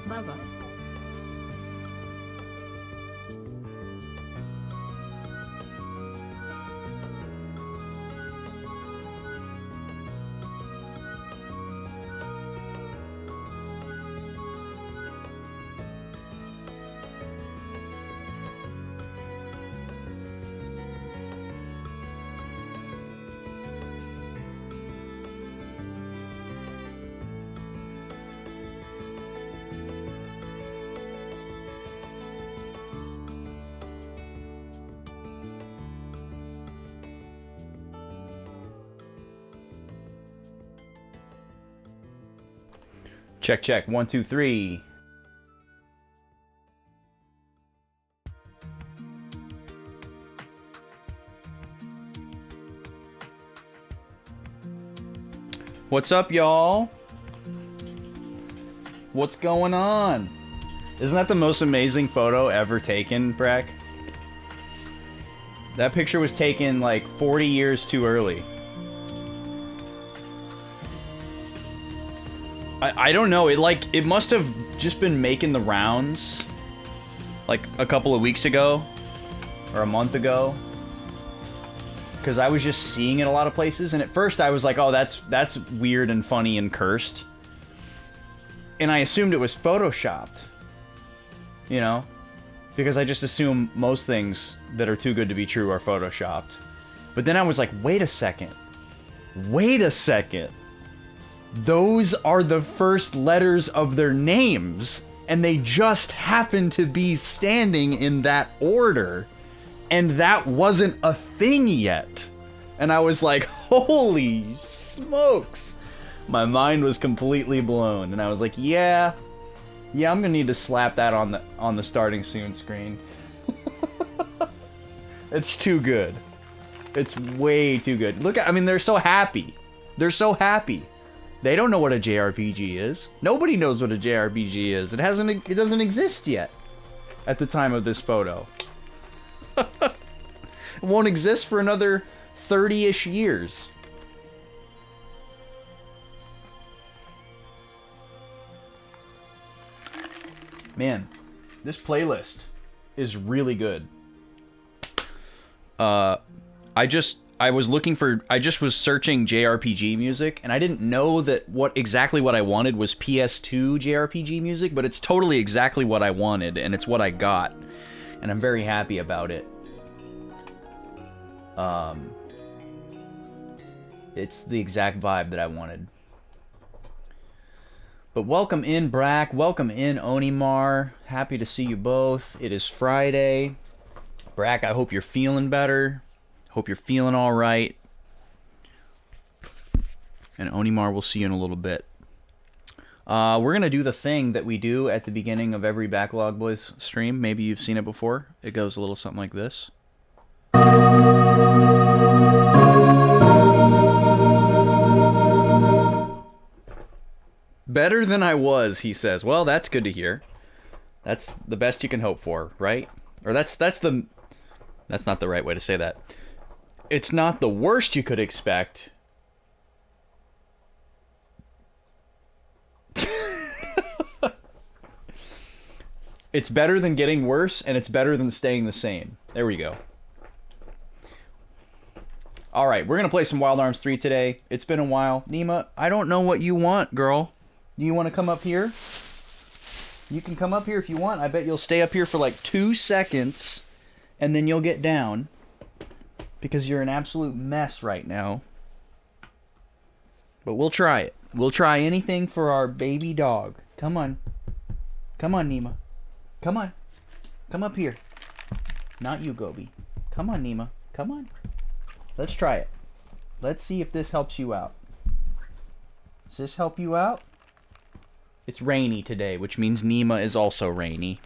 Brother. Check, check. 1, 2, 3. What's up, y'all? What's going on? Isn't that the most amazing photo ever taken, Brack? That picture was taken like 40 years too early. I don't know, it must have just been making the rounds like a couple of weeks ago or a month ago, because I was just seeing it a lot of places, and at first I was like, oh, that's weird and funny and cursed, and I assumed it was photoshopped, you know, because I just assume most things that are too good to be true are photoshopped. But then I was like, wait a second, those are the first letters of their names, and they just happen to be standing in that order, and that wasn't a thing yet. And I was like, holy smokes. My mind was completely blown, and I was like, yeah, I'm gonna need to slap that on the starting soon screen. It's too good. It's way too good. Look, I mean, they're so happy. They don't know what a JRPG is. Nobody knows what a JRPG is. It doesn't exist yet at the time of this photo. It won't exist for another 30-ish years. Man, this playlist is really good. I just was searching JRPG music, and I didn't know that exactly what I wanted was PS2 JRPG music, but it's totally exactly what I wanted, and it's what I got, and I'm very happy about it. It's the exact vibe that I wanted. But welcome in, Brack. Welcome in, Onimar. Happy to see you both. It is Friday. Brack, I hope you're feeling better. Hope you're feeling all right. And Onimar, we'll see you in a little bit. We're going to do the thing that we do at the beginning of every Backlog Boys stream. Maybe you've seen it before. It goes a little something like this. Better than I was, he says. Well, that's good to hear. That's the best you can hope for, right? Or that's not the right way to say that. It's not the worst you could expect. It's better than getting worse, and it's better than staying the same. There we go. Alright, we're going to play some Wild Arms 3 today. It's been a while. Nima, I don't know what you want, girl. Do you want to come up here? You can come up here if you want. I bet you'll stay up here for like 2 seconds, and then you'll get down. Because you're an absolute mess right now. But we'll try it. We'll try anything for our baby dog. Come on. Come on, Nima. Come on. Come up here. Not you, Gobi. Come on, Nima. Come on. Let's try it. Let's see if this helps you out. Does this help you out? It's rainy today, which means Nima is also rainy.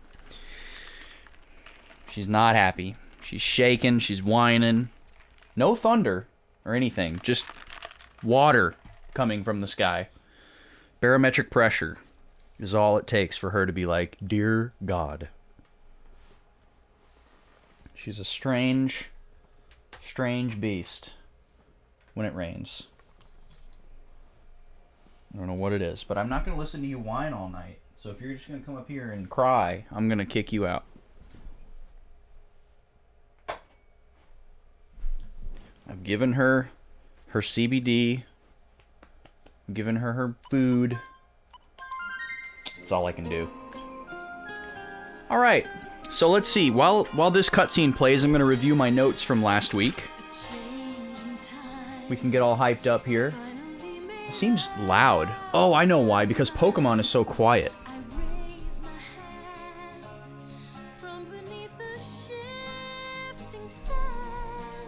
She's not happy. She's shaking. She's whining. No thunder or anything. Just water coming from the sky. Barometric pressure is all it takes for her to be like, dear God. She's a strange beast when it rains. I don't know what it is, but I'm not going to listen to you whine all night. So if you're just gonna come up here and cry, I'm gonna kick you out. I've given her her CBD. I've given her her food. That's all I can do. All right. So let's see. While this cutscene plays, I'm going to review my notes from last week. We can get all hyped up here. It seems loud. Oh, I know why. Because Pokemon is so quiet.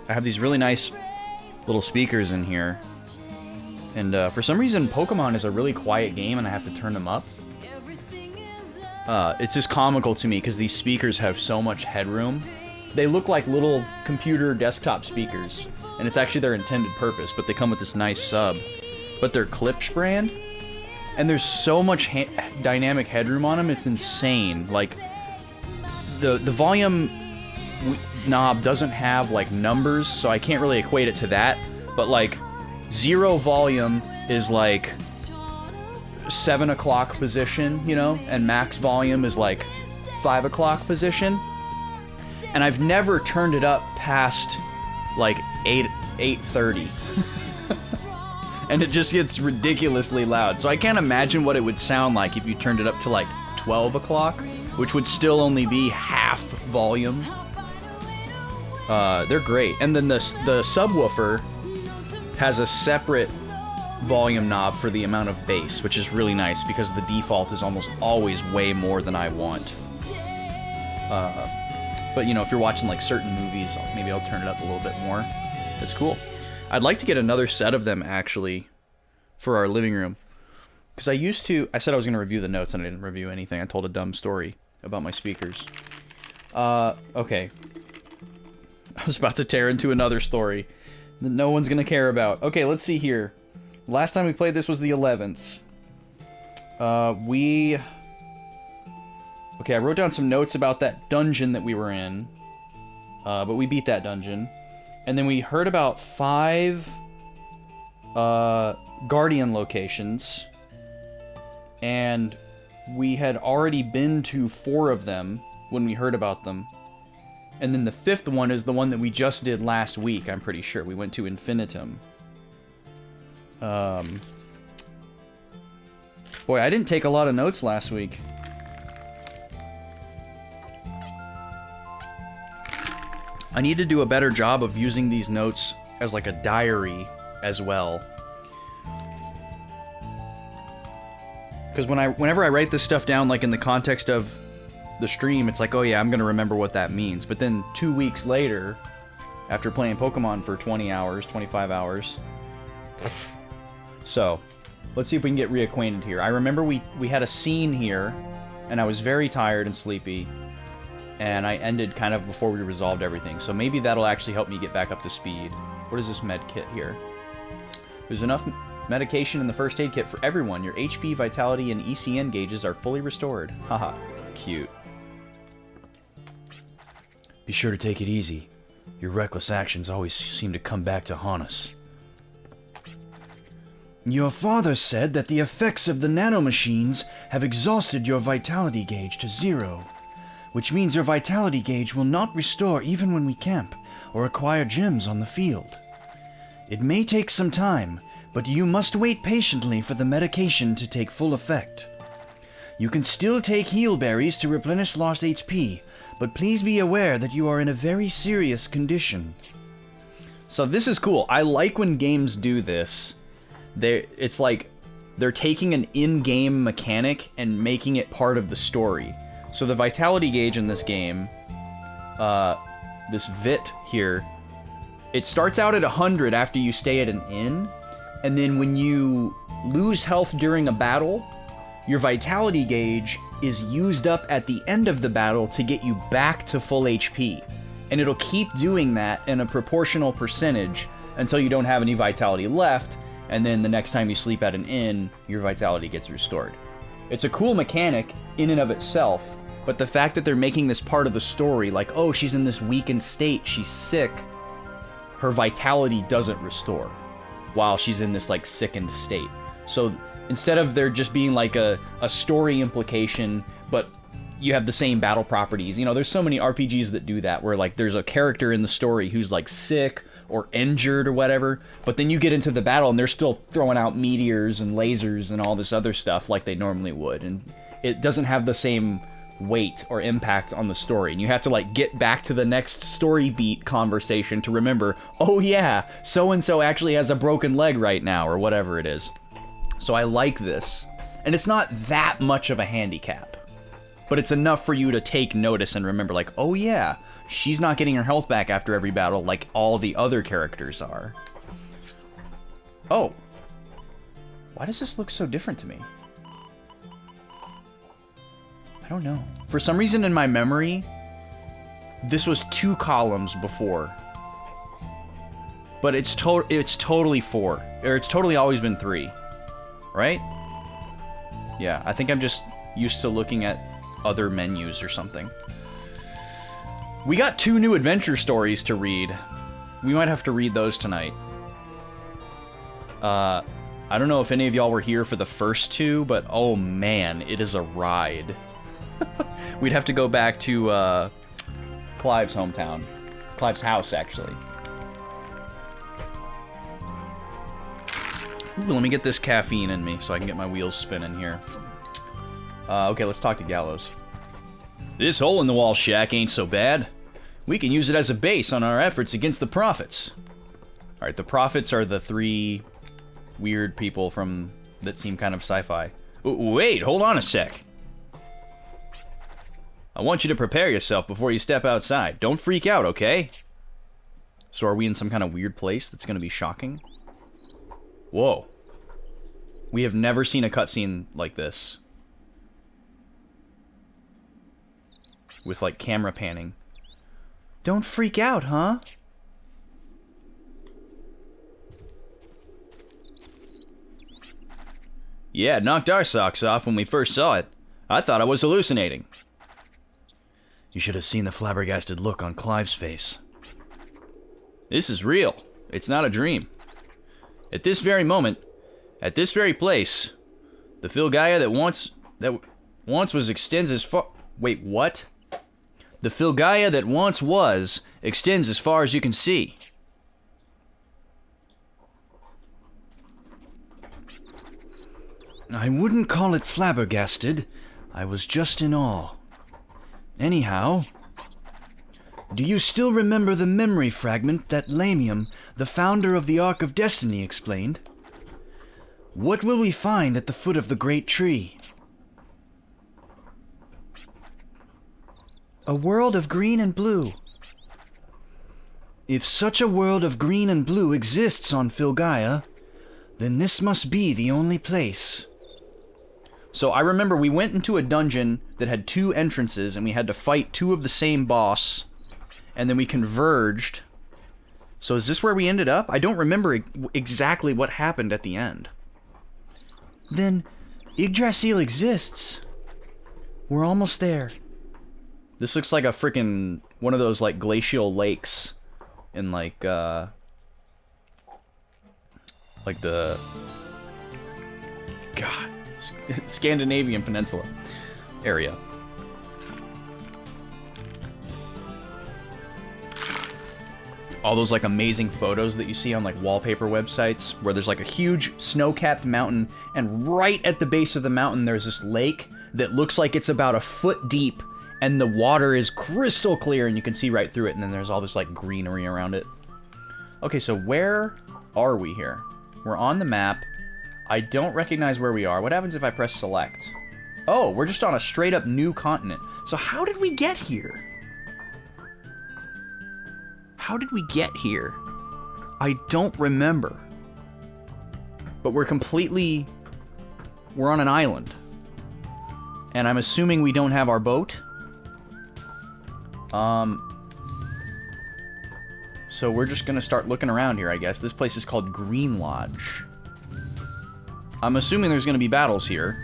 I have these really nice little speakers in here. And for some reason, Pokemon is a really quiet game and I have to turn them up. It's just comical to me because these speakers have so much headroom. They look like little computer desktop speakers, and it's actually their intended purpose, but they come with this nice sub. But they're Klipsch brand, and there's so much dynamic headroom on them, it's insane. Like, the volume knob doesn't have, like, numbers, so I can't really equate it to that, but, like, 0 volume is, like, 7 o'clock position, you know, and max volume is like 5 o'clock position, and I've never turned it up past like 8:30, and it just gets ridiculously loud. So I can't imagine what it would sound like if you turned it up to like 12 o'clock, which would still only be half volume. They're great, and then the subwoofer has a separate volume knob for the amount of bass, which is really nice because the default is almost always way more than I want. But you know, if you're watching like certain movies, maybe I'll turn it up a little bit more. That's cool. I'd like to get another set of them actually for our living room, because I said I was going to review the notes and I didn't review anything. I told a dumb story about my speakers. Okay. I was about to tear into another story that no one's going to care about. Okay, let's see here. Last time we played this was the 11th. Okay, I wrote down some notes about that dungeon that we were in. But we beat that dungeon. And then we heard about 5 Guardian locations. And we had already been to 4 of them when we heard about them. And then the 5th one is the one that we just did last week, I'm pretty sure. We went to Infinitum. Boy, I didn't take a lot of notes last week. I need to do a better job of using these notes as like a diary as well. Because whenever I write this stuff down, like in the context of the stream, it's like, oh yeah, I'm gonna remember what that means. But then 2 weeks later, after playing Pokemon for 20 hours, 25 hours... So, let's see if we can get reacquainted here. I remember we had a scene here, and I was very tired and sleepy, and I ended kind of before we resolved everything. So maybe that'll actually help me get back up to speed. What is this med kit here? There's enough medication in the first aid kit for everyone. Your HP, vitality, and ECN gauges are fully restored. Haha, cute. Be sure to take it easy. Your reckless actions always seem to come back to haunt us. Your father said that the effects of the nanomachines have exhausted your vitality gauge to 0, which means your vitality gauge will not restore even when we camp or acquire gems on the field. It may take some time, but you must wait patiently for the medication to take full effect. You can still take heal berries to replenish lost HP, but please be aware that you are in a very serious condition. So this is cool. I like when games do this. It's like they're taking an in-game mechanic and making it part of the story. So the vitality gauge in this game, this VIT here, it starts out at 100 after you stay at an inn, and then when you lose health during a battle, your vitality gauge is used up at the end of the battle to get you back to full HP. And it'll keep doing that in a proportional percentage until you don't have any vitality left, and then the next time you sleep at an inn, your vitality gets restored. It's a cool mechanic in and of itself, but the fact that they're making this part of the story, like, oh, she's in this weakened state, she's sick, her vitality doesn't restore while she's in this, like, sickened state. So instead of there just being like a story implication, but you have the same battle properties. You know, there's so many RPGs that do that, where like there's a character in the story who's like sick or injured or whatever, but then you get into the battle and they're still throwing out meteors and lasers and all this other stuff like they normally would, and it doesn't have the same weight or impact on the story, and you have to like get back to the next story beat conversation to remember, oh yeah, so-and-so actually has a broken leg right now, or whatever it is. So I like this, and it's not that much of a handicap, but it's enough for you to take notice and remember, like, oh yeah, she's not getting her health back after every battle like all the other characters are. Oh, why does this look so different to me? I don't know. For some reason in my memory, this was 2 columns before. But it's totally 4. Or it's totally always been 3. Right? Yeah, I think I'm just used to looking at other menus or something. We got 2 new adventure stories to read. We might have to read those tonight. I don't know if any of y'all were here for the first 2, but oh man, it is a ride. We'd have to go back to Clive's hometown. Clive's house, actually. Ooh, let me get this caffeine in me so I can get my wheels spinning here. Okay, let's talk to Gallows. This hole-in-the-wall shack ain't so bad. We can use it as a base on our efforts against the Prophets. Alright, the Prophets are the 3 weird people from that seem kind of sci-fi. Wait, hold on a sec. I want you to prepare yourself before you step outside. Don't freak out, okay? So are we in some kind of weird place that's going to be shocking? Whoa. We have never seen a cutscene like this. With, like, camera panning. Don't freak out, huh? Yeah, it knocked our socks off when we first saw it. I thought I was hallucinating. You should have seen the flabbergasted look on Clive's face. This is real. It's not a dream. At this very moment, at this very place, the Filgaia that once was extends as far... Wait, what? The Filgaia that once was extends as far as you can see. I wouldn't call it flabbergasted. I was just in awe. Anyhow, do you still remember the memory fragment that Lamium, the founder of the Ark of Destiny, explained? What will we find at the foot of the great tree? A world of green and blue. If such a world of green and blue exists on Filgaia, then this must be the only place. So I remember we went into a dungeon that had 2 entrances, and we had to fight 2 of the same boss, and then we converged. So is this where we ended up? I don't remember exactly what happened at the end. Then Yggdrasil exists. We're almost there. This looks like a freaking one of those like glacial lakes in like the God, Scandinavian peninsula area. All those like amazing photos that you see on like wallpaper websites where there's like a huge snow-capped mountain, and right at the base of the mountain there's this lake that looks like it's about a foot deep, and the water is crystal clear and you can see right through it, and then there's all this like greenery around it. Okay, so where are we here? We're on the map. I don't recognize where we are. What happens if I press select? Oh, we're just on a straight up new continent. So how did we get here? How did we get here? I don't remember. But we're on an island. And I'm assuming we don't have our boat. So we're just gonna start looking around here, I guess. This place is called Green Lodge. I'm assuming there's gonna be battles here.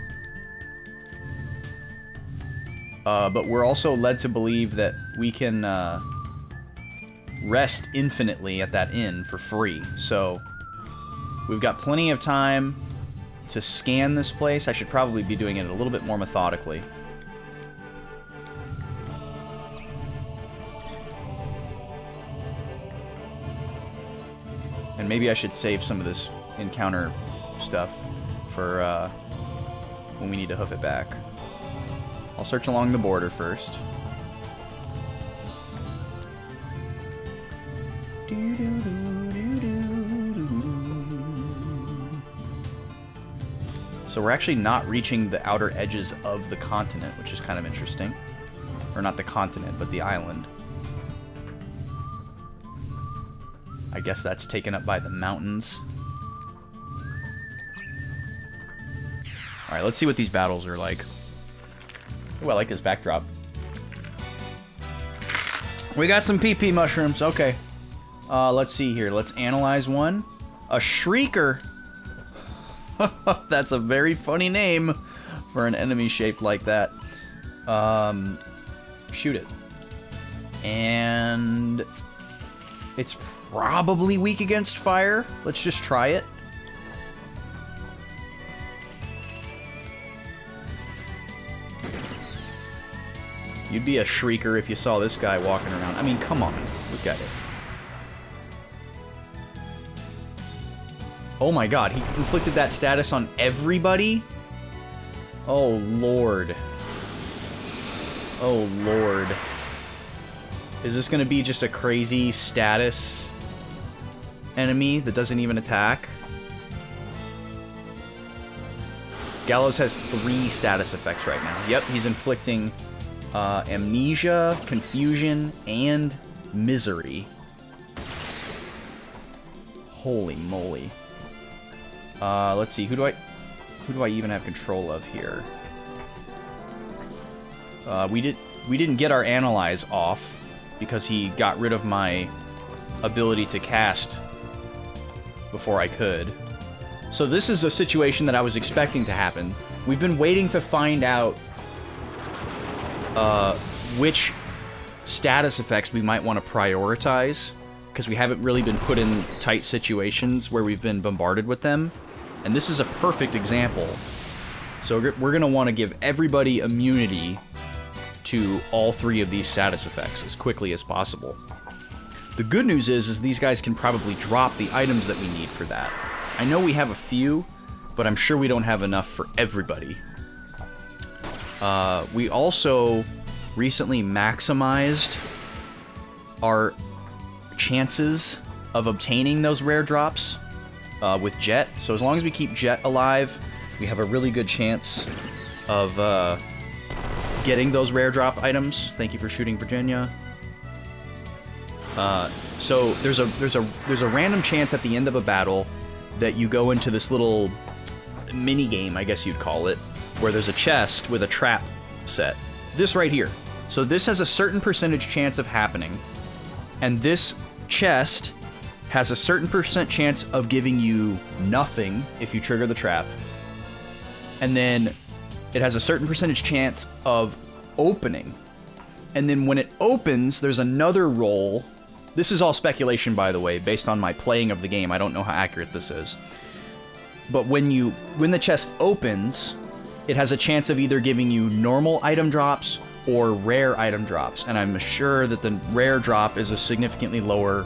But we're also led to believe that we can, rest infinitely at that inn for free. So we've got plenty of time to scan this place. I should probably be doing it a little bit more methodically. And maybe I should save some of this encounter stuff for when we need to hoof it back. I'll search along the border first. So we're actually not reaching the outer edges of the continent, which is kind of interesting. Or not the continent, but the island. I guess that's taken up by the mountains. Alright, let's see what these battles are like. Ooh, I like this backdrop. We got some PP mushrooms, okay. Let's see here. Let's analyze one. A Shrieker. That's a very funny name for an enemy shaped like that. Shoot it. And it's probably weak against fire. Let's just try it. You'd be a Shrieker if you saw this guy walking around. I mean, come on. Look at it. Oh my god, he inflicted that status on everybody? Oh lord. Oh lord. Is this gonna be just a crazy status enemy that doesn't even attack? Gallows has 3 status effects right now. Yep, he's inflicting amnesia, confusion, and misery. Holy moly. Let's see, who do I even have control of here? We didn't get our analyze off because he got rid of my ability to cast before I could. So this is a situation that I was expecting to happen. We've been waiting to find out which status effects we might want to prioritize, because we haven't really been put in tight situations where we've been bombarded with them. And this is a perfect example. So we're going to want to give everybody immunity to all 3 of these status effects as quickly as possible. The good news is these guys can probably drop the items that we need for that. I know we have a few, but I'm sure we don't have enough for everybody. We also recently maximized our chances of obtaining those rare drops with Jet. So as long as we keep Jet alive, we have a really good chance of getting those rare drop items. Thank you for shooting, Virginia. So there's a random chance at the end of a battle that you go into this little mini game, I guess you'd call it, where there's a chest with a trap set. This right here. So this has a certain percentage chance of happening, and this chest has a certain % chance of giving you nothing if you trigger the trap. And then it has a certain percentage chance of opening. And then when it opens, there's another roll. This is all speculation, by the way, based on my playing of the game. I don't know how accurate this is. But when the chest opens, it has a chance of either giving you normal item drops or rare item drops. And I'm sure that the rare drop is a significantly lower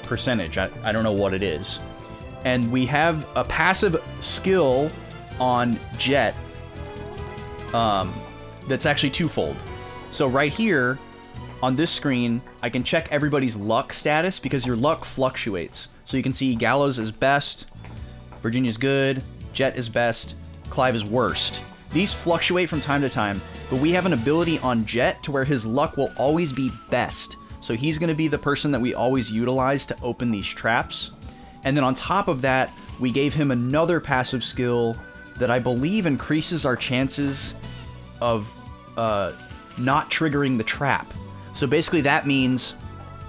percentage. I don't know what it is. And we have a passive skill on Jet that's actually twofold. So right here on this screen, I can check everybody's luck status because your luck fluctuates. So you can see Gallows is best, Virginia's good, Jet is best, Clive is worst. These fluctuate from time to time, but we have an ability on Jet to where his luck will always be best. So he's going to be the person that we always utilize to open these traps. And then on top of that, we gave him another passive skill that I believe increases our chances of not triggering the trap. So basically that means,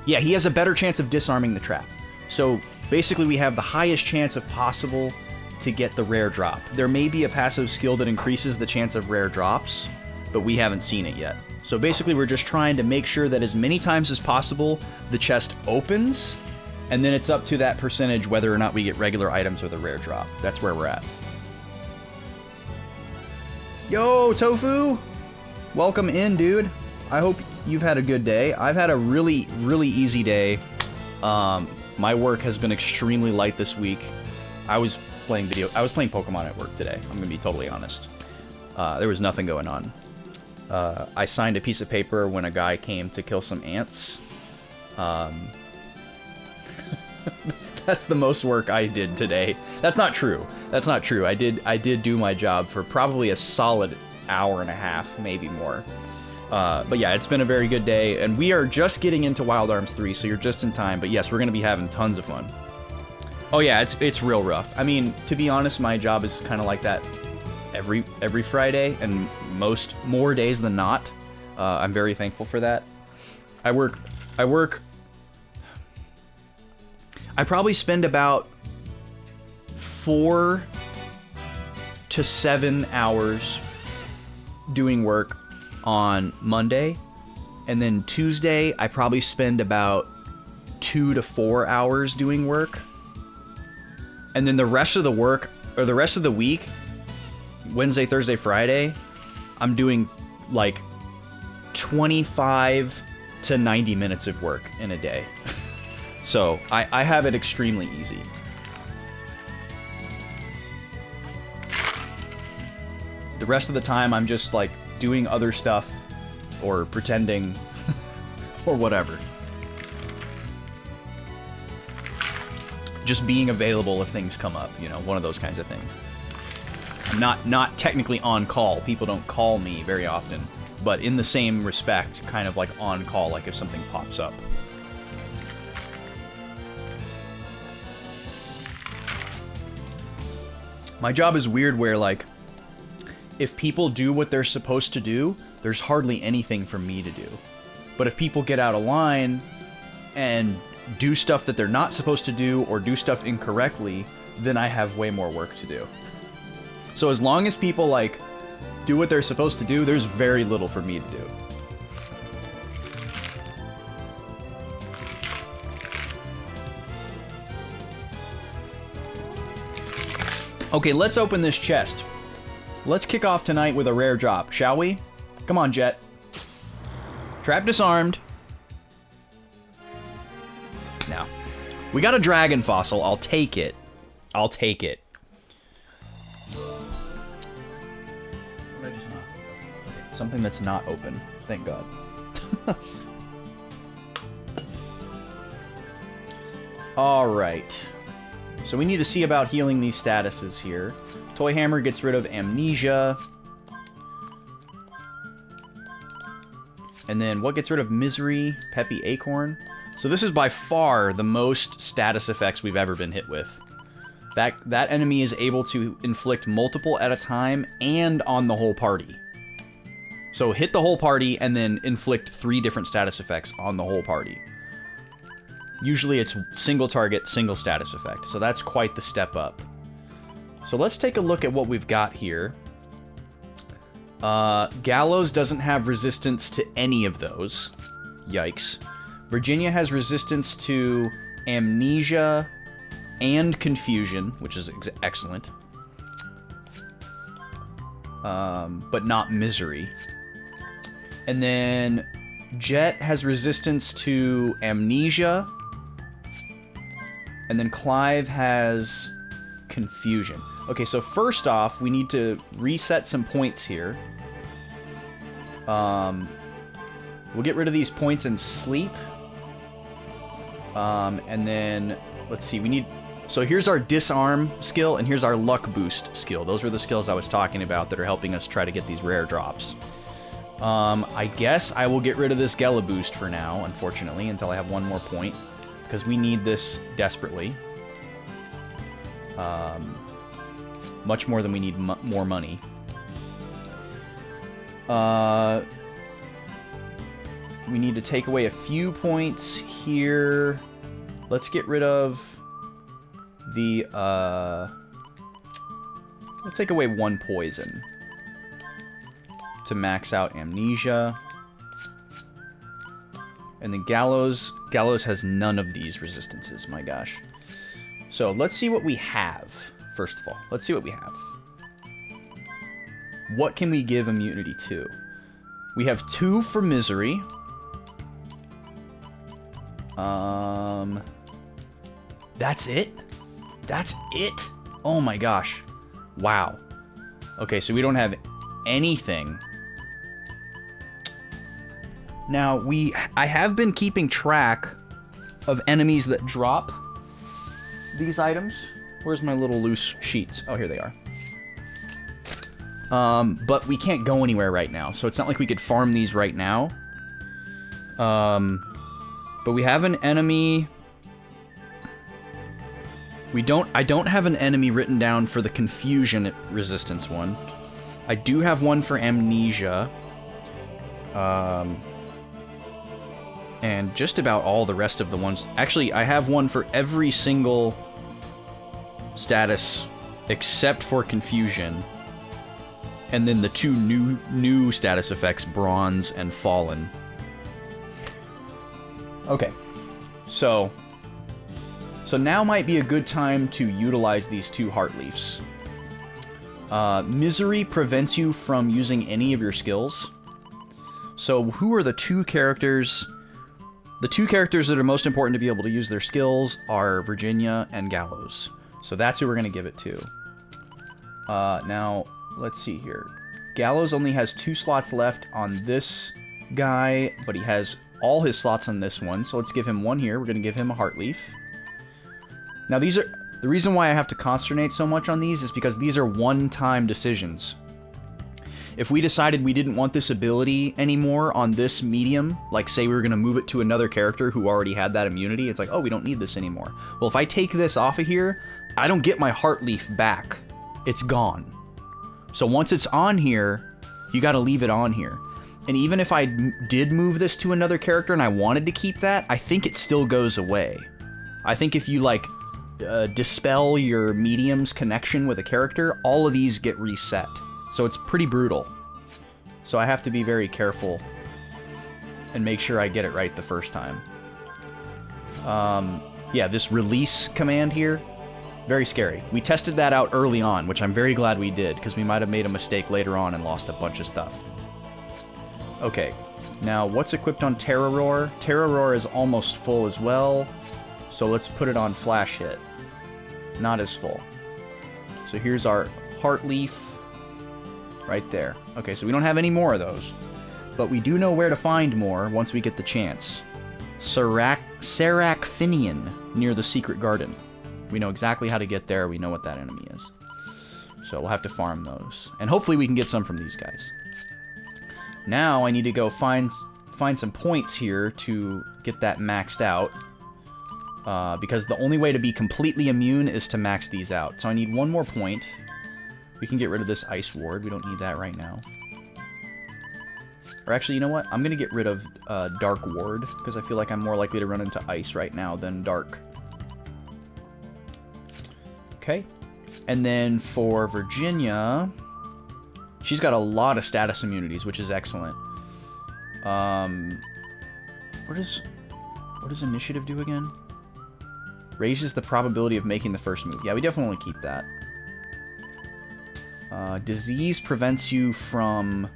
yeah, he has a better chance of disarming the trap. So basically we have the highest chance of possible to get the rare drop. There may be a passive skill that increases the chance of rare drops, but we haven't seen it yet. So basically we're just trying to make sure that as many times as possible the chest opens, and then it's up to that percentage whether or not we get regular items or the rare drop. That's where we're at. Yo, Tofu! Welcome in, dude. I hope you've had a good day. I've had a really, really easy day. My work has been extremely light this week. I was playing Pokemon at work today. I'm gonna be totally honest. There was nothing going on. I signed a piece of paper when a guy came to kill some ants. That's the most work I did today. That's not true. That's not true. I did do my job for probably a solid hour and a half, maybe more. But yeah, it's been a very good day, and we are just getting into Wild Arms 3, so you're just in time. But yes, we're gonna be having tons of fun. Oh yeah, it's real rough. I mean, to be honest, my job is kind of like that every Friday, and more days than not. I'm very thankful for that. I probably spend about 4 to 7 hours doing work on Monday, and then Tuesday I probably spend about 2 to 4 hours doing work, and then the rest of the work, or the rest of the week, Wednesday, Thursday, Friday, I'm doing like 25 to 90 minutes of work in a day. So I have it extremely easy. The rest of the time I'm just like doing other stuff or pretending or whatever. Just being available if things come up, you know, one of those kinds of things. I'm not technically on call. People don't call me very often, but in the same respect, kind of like on call, like if something pops up. My job is weird where, like, if people do what they're supposed to do, there's hardly anything for me to do. But if people get out of line and do stuff that they're not supposed to do or do stuff incorrectly, then I have way more work to do. So as long as people, like, do what they're supposed to do, there's very little for me to do. Okay, let's open this chest. Let's kick off tonight with a rare drop, shall we? Come on, Jet. Trap disarmed. Now, we got a dragon fossil. I'll take it. I'll take it. Something that's not open. Thank God. All right. So we need to see about healing these statuses here. Toy Hammer gets rid of Amnesia. And then what gets rid of Misery? Peppy Acorn. So this is by far the most status effects we've ever been hit with. That enemy is able to inflict multiple at a time and on the whole party. So hit the whole party and then inflict 3 different status effects on the whole party. Usually it's single target, single status effect. So that's quite the step up. So let's take a look at what we've got here. Gallows doesn't have resistance to any of those. Yikes. Virginia has resistance to Amnesia and Confusion, which is excellent. But not Misery. And then Jet has resistance to Amnesia. And then Clive has Confusion. Okay, so first off, we need to reset some points here. We'll get rid of these points in sleep. And then, let's see, we need... So here's our disarm skill, and here's our luck boost skill. Those were the skills I was talking about that are helping us try to get these rare drops. I guess I will get rid of this Gela boost for now, unfortunately, until I have one more point. Because we need this desperately. Much more than we need more money. We need to take away a few points here. Let's get rid of the, let's take away 1 poison to max out Amnesia. And then Gallows has none of these resistances, my gosh. So let's see what we have, first of all. Let's see what we have. what can we give immunity to? We have 2 for misery. That's it? That's it? Oh my gosh. Wow. Okay, so we don't have anything. Now, I have been keeping track of enemies that drop these items. Where's my little loose sheets? Oh, here they are. But we can't go anywhere right now, so it's not like we could farm these right now. But we have an enemy. I don't have an enemy written down for the confusion resistance one. I do have one for amnesia. And just about all the rest of the ones. Actually, I have one for every single status except for confusion. And then the 2 new status effects, bronze and fallen. Okay. So now might be a good time to utilize these 2 heart leaves. Misery prevents you from using any of your skills. So who are the 2 characters? The 2 characters that are most important to be able to use their skills are Virginia and Gallows. So that's who we're going to give it to. Now, let's see here. Gallows only has 2 slots left on this guy, but he has all his slots on this one. So let's give him 1 here. We're going to give him a heart leaf. Now, these are... The reason why I have to consternate so much on these is because these are one-time decisions. If we decided we didn't want this ability anymore on this medium, like say we were going to move it to another character who already had that immunity, it's like, oh, we don't need this anymore. Well, if I take this off of here, I don't get my heart leaf back. It's gone. So once it's on here, you got to leave it on here. And even if I did move this to another character and I wanted to keep that, I think it still goes away. I think if you, like, dispel your medium's connection with a character, all of these get reset. So it's pretty brutal. So I have to be very careful and make sure I get it right the first time. Yeah, this release command here, very scary. We tested that out early on, which I'm very glad we did, because we might have made a mistake later on and lost a bunch of stuff. Okay, now what's equipped on Terror Roar? Terror Roar is almost full as well, so let's put it on Flash Hit. Not as full. So here's our Heart Leaf. Right there. Okay, so we don't have any more of those. But we do know where to find more once we get the chance. Seraph-Finian, near the Secret Garden. We know exactly how to get there. We know what that enemy is. So we'll have to farm those. And hopefully we can get some from these guys. Now I need to go find some points here to get that maxed out. Because the only way to be completely immune is to max these out. So I need 1 more point. We can get rid of this Ice Ward. We don't need that right now. Or actually, you know what? I'm going to get rid of Dark Ward, because I feel like I'm more likely to run into Ice right now than Dark. Okay. And then for Virginia, she's got a lot of status immunities, which is excellent. What does Initiative do again? Raises the probability of making the first move. Yeah, we definitely keep that. Disease prevents you from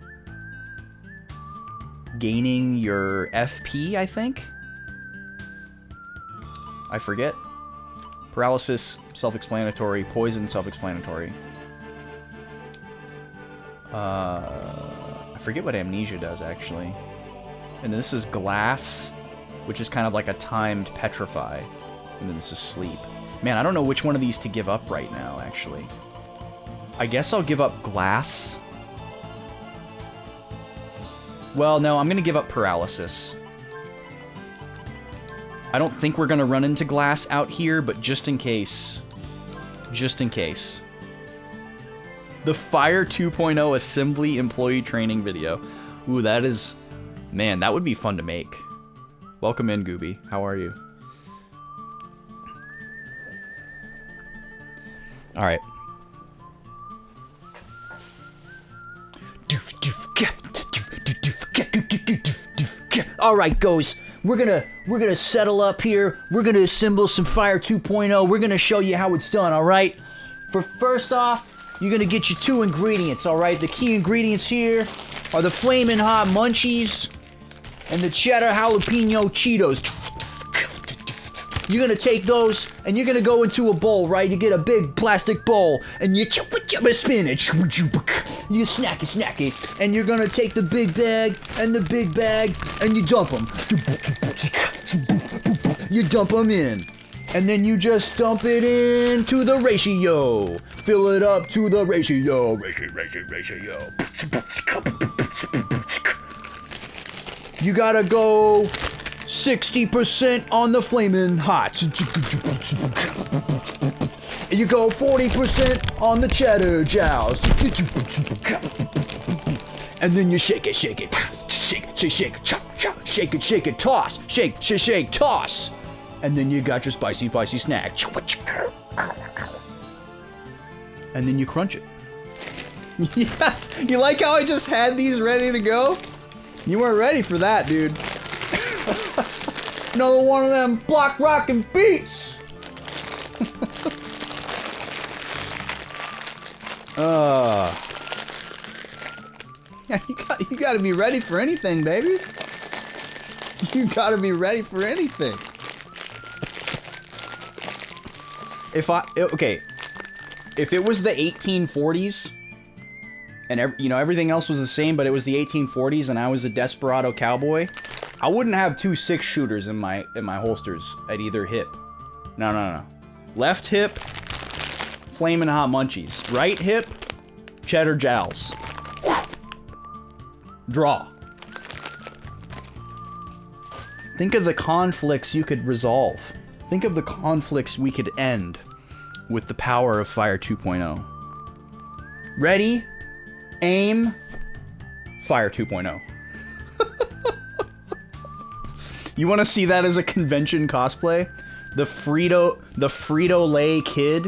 gaining your FP, I think? I forget. Paralysis, self-explanatory. Poison, self-explanatory. I forget what Amnesia does, actually. And this is Glass, which is kind of like a timed Petrify. And then this is Sleep. Man, I don't know which one of these to give up right now, actually. I guess I'll give up Glass. Well, no, I'm going to give up Paralysis. I don't think we're going to run into Glass out here, but just in case. Just in case. The Fire 2.0 Assembly Employee Training video. Ooh, that is... Man, that would be fun to make. Welcome in, Gooby. How are you? Alright. Alright, goes. We're gonna settle up here. We're gonna assemble some Fire 2.0. We're gonna show you how it's done, alright? For first off, you're gonna get your 2 ingredients, alright? The key ingredients here are the Flamin' Hot Munchies and the Cheddar Jalapeno Cheetos. You're gonna take those and you're gonna go into a bowl, right? You get a big plastic bowl and you spinach. You snack it, and you're gonna take the big bag and you dump them. You dump them in. And then you just dump it into the ratio. Fill it up to the ratio. Ratio. You gotta go 60% on the Flamin' Hot. You go 40% on the Cheddar Jowls. And then you shake it. Shake, toss. Shake, toss. And then you got your spicy snack. And then you crunch it. Yeah, you like how I just had these ready to go? You weren't ready for that, dude. Another one of them block rockin' beats. Yeah, you gotta be ready for anything, baby. You gotta be ready for anything. If it was the 1840s, and everything else was the same, but it was the 1840s, and I was a desperado cowboy, I wouldn't have 2 6-shooters in my holsters at either hip. No. Left hip, Flamin' Hot Munchies. Right hip, Cheddar Jowls. Draw. Think of the conflicts you could resolve. Think of the conflicts we could end with the power of Fire 2.0. Ready, aim, Fire 2.0. You want to see that as a convention cosplay? The Frito-Lay kid?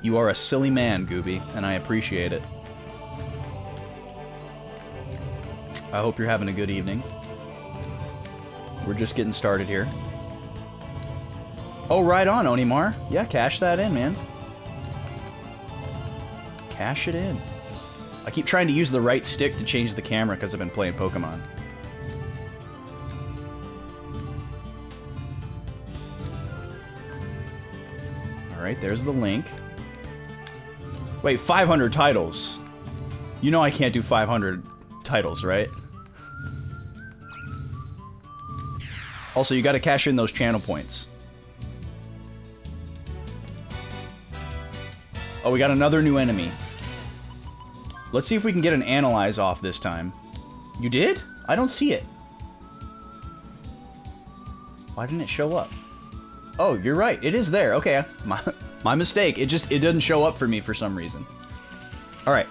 You are a silly man, Gooby, and I appreciate it. I hope you're having a good evening. We're just getting started here. Oh, right on, Onimar. Yeah, cash that in, man. Cash it in. I keep trying to use the right stick to change the camera because I've been playing Pokemon. Alright, there's the link. Wait, 500 titles. You know I can't do 500 titles, right? Also, you gotta cash in those channel points. Oh, we got another new enemy. Let's see if we can get an analyze off this time. You did? I don't see it. Why didn't it show up? Oh, you're right. It is there. Okay, my mistake. It doesn't show up for me for some reason. All right.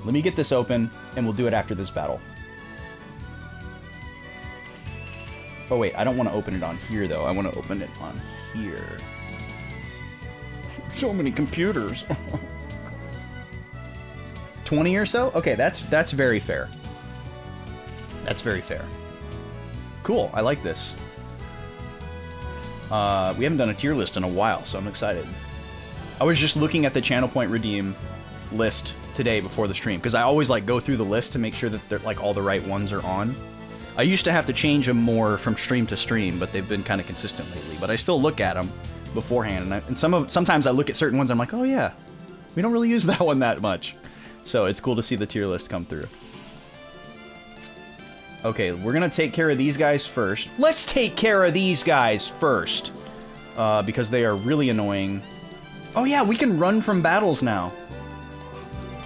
Let me get this open, and we'll do it after this battle. Oh, wait. I don't want to open it on here, though. I want to open it on here. So many computers. 20 or so? Okay, that's very fair. That's very fair. Cool. I like this. We haven't done a tier list in a while, so I'm excited. I was just looking at the channel point redeem list today before the stream, because I always go through the list to make sure that they're all the right ones are on. I used to have to change them more from stream to stream, but they've been kind of consistent lately. But I still look at them beforehand, and sometimes I look at certain ones and I'm like, oh yeah, we don't really use that one that much. So it's cool to see the tier list come through. Okay, we're gonna take care of these guys first. Let's take care of these guys first, because they are really annoying. Oh yeah, we can run from battles now.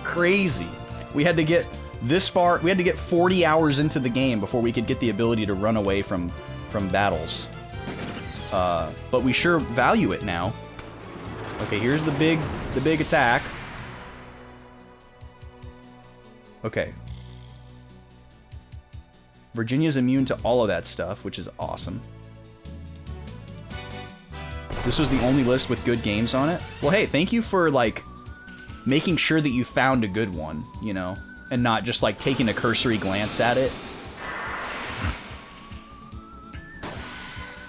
Crazy. We had to get this far. We had to get 40 hours into the game before we could get the ability to run away from battles. But we sure value it now. Okay, here's the big attack. Okay. Virginia's immune to all of that stuff, which is awesome. This was the only list with good games on it. Well, hey, thank you for, making sure that you found a good one, you know? And not just, taking a cursory glance at it.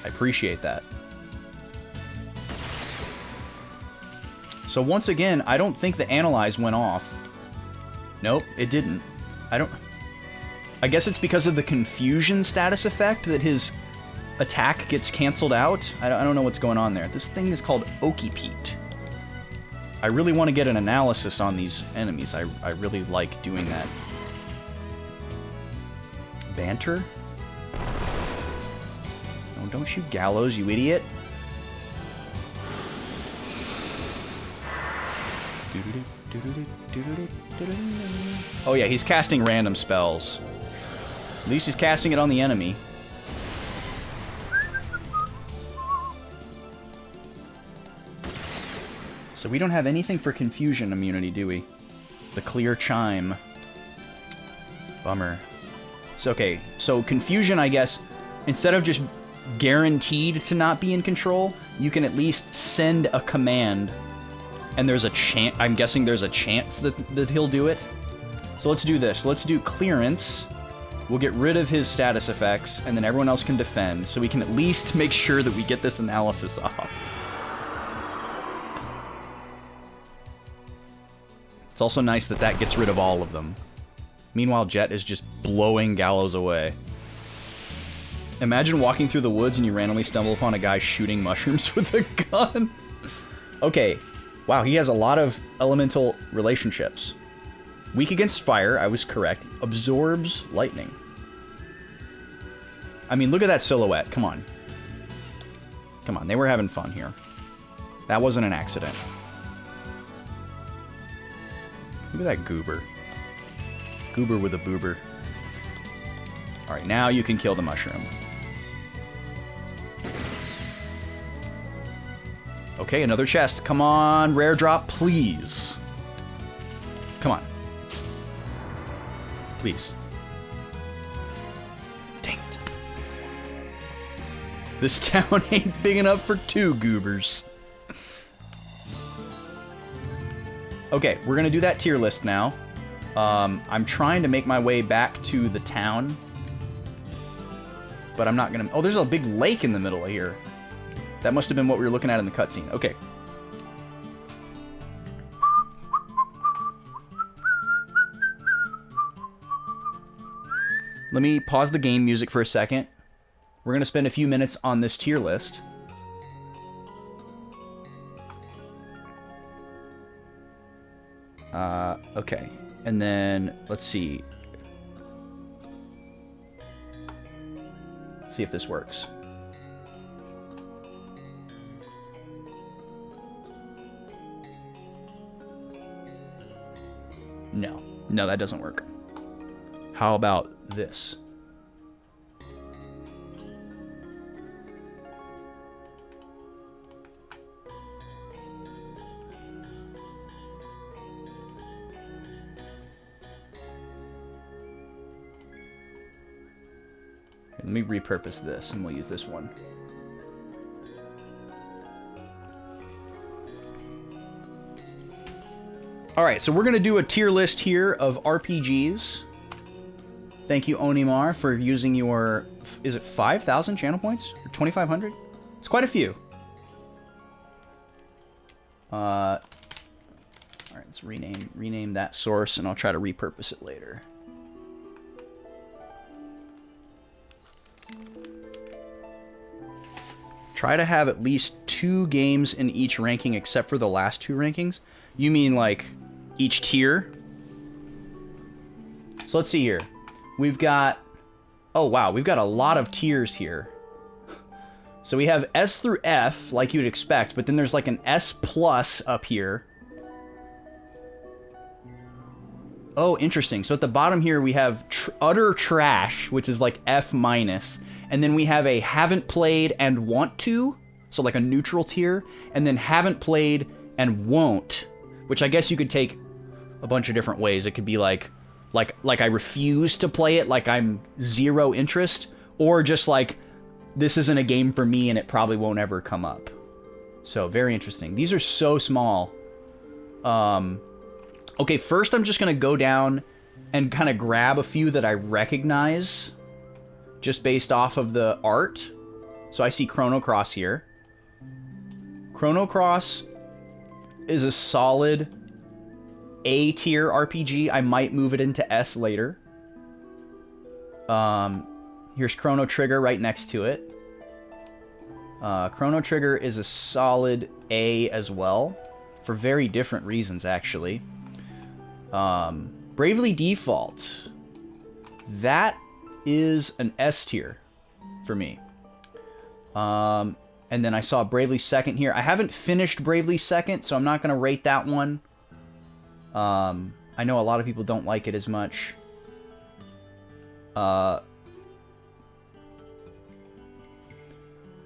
I appreciate that. So once again, I don't think the Analyze went off. Nope, it didn't. I guess it's because of the Confusion status effect that his attack gets canceled out. I don't know what's going on there. This thing is called Okie Pete. I really want to get an analysis on these enemies. I really like doing that. Banter? Oh, don't shoot Gallows, you idiot. Oh yeah, he's casting random spells. At least he's casting it on the enemy. So we don't have anything for confusion immunity, do we? The clear chime. Bummer. So, okay, so confusion, I guess, instead of just guaranteed to not be in control, you can at least send a command, and there's a chance, I'm guessing there's a chance that he'll do it. So let's do this. Let's do clearance. We'll get rid of his status effects, and then everyone else can defend, so we can at least make sure that we get this analysis off. It's also nice that that gets rid of all of them. Meanwhile, Jet is just blowing Gallows away. Imagine walking through the woods and you randomly stumble upon a guy shooting mushrooms with a gun. Okay. Wow, he has a lot of elemental relationships. Weak against fire, I was correct. Absorbs lightning. I mean, look at that silhouette. Come on. Come on, they were having fun here. That wasn't an accident. Look at that goober. Goober with a boober. Alright, now you can kill the mushroom. Okay, another chest. Come on, rare drop, please. Come on. Please. Dang it. This town ain't big enough for 2 goobers. Okay, we're gonna do that tier list now. I'm trying to make my way back to the town. But I'm not gonna... Oh, there's a big lake in the middle of here. That must have been what we were looking at in the cutscene. Okay. Let me pause the game music for a second. We're gonna spend a few minutes on this tier list. Okay. And then, let's see. Let's see if this works. No. No, that doesn't work. How about this? Let me repurpose this, and we'll use this one. Alright, so we're going to do a tier list here of RPGs. Thank you, Onimar, for using your... Is it 5,000 channel points? Or 2,500? It's quite a few. Alright, let's rename that source, and I'll try to repurpose it later. Try to have at least 2 games in each ranking except for the last 2 rankings. You mean like each tier? So let's see here. We've got... Oh wow, we've got a lot of tiers here. So we have S through F, like you'd expect, but then there's like an S plus up here. Oh, interesting. So at the bottom here we have utter trash, which is like F minus. And then we have a haven't played and want to, so like a neutral tier, and then haven't played and won't, which I guess you could take a bunch of different ways. It could be like I refuse to play it, like I'm 0 interest, or just like this isn't a game for me and it probably won't ever come up. So very interesting. These are so small. Okay, first I'm just gonna go down and kind of grab a few that I recognize, just based off of the art. So I see Chrono Cross here. Chrono Cross is a solid A tier RPG. I might move it into S later. Here's Chrono Trigger right next to it. Chrono Trigger is a solid A as well, for very different reasons, actually. Bravely Default. That is an S tier for me. And then I saw Bravely Second here. I haven't finished Bravely Second, so I'm not going to rate that one. I know a lot of people don't like it as much.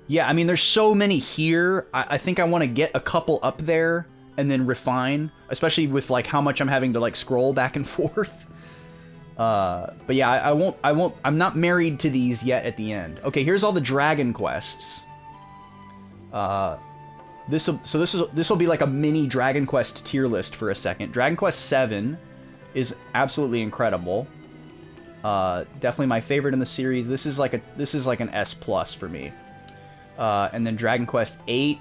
Yeah, I mean, there's so many here. I think I want to get a couple up there and then refine, especially with like how much I'm having to like scroll back and forth. But yeah, I'm not married to these yet at the end. Okay, here's all the Dragon Quests. This will be like a mini Dragon Quest tier list for a second. Dragon Quest VII is absolutely incredible. Definitely my favorite in the series. This is like an S+ for me. And then Dragon Quest VIII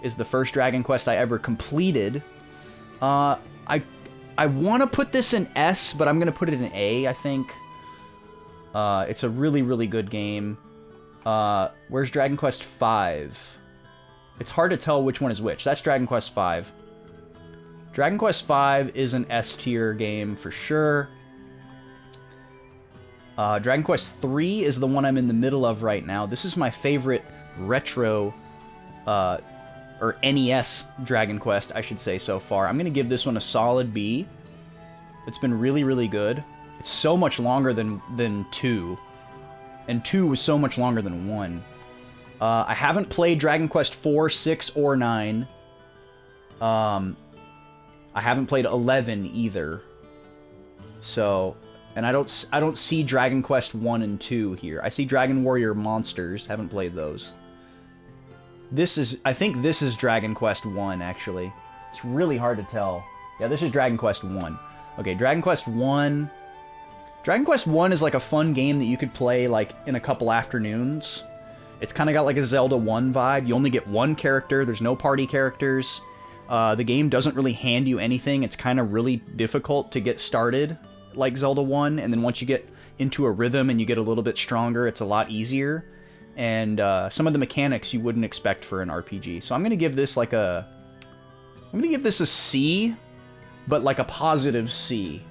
is the first Dragon Quest I ever completed. I want to put this in S, but I'm going to put it in A, I think. It's a really, really good game. Where's Dragon Quest V? It's hard to tell which one is which. That's Dragon Quest V. Dragon Quest V is an S tier game for sure. Dragon Quest III is the one I'm in the middle of right now. This is my favorite retro, or NES Dragon Quest, I should say, so far. I'm going to give this one a solid B. It's been really, really good. It's so much longer than 2. And 2 was so much longer than 1. I haven't played Dragon Quest 4, 6, or 9. I haven't played 11 either. So, and I don't see Dragon Quest 1 and 2 here. I see Dragon Warrior Monsters. Haven't played those. I think this is Dragon Quest 1, actually. It's really hard to tell. Yeah, this is Dragon Quest 1. Okay, Dragon Quest 1. Dragon Quest 1 is like a fun game that you could play like in a couple afternoons. It's kind of got like a Zelda 1 vibe. You only get one character. There's no party characters. The game doesn't really hand you anything. It's kind of really difficult to get started like Zelda 1. And then once you get into a rhythm and you get a little bit stronger, it's a lot easier. And some of the mechanics you wouldn't expect for an RPG. So I'm going to give this like a a C, but like a positive C.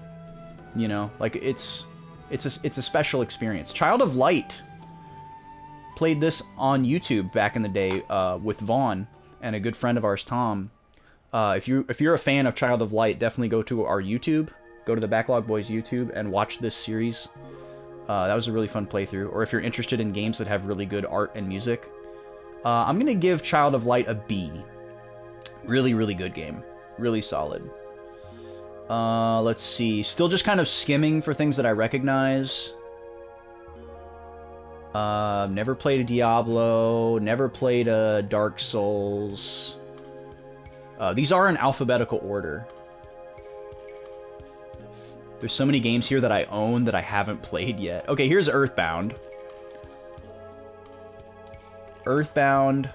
You know, like it's a special experience. Child of Light played this on YouTube back in the day with Vaughn and a good friend of ours, Tom. If you're a fan of Child of Light, definitely go to our YouTube, go to the Backlog Boys YouTube and watch this series. That was a really fun playthrough. Or if you're interested in games that have really good art and music, I'm gonna give Child of Light a B. Really, really good game. Really solid. Let's see. Still just kind of skimming for things that I recognize. Never played a Diablo. Never played a Dark Souls. These are in alphabetical order. There's so many games here that I own that I haven't played yet. Okay, here's Earthbound. Earthbound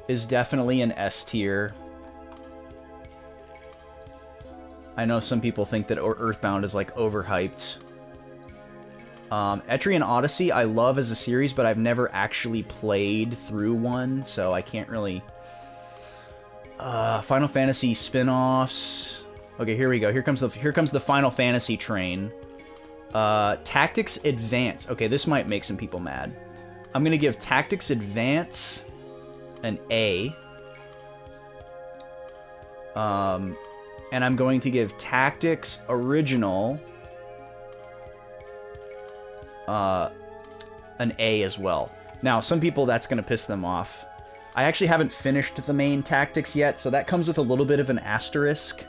is definitely an S tier. I know some people think that Earthbound is, like, overhyped. Etrian Odyssey I love as a series, but I've never actually played through one, so I can't really... Final Fantasy spin-offs... Okay, here we go. Here comes the Final Fantasy train. Tactics Advance. Okay, this might make some people mad. I'm gonna give Tactics Advance an A. And I'm going to give Tactics Original an A as well. Now, some people, that's going to piss them off. I actually haven't finished the main Tactics yet, so that comes with a little bit of an asterisk.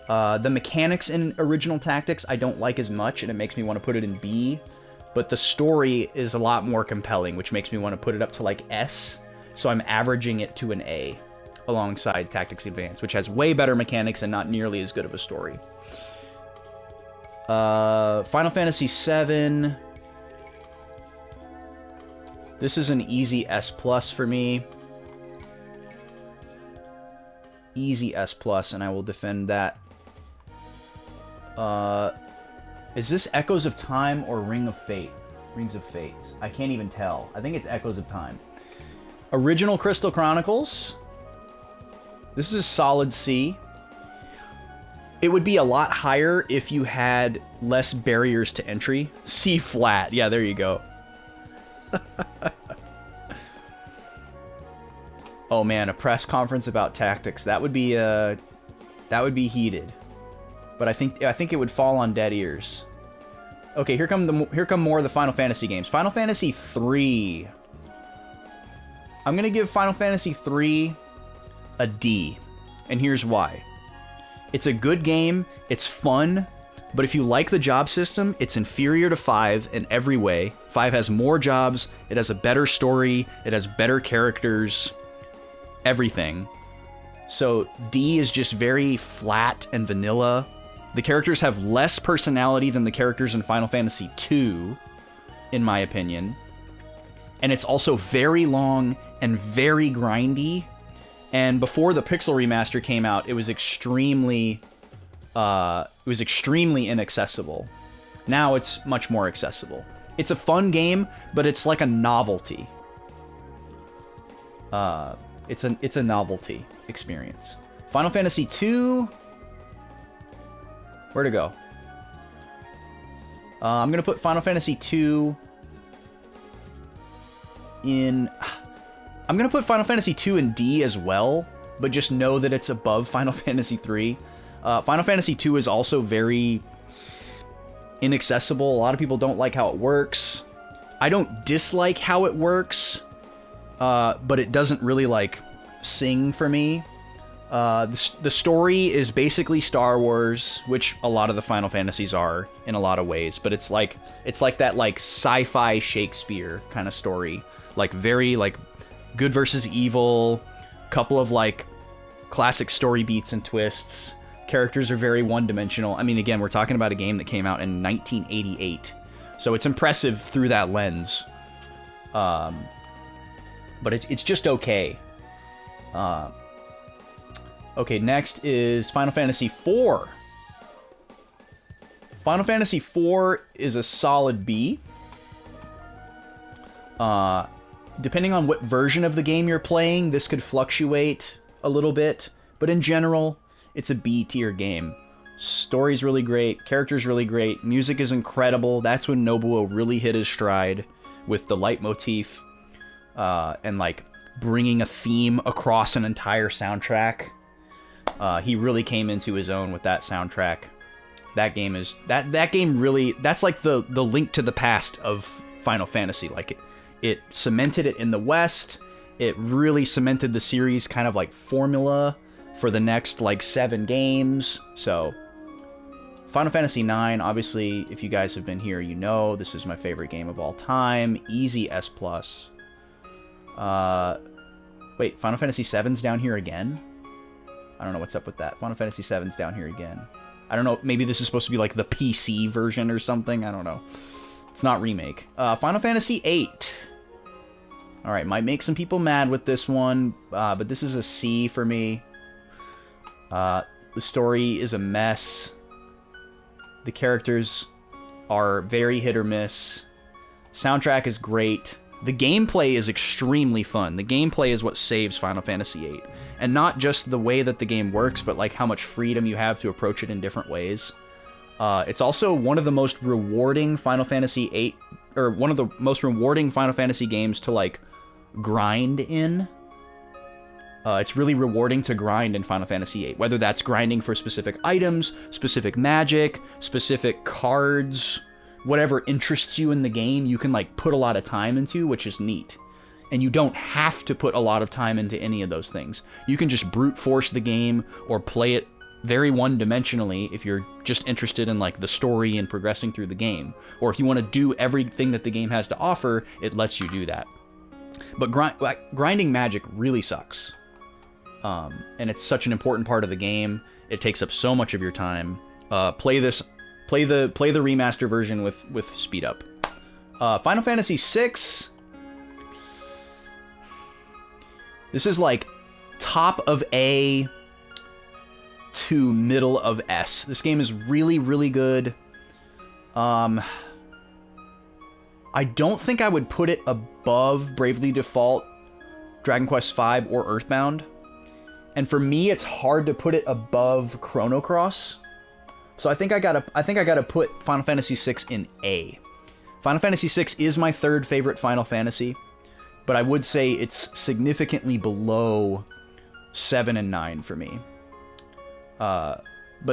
The mechanics in Original Tactics I don't like as much, and it makes me want to put it in B. But the story is a lot more compelling, which makes me want to put it up to, like, S. So I'm averaging it to an A. Alongside Tactics Advance, which has way better mechanics and not nearly as good of a story. Final Fantasy VII. This is an easy S+ for me. easy S+, and I will defend that. Is this Echoes of Time or Ring of Fate? Rings of Fate. I can't even tell. I think it's Echoes of Time. Original Crystal Chronicles. This is a solid C. It would be a lot higher if you had less barriers to entry. C flat. Yeah, there you go. Oh man, a press conference about tactics. That would be heated. But I think it would fall on dead ears. Okay, here come more of the Final Fantasy games. Final Fantasy III. I'm gonna give Final Fantasy III a D, and here's why. It's a good game, it's fun, but if you like the job system, it's inferior to 5 in every way. 5 has more jobs, it has a better story, it has better characters, everything. So D is just very flat and vanilla. The characters have less personality than the characters in Final Fantasy II, in my opinion. And it's also very long and very grindy. And before the Pixel Remaster came out, it was extremely inaccessible. Now it's much more accessible. It's a fun game, but it's like a novelty. It's a novelty experience. Final Fantasy II. Where to go? I'm gonna put Final Fantasy II in. I'm gonna put Final Fantasy II in D as well, but just know that it's above Final Fantasy III. Final Fantasy II is also very inaccessible. A lot of people don't like how it works. I don't dislike how it works, but it doesn't really like sing for me. The story is basically Star Wars, which a lot of the Final Fantasies are in a lot of ways, but it's like that like sci-fi Shakespeare kind of story, like very like good versus evil, couple of like classic story beats and twists. Characters are very one-dimensional. I mean, again, we're talking about a game that came out in 1988, so it's impressive through that lens. But it's just okay. Okay, next is Final Fantasy IV. Final Fantasy IV is a solid B. Depending on what version of the game you're playing, this could fluctuate a little bit, but in general, it's a B tier game. Story's really great, character's really great, music is incredible. That's when Nobuo really hit his stride with the leitmotif and like bringing a theme across an entire soundtrack. He really came into his own with that soundtrack. That game is that game really, that's like the Link to the Past of Final Fantasy. Like it cemented it in the West. It really cemented the series kind of like formula for the next like 7 games. So Final Fantasy IX, obviously, if you guys have been here, you know this is my favorite game of all time. Easy S+. Wait, Final Fantasy VII's down here again? I don't know what's up with that. Final Fantasy VII's down here again. I don't know, maybe this is supposed to be like the PC version or something. I don't know. It's not remake. Final Fantasy VIII. Alright, might make some people mad with this one, but this is a C for me. The story is a mess. The characters are very hit or miss. Soundtrack is great. The gameplay is extremely fun. The gameplay is what saves Final Fantasy VIII. And not just the way that the game works, but like how much freedom you have to approach it in different ways. It's also one of the most rewarding Final Fantasy VIII, or one of the most rewarding Final Fantasy games to like grind in. It's really rewarding to grind in Final Fantasy VIII, whether that's grinding for specific items, specific magic, specific cards, whatever interests you in the game, you can like put a lot of time into, which is neat. And you don't have to put a lot of time into any of those things. You can just brute force the game or play it very one-dimensionally if you're just interested in like the story and progressing through the game. Or if you want to do everything that the game has to offer, it lets you do that. But grinding magic really sucks. And it's such an important part of the game. It takes up so much of your time. Play the remaster version with speed up. Final Fantasy VI. This is like top of A to middle of S. This game is really, really good. I don't think I would put it above Bravely Default, Dragon Quest V, or Earthbound. And for me, it's hard to put it above Chrono Cross. So I think I gotta put Final Fantasy VI in A. Final Fantasy VI is my third favorite Final Fantasy, but I would say it's significantly below 7 and 9 for me. But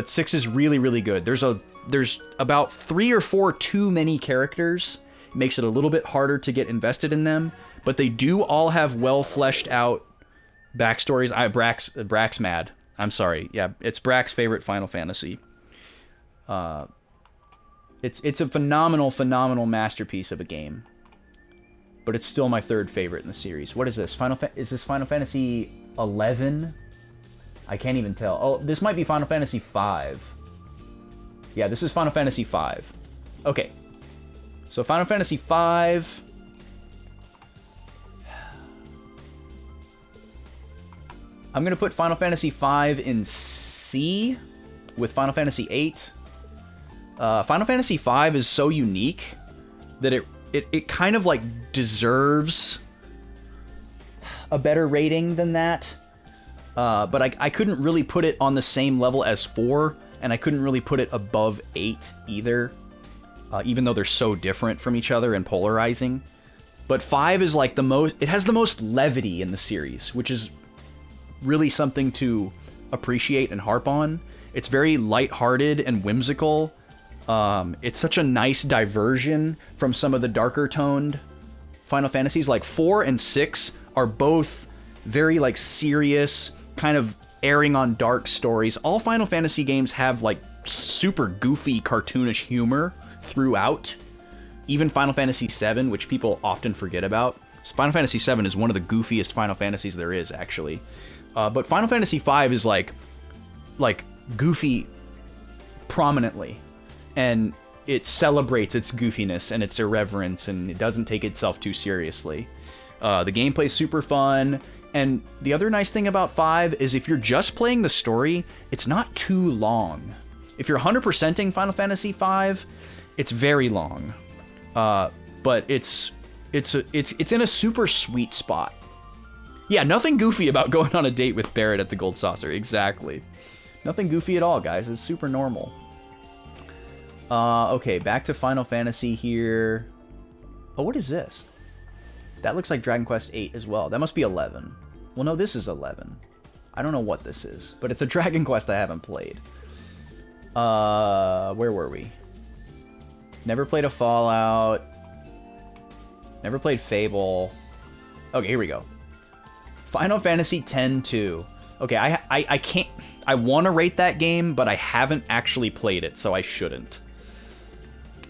6 is really, really good. There's about 3 or 4 too many characters. It makes it a little bit harder to get invested in them, but they do all have well fleshed out backstories. Brack's mad. I'm sorry. Yeah, it's Brack's favorite Final Fantasy. It's a phenomenal masterpiece of a game, but it's still my third favorite in the series. What is this? Is this Final Fantasy 11? I can't even tell. Oh, this might be Final Fantasy V. Yeah, this is Final Fantasy V. Okay. So Final Fantasy V. I'm going to put Final Fantasy V in C with Final Fantasy VIII. Final Fantasy V is so unique that it kind of like deserves a better rating than that. But I couldn't really put it on the same level as 4, and I couldn't really put it above 8 either, even though they're so different from each other and polarizing. But 5 is like it has the most levity in the series, which is really something to appreciate and harp on. It's very lighthearted and whimsical. It's such a nice diversion from some of the darker toned Final Fantasies. Like 4 and 6 are both very like serious, kind of airing on dark stories. All Final Fantasy games have like super goofy, cartoonish humor throughout. Even Final Fantasy VII, which people often forget about. Final Fantasy VII is one of the goofiest Final Fantasies there is, actually. But Final Fantasy V is like goofy prominently, and it celebrates its goofiness and its irreverence, and it doesn't take itself too seriously. The gameplay's super fun. And the other nice thing about 5 is if you're just playing the story, it's not too long. If you're 100%ing Final Fantasy V, it's very long. But it's in a super sweet spot. Yeah, nothing goofy about going on a date with Barrett at the Gold Saucer. Exactly. Nothing goofy at all, guys. It's super normal. Okay, back to Final Fantasy here. Oh, what is this? That looks like Dragon Quest VIII as well. That must be 11. Well, no, this is 11. I don't know what this is, but it's a Dragon Quest I haven't played. Where were we? Never played a Fallout. Never played Fable. Okay, here we go. Final Fantasy X-2. Okay, I can't... I want to rate that game, but I haven't actually played it, so I shouldn't.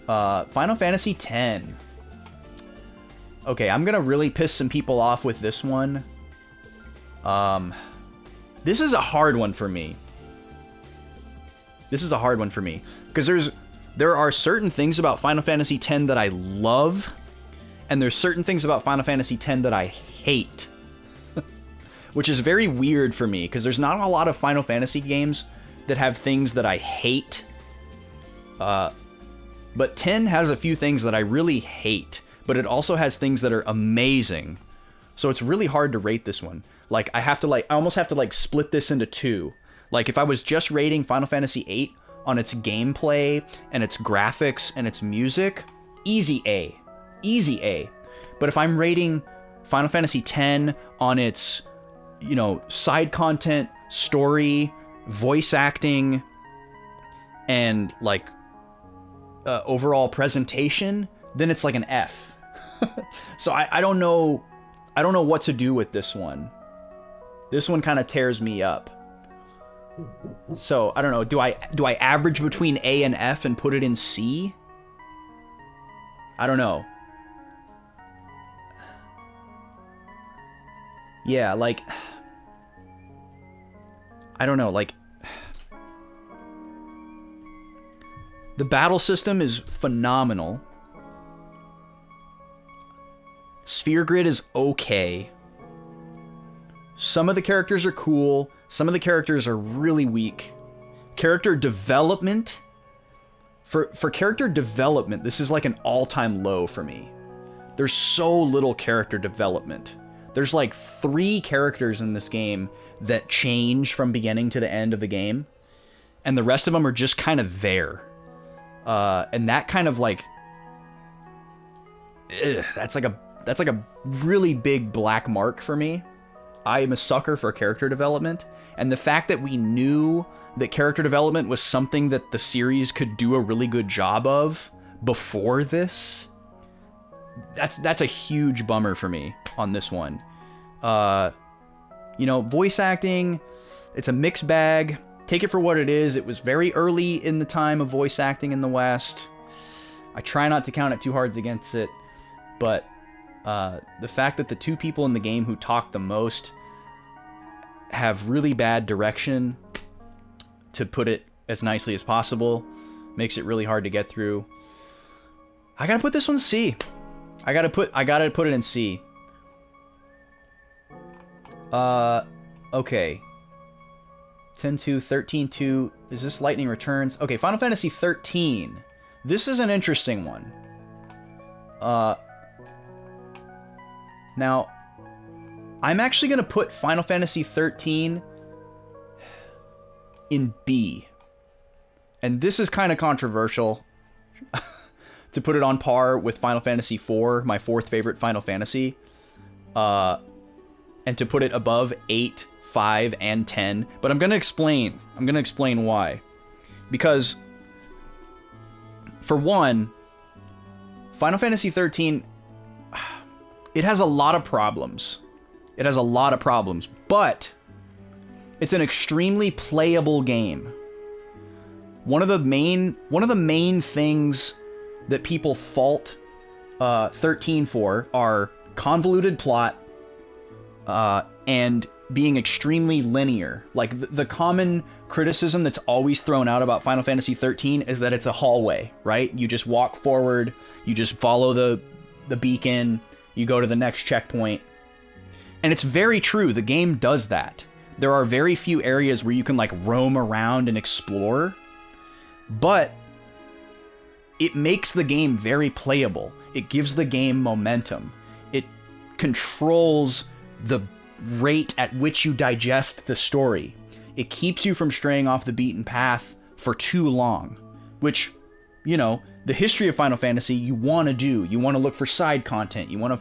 Final Fantasy X. Okay, I'm gonna really piss some people off with this one. This is a hard one for me. Because there are certain things about Final Fantasy X that I love, and there's certain things about Final Fantasy X that I hate. Which is very weird for me, because there's not a lot of Final Fantasy games that have things that I hate. But 10 has a few things that I really hate, but it also has things that are amazing. So it's really hard to rate this one. Like, I almost have to split this into two. Like, if I was just rating Final Fantasy VIII on its gameplay and its graphics and its music, easy A. Easy A. But if I'm rating Final Fantasy X on its, side content, story, voice acting, and, overall presentation, then it's like an F. So I don't know what to do with this one. This one kind of tears me up. So I don't know. Do I average between A and F and put it in C? I don't know. Yeah, I don't know, the battle system is phenomenal. Sphere Grid is okay. Some of the characters are cool. Some of the characters are really weak. character development. For character development, this is like an all-time low for me. There's so little character development. There's like 3 characters in this game that change from beginning to the end of the game, and the rest of them are just kind of there. And that kind of like, that's like a really big black mark for me. I am a sucker for character development, and the fact that we knew that character development was something that the series could do a really good job of before this, that's a huge bummer for me on this one. You know, voice acting, it's a mixed bag. Take it for what it is. It was very early in the time of voice acting in the West. I try not to count it too hard against it, but the fact that the 2 people in the game who talk the most have really bad direction, to put it as nicely as possible, makes it really hard to get through. I gotta put this one C. I gotta put it in C. Okay. 10-2, 13-2. Is this Lightning Returns? Okay, Final Fantasy XIII. This is an interesting one. Now, I'm actually gonna put Final Fantasy XIII in B. And this is kind of controversial to put it on par with Final Fantasy IV, my 4th favorite Final Fantasy. And to put it above 8, 5, and 10. But I'm going to explain. I'm going to explain why. Because, for one, Final Fantasy XIII, it has a lot of problems. It has a lot of problems. But it's an extremely playable game. One of the main things that people fault 13 for are convoluted plot, and being extremely linear. Like, the common criticism that's always thrown out about Final Fantasy XIII is that it's a hallway, right? You just walk forward, you just follow the beacon, you go to the next checkpoint. And it's very true, the game does that. There are very few areas where you can, like, roam around and explore, but it makes the game very playable. It gives the game momentum. It controls the rate at which you digest the story. It keeps you from straying off the beaten path for too long, which, you know, the history of Final Fantasy, you want to do. You want to look for side content. You want to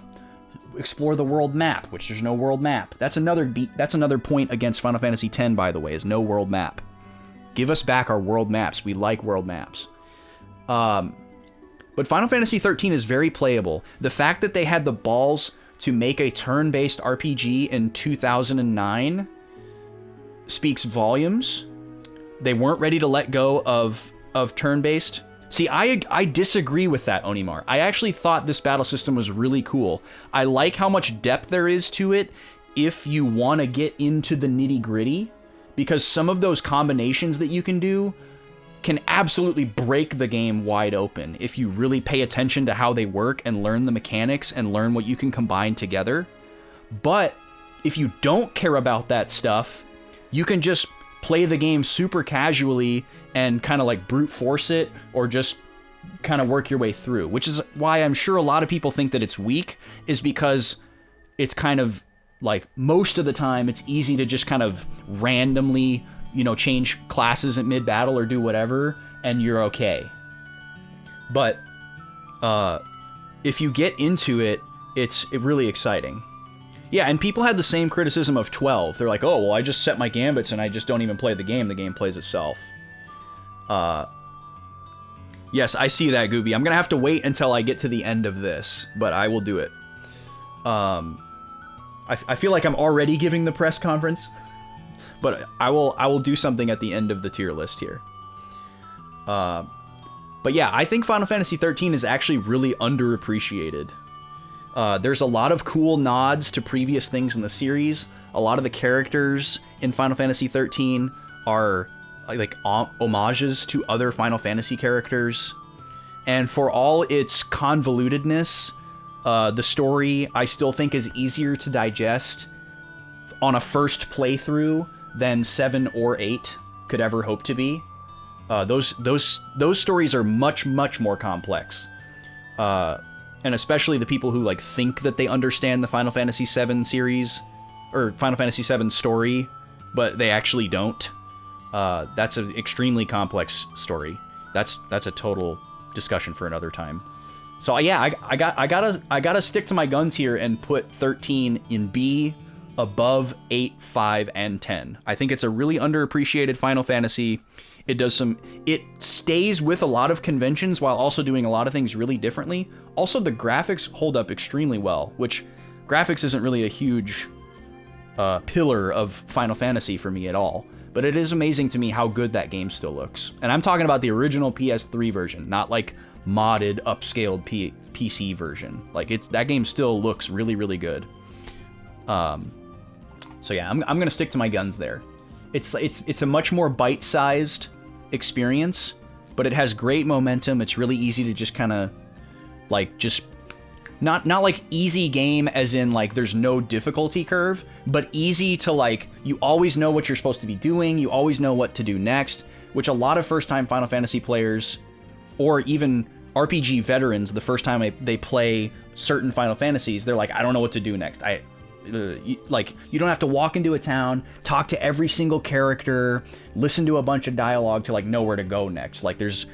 explore the world map, which there's no world map. That's another point against Final Fantasy X, by the way, is no world map. Give us back our world maps. We like world maps. But Final Fantasy XIII is very playable. The fact that they had the balls to make a turn-based RPG in 2009 speaks volumes. They weren't ready to let go of turn-based. See, I disagree with that, Onimar. I actually thought this battle system was really cool. I like how much depth there is to it if you want to get into the nitty-gritty, because some of those combinations that you can do can absolutely break the game wide open if you really pay attention to how they work and learn the mechanics and learn what you can combine together. But if you don't care about that stuff, you can just play the game super casually and kind of like brute force it, or just kind of work your way through, which is why I'm sure a lot of people think that it's weak, is because it's kind of like, most of the time it's easy to just kind of randomly, you know, change classes at mid-battle or do whatever, and you're okay. But if you get into it, it's really exciting. Yeah, and people had the same criticism of 12. They're like, oh, well, I just set my gambits and I just don't even play the game. The game plays itself. Yes, I see that, Gooby. I'm gonna have to wait until I get to the end of this, but I will do it. I feel like I'm already giving the press conference, but I will do something at the end of the tier list here. But yeah, I think Final Fantasy XIII is actually really underappreciated. There's a lot of cool nods to previous things in the series. A lot of the characters in Final Fantasy XIII are like homages to other Final Fantasy characters. And for all its convolutedness, the story I still think is easier to digest on a first playthrough than 7 or 8. could ever hope to be. Those stories are much more complex, and especially the people who like think that they understand the Final Fantasy VII series or Final Fantasy VII story, but they actually don't. That's an extremely complex story. That's a total discussion for another time. So yeah, I gotta stick to my guns here and put 13 in B above 8, 5, and 10. I think it's a really underappreciated Final Fantasy. It stays with a lot of conventions while also doing a lot of things really differently. Also, the graphics hold up extremely well, which graphics isn't really a huge pillar of Final Fantasy for me at all. But it is amazing to me how good that game still looks. And I'm talking about the original PS3 version, not like modded, upscaled PC version. Like that game still looks really good. So yeah, I'm gonna stick to my guns there. It's a much more bite-sized experience, but it has great momentum. It's really easy to just kind of like not like easy game as in like there's no difficulty curve, but easy to like you always know what you're supposed to be doing, you always know what to do next, which a lot of first-time Final Fantasy players or even RPG veterans, the first time they play certain Final Fantasies, they're like, I don't know what to do next. You don't have to walk into a town, talk to every single character, listen to a bunch of dialogue to like know where to go next. Like there's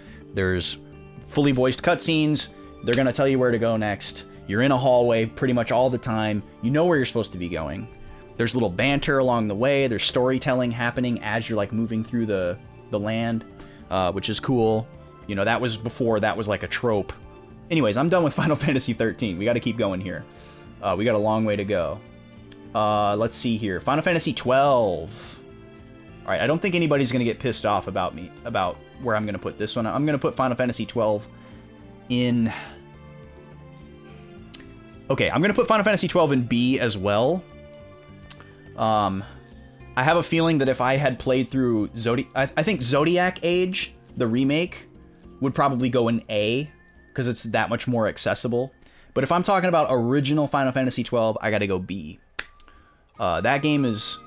fully voiced cutscenes. They're gonna tell you where to go next. You're in a hallway pretty much all the time. You know where you're supposed to be going. There's little banter along the way. There's storytelling happening as you're like moving through the land, which is cool. You know, that was before that was like a trope. Anyways, I'm done with Final Fantasy XIII. We got to keep going here. We got a long way to go. Let's see here. Final Fantasy XII. All right, I don't think anybody's going to get pissed off about where I'm going to put this one. I'm going to put Final Fantasy XII in... Okay, I'm going to put Final Fantasy XII in B as well. I have a feeling that if I had played through I think Zodiac Age, the remake, would probably go in A, because it's that much more accessible. But if I'm talking about original Final Fantasy XII, I gotta go B. That game is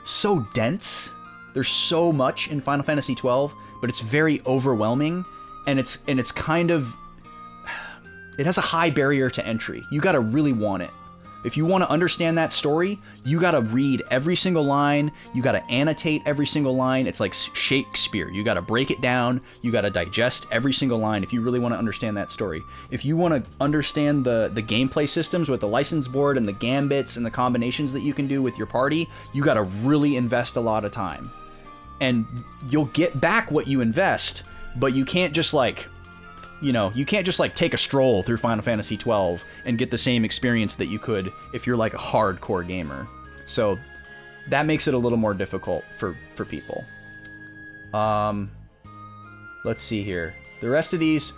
so dense. There's so much in Final Fantasy XII, but it's very overwhelming, and it's kind of... It has a high barrier to entry. You gotta really want it. If you want to understand that story, you gotta read every single line, you gotta annotate every single line. It's like Shakespeare. You gotta break it down, you gotta digest every single line if you really want to understand that story. If you want to understand the gameplay systems with the license board and the gambits and the combinations that you can do with your party, you gotta really invest a lot of time. And you'll get back what you invest, but you can't just like... you can't just like take a stroll through Final Fantasy XII and get the same experience that you could if you're like a hardcore gamer. So that makes it a little more difficult for people. Let's see here. The rest of these,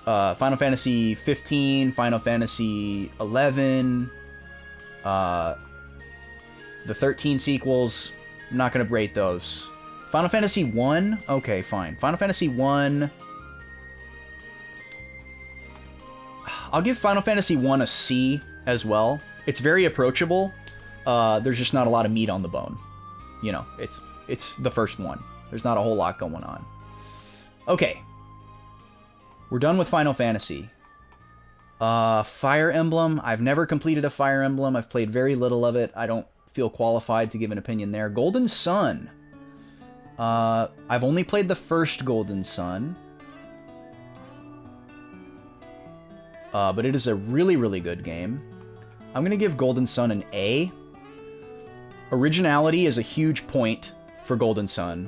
Final Fantasy XV, Final Fantasy XI, the 13 sequels, I'm not going to rate those. Final Fantasy I, okay, fine. Final Fantasy I... I'll give Final Fantasy I a C as well. It's very approachable. There's just not a lot of meat on the bone. You know, it's the first one. There's not a whole lot going on. Okay. We're done with Final Fantasy. Fire Emblem. I've never completed a Fire Emblem. I've played very little of it. I don't feel qualified to give an opinion there. Golden Sun. I've only played the first Golden Sun. But it is a really good game. I'm going to give Golden Sun an A. Originality is a huge point for Golden Sun.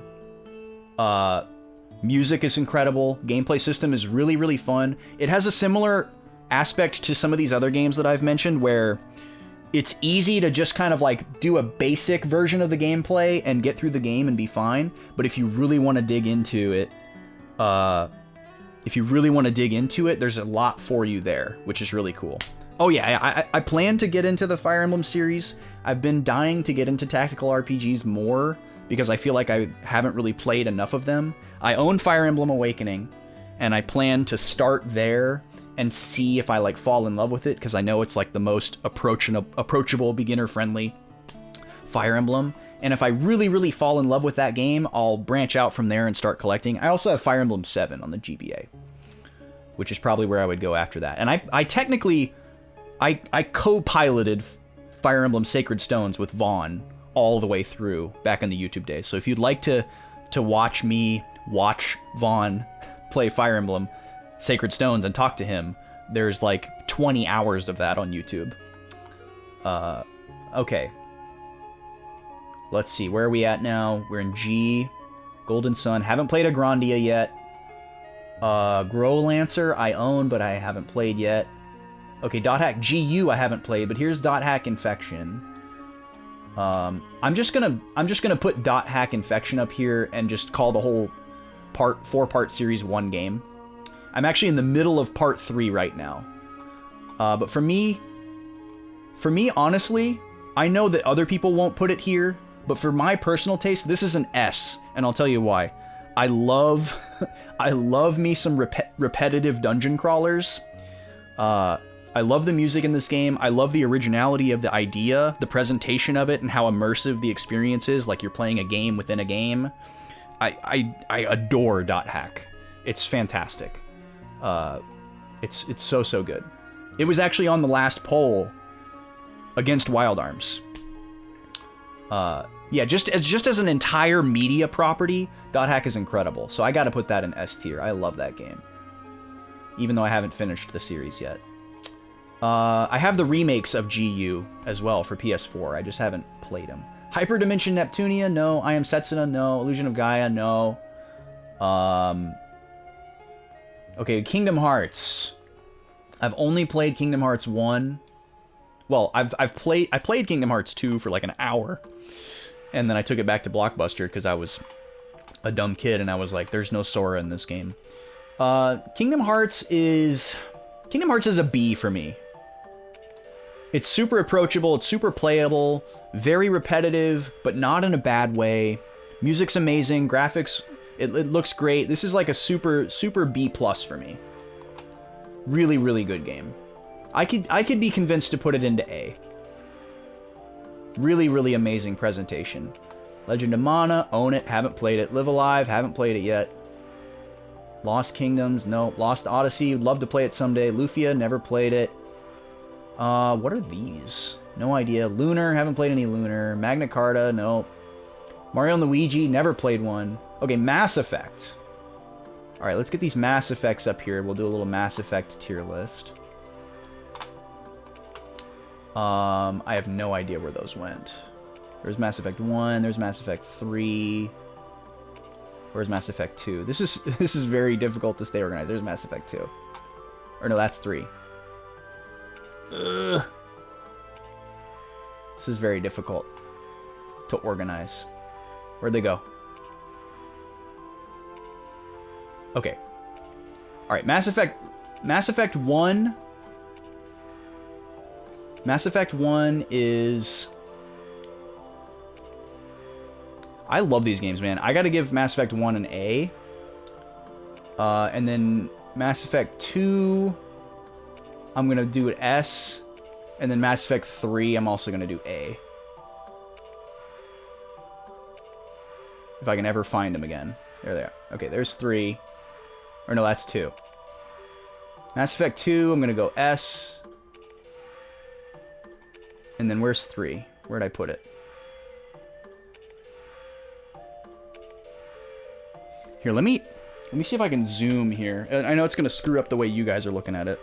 Music is incredible. Gameplay system is really fun. It has a similar aspect to some of these other games that I've mentioned, where it's easy to just kind of like do a basic version of the gameplay and get through the game and be fine. But if you really want to dig into it, there's a lot for you there, which is really cool. Oh yeah, I plan to get into the Fire Emblem series. I've been dying to get into tactical RPGs more because I feel like I haven't really played enough of them. I own Fire Emblem Awakening, and I plan to start there and see if I like fall in love with it, because I know it's like the most approachable, beginner-friendly Fire Emblem. And if I really, really fall in love with that game, I'll branch out from there and start collecting. I also have Fire Emblem 7 on the GBA, which is probably where I would go after that. And I technically, I co-piloted Fire Emblem Sacred Stones with Vaughn all the way through back in the YouTube days. So if you'd like to watch me watch Vaughn play Fire Emblem Sacred Stones and talk to him, there's like 20 hours of that on YouTube. Okay. Let's see, where are we at now? We're in G. Golden Sun. Haven't played a Grandia yet. Growlancer I own, but I haven't played yet. Okay, Dot Hack GU I haven't played, but here's Dot Hack Infection. I'm just gonna put Dot Hack Infection up here and just call the whole four-part series one game. I'm actually in the middle of part 3 right now. But for me, honestly, I know that other people won't put it here, but for my personal taste, this is an S, and I'll tell you why. I love me some repetitive dungeon crawlers. I love the music in this game. I love the originality of the idea, the presentation of it, and how immersive the experience is, like you're playing a game within a game. I adore Dot Hack. It's fantastic. It's so good. It was actually on the last poll against Wild Arms. Yeah, just as an entire media property, Dot Hack is incredible. So I gotta put that in S tier. I love that game. Even though I haven't finished the series yet. I have the remakes of GU as well for PS4. I just haven't played them. Hyperdimension Neptunia, no. I Am Setsuna, no. Illusion of Gaia, no. Okay, Kingdom Hearts. I've only played Kingdom Hearts 1. Well, I played Kingdom Hearts 2 for like an hour. And then I took it back to Blockbuster because I was a dumb kid and I was like, there's no Sora in this game. Kingdom Hearts is a B for me. It's super approachable, it's super playable, very repetitive, but not in a bad way. Music's amazing, graphics, it looks great. This is like a super B+ for me. Really, really good game. I could be convinced to put it into A. Really, really amazing presentation. Legend of Mana, own it, haven't played it. Live Alive, haven't played it yet. Lost Kingdoms, no. Lost Odyssey, would love to play it someday. Lufia, never played it. What are these? No idea. Lunar, haven't played any Lunar. Magna Carta, no. Mario and Luigi, never played one. Okay, Mass Effect. Alright, let's get these Mass Effects up here. We'll do a little Mass Effect tier list. I have no idea where those went. There's Mass Effect 1, there's Mass Effect 3. Where's Mass Effect 2? This is very difficult to stay organized. There's Mass Effect 2. Or no, that's 3. Ugh. This is very difficult to organize. Where'd they go? Okay. Alright, Mass Effect 1. Mass Effect 1 is... I love these games, man. I gotta give Mass Effect 1 an A. And then Mass Effect 2, I'm gonna do an S. And then Mass Effect 3, I'm also gonna do A. If I can ever find them again. There they are. Okay, there's 3. Or no, that's 2. Mass Effect 2, I'm gonna go S. And then where's 3? Where'd I put it? Here, let me see if I can zoom here. I know it's gonna screw up the way you guys are looking at it.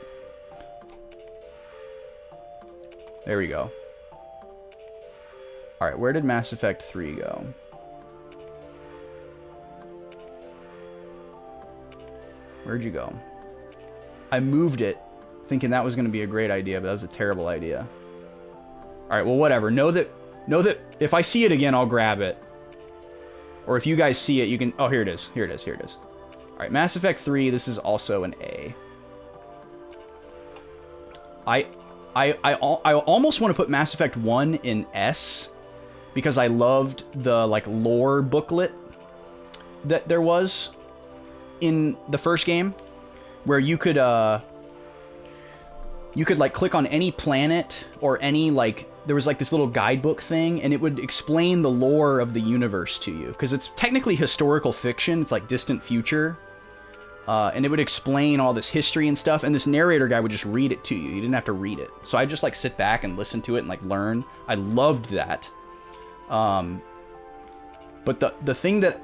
There we go. Alright, where did Mass Effect 3 go? Where'd you go? I moved it, thinking that was gonna be a great idea, but that was a terrible idea. Alright, well, whatever. Know that if I see it again, I'll grab it. Or if you guys see it, you can... Oh, here it is. Here it is. Here it is. Alright, Mass Effect 3, this is also an A. I almost want to put Mass Effect 1 in S, because I loved the, like, lore booklet that there was in the first game, where you could, like, click on any planet or any, like, there was like this little guidebook thing, and it would explain the lore of the universe to you, because it's technically historical fiction. It's like distant future, and it would explain all this history and stuff, and this narrator guy would just read it to you. You didn't have to read it. So I just like sit back and listen to it and like learn. I loved that. But the thing that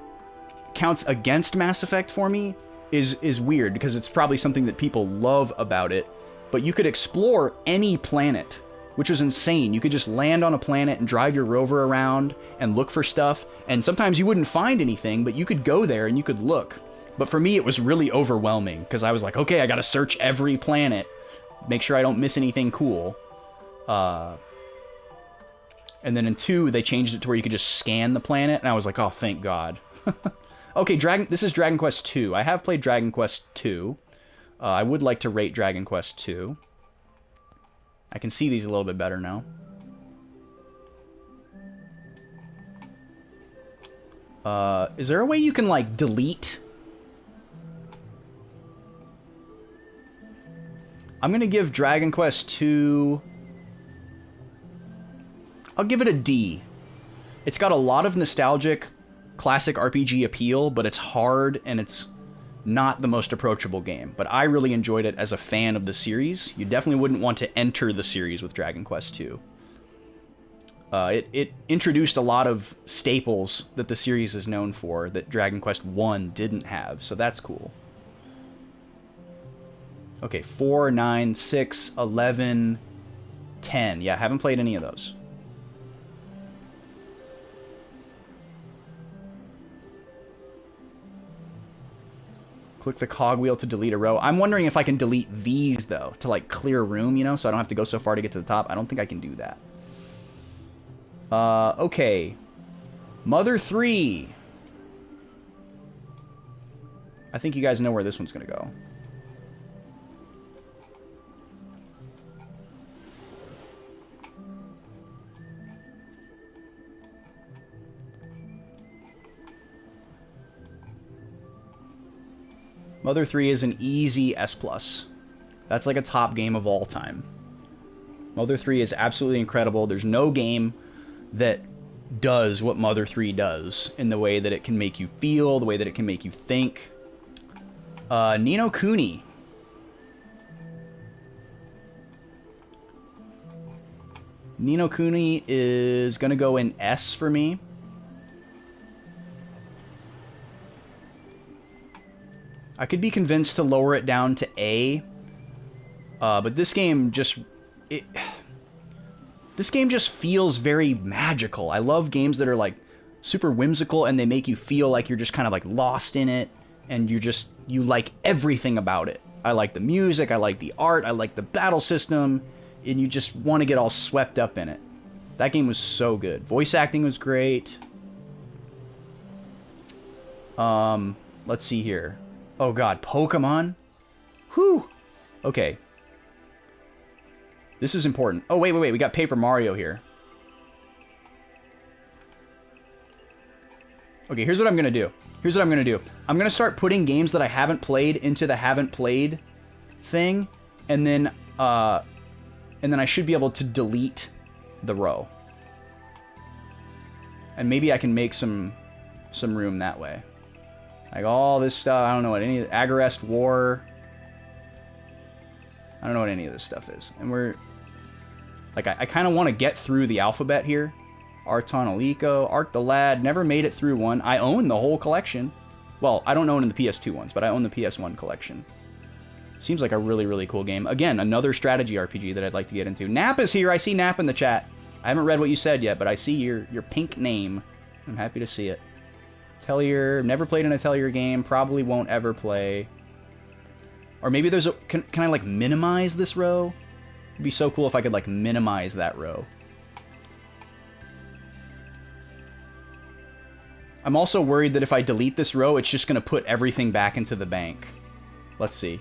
counts against Mass Effect for me is weird, because it's probably something that people love about it, but you could explore any planet, which was insane. You could just land on a planet and drive your rover around and look for stuff, and sometimes you wouldn't find anything, but you could go there and you could look. But for me, it was really overwhelming, because I was like, okay, I gotta search every planet, make sure I don't miss anything cool. And then in 2, they changed it to where you could just scan the planet, and I was like, oh, thank God. Okay, this is Dragon Quest II. I have played Dragon Quest II. I would like to rate Dragon Quest II. I can see these a little bit better now. Is there a way you can, like, delete? I'm gonna give Dragon Quest II... I'll give it a D. It's got a lot of nostalgic, classic RPG appeal, but it's hard, and it's not the most approachable game. But I really enjoyed it as a fan of the series. You definitely wouldn't want to enter the series with Dragon Quest II. It introduced a lot of staples that the series is known for that Dragon Quest I didn't have, so that's cool. Okay, 4, 9, 6, 11, 10. Yeah, haven't played any of those. Click the cogwheel to delete a row. I'm wondering if I can delete these, though, to, like, clear room, you know, so I don't have to go so far to get to the top. I don't think I can do that. Okay. Mother 3. I think you guys know where this one's gonna go. Mother 3 is an easy S+. That's like a top game of all time. Mother 3 is absolutely incredible. There's no game that does what Mother 3 does in the way that it can make you feel, the way that it can make you think. Ni no Kuni. Ni no Kuni is gonna go in S for me. I could be convinced to lower it down to A, but this game just... This game just feels very magical. I love games that are, like, super whimsical, and they make you feel like you're just kind of, like, lost in it, and you like everything about it. I like the music, I like the art, I like the battle system, and you just want to get all swept up in it. That game was so good. Voice acting was great. Let's see here. Oh god, Pokemon? Whew! Okay. This is important. Oh, wait, we got Paper Mario here. Okay, here's what I'm gonna do. I'm gonna start putting games that I haven't played into the haven't played thing, and then I should be able to delete the row. And maybe I can make some room that way. Like all this stuff, I don't know what any of Agarest War. I don't know what any of this stuff is. And we're like, I kind of want to get through the alphabet here. Arton Alico, Arc the Lad, never made it through one. I own the whole collection. Well, I don't own the PS2 ones, but I own the PS1 collection. Seems like a really, really cool game. Again, another strategy RPG that I'd like to get into. Nap is here. I see Nap in the chat. I haven't read what you said yet, but I see your pink name. I'm happy to see it. Atelier, never played an Atelier game, probably won't ever play. Or maybe there's a... Can I, like, minimize this row? It'd be so cool if I could, like, minimize that row. I'm also worried that if I delete this row, it's just going to put everything back into the bank. Let's see.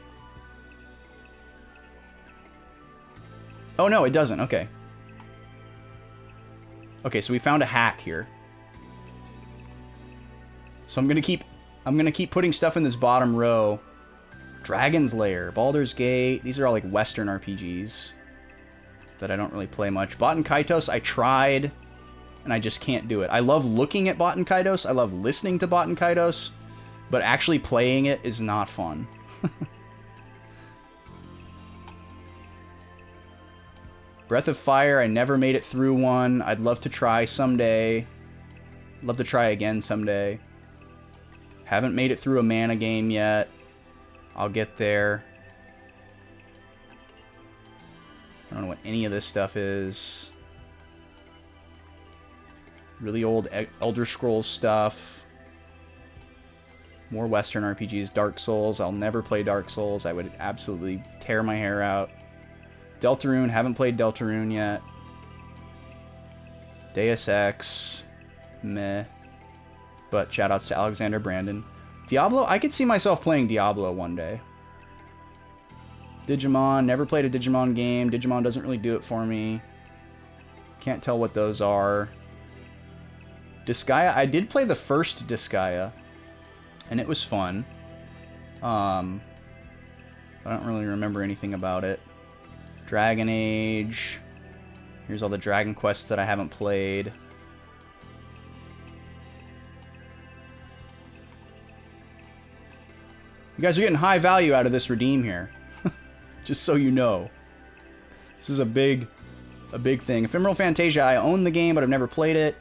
Oh, no, it doesn't. Okay. Okay, so we found a hack here. So I'm gonna keep putting stuff in this bottom row. Dragon's Lair, Baldur's Gate. These are all like Western RPGs. that I don't really play much. Baten Kaitos, I tried, and I just can't do it. I love looking at Baten Kaitos. I love listening to Baten Kaitos, but actually playing it is not fun. Breath of Fire, I never made it through one. I'd love to try someday. Love to try again someday. Haven't made it through a mana game yet. I'll get there. I don't know what any of this stuff is. Really old Elder Scrolls stuff. More Western RPGs. Dark Souls. I'll never play Dark Souls. I would absolutely tear my hair out. Deltarune. Haven't played Deltarune yet. Deus Ex. Meh. But shoutouts to Alexander Brandon. Diablo? I could see myself playing Diablo one day. Digimon. Never played a Digimon game. Digimon doesn't really do it for me. Can't tell what those are. Disgaea. I did play the first Disgaea. And it was fun. I don't really remember anything about it. Dragon Age. Here's all the Dragon Quests that I haven't played. You guys are getting high value out of this redeem here. Just so you know. This is a big thing. Ephemeral Fantasia, I own the game, but I've never played it.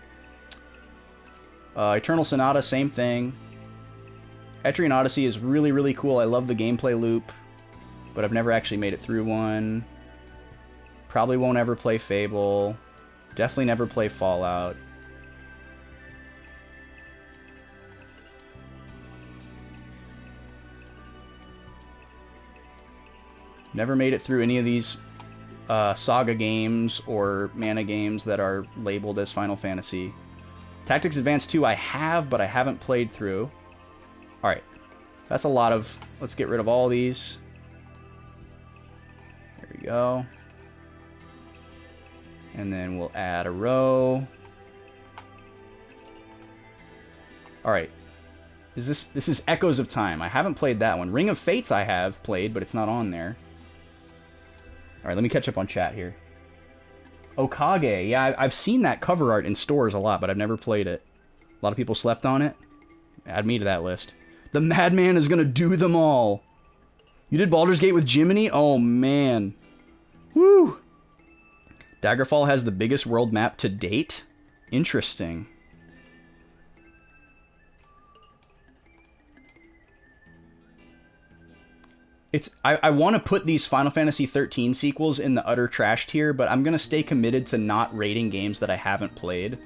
Eternal Sonata, same thing. Etrian Odyssey is really, really cool. I love the gameplay loop, but I've never actually made it through one. Probably won't ever play Fable. Definitely never play Fallout. Never made it through any of these Saga games or Mana games that are labeled as Final Fantasy. Tactics Advance 2 I have, but I haven't played through. Alright. That's a lot of... Let's get rid of all these. There we go. And then we'll add a row. Alright. This is Echoes of Time. I haven't played that one. Ring of Fates I have played, but it's not on there. Alright, let me catch up on chat here. Okage. Yeah, I've seen that cover art in stores a lot, but I've never played it. A lot of people slept on it. Add me to that list. The Madman is gonna do them all. You did Baldur's Gate with Jiminy? Oh, man. Woo! Daggerfall has the biggest world map to date? Interesting. I want to put these Final Fantasy XIII sequels in the utter trash tier, but I'm going to stay committed to not rating games that I haven't played.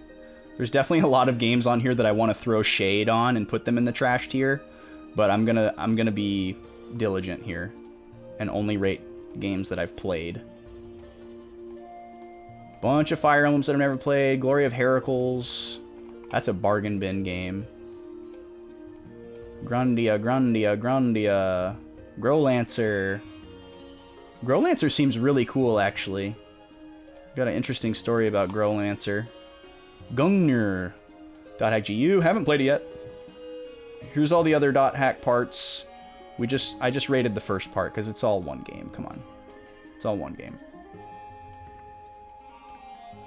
There's definitely a lot of games on here that I want to throw shade on and put them in the trash tier, but I'm gonna be diligent here and only rate games that I've played. Bunch of Fire Emblems that I've never played. Glory of Heracles. That's a bargain bin game. Grandia. Growlancer. Growlancer seems really cool, actually. Got an interesting story about Growlancer. Gungnir. .hack.gu. Haven't played it yet. Here's all the other .hack parts. I just rated the first part because it's all one game. Come on. It's all one game.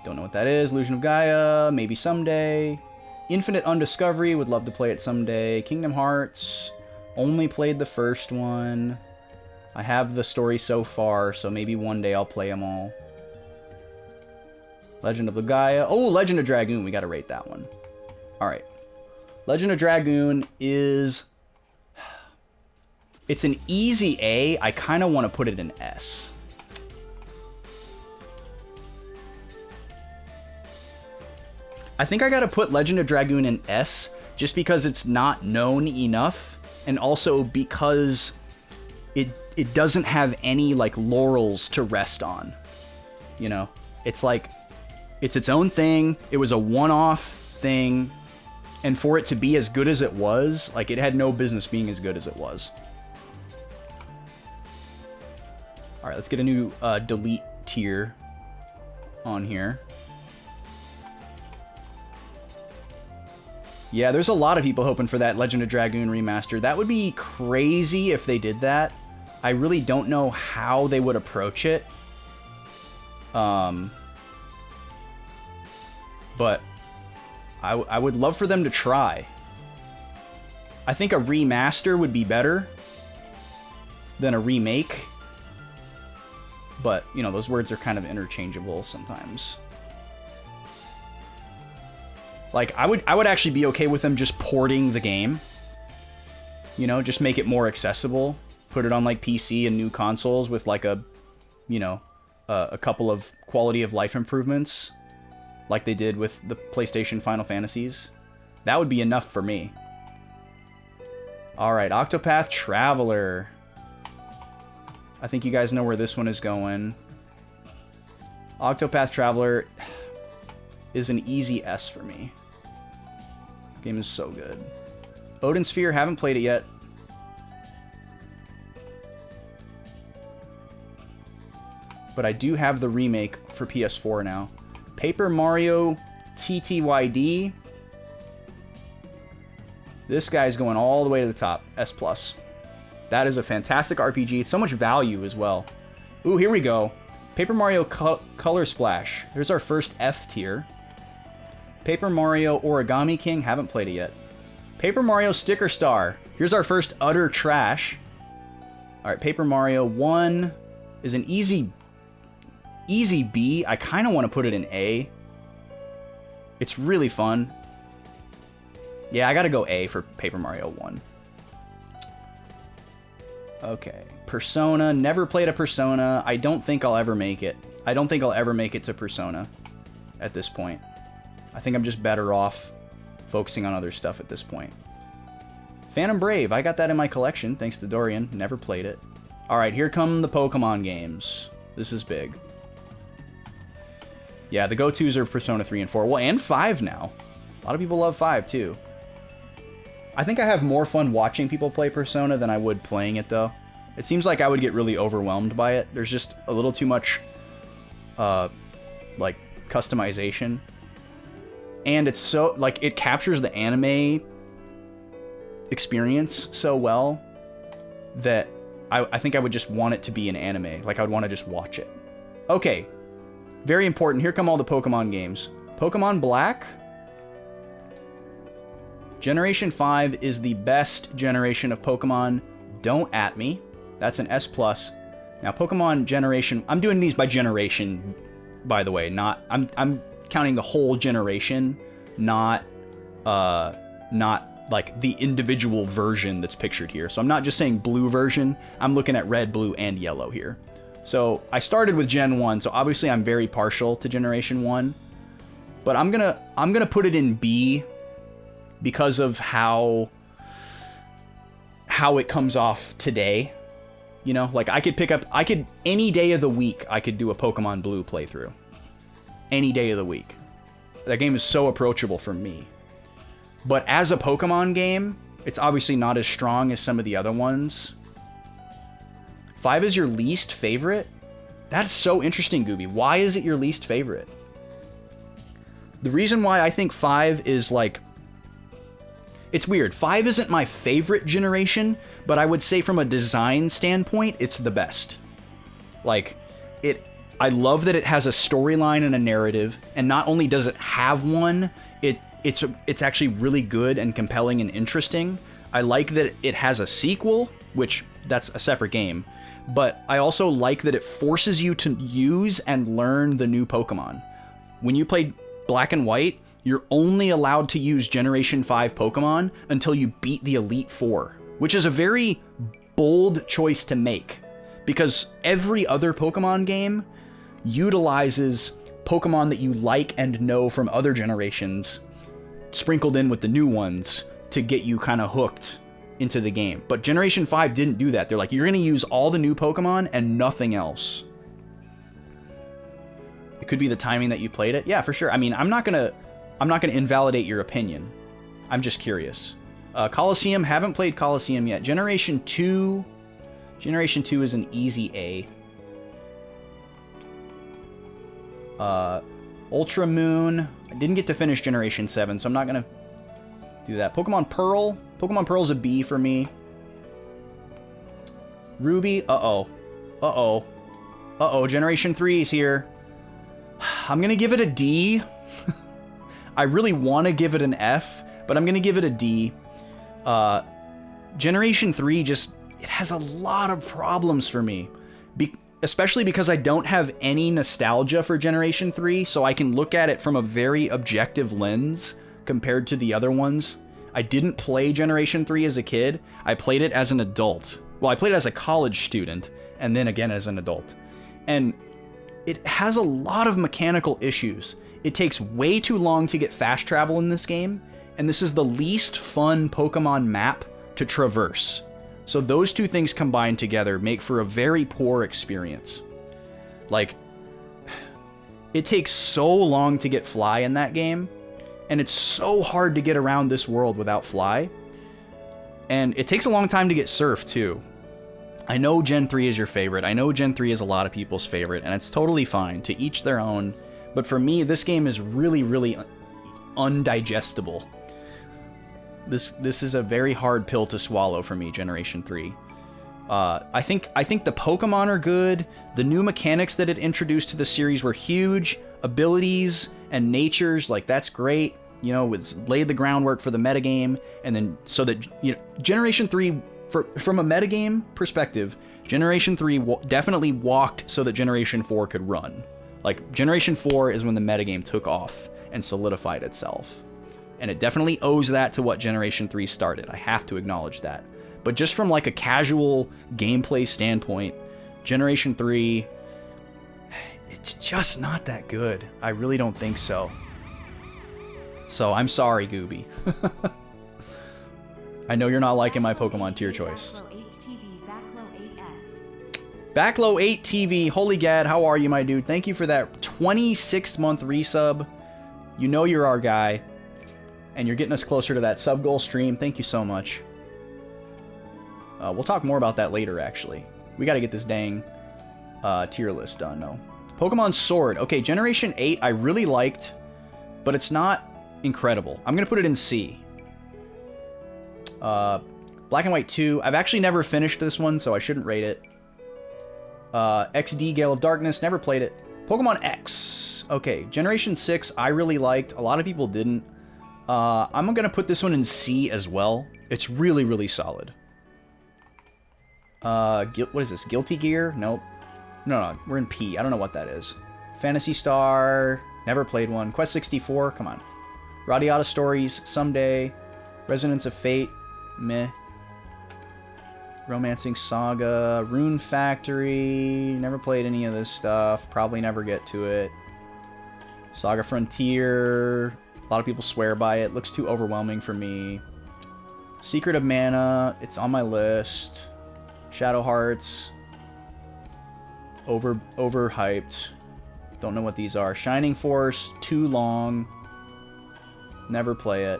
Don't know what that is. Illusion of Gaia. Maybe someday. Infinite Undiscovery. Would love to play it someday. Kingdom Hearts. Only played the first one. I have the story so far, so maybe one day I'll play them all. Legend of the Gaia. Oh, Legend of Dragoon. We gotta rate that one. Alright. Legend of Dragoon is... It's an easy A. I kind of want to put it in S. I think I gotta put Legend of Dragoon in S, just because it's not known enough. And also because it doesn't have any, like, laurels to rest on. You know? It's like, it's its own thing. It was a one-off thing. And for it to be as good as it was, like, it had no business being as good as it was. Alright, let's get a new delete tier on here. Yeah, there's a lot of people hoping for that Legend of Dragoon remaster. That would be crazy if they did that. I really don't know how they would approach it. But I would love for them to try. I think a remaster would be better than a remake. But, you know, those words are kind of interchangeable sometimes. Like, I would actually be okay with them just porting the game. You know, just make it more accessible. Put it on, like, PC and new consoles with, like, a, you know, a couple of quality of life improvements. Like they did with the PlayStation Final Fantasies. That would be enough for me. Alright, Octopath Traveler. I think you guys know where this one is going. Octopath Traveler is an easy S for me. Game is so good. Odin Sphere, haven't played it yet. But I do have the remake for PS4 now. Paper Mario TTYD. This guy's going all the way to the top. S+. That is a fantastic RPG. So much value as well. Ooh, here we go. Paper Mario Color Splash. Here's our first F tier. Paper Mario Origami King. Haven't played it yet. Paper Mario Sticker Star. Here's our first utter trash. Alright, Paper Mario 1 is an easy B. I kind of want to put it in A. It's really fun. Yeah, I gotta go A for Paper Mario 1. Okay. Persona. Never played a Persona. I don't think I'll ever make it. I don't think I'll ever make it to Persona at this point. I think I'm just better off focusing on other stuff at this point. Phantom Brave. I got that in my collection, thanks to Dorian. Never played it. Alright, here come the Pokemon games. This is big. Yeah, the go-tos are Persona 3 and 4. Well, and 5 now. A lot of people love 5, too. I think I have more fun watching people play Persona than I would playing it, though. It seems like I would get really overwhelmed by it. There's just a little too much, like, customization. And it's so, like, it captures the anime experience so well that I think I would just want it to be an anime. Like, I would want to just watch it. Okay. Very important. Here come all the Pokemon games. Pokemon Black. Generation 5 is the best generation of Pokemon. Don't at me. That's an S+. Now, Pokemon Generation... I'm doing these by generation, by the way. Not... I'm counting the whole generation, not like the individual version that's pictured here. So I'm not just saying blue version. I'm looking at red, blue, and yellow here. So I started with Gen 1, so obviously I'm very partial to Generation 1. But I'm gonna put it in B because of how it comes off today. You know, like I could any day of the week I could do a Pokemon Blue playthrough. Any day of the week. That game is so approachable for me. But as a Pokemon game, it's obviously not as strong as some of the other ones. 5 is your least favorite? That's so interesting, Gooby. Why is it your least favorite? The reason why I think 5 is like... It's weird. 5 isn't my favorite generation, but I would say from a design standpoint, it's the best. Like, I love that it has a storyline and a narrative, and not only does it have one, it's actually really good and compelling and interesting. I like that it has a sequel, which that's a separate game, but I also like that it forces you to use and learn the new Pokemon. When you play Black and White, you're only allowed to use Generation 5 Pokemon until you beat the Elite Four, which is a very bold choice to make, because every other Pokemon game utilizes Pokemon that you like and know from other generations, sprinkled in with the new ones to get you kind of hooked into the game. But Generation 5 didn't do that. They're like, you're going to use all the new Pokemon and nothing else. It could be the timing that you played it. Yeah, for sure. I mean, I'm not gonna invalidate your opinion. I'm just curious. Colosseum, haven't played Colosseum yet. Generation 2 is an easy A. Ultra Moon, I didn't get to finish Generation 7, so I'm not gonna do that. Pokemon Pearl's a B for me. Ruby, uh-oh, Generation 3 is here. I'm gonna give it a D. I really want to give it an F, but I'm gonna give it a D. Generation 3 just, it has a lot of problems for me. Especially because I don't have any nostalgia for Generation 3, so I can look at it from a very objective lens compared to the other ones. I didn't play Generation 3 as a kid. I played it as an adult. Well, I played it as a college student, and then again as an adult. And it has a lot of mechanical issues. It takes way too long to get fast travel in this game, and this is the least fun Pokemon map to traverse. So those two things combined together make for a very poor experience. Like, it takes so long to get Fly in that game, and it's so hard to get around this world without Fly. And it takes a long time to get Surf, too. I know Gen 3 is your favorite. I know Gen 3 is a lot of people's favorite, and it's totally fine. To each their own. But for me, this game is really, really undigestible. This is a very hard pill to swallow for me, Generation 3. I think the Pokemon are good. The new mechanics that it introduced to the series were huge. Abilities and natures, like, that's great. You know, it's laid the groundwork for the metagame, and then so that, you know, Generation 3, from a metagame perspective, Generation 3 definitely walked so that Generation 4 could run. Like, Generation 4 is when the metagame took off and solidified itself. And it definitely owes that to what Generation 3 started. I have to acknowledge that. But just from like a casual gameplay standpoint, Generation 3, it's just not that good. I really don't think so. So I'm sorry, Gooby. I know you're not liking my Pokemon tier choice. Backlow 8 TV, holy gad, how are you, my dude? Thank you for that 26-month resub. You know you're our guy. And you're getting us closer to that sub goal stream. Thank you so much. We'll talk more about that later, actually. We got to get this dang tier list done, though. Pokemon Sword. Okay, Generation 8 I really liked, but it's not incredible. I'm going to put it in C. Black and White 2. I've actually never finished this one, so I shouldn't rate it. XD Gale of Darkness. Never played it. Pokemon X. Okay, Generation 6 I really liked. A lot of people didn't. I'm going to put this one in C as well. It's really, really solid. What is this? Guilty Gear? Nope. No, we're in P. I don't know what that is. Phantasy Star. Never played one. Quest 64. Come on. Radiata Stories. Someday. Resonance of Fate. Meh. Romancing Saga. Rune Factory. Never played any of this stuff. Probably never get to it. Saga Frontier. A lot of people swear by it. Looks too overwhelming for me. Secret of Mana. It's on my list. Shadow Hearts. Overhyped. Don't know what these are. Shining Force. Too long. Never play it.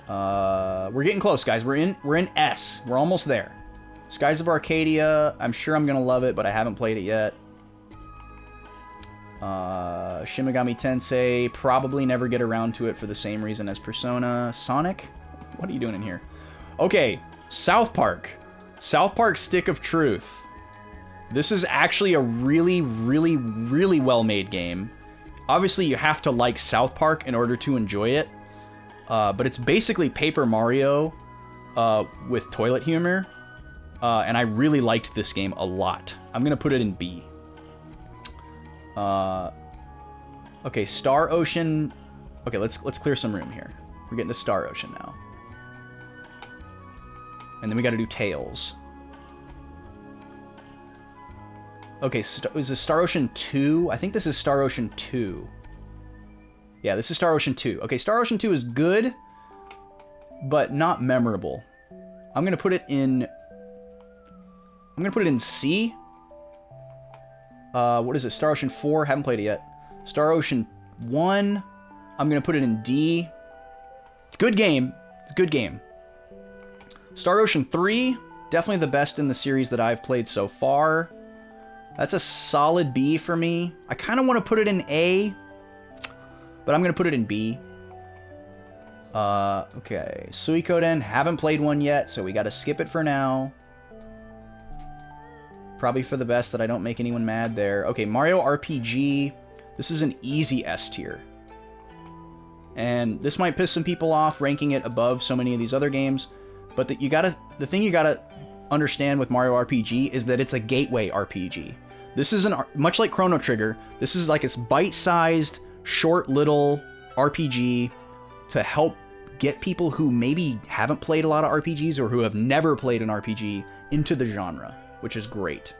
We're getting close, guys. We're in S. We're almost there. Skies of Arcadia. I'm sure I'm gonna love it, but I haven't played it yet. Shin Megami Tensei, probably never get around to it for the same reason as Persona. Sonic? What are you doing in here? Okay, South Park. South Park Stick of Truth. This is actually a really, really, really well-made game. Obviously, you have to like South Park in order to enjoy it. But it's basically Paper Mario with toilet humor. And I really liked this game a lot. I'm going to put it in B. Okay, Star Ocean. Okay, let's clear some room here. We're getting to Star Ocean now. And then we got to do Tails. Okay, is this Star Ocean 2? I think this is Star Ocean 2. Yeah, this is Star Ocean 2. Okay, Star Ocean 2 is good, but not memorable. I'm going to put it in C. What is it? Star Ocean 4? Haven't played it yet. Star Ocean 1. I'm going to put it in D. It's a good game. It's a good game. Star Ocean 3. Definitely the best in the series that I've played so far. That's a solid B for me. I kind of want to put it in A, but I'm going to put it in B. Okay. Suikoden. Haven't played one yet, so we got to skip it for now. Probably for the best that I don't make anyone mad there. Okay, Mario RPG. This is an easy S tier. And this might piss some people off ranking it above so many of these other games, but the thing you gotta understand with Mario RPG is that it's a gateway RPG. This is much like Chrono Trigger, this is like this bite-sized, short little RPG to help get people who maybe haven't played a lot of RPGs or who have never played an RPG into the genre, which is great.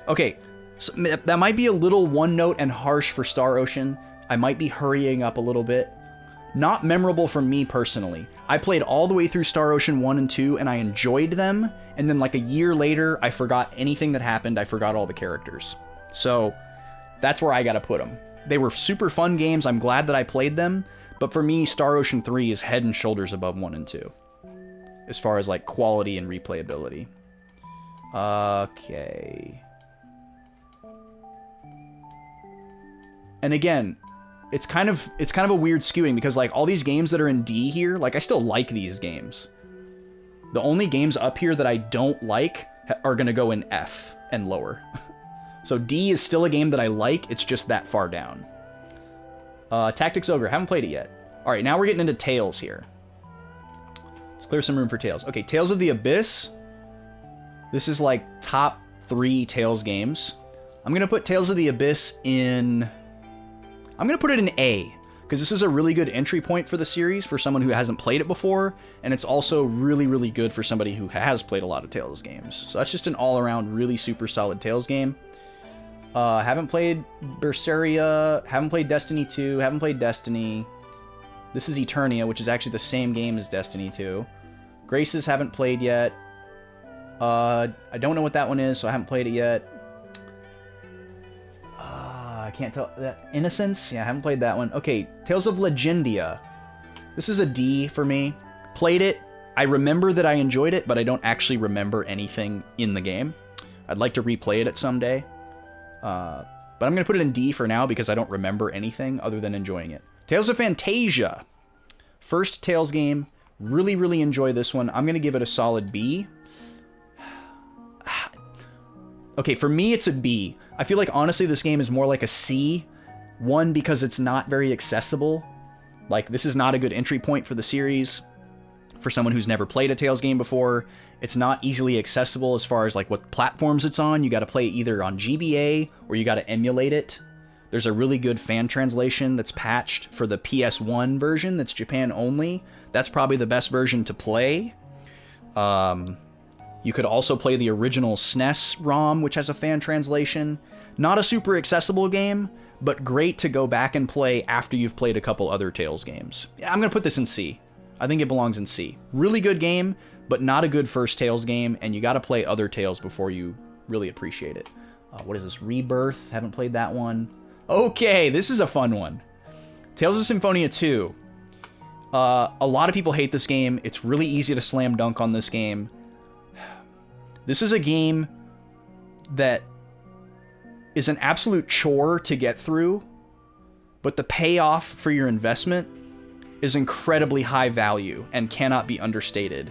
Okay, so that might be a little one note and harsh for Star Ocean. I might be hurrying up a little bit. Not memorable for me personally. I played all the way through Star Ocean 1 and 2 and I enjoyed them, and then like a year later, I forgot anything that happened. I forgot all the characters. So that's where I gotta put them. They were super fun games. I'm glad that I played them, but for me, Star Ocean 3 is head and shoulders above 1 and 2. As far as like quality and replayability. Okay. And again, it's kind of a weird skewing because like all these games that are in D here, like I still like these games. The only games up here that I don't like are gonna go in F and lower. So D is still a game that I like, it's just that far down. Tactics Ogre, haven't played it yet. Alright, now we're getting into Tales here. Let's clear some room for Tales. Okay, Tales of the Abyss. This is like top 3 Tales games. I'm gonna put Tales of the Abyss in... I'm going to put it in A, because this is a really good entry point for the series for someone who hasn't played it before, and it's also really, really good for somebody who has played a lot of Tales games. So that's just an all-around really super solid Tales game. Haven't played Berseria, haven't played Destiny 2, haven't played Destiny. This is Eternia, which is actually the same game as Destiny 2. Graces haven't played yet. I don't know what that one is, so I haven't played it yet. I can't tell that. Innocence? Yeah, I haven't played that one. Okay, Tales of Legendia. This is a D for me. Played it. I remember that I enjoyed it, but I don't actually remember anything in the game. I'd like to replay it at some day. But I'm going to put it in D for now because I don't remember anything other than enjoying it. Tales of Fantasia. First Tales game. Really, really enjoy this one. I'm going to give it a solid B. Okay, for me, it's a B. I feel like, honestly, this game is more like a C. One, because it's not very accessible. Like, this is not a good entry point for the series. For someone who's never played a Tales game before, it's not easily accessible as far as, like, what platforms it's on. You gotta play it either on GBA, or you gotta emulate it. There's a really good fan translation that's patched for the PS1 version that's Japan only. That's probably the best version to play. You could also play the original SNES ROM, which has a fan translation. Not a super accessible game, but great to go back and play after you've played a couple other Tales games. Yeah, I'm going to put this in C. I think it belongs in C. Really good game, but not a good first Tales game, and you got to play other Tales before you really appreciate it. What is this? Rebirth? Haven't played that one. Okay, this is a fun one. Tales of Symphonia 2. A lot of people hate this game. It's really easy to slam dunk on this game. This is a game that is an absolute chore to get through, but the payoff for your investment is incredibly high value and cannot be understated.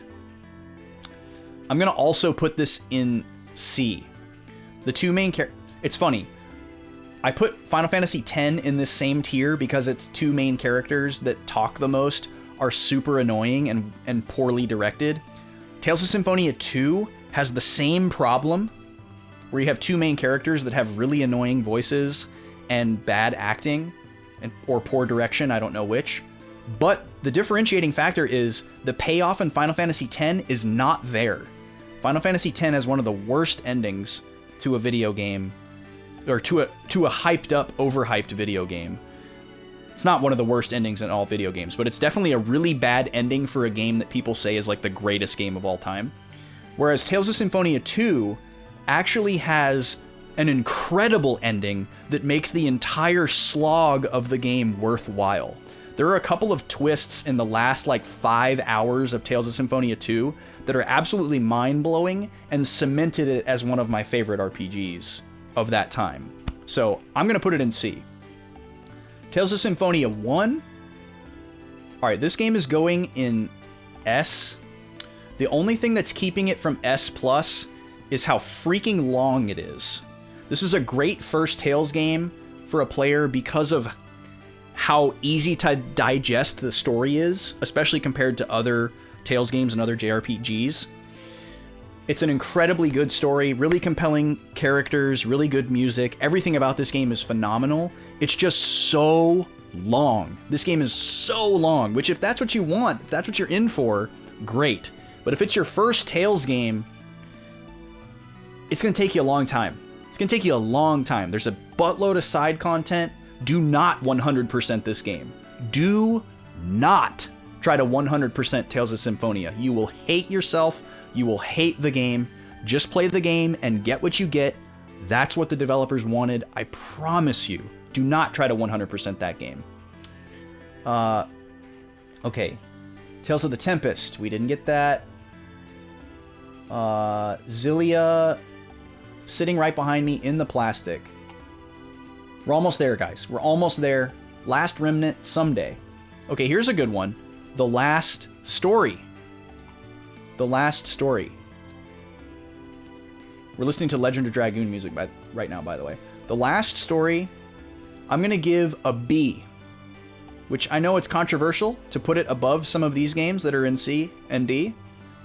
I'm going to also put this in C. The two main characters... It's funny. I put Final Fantasy X in this same tier because its two main characters that talk the most are super annoying and poorly directed. Tales of Symphonia 2 has the same problem, where you have two main characters that have really annoying voices and bad acting, or poor direction, I don't know which. But the differentiating factor is the payoff in Final Fantasy X is not there. Final Fantasy X has one of the worst endings to a video game, or to a hyped up, overhyped video game. It's not one of the worst endings in all video games, but it's definitely a really bad ending for a game that people say is like the greatest game of all time. Whereas Tales of Symphonia 2 actually has an incredible ending that makes the entire slog of the game worthwhile. There are a couple of twists in the last like 5 hours of Tales of Symphonia 2 that are absolutely mind-blowing and cemented it as one of my favorite RPGs of that time. So I'm going to put it in C. Tales of Symphonia 1. Alright, this game is going in S. The only thing that's keeping it from S+ is how freaking long it is. This is a great first Tales game, for a player because of how easy to digest the story is, especially compared to other Tales games and other JRPGs. It's an incredibly good story, really compelling characters, really good music. Everything about this game is phenomenal. It's just so long. This game is so long, which if that's what you want, if that's what you're in for, great. But if it's your first Tales game, it's going to take you a long time. It's going to take you a long time. There's a buttload of side content. Do not 100% this game. Do not try to 100% Tales of Symphonia. You will hate yourself. You will hate the game. Just play the game and get what you get. That's what the developers wanted. I promise you. Do not try to 100% that game. Okay. Tales of the Tempest. We didn't get that. Xillia sitting right behind me in the plastic. We're almost there, guys. We're almost there. Last Remnant someday. Okay, here's a good one. The Last Story. The Last Story. We're listening to Legend of Dragoon music right now, by the way. The Last Story, I'm going to give a B. Which I know it's controversial to put it above some of these games that are in C and D.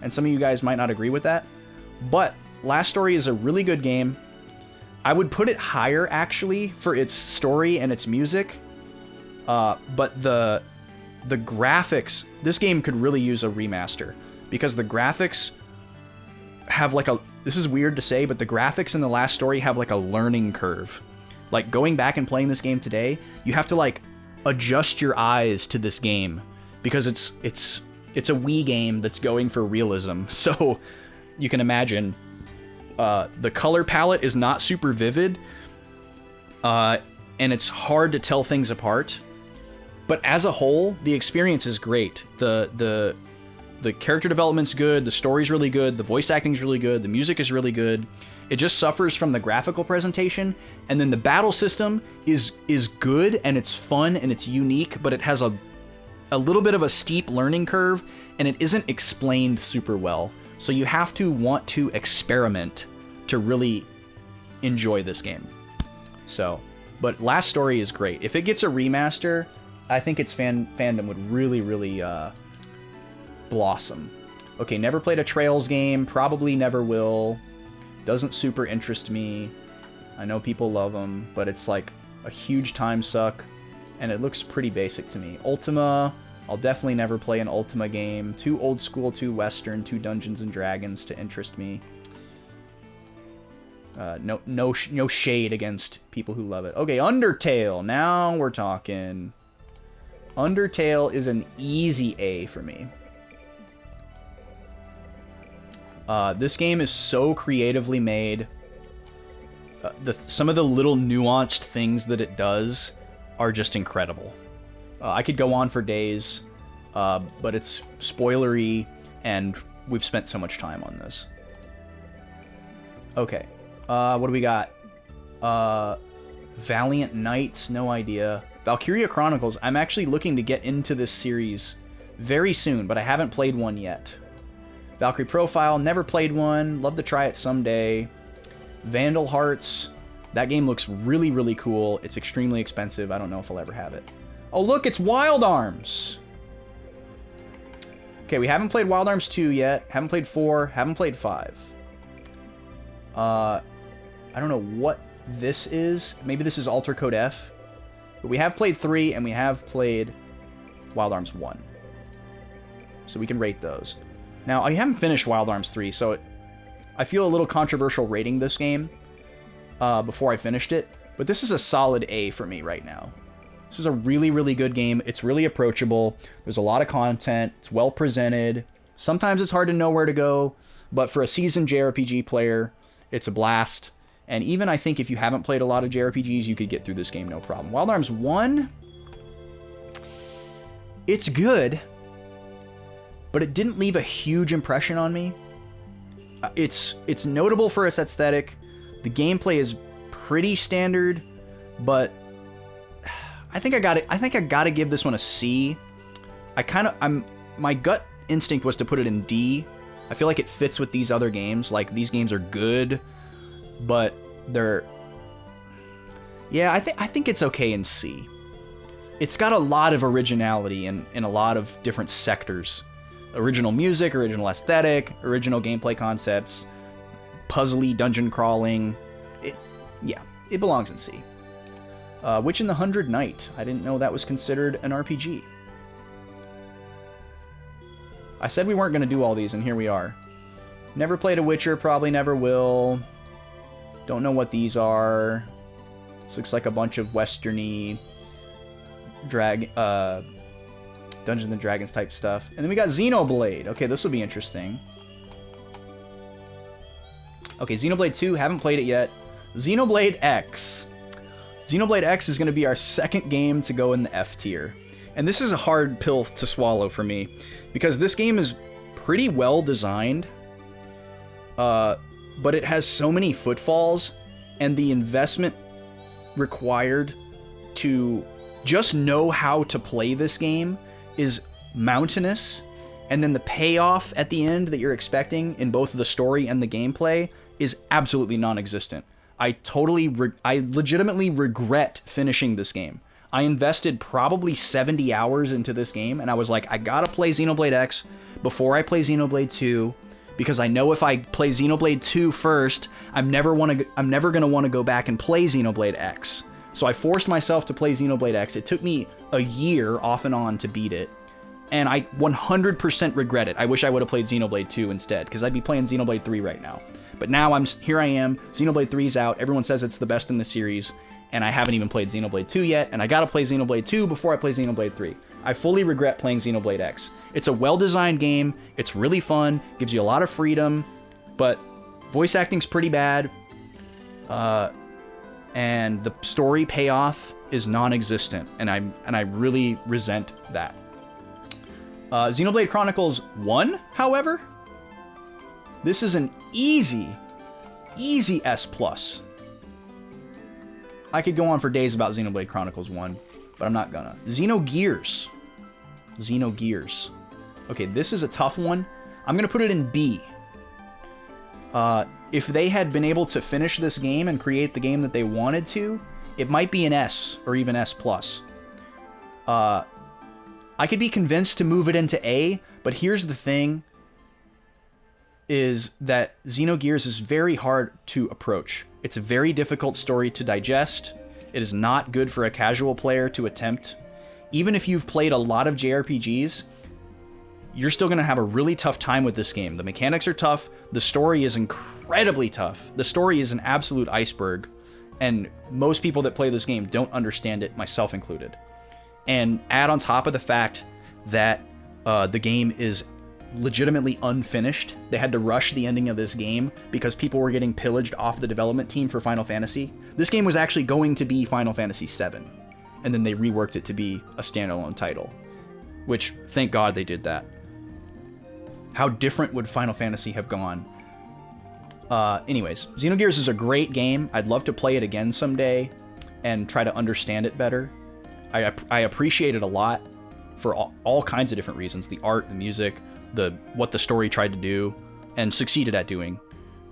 And some of you guys might not agree with that. But Last Story is a really good game. I would put it higher, actually, for its story and its music. But the graphics... This game could really use a remaster. Because the graphics have like a... This is weird to say, but the graphics in The Last Story have like a learning curve. Like, going back and playing this game today, you have to like adjust your eyes to this game. Because it's a Wii game that's going for realism. So you can imagine... the color palette is not super vivid, and it's hard to tell things apart. But as a whole, the experience is great. The character development's good, the story's really good, the voice acting's really good, the music is really good. It just suffers from the graphical presentation, and then the battle system is good, and it's fun, and it's unique, but it has a little bit of a steep learning curve, and it isn't explained super well. So you have to want to experiment to really enjoy this game. So, but Last Story is great. If it gets a remaster, I think its fandom would really, really blossom. Okay, never played a Trails game. Probably never will. Doesn't super interest me. I know people love them, but it's like a huge time suck, and it looks pretty basic to me. Ultima... I'll definitely never play an Ultima game. Too old school, too Western, too Dungeons and Dragons to interest me. No shade against people who love it. Okay, Undertale. Now we're talking. Undertale is an easy A for me. This game is so creatively made. Some of the little nuanced things that it does are just incredible. I could go on for days, but it's spoilery, and we've spent so much time on this. Okay, what do we got? Valiant Knights, no idea. Valkyria Chronicles, I'm actually looking to get into this series very soon, but I haven't played one yet. Valkyrie Profile, never played one, love to try it someday. Vandal Hearts, that game looks really, really cool. It's extremely expensive, I don't know if I'll ever have it. Oh, look, it's Wild Arms! Okay, we haven't played Wild Arms 2 yet. Haven't played 4. Haven't played 5. I don't know what this is. Maybe this is Alter Code F. But we have played 3, and we have played Wild Arms 1. So we can rate those. Now, I haven't finished Wild Arms 3, so I feel a little controversial rating this game before I finished it. But this is a solid A for me right now. This is a really, really good game. It's really approachable. There's a lot of content. It's well presented. Sometimes it's hard to know where to go, but for a seasoned JRPG player, it's a blast. And even I think if you haven't played a lot of JRPGs, you could get through this game no problem. Wild Arms 1, it's good, but it didn't leave a huge impression on me. It's notable for its aesthetic. The gameplay is pretty standard, but I think I gotta give this one a C. My gut instinct was to put it in D. I feel like it fits with these other games. Like, these games are good, but Yeah, I think it's okay in C. It's got a lot of originality in a lot of different sectors. Original music, original aesthetic, original gameplay concepts, puzzly dungeon crawling. It belongs in C. Witch in the Hundred Knight. I didn't know that was considered an RPG. I said we weren't going to do all these, and here we are. Never played a Witcher, probably never will. Don't know what these are. This looks like a bunch of westerny Dungeons and Dragons type stuff. And then we got Xenoblade. Okay, this will be interesting. Okay, Xenoblade 2, haven't played it yet. Xenoblade X. Xenoblade X is going to be our second game to go in the F tier. And this is a hard pill to swallow for me, because this game is pretty well designed, but it has so many footfalls, and the investment required to just know how to play this game is mountainous, and then the payoff at the end that you're expecting in both the story and the gameplay is absolutely non-existent. I legitimately regret finishing this game. I invested probably 70 hours into this game, and I was like, I gotta play Xenoblade X before I play Xenoblade 2, because I know if I play Xenoblade 2 first, I'm never gonna want to go back and play Xenoblade X. So I forced myself to play Xenoblade X. It took me a year off and on to beat it, and I 100% regret it. I wish I would have played Xenoblade 2 instead, because I'd be playing Xenoblade 3 right now. But now here I am, Xenoblade 3's out, everyone says it's the best in the series, and I haven't even played Xenoblade 2 yet, and I gotta play Xenoblade 2 before I play Xenoblade 3. I fully regret playing Xenoblade X. It's a well-designed game, it's really fun, gives you a lot of freedom, but voice acting's pretty bad, and the story payoff is non-existent, and I really resent that. Xenoblade Chronicles 1, however, this is an easy S+. I could go on for days about Xenoblade Chronicles 1, but I'm not gonna. Xenogears. Okay, this is a tough one. I'm gonna put it in B. If they had been able to finish this game and create the game that they wanted to, it might be an S, or even S+. I could be convinced to move it into A, but here's the thing, is that Xenogears is very hard to approach. It's a very difficult story to digest. It is not good for a casual player to attempt. Even if you've played a lot of JRPGs, you're still going to have a really tough time with this game. The mechanics are tough. The story is incredibly tough. The story is an absolute iceberg, and most people that play this game don't understand it, myself included. And add on top of the fact that the game is legitimately unfinished. They had to rush the ending of this game because people were getting pillaged off the development team for Final Fantasy. This game was actually going to be Final Fantasy VII, and then they reworked it to be a standalone title, which, thank God they did that. How different would Final Fantasy have gone? Anyways, Xenogears is a great game. I'd love to play it again someday and try to understand it better. I appreciate it a lot for all kinds of different reasons. The art, the music, what the story tried to do and succeeded at doing.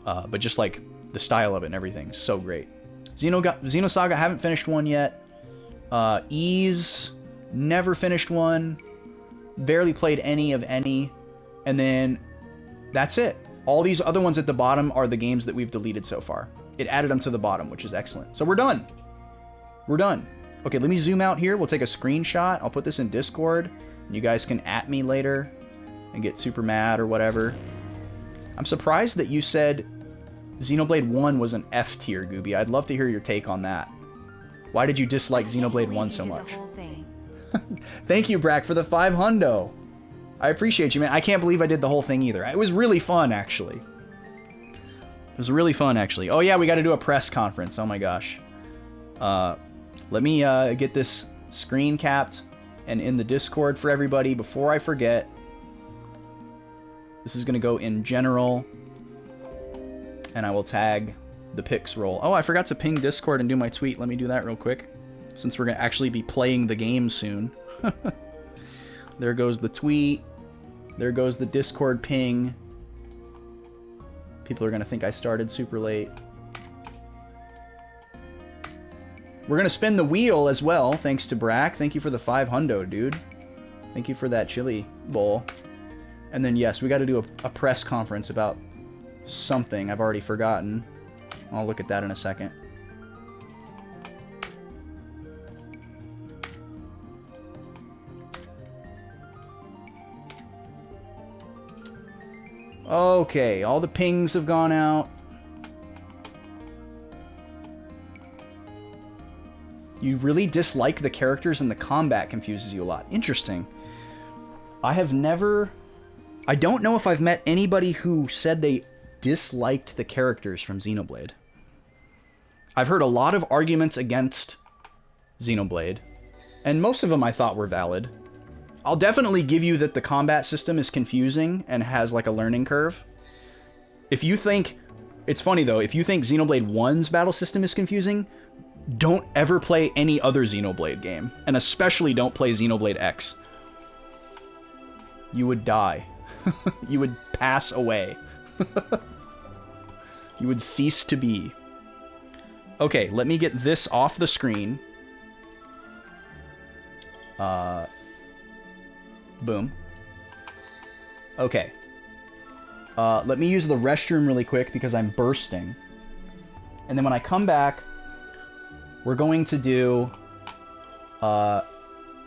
But just like the style of it and everything, so great. Xenosaga, haven't finished one yet. Ys, never finished one. Barely played any of any. And then that's it. All these other ones at the bottom are the games that we've deleted so far. It added them to the bottom, which is excellent. So we're done. We're done. Okay, let me zoom out here. We'll take a screenshot. I'll put this in Discord, and you guys can @ me later and get super mad or whatever. I'm surprised that you said Xenoblade 1 was an F tier, Gooby. I'd love to hear your take on that. Why did you dislike Xenoblade 1 so much? Thank you, Brack, for the 5 hundo. I appreciate you, man. I can't believe I did the whole thing either. It was really fun, actually. It was really fun, actually. Oh, yeah, we got to do a press conference. Oh, my gosh. Let me get this screen capped and in the Discord for everybody before I forget. This is going to go in general, and I will tag the picks roll. Oh, I forgot to ping Discord and do my tweet. Let me do that real quick, since we're going to actually be playing the game soon. There goes the tweet. There goes the Discord ping. People are going to think I started super late. We're gonna spin the wheel as well, thanks to Brack. Thank you for the 5 hundo, dude. Thank you for that chili bowl. And then, yes, we got to do a press conference about something I've already forgotten. I'll look at that in a second. Okay, all the pings have gone out. You really dislike the characters and the combat confuses you a lot. Interesting. I don't know if I've met anybody who said they disliked the characters from Xenoblade. I've heard a lot of arguments against Xenoblade, and most of them I thought were valid. I'll definitely give you that the combat system is confusing and has like a learning curve. If you think... It's funny though, if you think Xenoblade 1's battle system is confusing, don't ever play any other Xenoblade game, and especially don't play Xenoblade X. You would die. You would pass away. You would cease to be. Okay, let me get this off the screen. Boom. Okay. Let me use the restroom really quick because I'm bursting. And then when I come back, we're going to do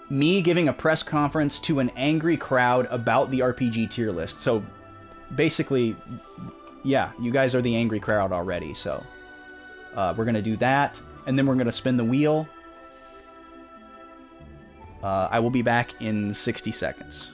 me giving a press conference to an angry crowd about the RPG tier list. So basically, yeah, you guys are the angry crowd already. So we're going to do that. And then we're going to spin the wheel. I will be back in 60 seconds.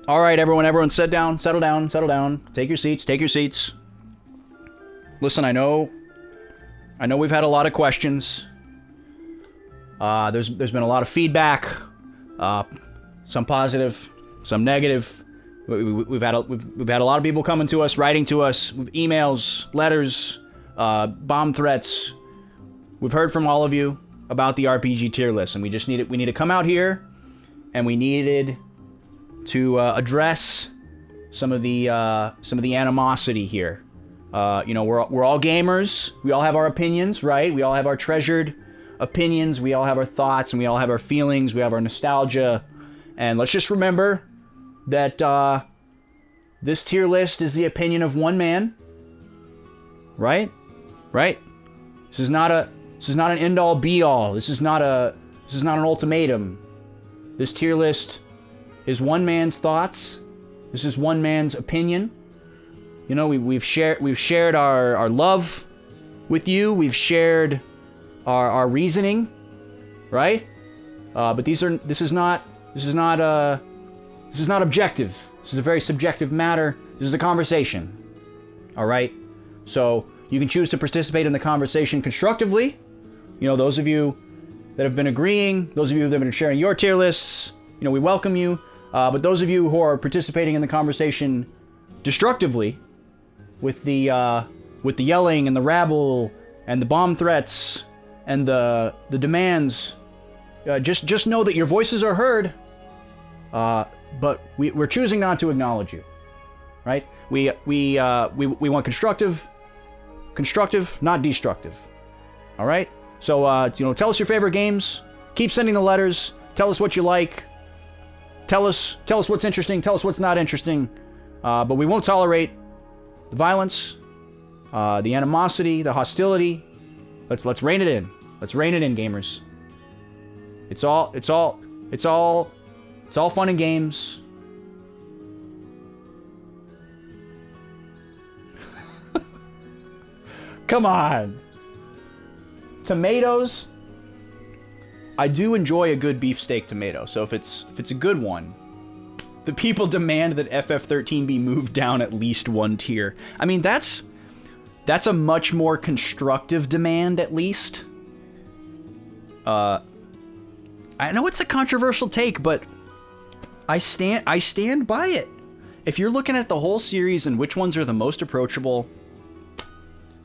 All right, everyone sit down, settle down. Take your seats. Listen, I know we've had a lot of questions. There's been a lot of feedback, some positive, some negative. We've had a lot of people coming to us, writing to us with emails, letters, bomb threats. We've heard from all of you about the RPG tier list, and we need to come out here, and we needed to address some of the animosity here. You know, we're all gamers. We all have our opinions, right? We all have our treasured opinions. We all have our thoughts, and we all have our feelings. We have our nostalgia. And let's just remember that this tier list is the opinion of one man. Right? This is not an end-all be-all. This is not an ultimatum. This tier list is one man's thoughts. This is one man's opinion. You know, we've shared our love with you. We've shared our reasoning, right? But this is not objective. This is a very subjective matter. This is a conversation. All right? So you can choose to participate in the conversation constructively. You know, those of you that have been agreeing, those of you that have been sharing your tier lists, you know, we welcome you. But those of you who are participating in the conversation destructively, with the yelling and the rabble and the bomb threats and the demands, just know that your voices are heard, but we're choosing not to acknowledge you, right? We want constructive, not destructive. All right. So tell us your favorite games. Keep sending the letters. Tell us what you like. Tell us what's interesting. Tell us what's not interesting. But we won't tolerate the violence, the animosity, the hostility. Let's rein it in. Let's rein it in, gamers. It's all fun and games. Come on. Tomatoes. I do enjoy a good beefsteak tomato, so if it's a good one, the people demand that FF13 be moved down at least one tier. I mean, that's a much more constructive demand, at least. I know it's a controversial take, but I stand by it. If you're looking at the whole series and which ones are the most approachable,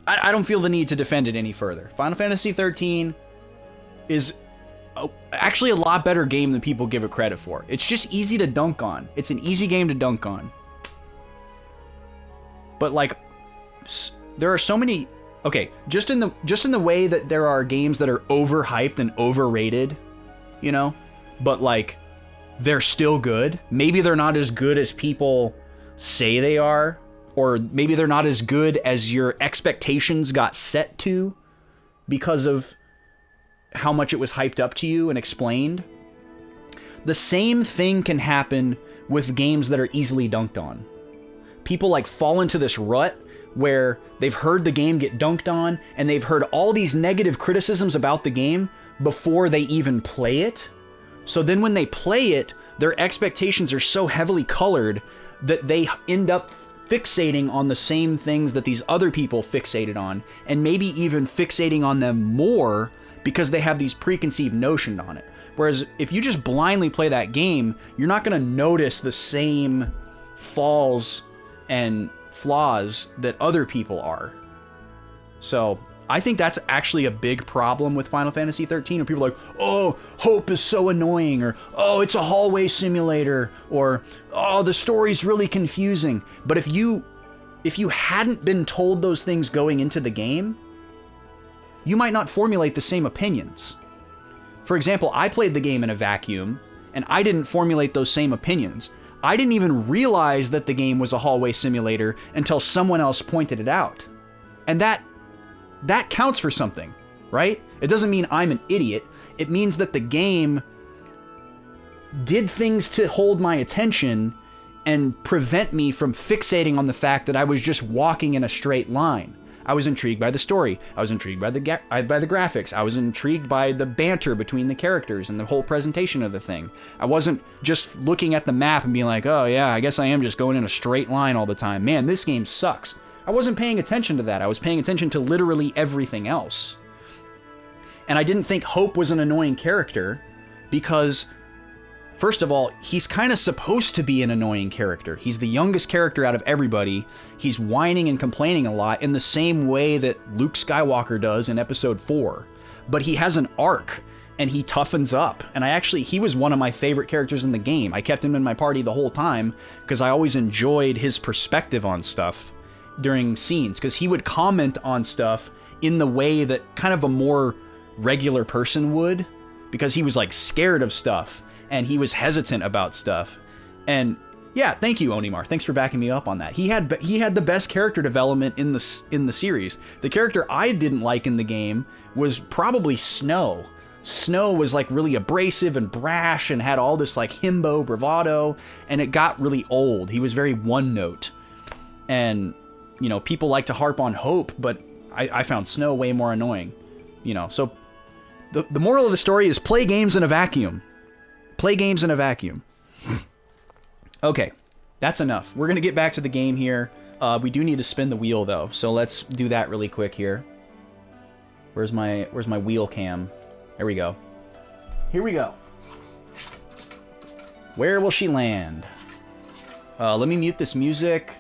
I don't feel the need to defend it any further. Final Fantasy XIII is actually a lot better game than people give it credit for. It's just easy to dunk on. It's an easy game to dunk on. But like, there are so many. Okay, just in the way that there are games that are overhyped and overrated, you know, but like they're still good. Maybe they're not as good as people say they are, or maybe they're not as good as your expectations got set to because of how much it was hyped up to you and explained. The same thing can happen with games that are easily dunked on. People like fall into this rut where they've heard the game get dunked on and they've heard all these negative criticisms about the game before they even play it. So then when they play it, their expectations are so heavily colored that they end up fixating on the same things that these other people fixated on, and maybe even fixating on them more because they have these preconceived notions on it. Whereas if you just blindly play that game, you're not going to notice the same falls and flaws that other people are. So I think that's actually a big problem with Final Fantasy XIII, where people are like, oh, Hope is so annoying, or oh, it's a hallway simulator, or oh, the story's really confusing. But if you hadn't been told those things going into the game, you might not formulate the same opinions. For example, I played the game in a vacuum, and I didn't formulate those same opinions. I didn't even realize that the game was a hallway simulator until someone else pointed it out. And that counts for something, right? It doesn't mean I'm an idiot. It means that the game did things to hold my attention and prevent me from fixating on the fact that I was just walking in a straight line. I was intrigued by the story. I was intrigued by the graphics. I was intrigued by the banter between the characters and the whole presentation of the thing. I wasn't just looking at the map and being like, oh yeah, I guess I am just going in a straight line all the time. Man, this game sucks. I wasn't paying attention to that. I was paying attention to literally everything else. And I didn't think Hope was an annoying character because, first of all, he's kind of supposed to be an annoying character. He's the youngest character out of everybody. He's whining and complaining a lot in the same way that Luke Skywalker does in Episode 4. But he has an arc, and he toughens up. And he was one of my favorite characters in the game. I kept him in my party the whole time because I always enjoyed his perspective on stuff during scenes, because he would comment on stuff in the way that kind of a more regular person would, because he was like scared of stuff and he was hesitant about stuff. And yeah, thank you, Onimar. Thanks for backing me up on that. He had the best character development in the series. The character I didn't like in the game was probably Snow. Snow was like really abrasive and brash and had all this like himbo bravado, and it got really old. He was very one note. And you know, people like to harp on Hope, but I found Snow way more annoying. You know, so the moral of the story is play games in a vacuum. Play games in a vacuum. Okay, that's enough. We're gonna get back to the game here. We do need to spin the wheel though, so let's do that really quick here. Where's my wheel cam? There we go. Here we go. Where will she land? Let me mute this music.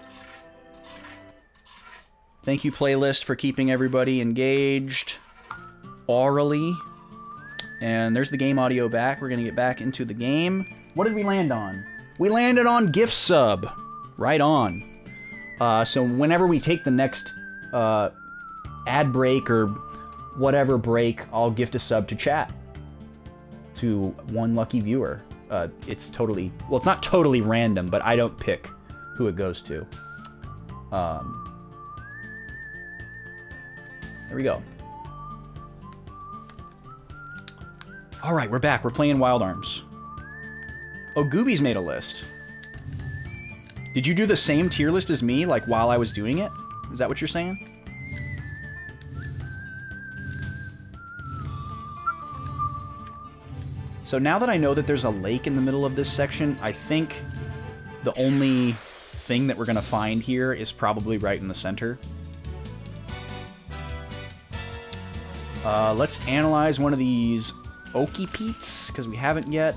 Thank you, playlist, for keeping everybody engaged orally. And there's the game audio back. We're going to get back into the game. What did we land on? We landed on gift sub. Right on. So whenever we take the next ad break or whatever break, I'll gift a sub to chat to one lucky viewer. It's totally... Well, it's not totally random, but I don't pick who it goes to. There we go. Alright, we're back. We're playing Wild Arms. Oh, Gooby's made a list. Did you do the same tier list as me, like, while I was doing it? Is that what you're saying? So now that I know that there's a lake in the middle of this section, I think the only thing that we're going to find here is probably right in the center. Let's analyze one of these oaky peats, because we haven't yet.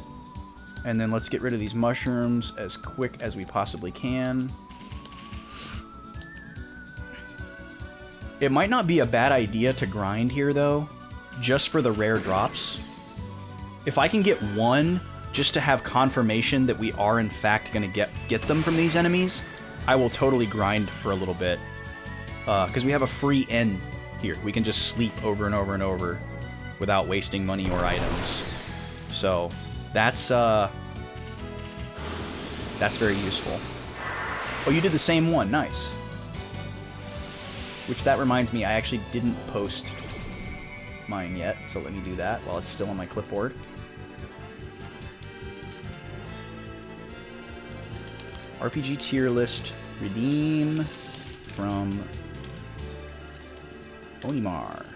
And then let's get rid of these mushrooms as quick as we possibly can. It might not be a bad idea to grind here, though, just for the rare drops. If I can get one, just to have confirmation that we are, in fact, going to get them from these enemies, I will totally grind for a little bit. Because we have a free end here. We can just sleep over and over and over without wasting money or items. So... That's very useful. Oh, you did the same one. Nice. Which, that reminds me, I actually didn't post mine yet, so let me do that while it's still on my clipboard. RPG tier list redeem from Onimar.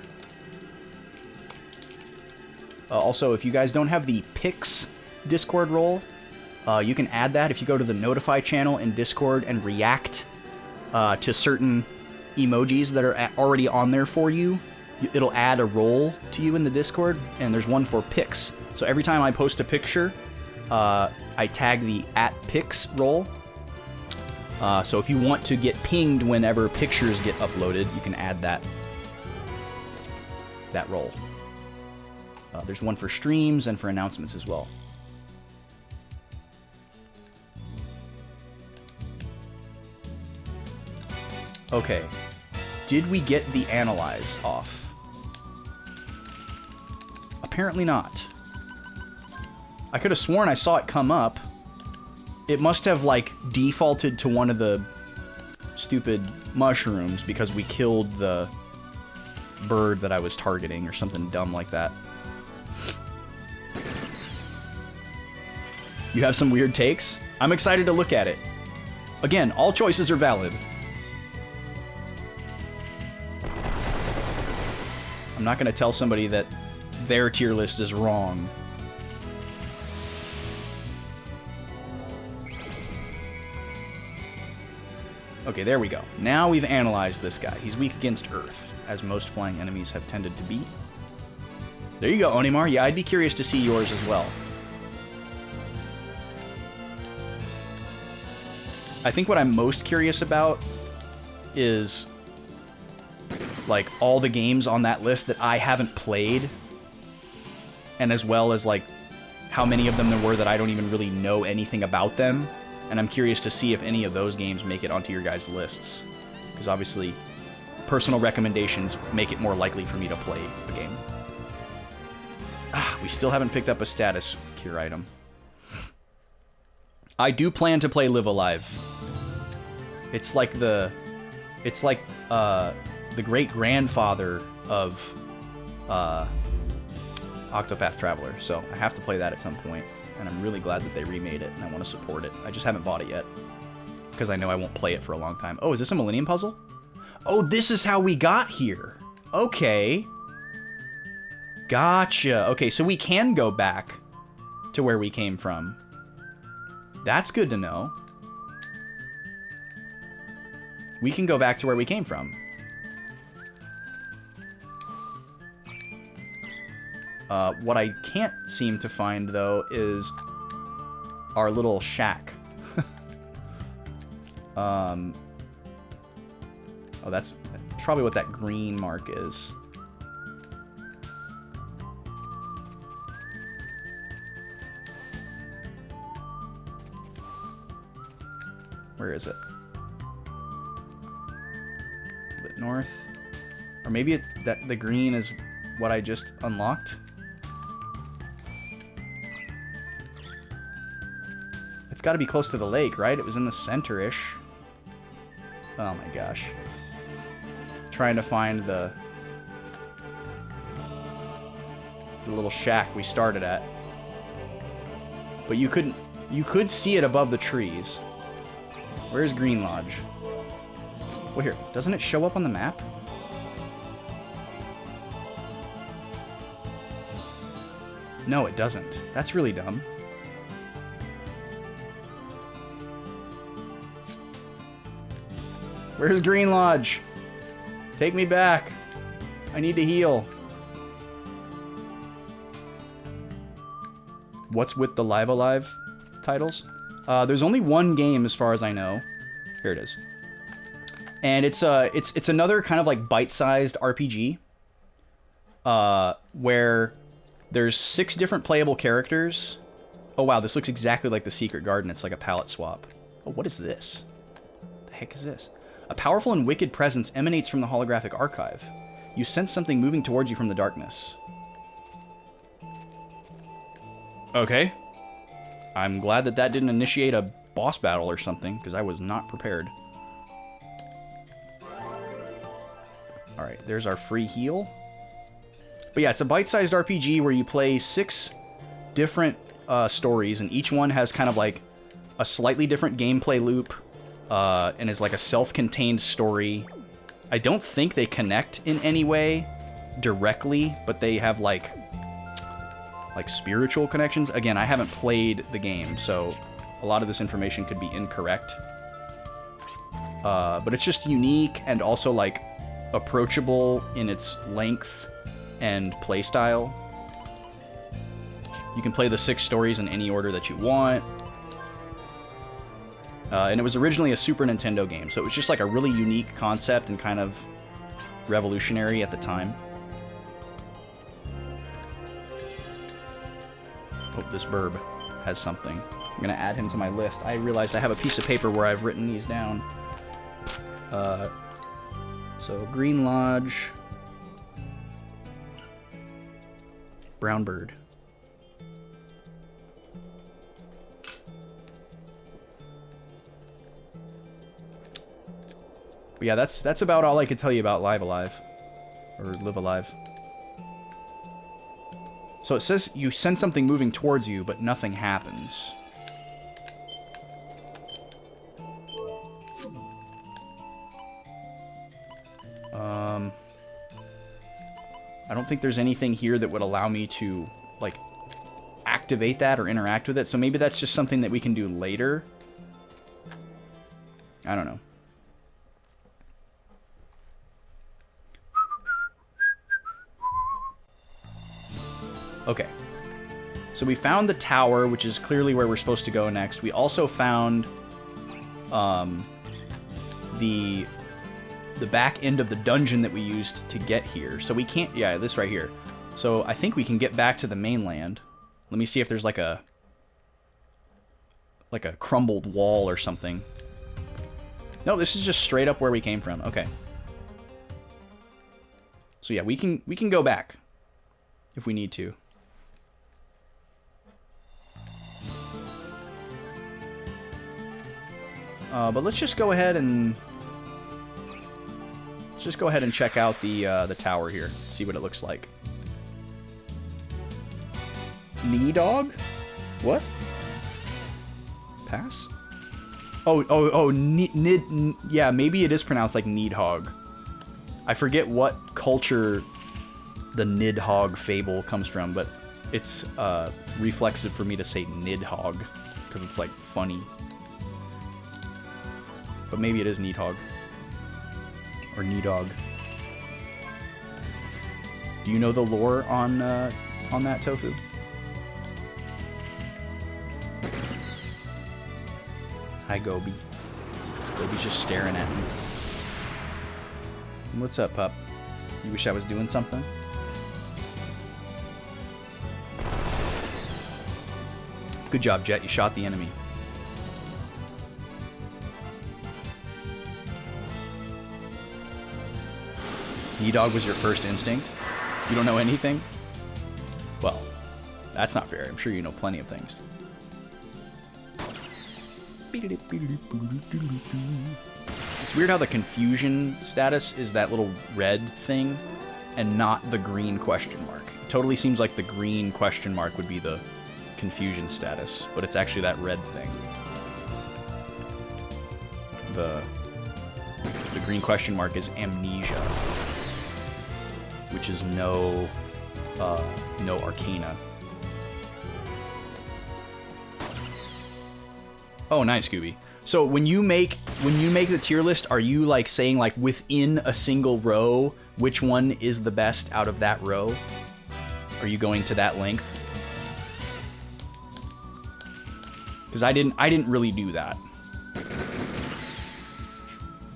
Also, if you guys don't have the Pix Discord role, you can add that if you go to the Notify channel in Discord and react to certain emojis that are already on there for you. It'll add a role to you in the Discord, and there's one for Pix. So every time I post a picture, I tag the @Pix role. So if you want to get pinged whenever pictures get uploaded, you can add that role. There's one for streams and for announcements as well. Okay. Did we get the analyze off? Apparently not. I could have sworn I saw it come up. It must have, like, defaulted to one of the stupid mushrooms because we killed the bird that I was targeting or something dumb like that. You have some weird takes? I'm excited to look at it. Again, all choices are valid. I'm not going to tell somebody that their tier list is wrong. Okay, there we go. Now we've analyzed this guy. He's weak against Earth, as most flying enemies have tended to be. There you go, Onimar. Yeah, I'd be curious to see yours as well. I think what I'm most curious about is, like, all the games on that list that I haven't played, and as well as, like, how many of them there were that I don't even really know anything about them, and I'm curious to see if any of those games make it onto your guys' lists, because obviously personal recommendations make it more likely for me to play the game. We still haven't picked up a status cure item. I do plan to play Live Alive. It's like the great-grandfather of Octopath Traveler, so I have to play that at some point, and I'm really glad that they remade it, and I want to support it. I just haven't bought it yet, because I know I won't play it for a long time. Oh, is this a Millennium Puzzle? Oh, this is how we got here. Okay. Gotcha. Okay, so we can go back to where we came from. That's good to know. We can go back to where we came from. What I can't seem to find, though, is our little shack. Oh, that's probably what that green mark is. Where is it? A bit north. Or maybe that the green is what I just unlocked? It's got to be close to the lake, right? It was in the center-ish. Oh my gosh. Trying to find the little shack we started at. But you could see it above the trees. Where's Green Lodge? Well, here, doesn't it show up on the map? No, it doesn't. That's really dumb. Where's Green Lodge? Take me back. I need to heal. What's with the Live Alive titles? There's only one game as far as I know. Here it is. And it's another kind of like bite-sized RPG. Where there's 6 different playable characters. Oh wow, this looks exactly like the Secret Garden. It's like a palette swap. Oh, what is this? The heck is this? A powerful and wicked presence emanates from the holographic archive. You sense something moving towards you from the darkness. Okay. I'm glad that didn't initiate a boss battle or something, because I was not prepared. Alright, there's our free heal. But yeah, it's a bite-sized RPG where you play 6 different stories, and each one has kind of like a slightly different gameplay loop, and is like a self-contained story. I don't think they connect in any way directly, but they have like spiritual connections. Again, I haven't played the game, so a lot of this information could be incorrect. But it's just unique and also like approachable in its length and playstyle. You can play the 6 stories in any order that you want. And it was originally a Super Nintendo game, so it was just like a really unique concept and kind of revolutionary at the time. Hope this burb has something. I'm gonna add him to my list. I realized I have a piece of paper where I've written these down. So Green Lodge, Brown Bird. But yeah, that's about all I could tell you about Live Alive, or Live Alive. So it says you send something moving towards you, but nothing happens. I don't think there's anything here that would allow me to, like, activate that or interact with it, so maybe that's just something that we can do later. I don't know. Okay. So we found the tower, which is clearly where we're supposed to go next. We also found the back end of the dungeon that we used to get here. So we can't... Yeah, this right here. So I think we can get back to the mainland. Let me see if there's like a crumbled wall or something. No, this is just straight up where we came from. Okay. So yeah, we can go back if we need to. But let's just go ahead and check out the tower here. See what it looks like. Knee dog? What? Pass? Oh, nid. Yeah, maybe it is pronounced like Needhog. I forget what culture the Nidhogg fable comes from, but it's reflexive for me to say Nidhogg because it's like funny. But maybe it is Needhogg. Or Needog. Do you know the lore on that, Tofu? Hi, Gobi. Gobi's just staring at me. What's up, pup? You wish I was doing something? Good job, Jet. You shot the enemy. E-Dog was your first instinct? You don't know anything? Well, that's not fair. I'm sure you know plenty of things. It's weird how the confusion status is that little red thing and not the green question mark. It totally seems like the green question mark would be the confusion status, but it's actually that red thing. The green question mark is amnesia, which is no arcana. Oh, nice, Scooby. So when you make the tier list, are you like saying like within a single row which one is the best out of that row? Are you going to that length? Because I didn't really do that.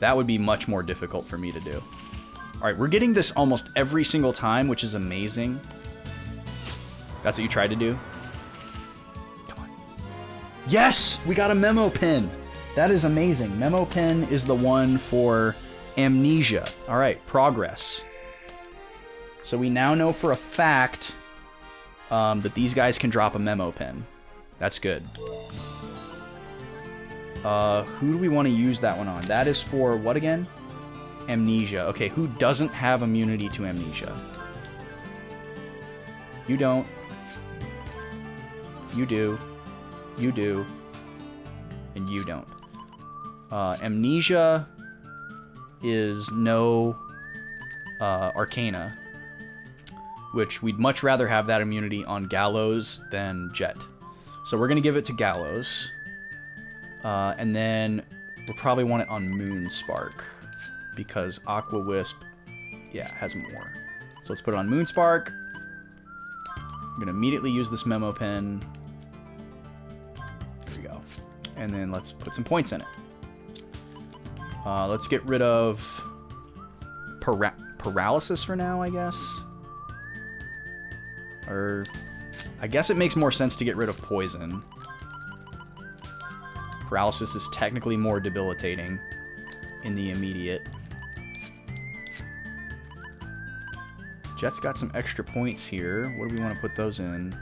That would be much more difficult for me to do. All right, we're getting this almost every single time, which is amazing. That's what you tried to do? Come on. Yes! We got a memo pen! That is amazing. Memo pen is the one for amnesia. All right, progress. So we now know for a fact that these guys can drop a memo pen. That's good. Who do we want to use that one on? That is for what again? Amnesia. Okay, who doesn't have immunity to amnesia? You don't. You do. You do. And you don't. Amnesia is no Arcana, which we'd much rather have that immunity on Gallows than Jet. So we're going to give it to Gallows. And then we'll probably want it on Moonspark, because Aqua Wisp, yeah, has more. So let's put it on Moonspark. I'm going to immediately use this memo pen. There we go. And then let's put some points in it. Let's get rid of paralysis for now, I guess. Or I guess it makes more sense to get rid of poison. Paralysis is technically more debilitating in the immediate. Jet's got some extra points here. What do we want to put those in?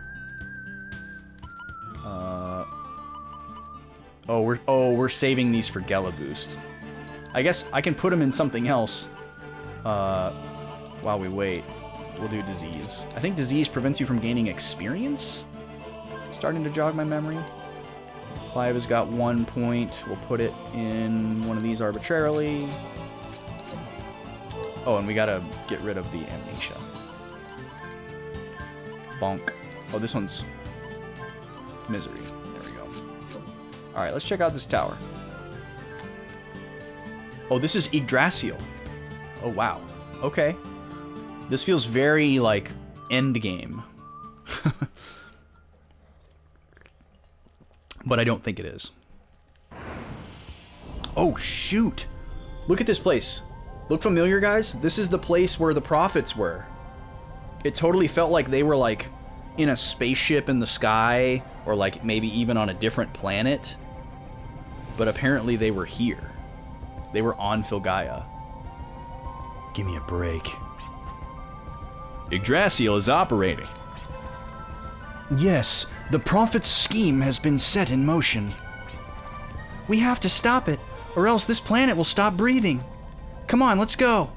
We're saving these for Gela Boost. I guess I can put them in something else while we wait. We'll do Disease. I think Disease prevents you from gaining experience? Starting to jog my memory. Clive has got 1 point. We'll put it in one of these arbitrarily. Oh, and we gotta get rid of the Amnesia. Bonk. Oh, this one's Misery. There we go. Alright, let's check out this tower. Oh, this is Yggdrasil. Oh, wow. Okay. This feels very, like, endgame. But I don't think it is. Oh, shoot! Look at this place. Look familiar, guys? This is the place where the prophets were. It totally felt like they were, like, in a spaceship in the sky, or, like, maybe even on a different planet. But apparently they were here. They were on Filgaia. Give me a break. Yggdrasil is operating. Yes, the Prophet's scheme has been set in motion. We have to stop it, or else this planet will stop breathing. Come on, let's go.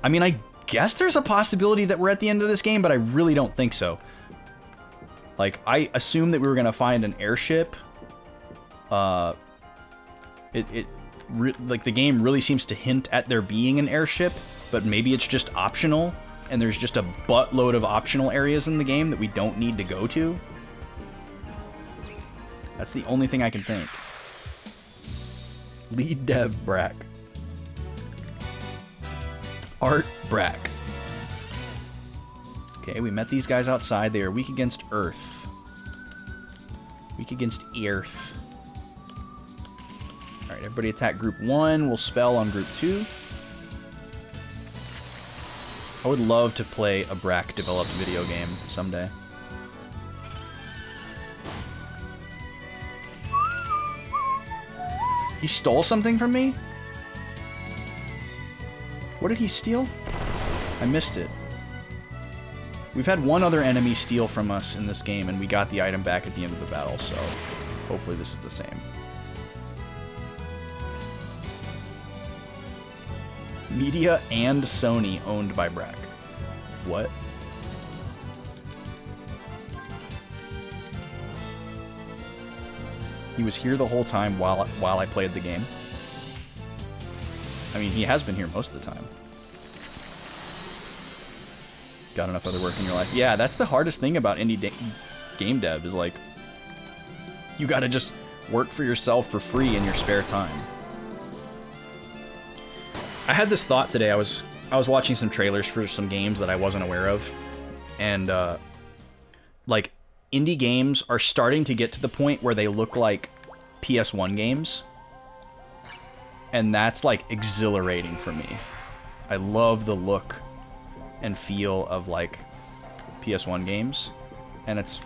I mean, I guess there's a possibility that we're at the end of this game, but I really don't think so. Like, I assumed that we were going to find an airship. Like, the game really seems to hint at there being an airship, but maybe it's just optional, and there's just a buttload of optional areas in the game that we don't need to go to. That's the only thing I can think. Lead dev Brack. Art Brack. Okay, we met these guys outside. They are weak against Earth. Weak against Earth. Alright, everybody attack Group 1. We'll spell on Group 2. I would love to play a Brack-developed video game someday. He stole something from me? What did he steal? I missed it. We've had one other enemy steal from us in this game, and we got the item back at the end of the battle, so hopefully this is the same. Media and Sony owned by Brack. What? He was here the whole time while I played the game. I mean, he has been here most of the time. Got enough other work in your life? Yeah, that's the hardest thing about indie game dev is like, you gotta just work for yourself for free in your spare time. I had this thought today. I was watching some trailers for some games that I wasn't aware of, and like indie games are starting to get to the point where they look like PS1 games, and that's like exhilarating for me. I love the look and feel of like PS1 games, and it's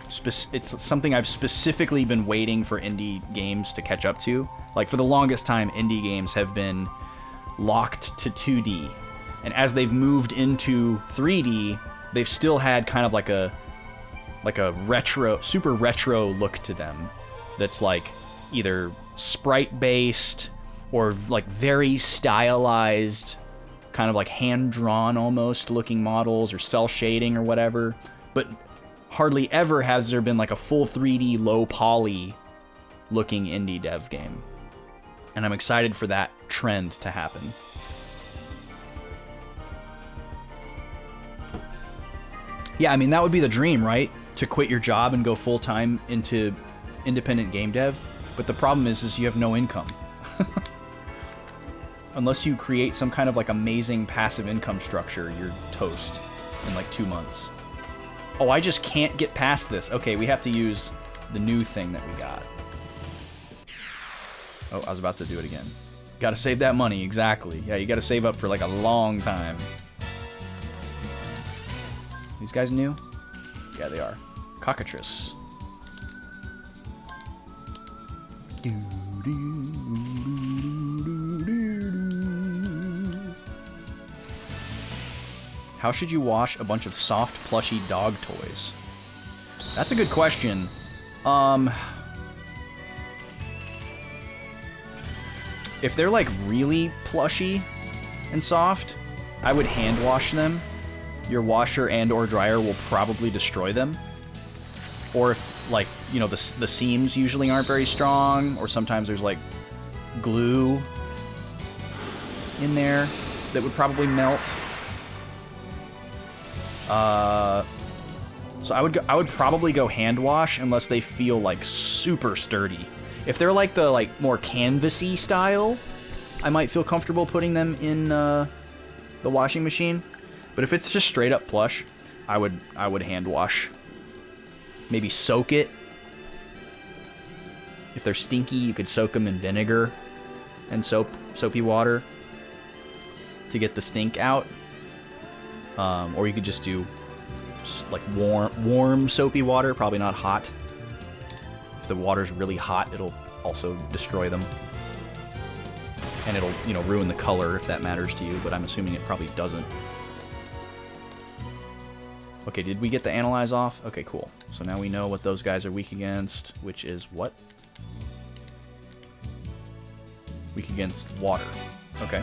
something I've specifically been waiting for indie games to catch up to. Like for the longest time, indie games have been locked to 2D, and as they've moved into 3D, they've still had kind of like a retro, super retro look to them that's like either sprite based or like very stylized, kind of like hand-drawn almost looking models or cell shading or whatever, but hardly ever has there been like a full 3D low poly looking indie dev game. And I'm excited for that trend to happen. Yeah, I mean, that would be the dream, right? To quit your job and go full-time into independent game dev. But the problem is you have no income. Unless you create some kind of like amazing passive income structure, you're toast in like 2 months. Oh, I just can't get past this. Okay, we have to use the new thing that we got. Oh, I was about to do it again. Gotta save that money, exactly. Yeah, you gotta save up for like a long time. These guys new? Yeah, they are. Cockatrice. How should you wash a bunch of soft, plushy dog toys? That's a good question. If they're like really plushy and soft, I would hand wash them. Your washer and or dryer will probably destroy them. Or if like, you know, the seams usually aren't very strong, or sometimes there's like glue in there that would probably melt. So I would probably go hand wash unless they feel like super sturdy. If they're like the like more canvasy style, I might feel comfortable putting them in the washing machine. But if it's just straight up plush, I would hand wash. Maybe soak it. If they're stinky, you could soak them in vinegar and soapy water to get the stink out. Or you could just do like warm soapy water, probably not hot. If the water's really hot, it'll also destroy them. And it'll, you know, ruin the color if that matters to you, but I'm assuming it probably doesn't. Okay, did we get the analyze off? Okay, cool. So now we know what those guys are weak against, which is what? Weak against water. Okay.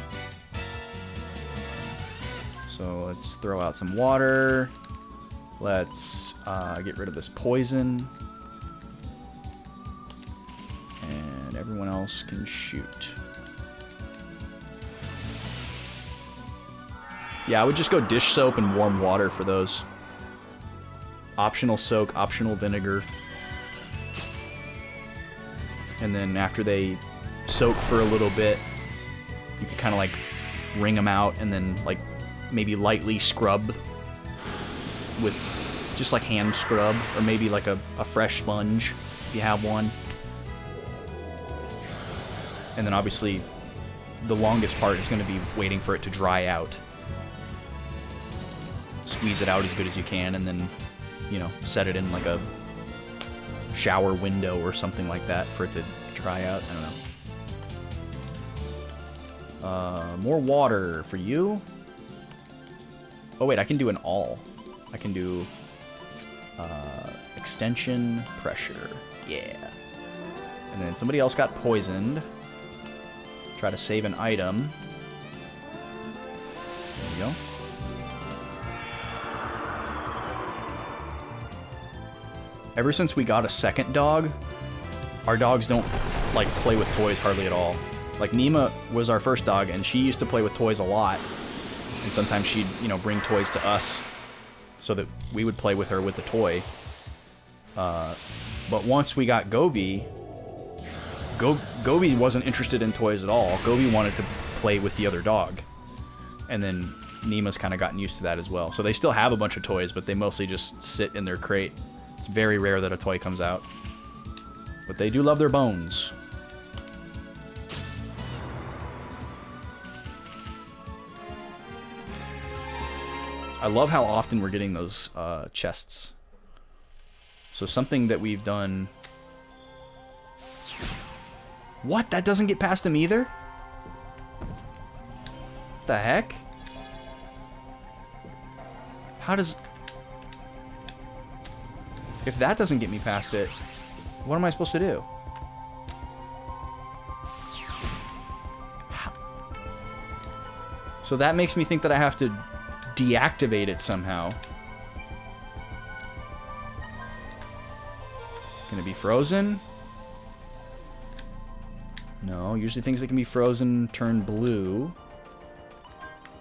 So let's throw out some water. Let's get rid of this poison. And everyone else can shoot. Yeah, I would just go dish soap and warm water for those. Optional soak, optional vinegar. And then after they soak for a little bit, you can kind of like wring them out and then like maybe lightly scrub with just like hand scrub, or maybe like a fresh sponge if you have one. And then obviously the longest part is going to be waiting for it to dry out. Squeeze it out as good as you can, and then, you know, set it in like a shower window or something like that for it to dry out. I don't know. More water for you. Oh wait, I can do an all. I can do extension pressure. Yeah. And then somebody else got poisoned. Try to save an item. There you go. Ever since we got a second dog, our dogs don't, like, play with toys hardly at all. Like, Nima was our first dog, and she used to play with toys a lot. And sometimes she'd, you know, bring toys to us so that we would play with her with the toy. But once we got Gobi, Gobi wasn't interested in toys at all. Gobi wanted to play with the other dog. And then Nima's kind of gotten used to that as well. So they still have a bunch of toys, but they mostly just sit in their crate. It's very rare that a toy comes out. But they do love their bones. I love how often we're getting those chests. So something that we've done... What? That doesn't get past him either? What the heck? How does... If that doesn't get me past it, what am I supposed to do? So that makes me think that I have to deactivate it somehow. Gonna be frozen? No, usually things that can be frozen turn blue.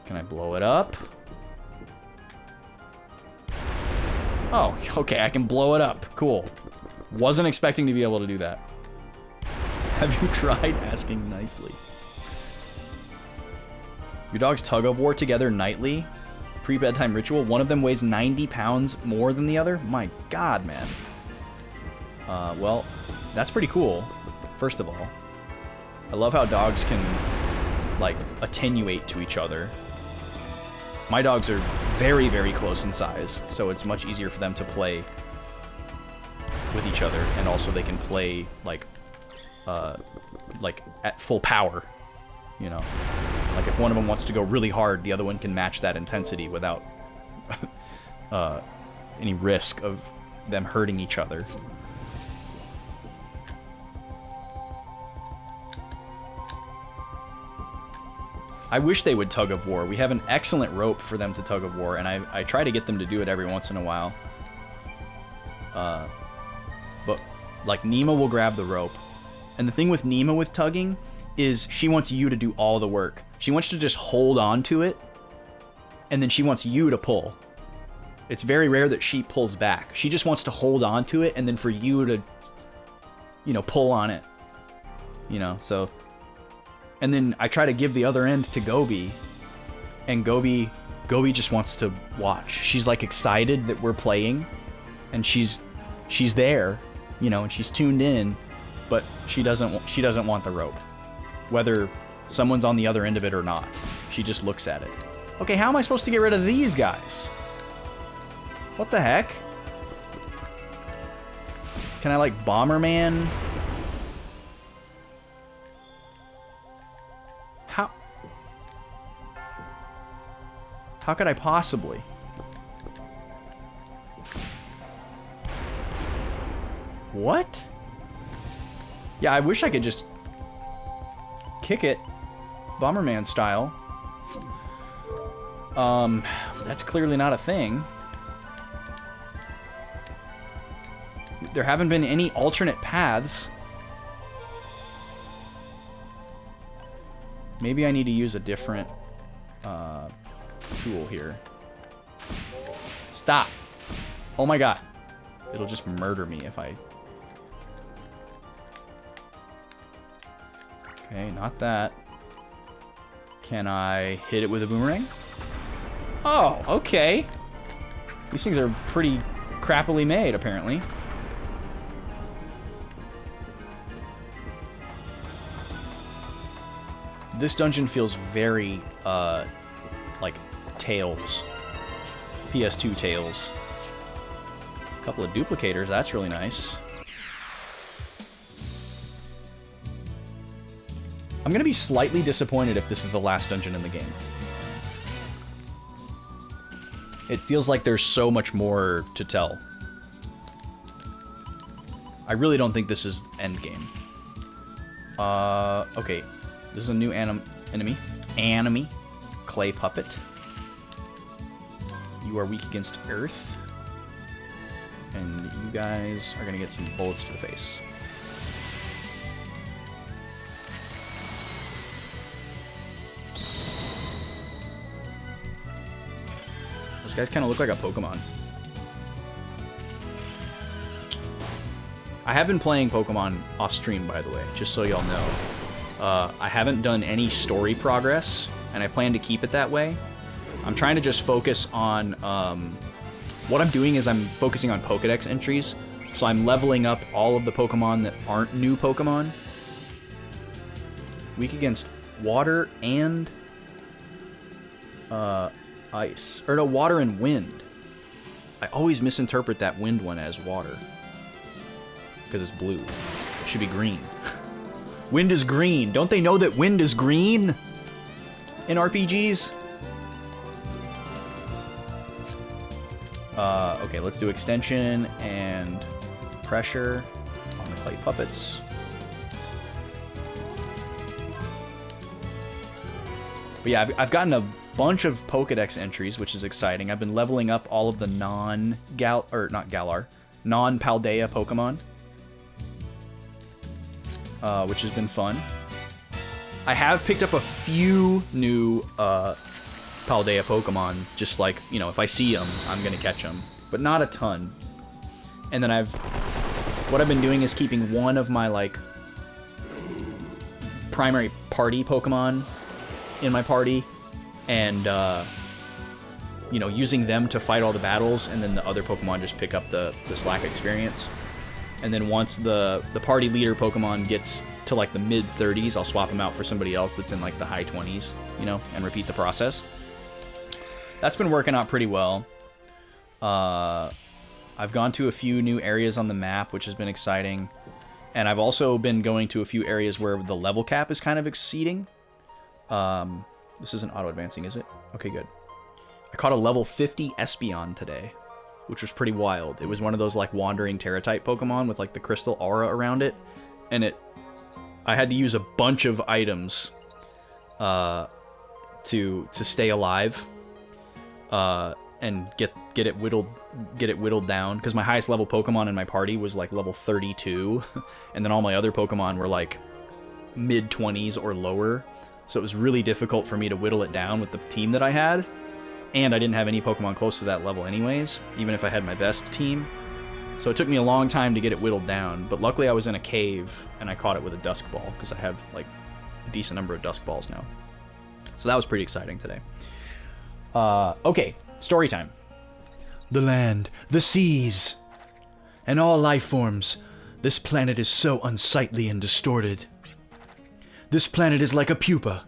Can I blow it up? Oh, okay, I can blow it up. Cool. Wasn't expecting to be able to do that. Have you tried asking nicely? Your dogs tug of war together nightly? Pre-bedtime ritual? One of them weighs 90 pounds more than the other? My god, man. Well, that's pretty cool, first of all. I love how dogs can, like, attenuate to each other. My dogs are very, very close in size, so it's much easier for them to play with each other, and also they can play, like at full power, you know? Like, if one of them wants to go really hard, the other one can match that intensity without any risk of them hurting each other. I wish they would tug of war. We have an excellent rope for them to tug of war, and I try to get them to do it every once in a while. But, like, Nima will grab the rope. And the thing with Nima with tugging is she wants you to do all the work. She wants to just hold on to it, and then she wants you to pull. It's very rare that she pulls back. She just wants to hold on to it, and then for you to, you know, pull on it. You know, so... And then I try to give the other end to Gobi, and Gobi just wants to watch. She's like excited that we're playing, and she's there, you know, and she's tuned in, but she doesn't want the rope, whether someone's on the other end of it or not. She just looks at it. Okay, how am I supposed to get rid of these guys? What the heck? Can I like Bomberman? How could I possibly? What? Yeah, I wish I could just kick it Bomberman style. That's clearly not a thing. There haven't been any alternate paths. Maybe I need to use a different tool here. Stop. Oh my god. It'll just murder me if I... Okay, not that. Can I hit it with a boomerang? Oh, okay. These things are pretty crappily made, apparently. This dungeon feels very, like, Tales. PS2 Tales. A couple of duplicators, that's really nice. I'm gonna be slightly disappointed if this is the last dungeon in the game. It feels like there's so much more to tell. I really don't think this is endgame. Okay. This is a new enemy. Clay puppet. You are weak against earth. And you guys are gonna get some bullets to the face. Those guys kind of look like a Pokemon. I have been playing Pokemon off stream, by the way, just so y'all know. I haven't done any story progress, and I plan to keep it that way. I'm trying to just focus on... what I'm doing is I'm focusing on Pokedex entries, so I'm leveling up all of the Pokemon that aren't new Pokemon. Weak against water and... ice. Or no, water and wind. I always misinterpret that wind one as water. Because it's blue. It should be green. Wind is green. Don't they know that wind is green? In RPGs? Okay, let's do extension and pressure on the clay puppets. But yeah, I've gotten a bunch of Pokedex entries, which is exciting. I've been leveling up all of the non-Paldea Pokemon. Which has been fun. I have picked up a few new Paldea Pokemon, just like, you know, if I see them, I'm gonna catch them, but not a ton. And then what I've been doing is keeping one of my, like, primary party Pokemon in my party, and, you know, using them to fight all the battles, and then the other Pokemon just pick up the slack experience. And then once the party leader Pokemon gets to, like, the mid-30s, I'll swap him out for somebody else that's in, like, the high 20s, you know, and repeat the process. That's been working out pretty well. I've gone to a few new areas on the map, which has been exciting. And I've also been going to a few areas where the level cap is kind of exceeding. This isn't auto-advancing, is it? Okay, good. I caught a level 50 Espeon today, which was pretty wild. It was one of those, like, wandering Terra-type Pokemon with, like, the crystal aura around it. And I had to use a bunch of items to stay alive. And get it whittled down, because my highest level Pokemon in my party was like level 32, and then all my other Pokemon were like mid 20s or lower, so it was really difficult for me to whittle it down with the team that I had, and I didn't have any Pokemon close to that level anyways, even if I had my best team. So it took me a long time to get it whittled down, but luckily I was in a cave and I caught it with a Dusk Ball, because I have like a decent number of Dusk Balls now. So that was pretty exciting today. Okay, story time. The land, the seas, and all life forms. This planet is so unsightly and distorted. This planet is like a pupa,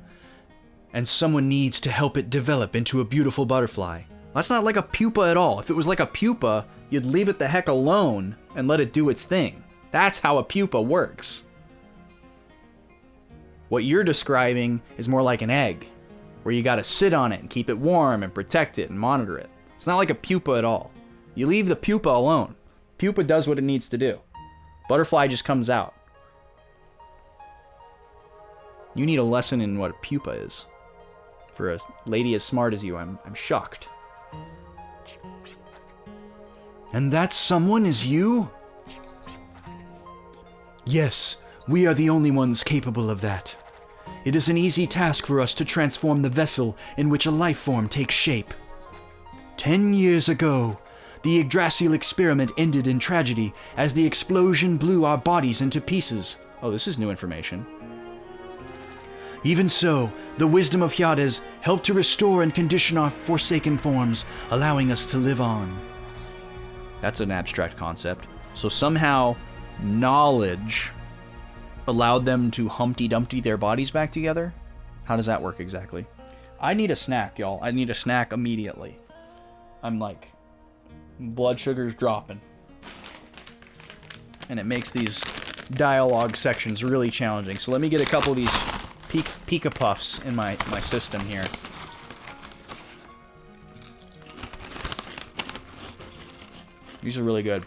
and someone needs to help it develop into a beautiful butterfly. That's not like a pupa at all. If it was like a pupa, you'd leave it the heck alone and let it do its thing. That's how a pupa works. What you're describing is more like an egg, where you gotta sit on it and keep it warm and protect it and monitor it. It's not like a pupa at all. You leave the pupa alone. Pupa does what it needs to do. Butterfly just comes out. You need a lesson in what a pupa is. For a lady as smart as you, I'm shocked. And that someone is you? Yes, we are the only ones capable of that. It is an easy task for us to transform the vessel in which a life form takes shape. 10 years ago, the Yggdrasil experiment ended in tragedy as the explosion blew our bodies into pieces. Oh, this is new information. Even so, the wisdom of Hyades helped to restore and condition our forsaken forms, allowing us to live on. That's an abstract concept. So somehow, knowledge allowed them to Humpty Dumpty their bodies back together? How does that work exactly? I need a snack, y'all. I need a snack immediately. I'm like, blood sugar's dropping. And it makes these dialogue sections really challenging. So let me get a couple of these Pika Puffs in my system here. These are really good.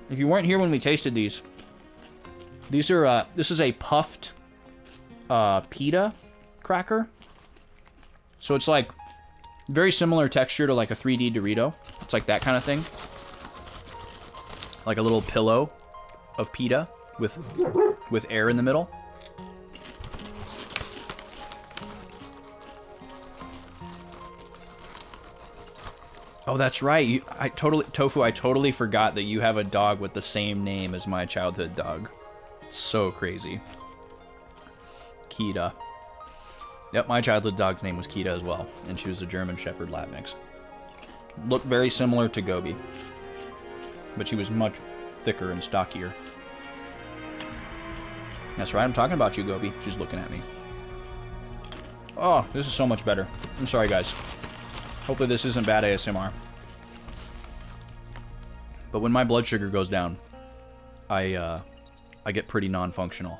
If you weren't here when we tasted these are, this is a puffed pita cracker. So it's like very similar texture to like a 3D Dorito. It's like that kind of thing. Like a little pillow of pita with air in the middle. Oh, that's right. I totally forgot that you have a dog with the same name as my childhood dog. It's so crazy. Kita. Yep, my childhood dog's name was Kita as well, and she was a German Shepherd Lab mix. Looked very similar to Gobi, but she was much thicker and stockier. That's right, I'm talking about you, Gobi. She's looking at me. Oh, this is so much better. I'm sorry, guys. Hopefully this isn't bad ASMR. But when my blood sugar goes down, I get pretty non-functional.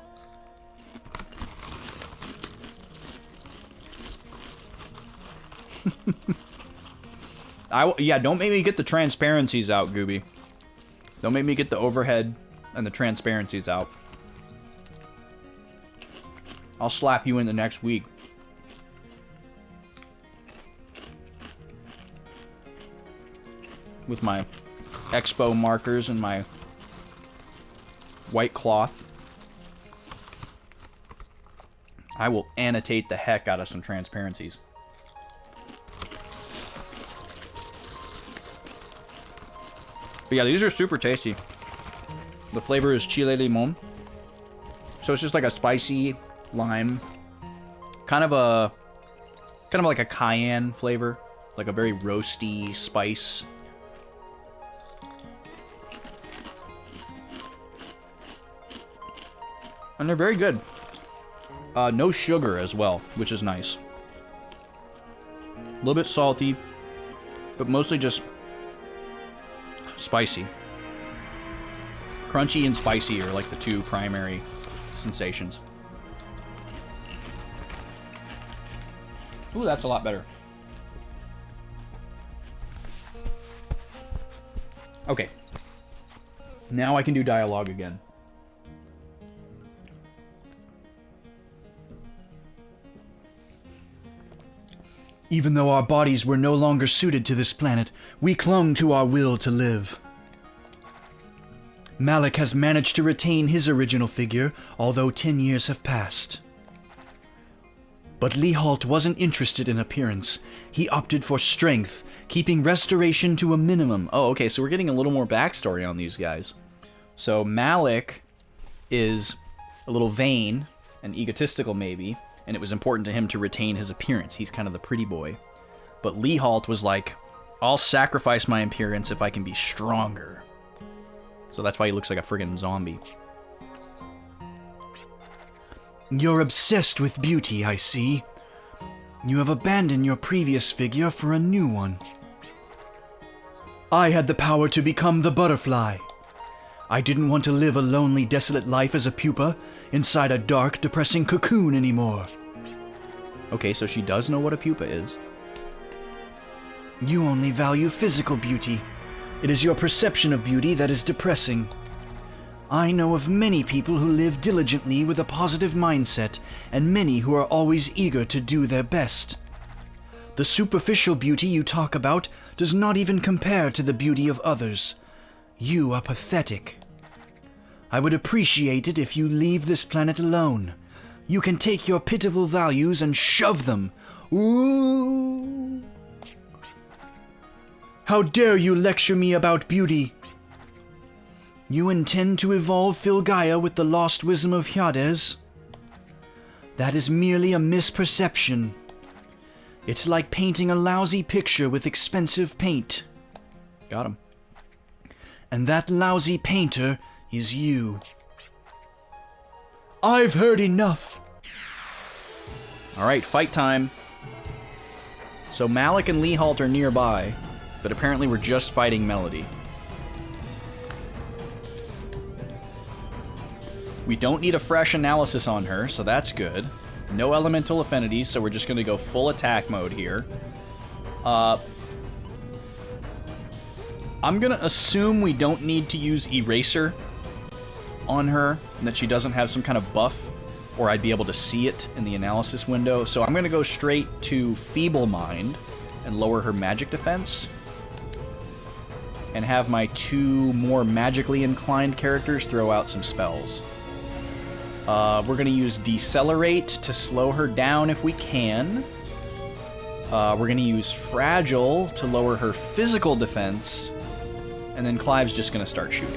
Yeah, don't make me get the transparencies out, Gooby. Don't make me get the overhead and the transparencies out. I'll slap you in the next week. With my Expo markers and my white cloth. I will annotate the heck out of some transparencies. But yeah, these are super tasty. The flavor is chile limon. So it's just like a spicy lime. Kind of like a cayenne flavor. Like a very roasty spice. And they're very good. No sugar as well, which is nice. A little bit salty, but mostly just spicy. Crunchy and spicy are like the two primary sensations. Ooh, that's a lot better. Okay. Now I can do dialogue again. Even though our bodies were no longer suited to this planet, we clung to our will to live. Malik has managed to retain his original figure, although 10 years have passed. But Lehalt wasn't interested in appearance. He opted for strength, keeping restoration to a minimum. Oh, okay, so we're getting a little more backstory on these guys. So Malik is a little vain and egotistical, maybe, and it was important to him to retain his appearance. He's kind of the pretty boy. But Lehalt was like, I'll sacrifice my appearance if I can be stronger. So that's why he looks like a friggin' zombie. You're obsessed with beauty, I see. You have abandoned your previous figure for a new one. I had the power to become the butterfly. I didn't want to live a lonely, desolate life as a pupa inside a dark, depressing cocoon anymore. Okay, so she does know what a pupa is. You only value physical beauty. It is your perception of beauty that is depressing. I know of many people who live diligently with a positive mindset, and many who are always eager to do their best. The superficial beauty you talk about does not even compare to the beauty of others. You are pathetic. I would appreciate it if you leave this planet alone. You can take your pitiful values and shove them. Ooh! How dare you lecture me about beauty? You intend to evolve Filgaia with the lost wisdom of Hyades? That is merely a misperception. It's like painting a lousy picture with expensive paint. Got him. And that lousy painter is you. I've heard enough. Alright, fight time. So Malik and Lehalt are nearby, but apparently we're just fighting Melody. We don't need a fresh analysis on her, so that's good. No elemental affinities, so we're just going to go full attack mode here. I'm gonna assume we don't need to use Eraser on her, and that she doesn't have some kind of buff, or I'd be able to see it in the analysis window. So I'm gonna go straight to Feeble Mind and lower her magic defense, and have my two more magically inclined characters throw out some spells. We're going to use Decelerate to slow her down if we can. We're going to use Fragile to lower her physical defense, and then Clive's just going to start shooting.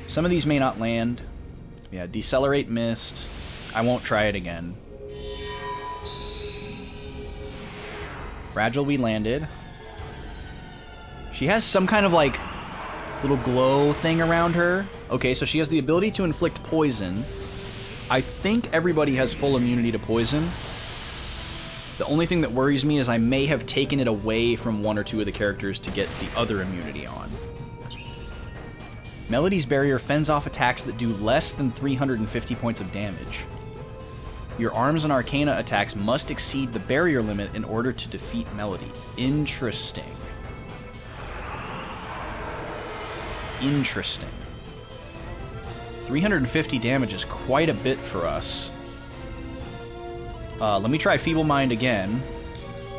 Some of these may not land. Yeah, Decelerate missed. I won't try it again. Fragile we landed. She has some kind of, like, little glow thing around her. Okay, so she has the ability to inflict poison. I think everybody has full immunity to poison. The only thing that worries me is I may have taken it away from one or two of the characters to get the other immunity on. Melody's barrier fends off attacks that do less than 350 points of damage. Your arms and arcana attacks must exceed the barrier limit in order to defeat Melody. Interesting. Interesting. 350 damage is quite a bit for us. Let me try Feeble Mind again.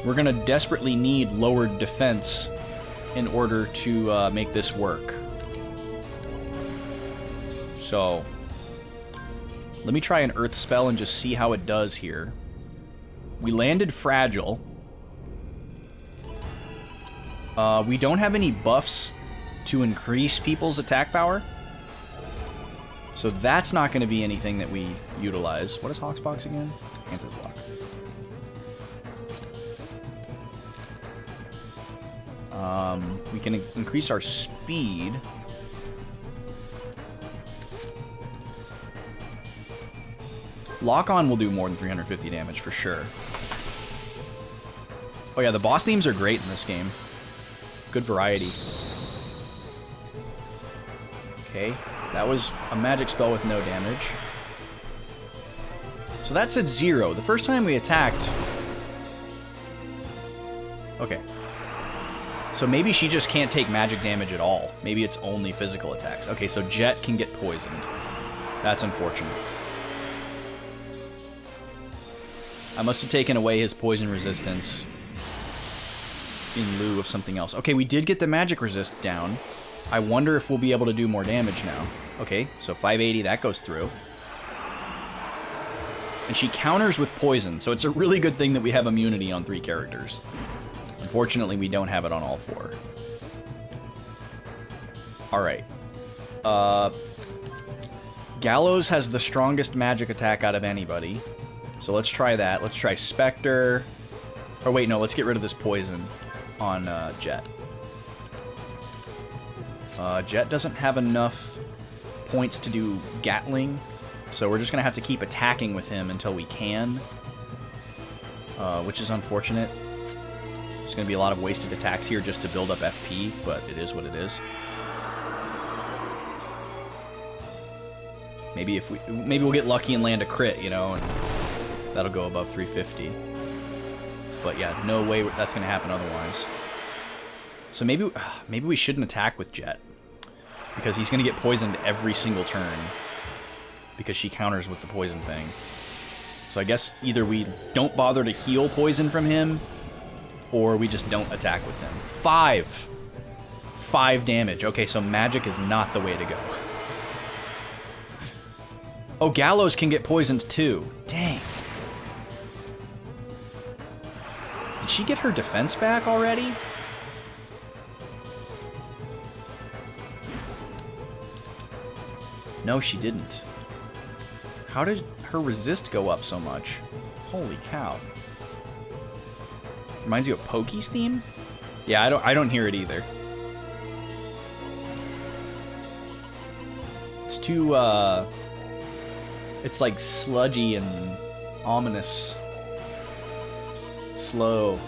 We're gonna desperately need lowered defense in order to make this work. So, let me try an Earth spell and just see how it does here. We landed Fragile. We don't have any buffs to increase people's attack power. So that's not going to be anything that we utilize. What is Hawksbox again? Anti-block. We can increase our speed. Lock-on will do more than 350 damage for sure. Oh yeah, the boss themes are great in this game. Good variety. Okay, that was a magic spell with no damage. So that said 0. The first time we attacked... Okay. So maybe she just can't take magic damage at all. Maybe it's only physical attacks. Okay, so Jet can get poisoned. That's unfortunate. I must have taken away his poison resistance in lieu of something else. Okay, we did get the magic resist down. I wonder if we'll be able to do more damage now. Okay, so 580, that goes through. And she counters with poison, so it's a really good thing that we have immunity on 3 characters. Unfortunately, we don't have it on all 4. Alright. Gallows has the strongest magic attack out of anybody. So let's try that. Let's try Spectre. Or wait, no, let's get rid of this poison on Jet. Jet doesn't have enough points to do Gatling, so we're just going to have to keep attacking with him until we can, which is unfortunate. There's going to be a lot of wasted attacks here just to build up FP, but it is what it is. Maybe we'll get lucky and land a crit, you know, and that'll go above 350. But yeah, no way that's going to happen otherwise. So maybe we shouldn't attack with Jet, because he's going to get poisoned every single turn because she counters with the poison thing. So I guess either we don't bother to heal poison from him, or we just don't attack with him. 5 damage. Okay, so magic is not the way to go. Oh, Gallows can get poisoned too. Dang. Did she get her defense back already? No, she didn't. How did her resist go up so much? Holy cow. Reminds you of Pokey's theme? Yeah, I don't hear it either. It's too, it's like sludgy and ominous. Slow.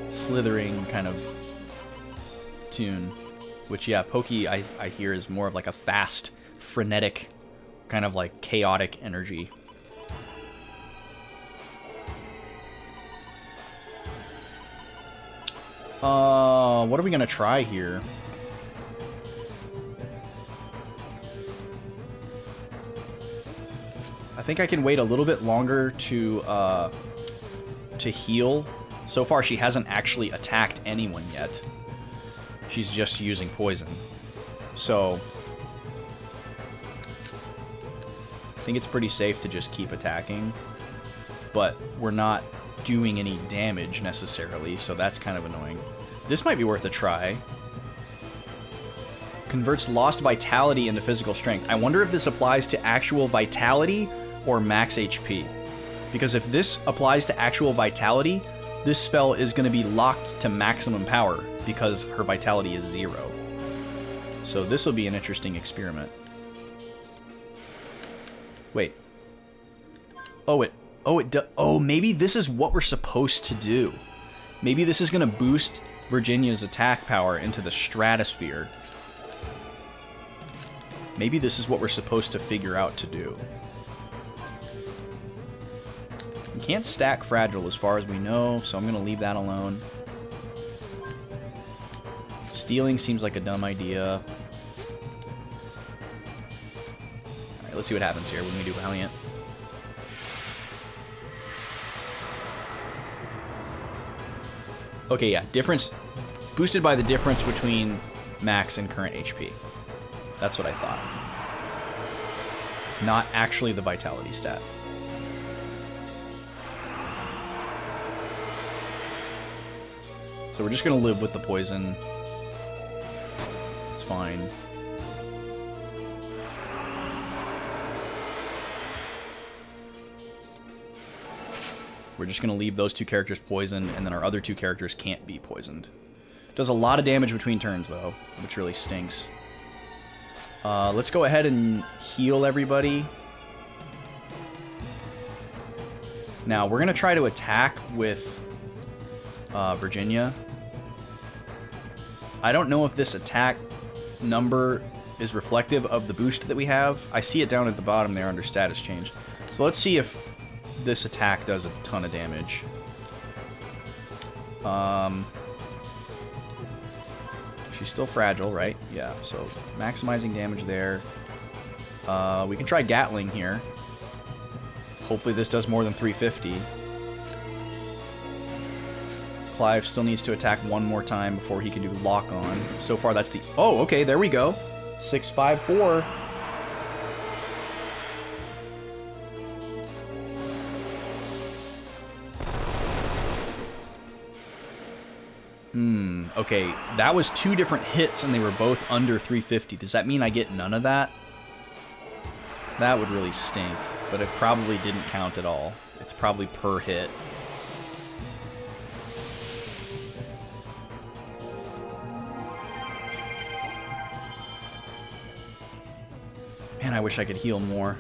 Slithering kind of tune. Which, yeah, Pokey, I hear, is more of like a fast, frenetic, kind of like chaotic energy. What are we gonna try here? I think I can wait a little bit longer to heal. So far, she hasn't actually attacked anyone yet. She's just using poison. So I think it's pretty safe to just keep attacking. But we're not doing any damage necessarily, so that's kind of annoying. This might be worth a try. Converts lost vitality into physical strength. I wonder if this applies to actual vitality or max HP. Because if this applies to actual vitality, this spell is going to be locked to maximum power because her vitality is 0. So this will be an interesting experiment. Wait. Oh, maybe this is what we're supposed to do. Maybe this is going to boost Virginia's attack power into the stratosphere. Maybe this is what we're supposed to figure out to do. You can't stack Fragile as far as we know, so I'm going to leave that alone. Stealing seems like a dumb idea. Alright, let's see what happens here when we do Valiant. Okay, yeah, difference boosted by the difference between max and current HP. That's what I thought. Not actually the vitality stat. So we're just gonna live with the poison. It's fine. We're just going to leave those two characters poisoned, and then our other two characters can't be poisoned. Does a lot of damage between turns, though, which really stinks. Let's go ahead and heal everybody. Now, we're going to try to attack with Virginia. I don't know if this attack number is reflective of the boost that we have. I see it down at the bottom there under status change. So let's see if this attack does a ton of damage. She's still fragile, right? Yeah, so maximizing damage there. We can try Gatling here. Hopefully this does more than 350. Clive still needs to attack one more time before he can do lock on. So far that's the... Oh, okay, there we go. 654. Okay, that was 2 different hits and they were both under 350. Does that mean I get none of that? That would really stink, but it probably didn't count at all. It's probably per hit. Man, I wish I could heal more.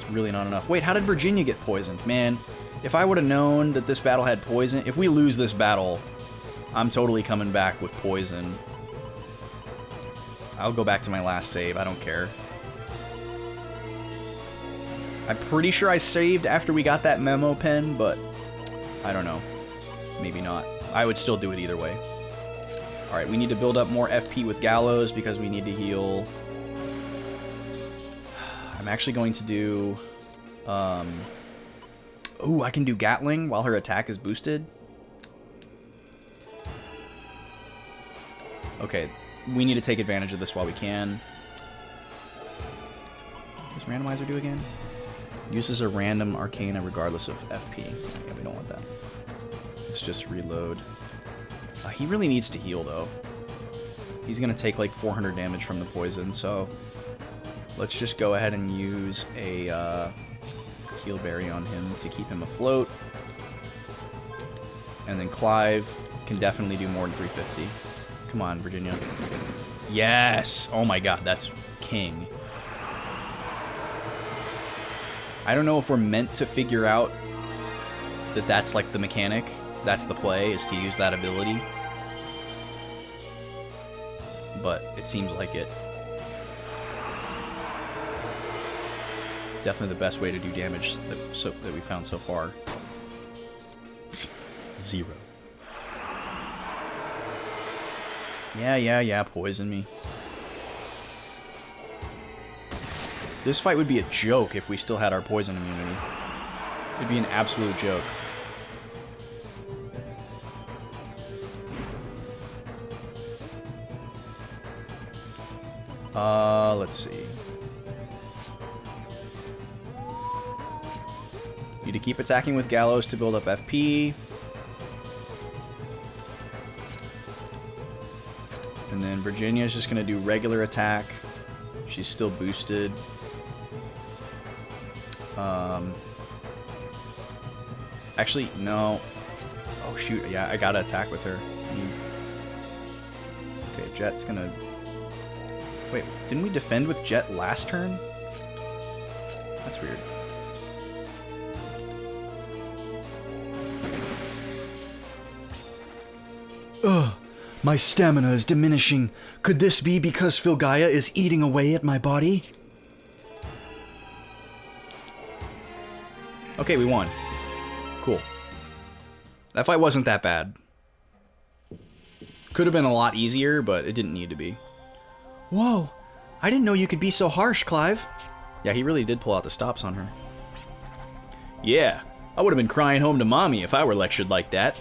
Really not enough. Wait, how did Virginia get poisoned? Man, if I would have known that this battle had poison... If we lose this battle, I'm totally coming back with poison. I'll go back to my last save. I don't care. I'm pretty sure I saved after we got that memo pen, but I don't know. Maybe not. I would still do it either way. Alright, we need to build up more FP with Gallows because we need to heal... I'm actually going to do... Ooh, I can do Gatling while her attack is boosted. Okay, we need to take advantage of this while we can. What does Randomizer do again? Uses a random Arcana regardless of FP. Yeah, we don't want that. Let's just reload. He really needs to heal, though. He's going to take like 400 damage from the poison, so... Let's just go ahead and use a Heal Berry on him to keep him afloat. And then Clive can definitely do more than 350. Come on, Virginia. Yes! Oh my god, that's king. I don't know if we're meant to figure out that that's like the mechanic. That's the play, is to use that ability. But it seems like it. Definitely the best way to do damage that we found so far. 0. Yeah, poison me. This fight would be a joke if we still had our poison immunity. It'd be an absolute joke. Let's see. Need to keep attacking with Gallows to build up FP. And then Virginia's just going to do regular attack. She's still boosted. Actually, no. Oh, shoot. Yeah, I got to attack with her. Okay, Jet's going to... Wait, didn't we defend with Jet last turn? That's weird. Ugh, my stamina is diminishing. Could this be because Filgaia is eating away at my body? Okay, we won. Cool. That fight wasn't that bad. Could have been a lot easier, but it didn't need to be. Whoa, I didn't know you could be so harsh, Clive. Yeah, he really did pull out the stops on her. Yeah, I would have been crying home to Mommy if I were lectured like that.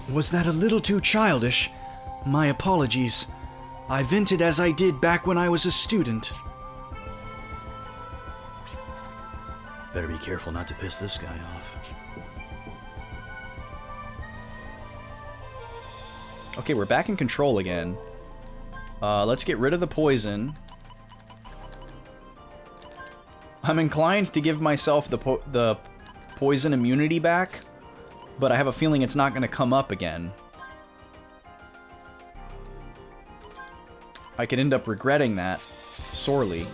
Was that a little too childish? My apologies. I vented as I did back when I was a student. Better be careful not to piss this guy off. Okay, we're back in control again. Let's get rid of the poison. I'm inclined to give myself the poison immunity back, but I have a feeling it's not going to come up again. I could end up regretting that sorely.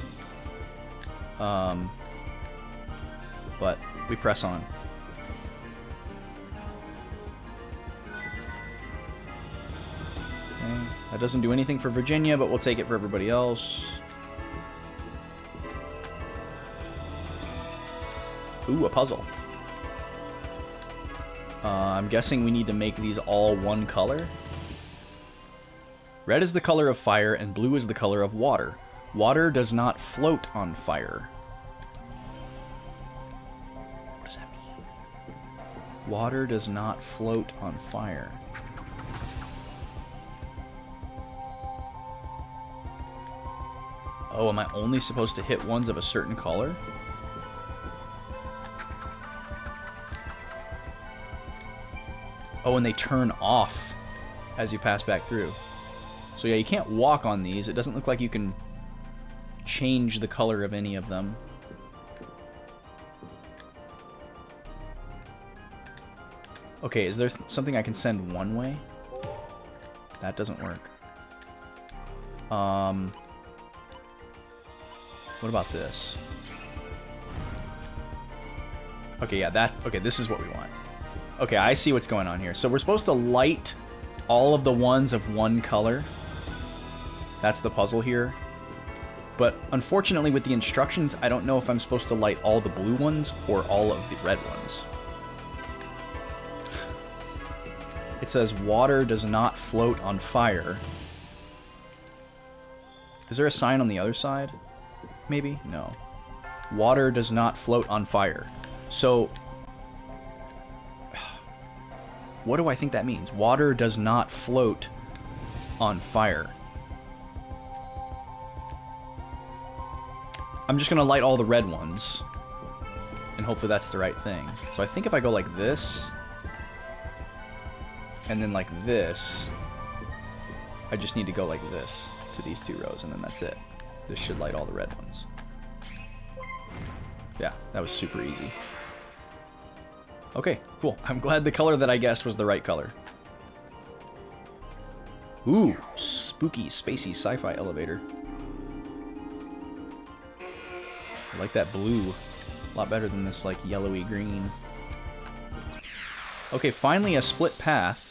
But we press on. Okay. That doesn't do anything for Virginia, but we'll take it for everybody else. Ooh, a puzzle. I'm guessing we need to make these all one color. Red is the color of fire, and blue is the color of water. Water does not float on fire. What does that mean? Water does not float on fire. Oh, am I only supposed to hit ones of a certain color? Oh, and they turn off as you pass back through. So yeah, you can't walk on these. It doesn't look like you can change the color of any of them. Okay, is there something I can send one way? That doesn't work. What about this? Okay, yeah, okay, this is what we want. Okay, I see what's going on here. So we're supposed to light all of the ones of one color. That's the puzzle here. But unfortunately with the instructions, I don't know if I'm supposed to light all the blue ones or all of the red ones. It says water does not float on fire. Is there a sign on the other side? Maybe? No. Water does not float on fire. So what do I think that means? Water does not float on fire. I'm just going to light all the red ones. And hopefully that's the right thing. So I think if I go like this, and then like this, I just need to go like this to these two rows, and then that's it. This should light all the red ones. Yeah, that was super easy. Okay, cool. I'm glad the color that I guessed was the right color. Ooh, spooky, spacey sci-fi elevator. I like that blue. A lot better than this, like, yellowy green. Okay, finally a split path.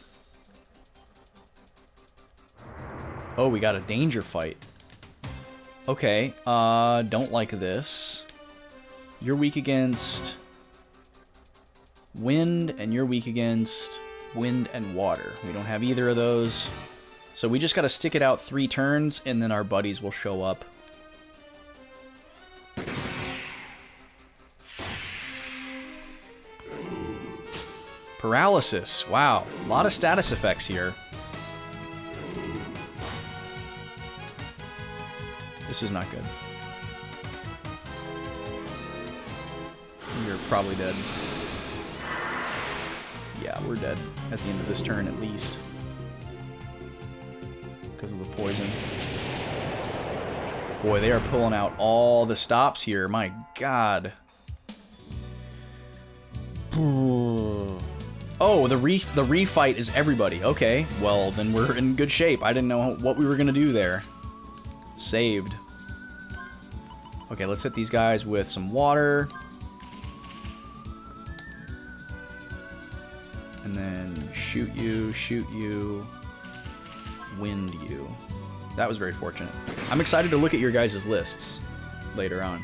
Oh, we got a danger fight. Okay, don't like this. You're weak against wind, and you're weak against wind and water. We don't have either of those. So we just gotta stick it out 3 turns, and then our buddies will show up. Paralysis. Wow. A lot of status effects here. This is not good. You're probably dead. Yeah, we're dead at the end of this turn at least. Because of the poison. Boy, they are pulling out all the stops here. My God. Oh, the refight is everybody. Okay, well, then we're in good shape. I didn't know what we were going to do there. Saved. Okay, let's hit these guys with some water. And then shoot you, wind you. That was very fortunate. I'm excited to look at your guys' lists later on.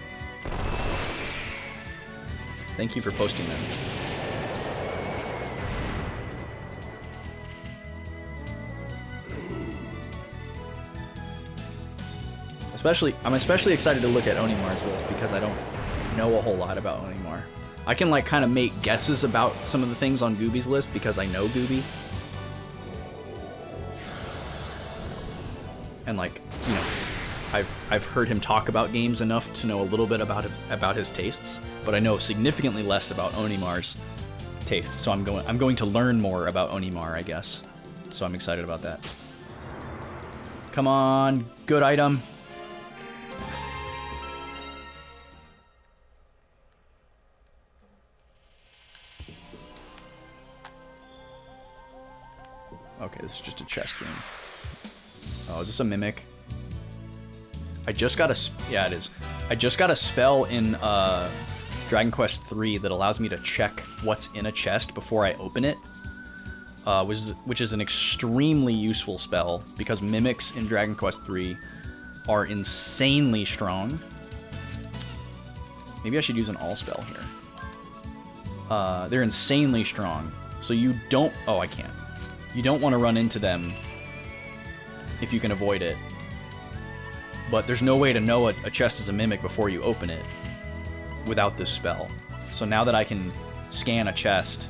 Thank you for posting them. I'm especially excited to look at Onimar's list because I don't know a whole lot about Onimar. I can like kind of make guesses about some of the things on Gooby's list because I know Gooby. And like, you know, I've heard him talk about games enough to know a little bit about his tastes, but I know significantly less about Onimar's tastes. So I'm going to learn more about Onimar, I guess. So I'm excited about that. Come on, good item. Okay, this is just a chest game. Oh, is this a mimic? I just got a... Yeah, it is. I just got a spell in Dragon Quest III that allows me to check what's in a chest before I open it. Which is an extremely useful spell, because mimics in Dragon Quest III are insanely strong. Maybe I should use an all-spell here. They're insanely strong. So you don't... Oh, I can't. You don't want to run into them if you can avoid it. But there's no way to know a chest is a mimic before you open it without this spell. So now that I can scan a chest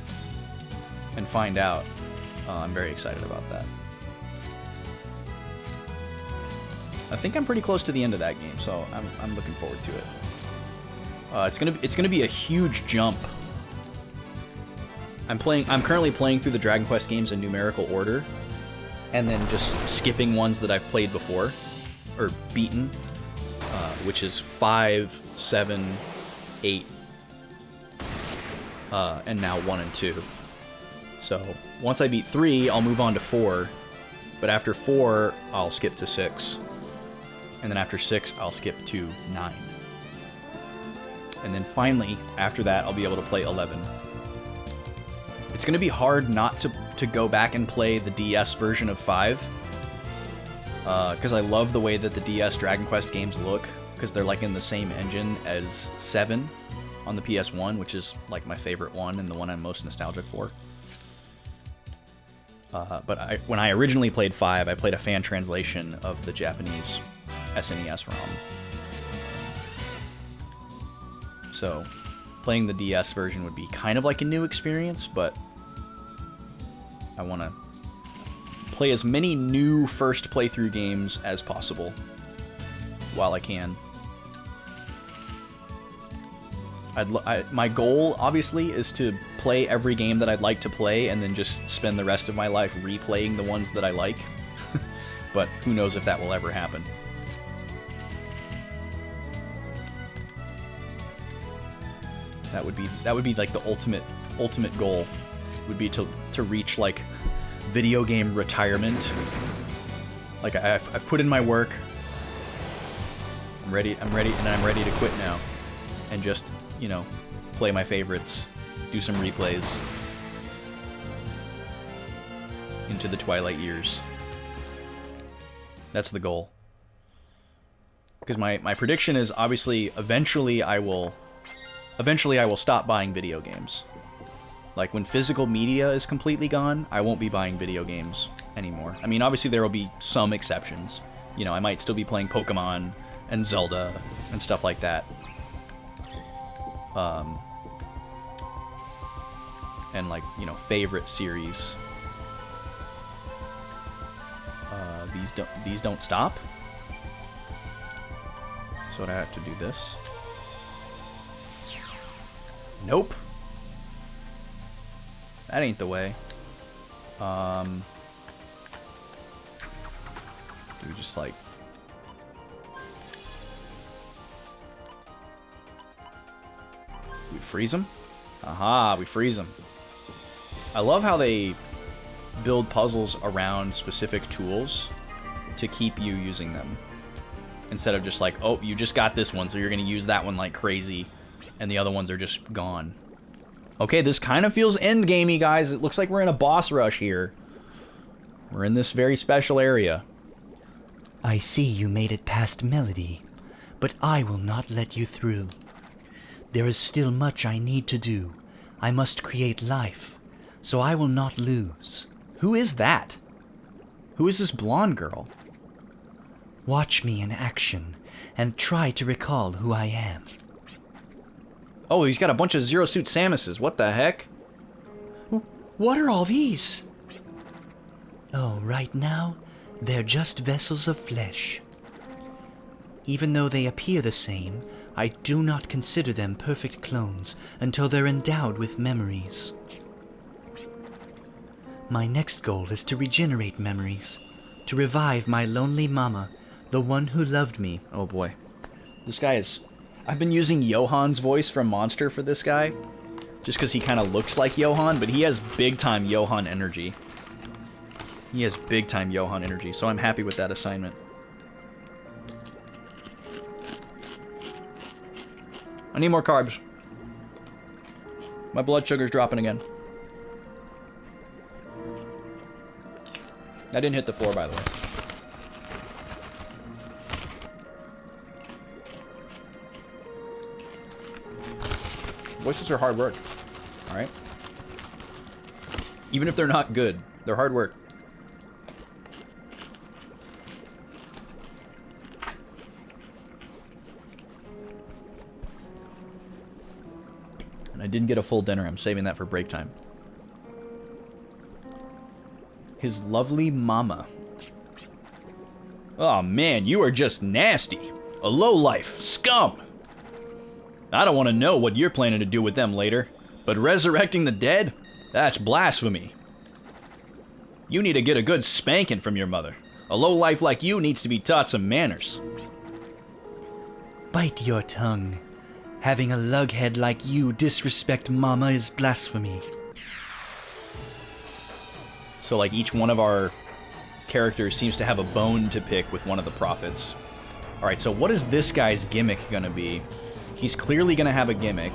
and find out, I'm very excited about that. I think I'm pretty close to the end of that game, so I'm looking forward to it. It's gonna be a huge jump. I'm currently playing through the Dragon Quest games in numerical order, and then just skipping ones that I've played before, or beaten, which is 5, 7, 8, and now 1 and 2. So once I beat 3, I'll move on to 4, but after 4, I'll skip to 6, and then after 6, I'll skip to 9. And then finally, after that, I'll be able to play 11. It's going to be hard not to go back and play the DS version of 5, because I love the way that the DS Dragon Quest games look, because they're like in the same engine as 7 on the PS1, which is like my favorite one and the one I'm most nostalgic for. But when I originally played 5, I played a fan translation of the Japanese SNES ROM. So playing the DS version would be kind of like a new experience, but I want to play as many new first playthrough games as possible while I can. My goal, obviously, is to play every game that I'd like to play and then just spend the rest of my life replaying the ones that I like. But who knows if that will ever happen. That would be like the ultimate goal, would be to reach like video game retirement. Like I've put in my work. I'm ready, and I'm ready to quit now, and just, you know, play my favorites, do some replays into the twilight years. That's the goal. because my prediction is obviously eventually I will stop buying video games. Like, when physical media is completely gone, I won't be buying video games anymore. I mean, obviously there will be some exceptions. You know, I might still be playing Pokemon and Zelda and stuff like that. And, like, you know, favorite series. These don't stop. So I have to do this. Nope. That ain't the way. Do we just, like... we freeze them? Aha, we freeze them. I love how they build puzzles around specific tools to keep you using them. Instead of just like, oh, you just got this one, so you're going to use that one like crazy, and the other ones are just gone. Okay, this kind of feels endgamey, guys. It looks like we're in a boss rush here. We're in this very special area. I see you made it past Melody, but I will not let you through. There is still much I need to do. I must create life, so I will not lose. Who is that? Who is this blonde girl? Watch me in action, and try to recall who I am. Oh, he's got a bunch of Zero Suit Samuses. What the heck? What are all these? Oh, right now, they're just vessels of flesh. Even though they appear the same, I do not consider them perfect clones until they're endowed with memories. My next goal is to regenerate memories, to revive my lonely mama, the one who loved me. Oh boy. This guy is... I've been using Johan's voice from Monster for this guy, just because he kind of looks like Johan, but he has big-time Johan energy. He has big-time Johan energy, so I'm happy with that assignment. I need more carbs. My blood sugar's dropping again. I didn't hit the floor, by the way. Voices are hard work, alright? Even if they're not good, they're hard work. And I didn't get a full dinner. I'm saving that for break time. His lovely mama. Oh man, you are just nasty. A lowlife. Scum. I don't want to know what you're planning to do with them later, but resurrecting the dead? That's blasphemy. You need to get a good spanking from your mother. A lowlife like you needs to be taught some manners. Bite your tongue. Having a lughead like you disrespect Mama is blasphemy. So like each one of our characters seems to have a bone to pick with one of the prophets. Alright, so what is this guy's gimmick gonna be? He's clearly gonna have a gimmick.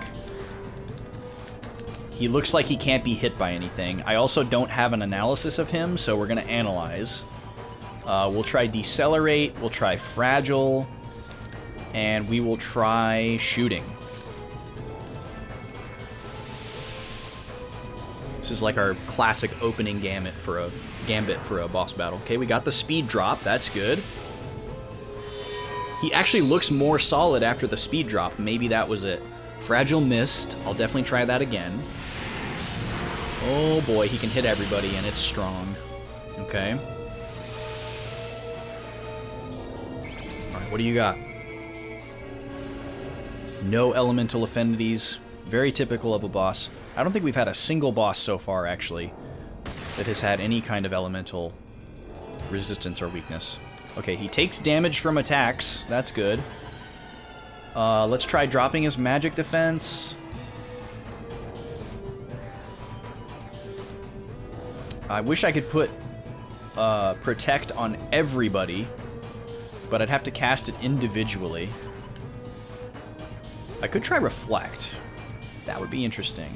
He looks like he can't be hit by anything. I also don't have an analysis of him, so we're gonna analyze. We'll try Decelerate, we'll try Fragile, and we will try Shooting. This is like our classic opening gambit for a boss battle. Okay, we got the speed drop, that's good. He actually looks more solid after the speed drop. Maybe that was it. Fragile missed. I'll definitely try that again. Oh boy, he can hit everybody and it's strong. Okay. Alright, what do you got? No elemental affinities. Very typical of a boss. I don't think we've had a single boss so far, actually, that has had any kind of elemental resistance or weakness. Okay, he takes damage from attacks. That's good. Let's try dropping his magic defense. I wish I could put Protect on everybody, but I'd have to cast it individually. I could try Reflect. That would be interesting.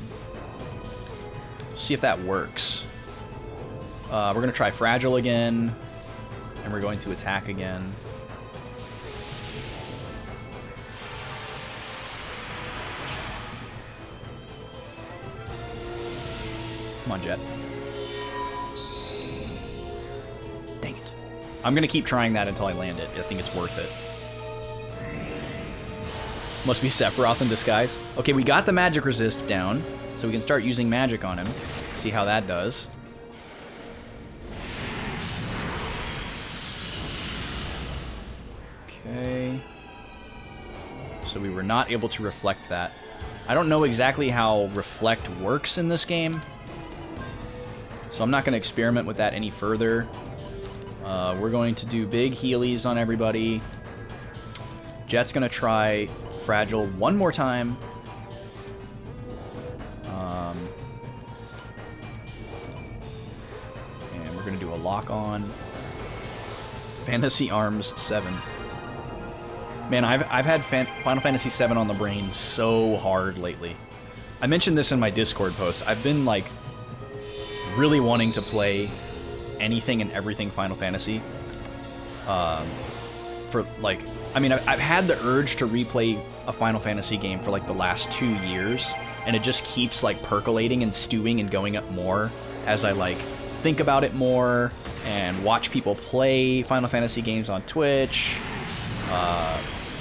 See if that works. We're going to try Fragile again. And we're going to attack again. Come on, Jet. Dang it. I'm going to keep trying that until I land it. I think it's worth it. Must be Sephiroth in disguise. Okay, we got the magic resist down, so we can start using magic on him. See how that does. Okay. So we were not able to reflect that. I don't know exactly how reflect works in this game, so I'm not going to experiment with that any further. We're going to do big healies on everybody. Jet's going to try Fragile one more time. And we're going to do a lock on. Fantasy Arms 7. Man, I've had Final Fantasy VII on the brain so hard lately. I mentioned this in my Discord post. I've been, like, really wanting to play anything and everything Final Fantasy. For, like... I mean, I've had the urge to replay a Final Fantasy game for, like, the last 2 years, and it just keeps, like, percolating and stewing and going up more as I, like, think about it more and watch people play Final Fantasy games on Twitch.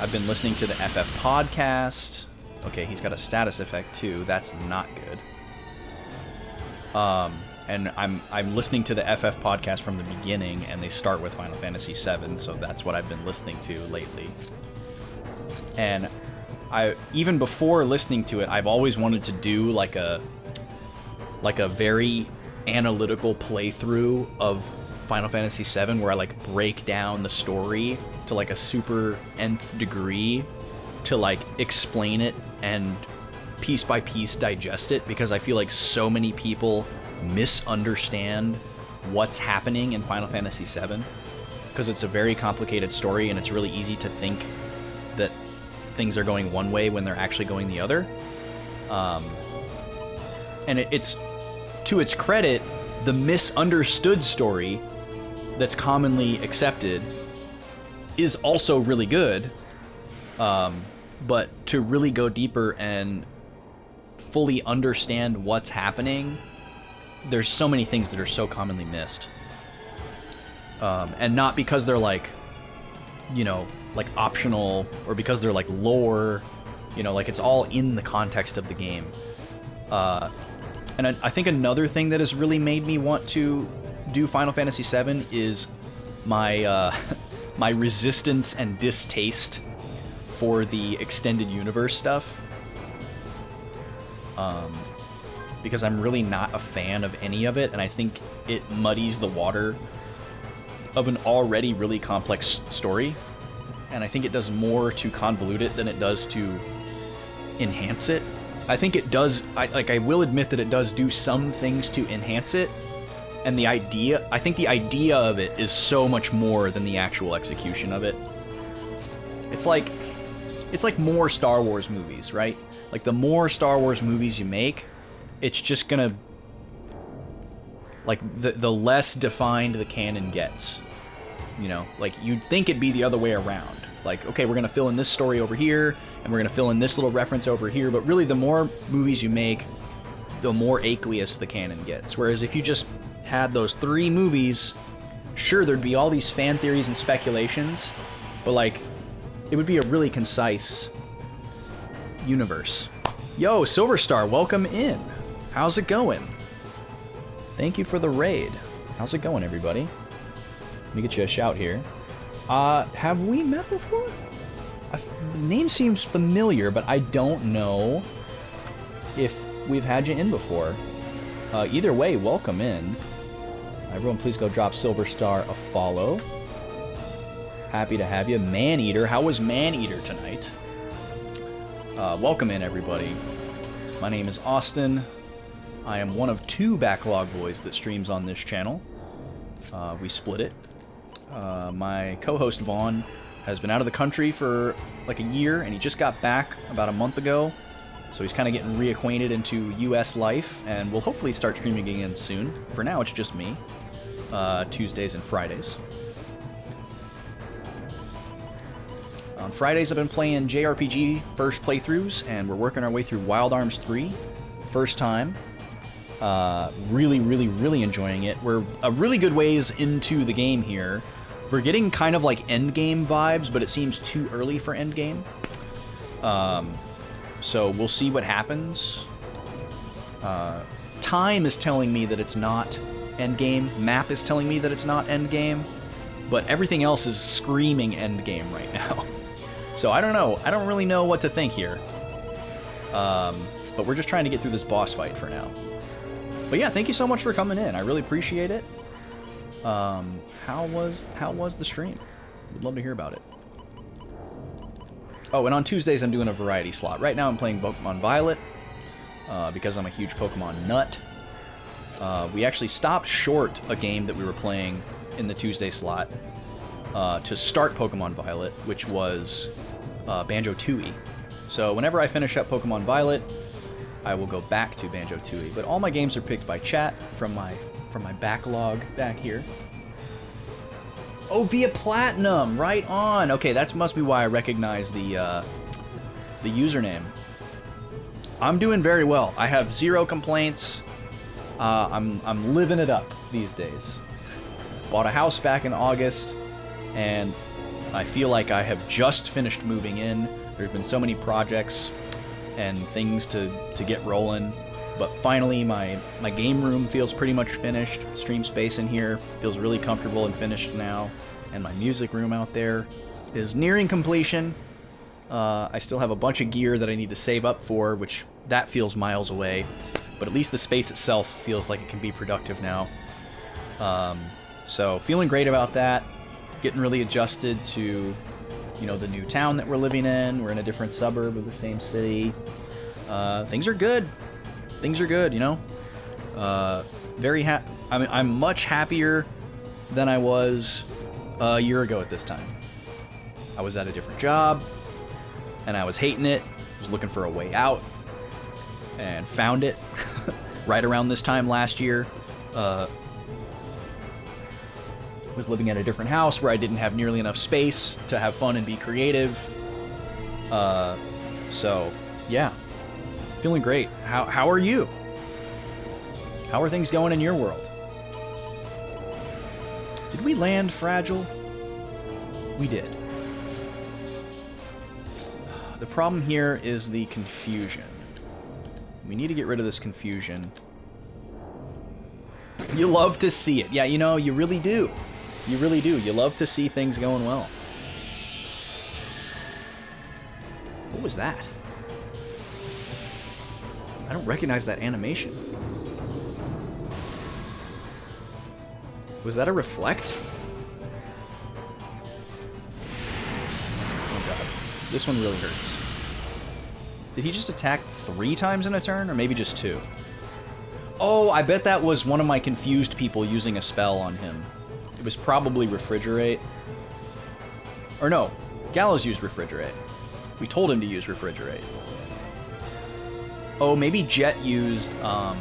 I've been listening to the FF podcast. Okay, he's got a status effect too. That's not good. And I'm listening to the FF podcast from the beginning, and they start with Final Fantasy VII, so that's what I've been listening to lately. And even before listening to it, I've always wanted to do like a very analytical playthrough of Final Fantasy VII, where I like break down the story to like a super nth degree to like explain it and piece by piece digest it, because I feel like so many people misunderstand what's happening in Final Fantasy VII, because it's a very complicated story and it's really easy to think that things are going one way when they're actually going the other. And it's to its credit, the misunderstood story that's commonly accepted is also really good, but to really go deeper and fully understand what's happening, there's so many things that are so commonly missed. And not because they're like, you know, like optional, or because they're like lore, you know, like it's all in the context of the game. And I think another thing that has really made me want to do Final Fantasy VII is my my resistance and distaste for the extended universe stuff. Because I'm really not a fan of any of it, and I think it muddies the water of an already really complex story. And I think it does more to convolute it than it does to enhance it. I think it does, I will admit that it does do some things to enhance it, and I think the idea of it is so much more than the actual execution of it. It's like more Star Wars movies, right? Like, the more Star Wars movies you make, it's just gonna, like, the less defined the canon gets. You know, like, you'd think it'd be the other way around. Like, okay, we're gonna fill in this story over here, and we're gonna fill in this little reference over here, but really the more movies you make, the more aqueous the canon gets. Whereas if you just had those 3 movies, sure, there'd be all these fan theories and speculations, but, like, it would be a really concise universe. Yo, Silverstar, welcome in. How's it going? Thank you for the raid. How's it going, everybody? Let me get you a shout here. Have we met before? The name seems familiar, but I don't know if we've had you in before. Either way, welcome in. Everyone, please go drop Silverstar a follow. Happy to have you. Maneater, how was Maneater tonight? Welcome in, everybody. My name is Austin. I am one of 2 Backlog boys that streams on this channel. We split it. My co-host Vaughn has been out of the country for like a year, and he just got back about a month ago. So he's kind of getting reacquainted into US life, and we'll hopefully start streaming again soon. For now, it's just me. Tuesdays and Fridays. On Fridays, I've been playing JRPG first playthroughs, and we're working our way through Wild Arms 3. First time. Really, really, really enjoying it. We're a really good ways into the game here. We're getting kind of like endgame vibes, but it seems too early for endgame. So we'll see what happens. Time is telling me that it's not endgame. Map is telling me that it's not endgame. But everything else is screaming endgame right now. So I don't know. I don't really know what to think here. But we're just trying to get through this boss fight for now. But yeah, thank you so much for coming in. I really appreciate it. How was the stream? Would love to hear about it. Oh, and on Tuesdays I'm doing a variety slot. Right now I'm playing Pokemon Violet because I'm a huge Pokemon nut. We actually stopped short a game that we were playing in the Tuesday slot to start Pokemon Violet, which was Banjo-Tooie. So whenever I finish up Pokemon Violet, I will go back to Banjo-Tooie. But all my games are picked by chat from my backlog back here. Oh, via Platinum, right on. Okay, that must be why I recognize the username. I'm doing very well. I have 0 complaints. I'm living it up these days. Bought a house back in August, and I feel like I have just finished moving in. There's been so many projects and things to get rolling, but finally my game room feels pretty much finished. Stream space in here feels really comfortable and finished now, and my music room out there is nearing completion. I still have a bunch of gear that I need to save up for, which that feels miles away, but at least the space itself feels like it can be productive now. So feeling great about that, getting really adjusted to, you know, the new town that we're living in. We're in a different suburb of the same city. Things are good. Things are good, you know. I'm much happier than I was a year ago at this time. I was at a different job, and I was hating it. I was looking for a way out, and found it right around this time last year. Was living at a different house where I didn't have nearly enough space to have fun and be creative. So yeah, feeling great. How are you? How are things going in your world? Did we land Fragile? We did. The problem here is the confusion. We need to get rid of this confusion. You love to see it. Yeah, you know, you really do. You really do. You love to see things going well. What was that? I don't recognize that animation. Was that a reflect? Oh god. This one really hurts. Did he just attack 3 times in a turn? Or maybe just 2? Oh, I bet that was one of my confused people using a spell on him. It was probably Refrigerate. Or no, Gallows used Refrigerate. We told him to use Refrigerate. Oh, maybe Jet used the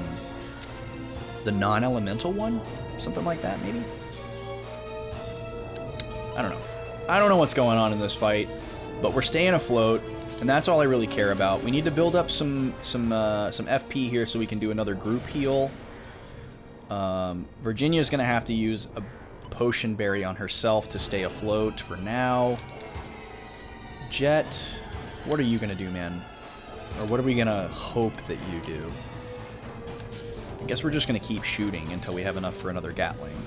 non-elemental one? Something like that, maybe? I don't know. I don't know what's going on in this fight, but we're staying afloat, and that's all I really care about. We need to build up some FP here so we can do another group heal. Virginia's gonna have to use a potion berry on herself to stay afloat for now. Jet, what are you gonna do, man? Or what are we gonna hope that you do? I guess we're just gonna keep shooting until we have enough for another Gatling.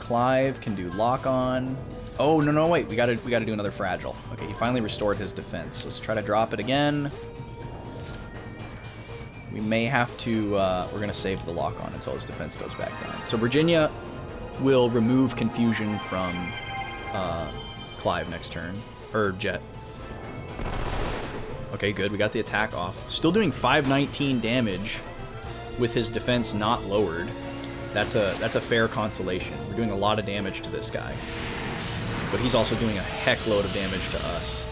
Clive can do lock on. Oh no, wait, we gotta do another Fragile. Okay, he finally restored his defense. Let's try to drop it again. We may have to, we're gonna save the lock on until his defense goes back down. So Virginia will remove confusion from Clive next turn. Or Jet. Okay, good. We got the attack off. Still doing 519 damage with his defense not lowered. That's a fair consolation. We're doing a lot of damage to this guy. But he's also doing a heck load of damage to us.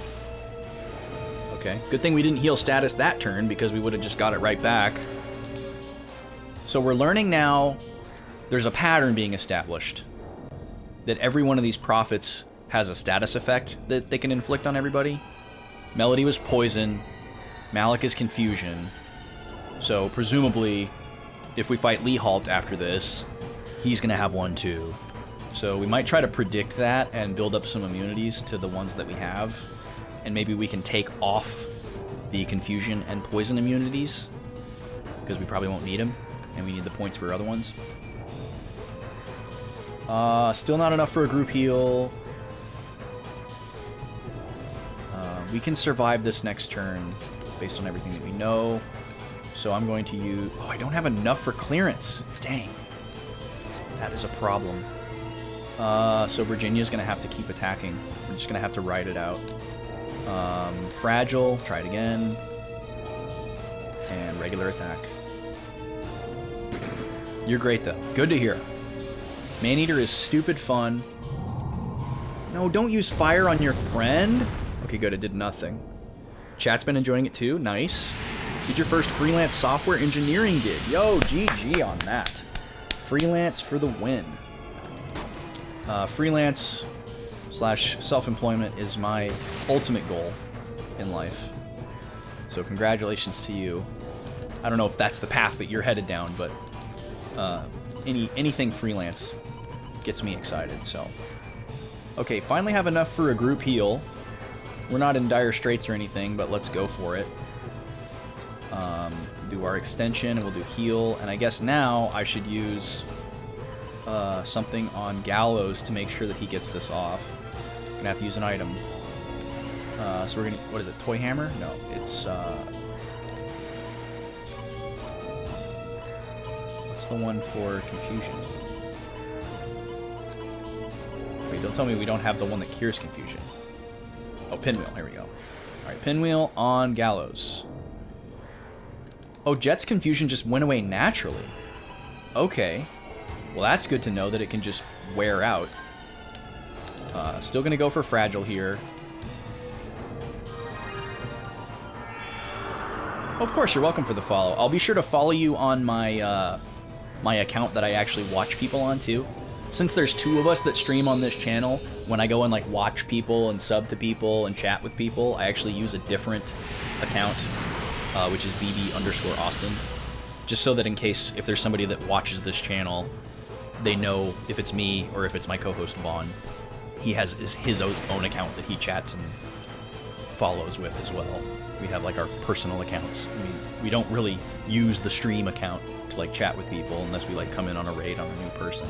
Okay. Good thing we didn't heal status that turn because we would have just got it right back. So we're learning now there's a pattern being established. That every one of these prophets has a status effect that they can inflict on everybody. Melody was poison. Malik is confusion. So presumably, if we fight Leehalt after this, he's gonna have one too. So we might try to predict that and build up some immunities to the ones that we have. And maybe we can take off the confusion and poison immunities, because we probably won't need them, and we need the points for other ones. Still not enough for a group heal. We can survive this next turn based on everything that we know. So I'm going to use... Oh, I don't have enough for clearance. Dang. That is a problem. So Virginia's going to have to keep attacking. We're just going to have to ride it out. Fragile. Try it again. And regular attack. You're great, though. Good to hear. Maneater is stupid fun. No, don't use fire on your friend. Okay, good. It did nothing. Chat's been enjoying it, too. Nice. Did your first freelance software engineering gig. Yo, GG on that. Freelance for the win. Freelance / self-employment is my ultimate goal in life. So congratulations to you. I don't know if that's the path that you're headed down, but anything freelance gets me excited, so. Okay, finally have enough for a group heal. We're not in dire straits or anything, but let's go for it. Do our extension, and we'll do heal. And I guess now I should use something on Gallows to make sure that he gets this off. I'm gonna have to use an item. So we're gonna, what is it, Toy Hammer? No, it's, what's the one for confusion? Wait, don't tell me we don't have the one that cures confusion. Oh, Pinwheel, here we go. Alright, Pinwheel on Gallows. Oh, Jet's confusion just went away naturally. Okay. Well, that's good to know that it can just wear out. Still gonna go for Fragile here. Oh, of course, you're welcome for the follow. I'll be sure to follow you on my my account that I actually watch people on, too. Since there's two of us that stream on this channel, when I go and, like, watch people and sub to people and chat with people, I actually use a different account, which is BB_Austin. Just so that in case, if there's somebody that watches this channel, they know if it's me or if it's my co-host Vaughn. He has his own account that he chats and follows with as well. We have, like, our personal accounts. I mean, we don't really use the stream account to, like, chat with people unless we, like, come in on a raid on a new person.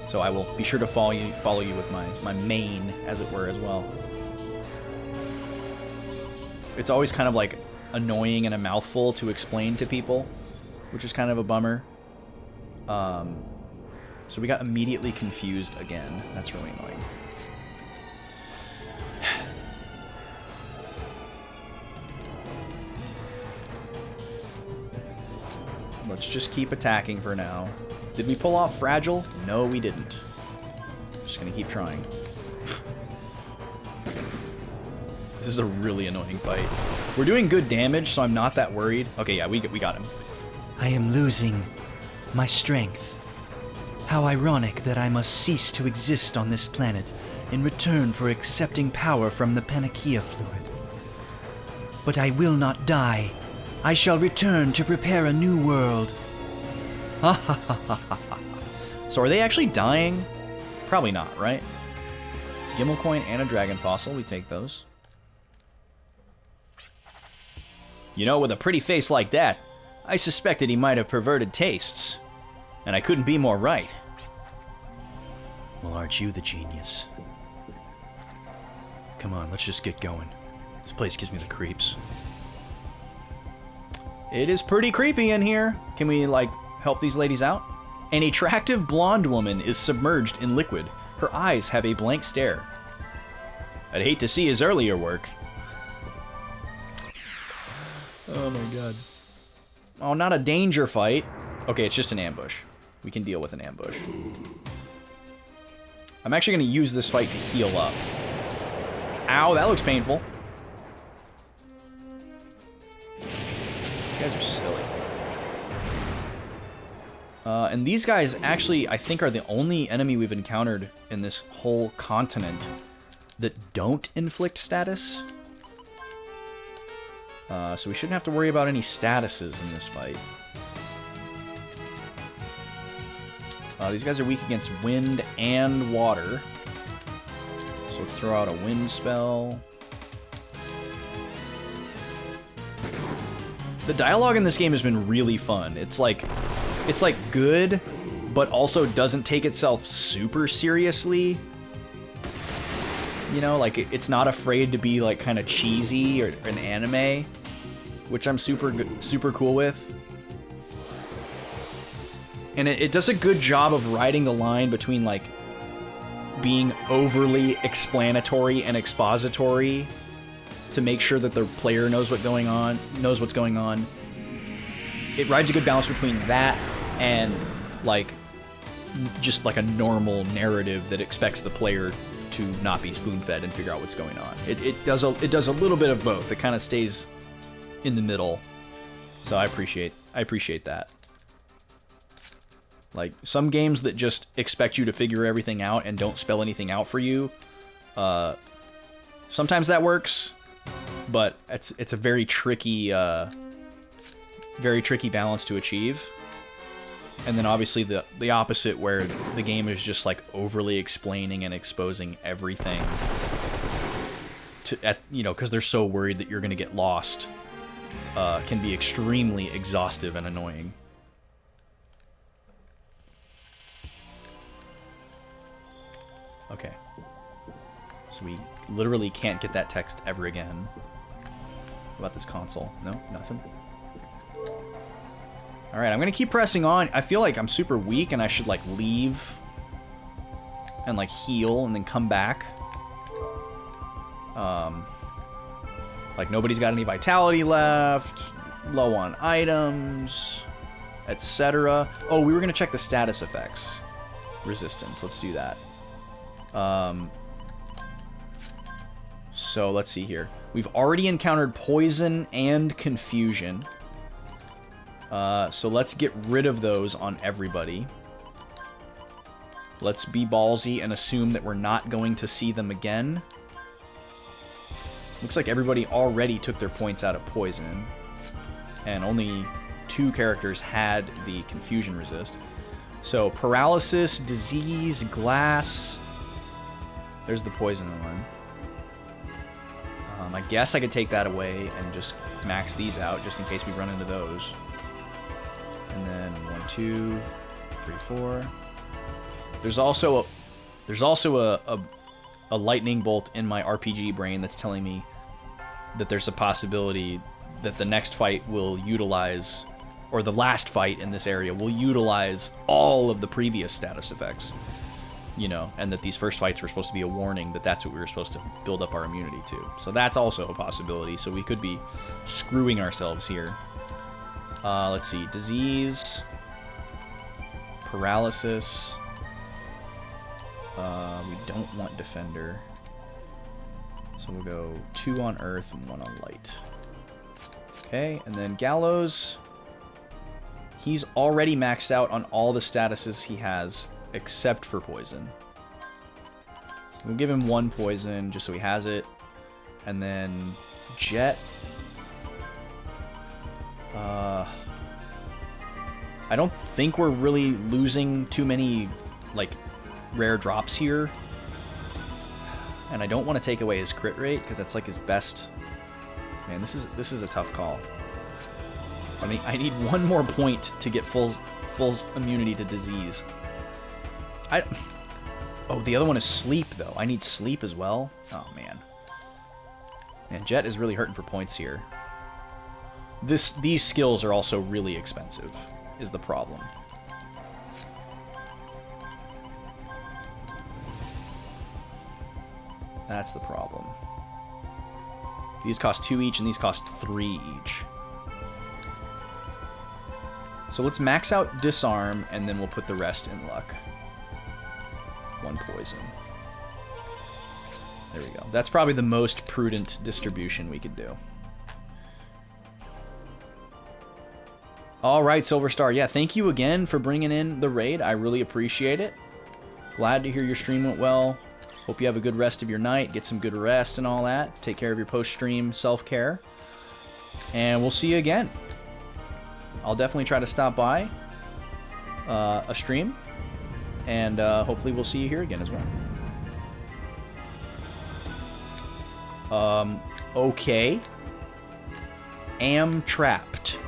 So I will be sure to follow you with my main, as it were, as well. It's always kind of, like, annoying and a mouthful to explain to people, which is kind of a bummer. So we got immediately confused again. That's really annoying. Let's just keep attacking for now. Did we pull off Fragile? No, we didn't. Just gonna keep trying. This is a really annoying fight. We're doing good damage, so I'm not that worried. Okay, yeah, we got him. I am losing my strength. How ironic that I must cease to exist on this planet in return for accepting power from the Panakia fluid. But I will not die. I shall return to prepare a new world. Ha ha ha ha ha ha. So are they actually dying? Probably not, right? Gimmel coin and a dragon fossil. We take those. You know, with a pretty face like that, I suspected he might have perverted tastes. And I couldn't be more right. Well, aren't you the genius? Come on, let's just get going. This place gives me the creeps. It is pretty creepy in here. Can we, like, help these ladies out? An attractive blonde woman is submerged in liquid. Her eyes have a blank stare. I'd hate to see his earlier work. Oh my god. Oh, not a danger fight. Okay, it's just an ambush. We can deal with an ambush. I'm actually going to use this fight to heal up. Ow, that looks painful. You guys are silly. And these guys actually, I think, are the only enemy we've encountered in this whole continent that don't inflict status. So we shouldn't have to worry about any statuses in this fight. These guys are weak against wind and water. So let's throw out a wind spell. The dialogue in this game has been really fun. It's like good, but also doesn't take itself super seriously. You know, like it's not afraid to be like kind of cheesy or an anime, which I'm super cool with. And it does a good job of riding the line between like being overly explanatory and expository to make sure that the player knows what's going on. It rides a good balance between that and like just like a normal narrative that expects the player to not be spoon-fed and figure out what's going on. It does a little bit of both. It kind of stays in the middle. So I appreciate that. Like, some games that just expect you to figure everything out and don't spell anything out for you, sometimes that works, but it's a very tricky balance to achieve. And then obviously the opposite, where the game is just like overly explaining and exposing everything because they're so worried that you're going to get lost, can be extremely exhaustive and annoying. Okay. So we literally can't get that text ever again. What about this console? No, nothing. Alright, I'm gonna keep pressing on. I feel like I'm super weak and I should like leave and like heal and then come back. Like nobody's got any vitality left, low on items, etc. Oh, we were gonna check the status effects. Resistance, let's do that. So let's see here. We've already encountered poison and confusion. So let's get rid of those on everybody. Let's be ballsy and assume that we're not going to see them again. Looks like everybody already took their points out of poison. And only 2 characters had the confusion resist. So paralysis, disease, glass. There's the poison one. I guess I could take that away and just max these out just in case we run into those. And then 1, 2, 3, 4. There's also a lightning bolt in my RPG brain that's telling me that there's a possibility that the next fight will utilize, or the last fight in this area will utilize all of the previous status effects. You know, and that these first fights were supposed to be a warning that that's what we were supposed to build up our immunity to. So that's also a possibility. So we could be screwing ourselves here. Let's see. Disease. Paralysis. We don't want Defender. So we'll go 2 on Earth and 1 on Light. Okay, and then Gallows. He's already maxed out on all the statuses he has, except for poison. We'll give him 1 poison just so he has it. And then Jet. I don't think we're really losing too many like rare drops here. And I don't want to take away his crit rate because that's like his best. Man, this is a tough call. I mean, I need 1 more point to get full immunity to disease. Oh, the other one is sleep, though. I need sleep as well. Oh, man. Man, Jet is really hurting for points here. These skills are also really expensive, is the problem. That's the problem. These cost 2 each, and these cost 3 each. So let's max out Disarm, and then we'll put the rest in Luck. 1 poison. There we go. That's probably the most prudent distribution we could do. Alright, Silver Star. Yeah, thank you again for bringing in the raid. I really appreciate it. Glad to hear your stream went well. Hope you have a good rest of your night. Get some good rest and all that. Take care of your post-stream self-care. And we'll see you again. I'll definitely try to stop by a stream. And hopefully we'll see you here again as well. Okay. Am trapped.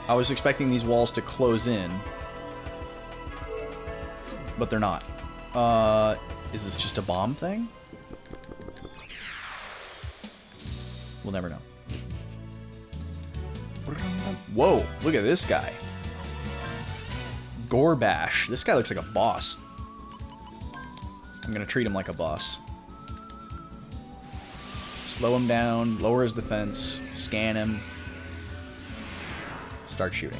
I was expecting these walls to close in. But they're not. Is this just a bomb thing? We'll never know. Whoa, look at this guy. Gorbash. This guy looks like a boss. I'm gonna treat him like a boss. Slow him down, lower his defense, scan him, start shooting.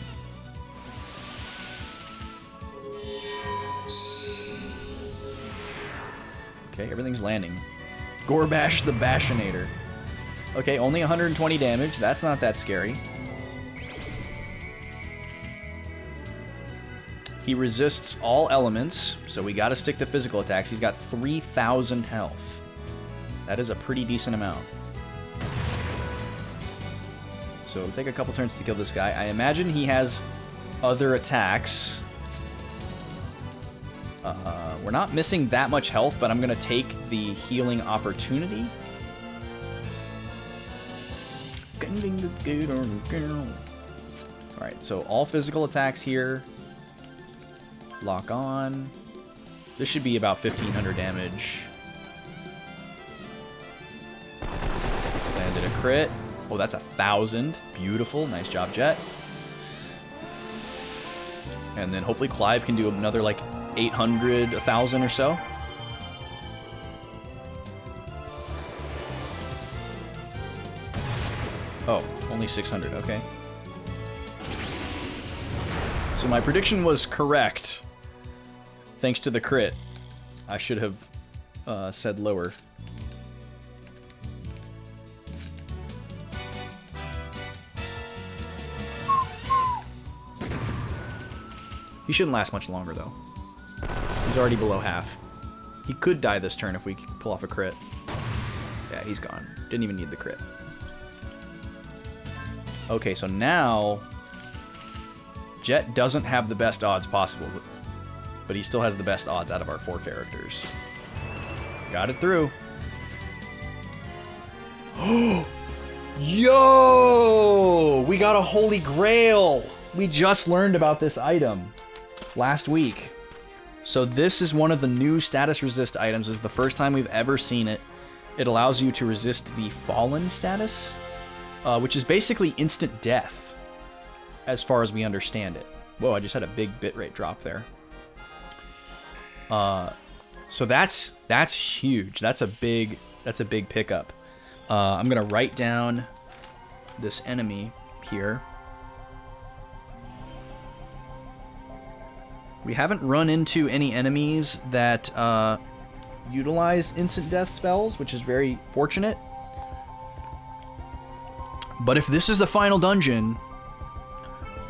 Okay, everything's landing. Gorbash the Bashinator. Okay, only 120 damage. That's not that scary. He resists all elements, so we gotta stick to physical attacks. He's got 3,000 health. That is a pretty decent amount. So it'll take a couple turns to kill this guy. I imagine he has other attacks. We're not missing that much health, but I'm gonna take the healing opportunity. Alright, so all physical attacks here. Lock on. This should be about 1,500 damage. Landed a crit. Oh, that's 1,000. Beautiful. Nice job, Jet. And then hopefully Clive can do another, like, 800, 1,000 or so. Oh, only 600. Okay. So my prediction was correct. Thanks to the crit. I should have said lower. He shouldn't last much longer, though. He's already below half. He could die this turn if we pull off a crit. Yeah, he's gone. Didn't even need the crit. Okay, so now... Jet doesn't have the best odds possible, but he still has the best odds out of our 4 characters. Got it through. Yo! We got a Holy Grail! We just learned about this item last week. So this is one of the new status resist items. This is the first time we've ever seen it. It allows you to resist the Fallen status, which is basically instant death, as far as we understand it. Whoa, I just had a big bitrate drop there. So that's huge. That's a big pickup. I'm gonna write down this enemy here. We haven't run into any enemies that utilize instant death spells, which is very fortunate. But if this is the final dungeon,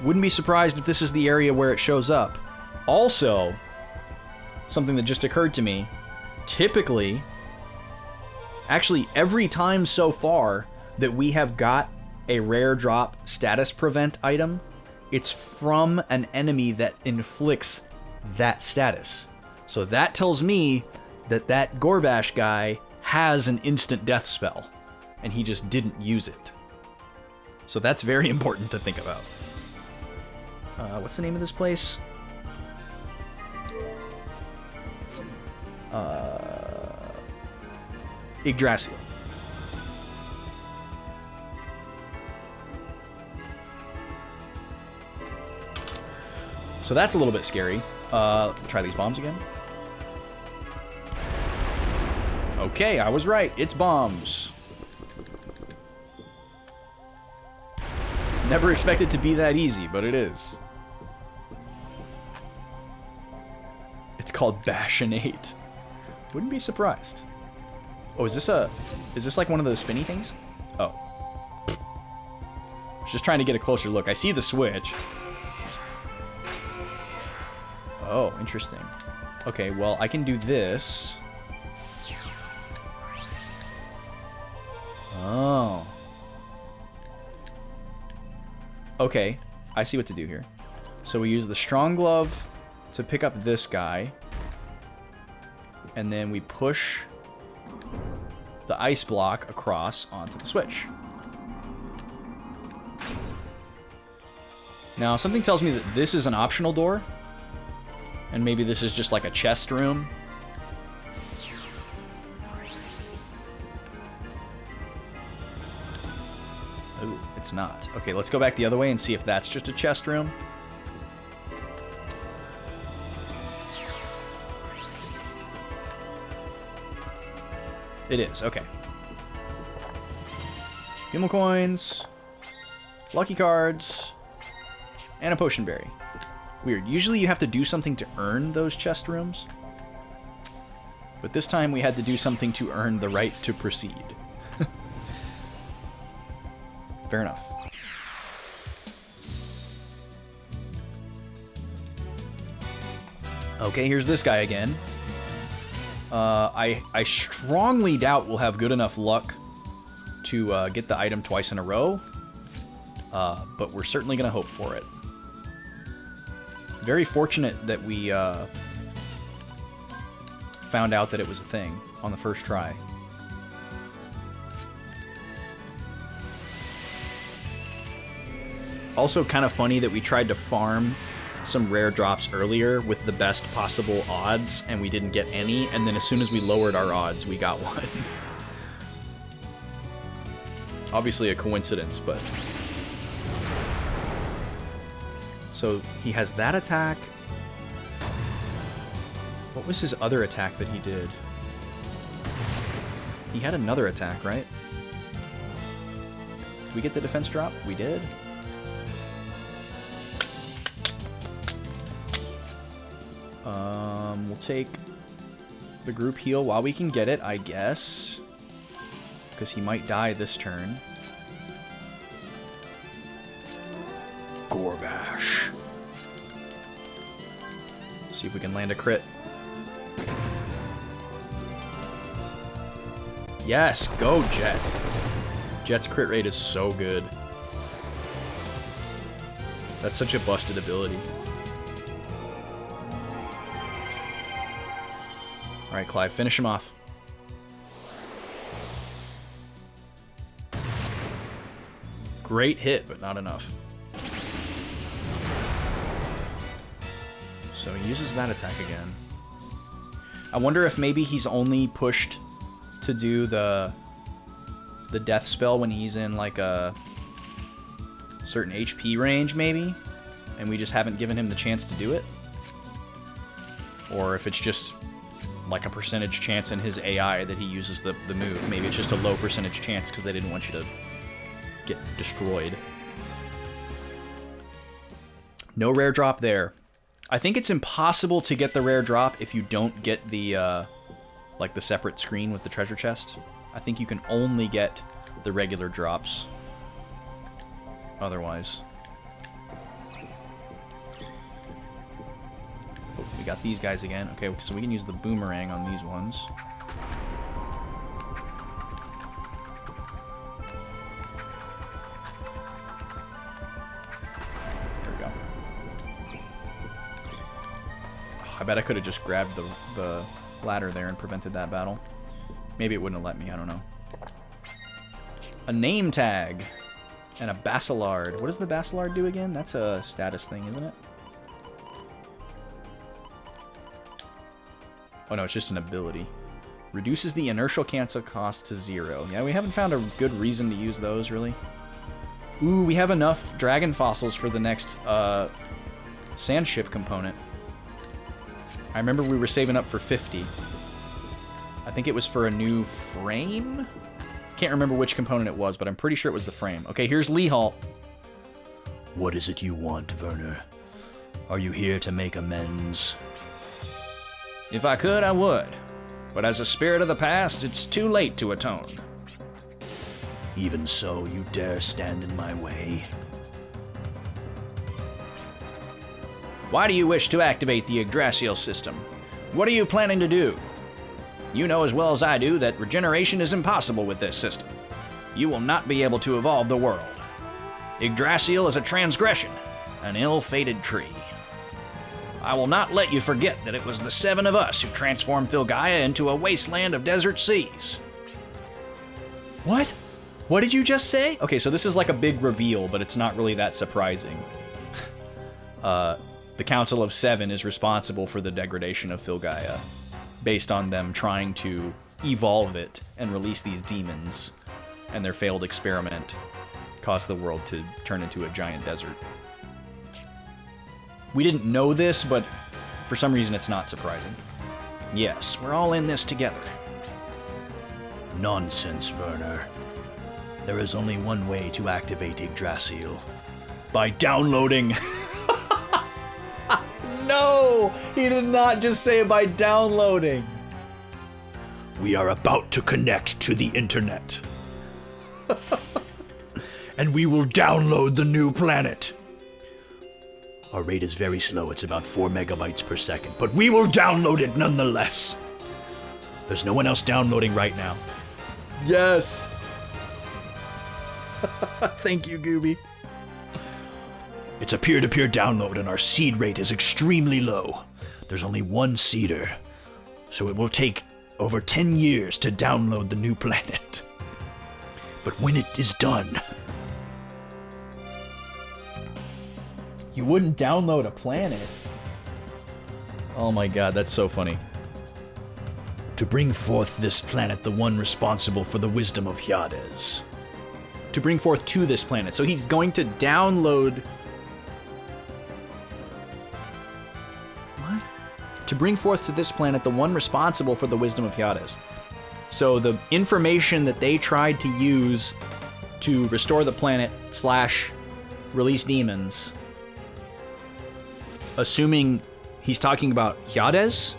wouldn't be surprised if this is the area where it shows up. Also, something that just occurred to me, typically, actually every time so far that we have got a rare drop status prevent item, it's from an enemy that inflicts that status. So that tells me that that Gorbash guy has an instant death spell, and he just didn't use it. So that's very important to think about. What's the name of this place? Yggdrasil. So that's a little bit scary. Try these bombs again. Okay, I was right. It's bombs. Never expected to be that easy, but it is. It's called Bashinate. Wouldn't be surprised. Oh, is this like one of those spinny things? Oh. I was just trying to get a closer look. I see the switch. Oh, interesting. Okay, well, I can do this. Oh. Okay, I see what to do here. So we use the strong glove to pick up this guy. And then we push the ice block across onto the switch. Now, something tells me that this is an optional door. And maybe this is just like a chest room. Ooh, it's not. Okay, let's go back the other way and see if that's just a chest room. It is, okay. Gimel coins, lucky cards, and a potion berry. Weird. Usually you have to do something to earn those chest rooms. But this time we had to do something to earn the right to proceed. Fair enough. Okay, here's this guy again. I strongly doubt we'll have good enough luck to get the item twice in a row, but we're certainly going to hope for it. Very fortunate that we found out that it was a thing on the first try. Also kind of funny that we tried to farm some rare drops earlier with the best possible odds, and we didn't get any, and then as soon as we lowered our odds, we got one. Obviously a coincidence, but... So, he has that attack. What was his other attack that he did? He had another attack, right? Did we get the defense drop? We did. We'll take the group heal while we can get it, I guess. Because he might die this turn. Gorbash. See if we can land a crit. Yes, go Jet. Jet's crit rate is so good. That's such a busted ability. Alright, Clive, finish him off. Great hit, but not enough. So he uses that attack again. I wonder if maybe he's only pushed to do the death spell when he's in like a certain HP range, maybe? And we just haven't given him the chance to do it? Or if it's just like a percentage chance in his AI that he uses the move. Maybe it's just a low percentage chance because they didn't want you to get destroyed. No rare drop there. I think it's impossible to get the rare drop if you don't get the like the separate screen with the treasure chest. I think you can only get the regular drops otherwise. Oh, we got these guys again. Okay, so we can use the boomerang on these ones. There we go. Oh, I bet I could have just grabbed the ladder there and prevented that battle. Maybe it wouldn't have let me, I don't know. A name tag and a Backlog. What does the Backlog do again? That's a status thing, isn't it? Oh no, it's just an ability. Reduces the inertial cancel cost to 0. Yeah, we haven't found a good reason to use those, really. Ooh, we have enough dragon fossils for the next sand ship component. I remember we were saving up for 50. I think it was for a new frame? Can't remember which component it was, but I'm pretty sure it was the frame. Okay, here's Lee Halt. What is it you want, Werner? Are you here to make amends? If I could, I would. But as a spirit of the past, it's too late to atone. Even so, you dare stand in my way? Why do you wish to activate the Yggdrasil system? What are you planning to do? You know as well as I do that regeneration is impossible with this system. You will not be able to evolve the world. Yggdrasil is a transgression, an ill-fated tree. I will not let you forget that it was the 7 of us who transformed Filgaia into a wasteland of desert seas. What? What did you just say? Okay, so this is like a big reveal, but it's not really that surprising. The Council of 7 is responsible for the degradation of Filgaia, based on them trying to evolve it and release these demons, and their failed experiment caused the world to turn into a giant desert. We didn't know this, but for some reason it's not surprising. Yes, we're all in this together. Nonsense, Werner. There is only one way to activate Yggdrasil. By downloading... No! He did not just say it by downloading. We are about to connect to the internet. And we will download the new planet. Our rate is very slow, it's about 4 megabytes per second, but we will download it nonetheless. There's no one else downloading right now. Yes! Thank you, Gooby. It's a peer-to-peer download and our seed rate is extremely low. There's only one seeder, so it will take over 10 years to download the new planet. But when it is done... You wouldn't download a planet? Oh my god, that's so funny. To bring forth this planet, the one responsible for the wisdom of Hyades. To bring forth to this planet. So he's going to download... What? To bring forth to this planet the one responsible for the wisdom of Hyades. So the information that they tried to use to restore the planet / release demons, assuming he's talking about Hyades,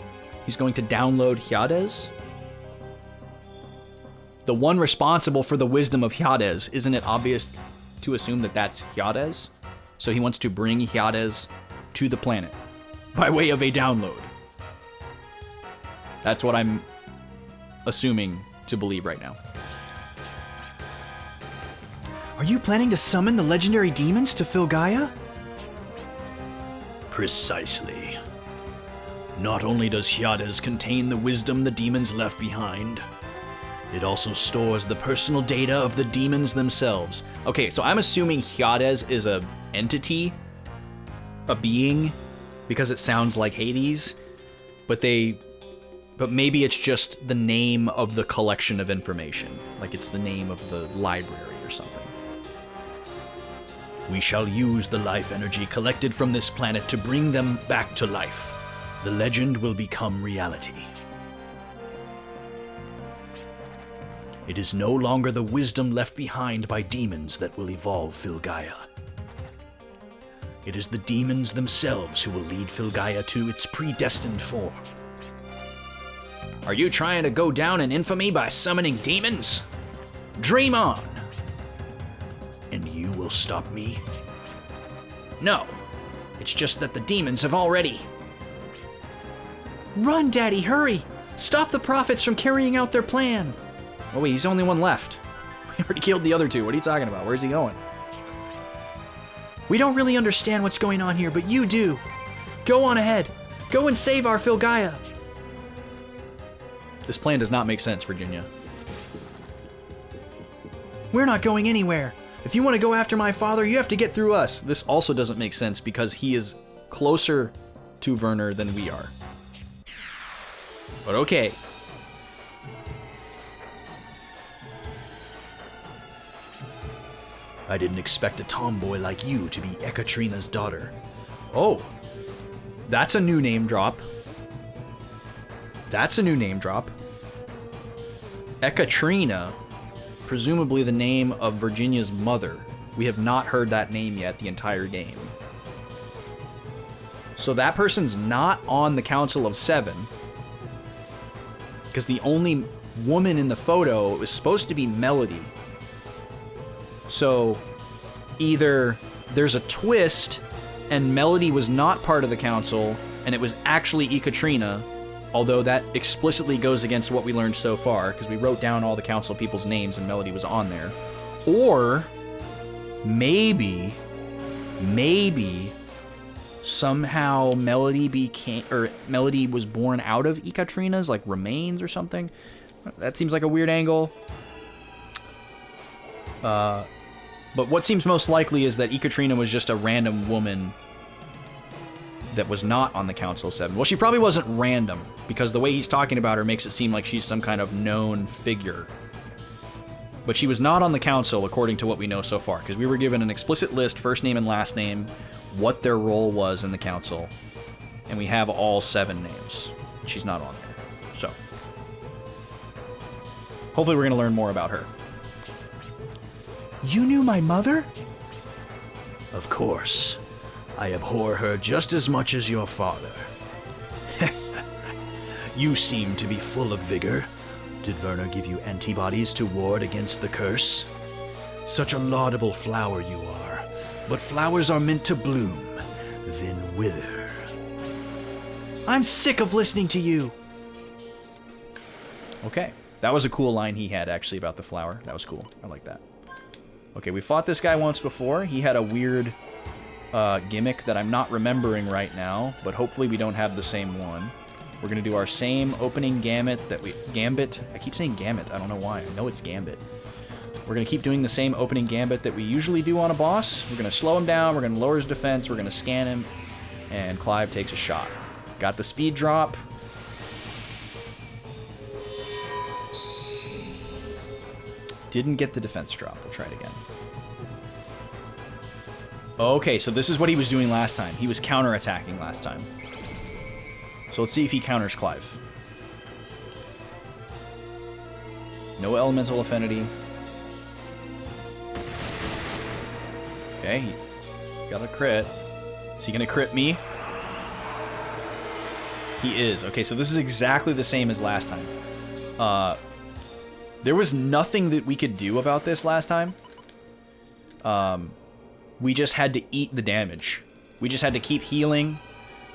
he's going to download Hyades. The one responsible for the wisdom of Hyades, isn't it obvious to assume that that's Hyades? So he wants to bring Hyades to the planet by way of a download. That's what I'm assuming to believe right now. Are you planning to summon the legendary demons to Filgaia? Precisely. Not only does Hyades contain the wisdom the demons left behind, it also stores the personal data of the demons themselves. Okay, so I'm assuming Hyades is a entity, a being, because it sounds like Hades, but maybe it's just the name of the collection of information. Like it's the name of the library or something. We shall use the life energy collected from this planet to bring them back to life. The legend will become reality. It is no longer the wisdom left behind by demons that will evolve Filgaia. It is the demons themselves who will lead Filgaia to its predestined form. Are you trying to go down in infamy by summoning demons? Dream on! And you will stop me? No. It's just that the demons have already... Run, Daddy, hurry! Stop the prophets from carrying out their plan! Oh wait, he's the only one left. We already killed the other two. What are you talking about? Where's he going? We don't really understand what's going on here, but you do. Go on ahead. Go and save our Filgaia. This plan does not make sense, Virginia. We're not going anywhere. If you want to go after my father, you have to get through us. This also doesn't make sense because he is closer to Werner than we are. But okay. I didn't expect a tomboy like you to be Ekaterina's daughter. Oh. That's a new name drop. That's a new name drop. Ekaterina, presumably the name of Virginia's mother. We have not heard that name yet the entire game. So that person's not on the Council of 7. Because the only woman in the photo was supposed to be Melody. So either there's a twist and Melody was not part of the council and it was actually Ekaterina, although that explicitly goes against what we learned so far because we wrote down all the council people's names and Melody was on there. Or maybe somehow Melody was born out of Ekaterina's like remains or something. That seems like a weird angle. But what seems most likely is that Ekaterina was just a random woman that was not on the Council of Seven. Well, she probably wasn't random, because the way he's talking about her makes it seem like she's some kind of known figure. But she was not on the Council, according to what we know so far, because we were given an explicit list, first name and last name, what their role was in the Council, and we have all 7 names. She's not on there. So, hopefully we're going to learn more about her. You knew my mother? Of course. I abhor her just as much as your father. You seem to be full of vigor. Did Werner give you antibodies to ward against the curse? Such a laudable flower you are. But flowers are meant to bloom, then wither. I'm sick of listening to you. Okay. That was a cool line he had, actually, about the flower. That was cool. I like that. Okay, we fought this guy once before. He had a weird gimmick that I'm not remembering right now, but hopefully we don't have the same one. We're going to do our same opening gambit that we... Gambit? I keep saying gambit. I don't know why. I know it's gambit. We're going to keep doing the same opening gambit that we usually do on a boss. We're going to slow him down. We're going to lower his defense. We're going to scan him. And Clive takes a shot. Got the speed drop. Didn't get the defense drop. We'll try it again. Okay, so this is what he was doing last time. He was counterattacking last time. So let's see if he counters Clive. No elemental affinity. Okay, he got a crit. Is he going to crit me? He is. Okay, so this is exactly the same as last time. There was nothing that we could do about this last time. We just had to eat the damage. We just had to keep healing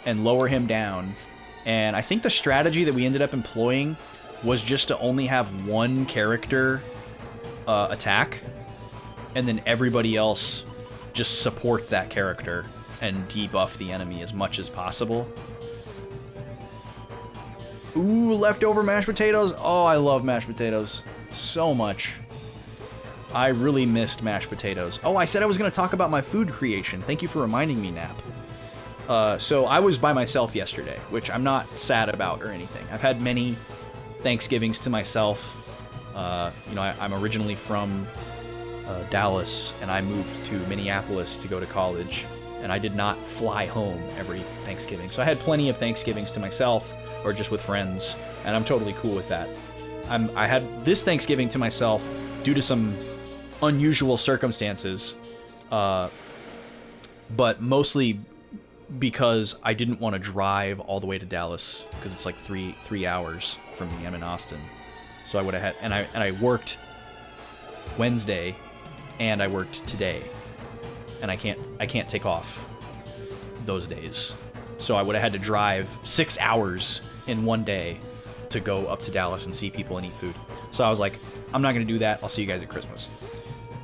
and lower him down. And I think the strategy that we ended up employing was just to only have one character attack, and then everybody else just support that character and debuff the enemy as much as possible. Ooh, leftover mashed potatoes. Oh, I love mashed potatoes so much. I really missed mashed potatoes. Oh, I said I was going to talk about my food creation. Thank you for reminding me, Nap. So I was by myself yesterday, which I'm not sad about or anything. I've had many Thanksgivings to myself. You know, I'm originally from Dallas, and I moved to Minneapolis to go to college, and I did not fly home every Thanksgiving. So I had plenty of Thanksgivings to myself or just with friends, and I'm totally cool with that. I had this Thanksgiving to myself due to some unusual circumstances, but mostly because I didn't want to drive all the way to Dallas, because it's like three hours from me. I'm in Austin, so I would have had, and I worked Wednesday, and I worked today, and I can't take off those days, so I would have had to drive 6 hours in one day to go up to Dallas and see people and eat food. So I was like, I'm not going to do that. I'll see you guys at Christmas.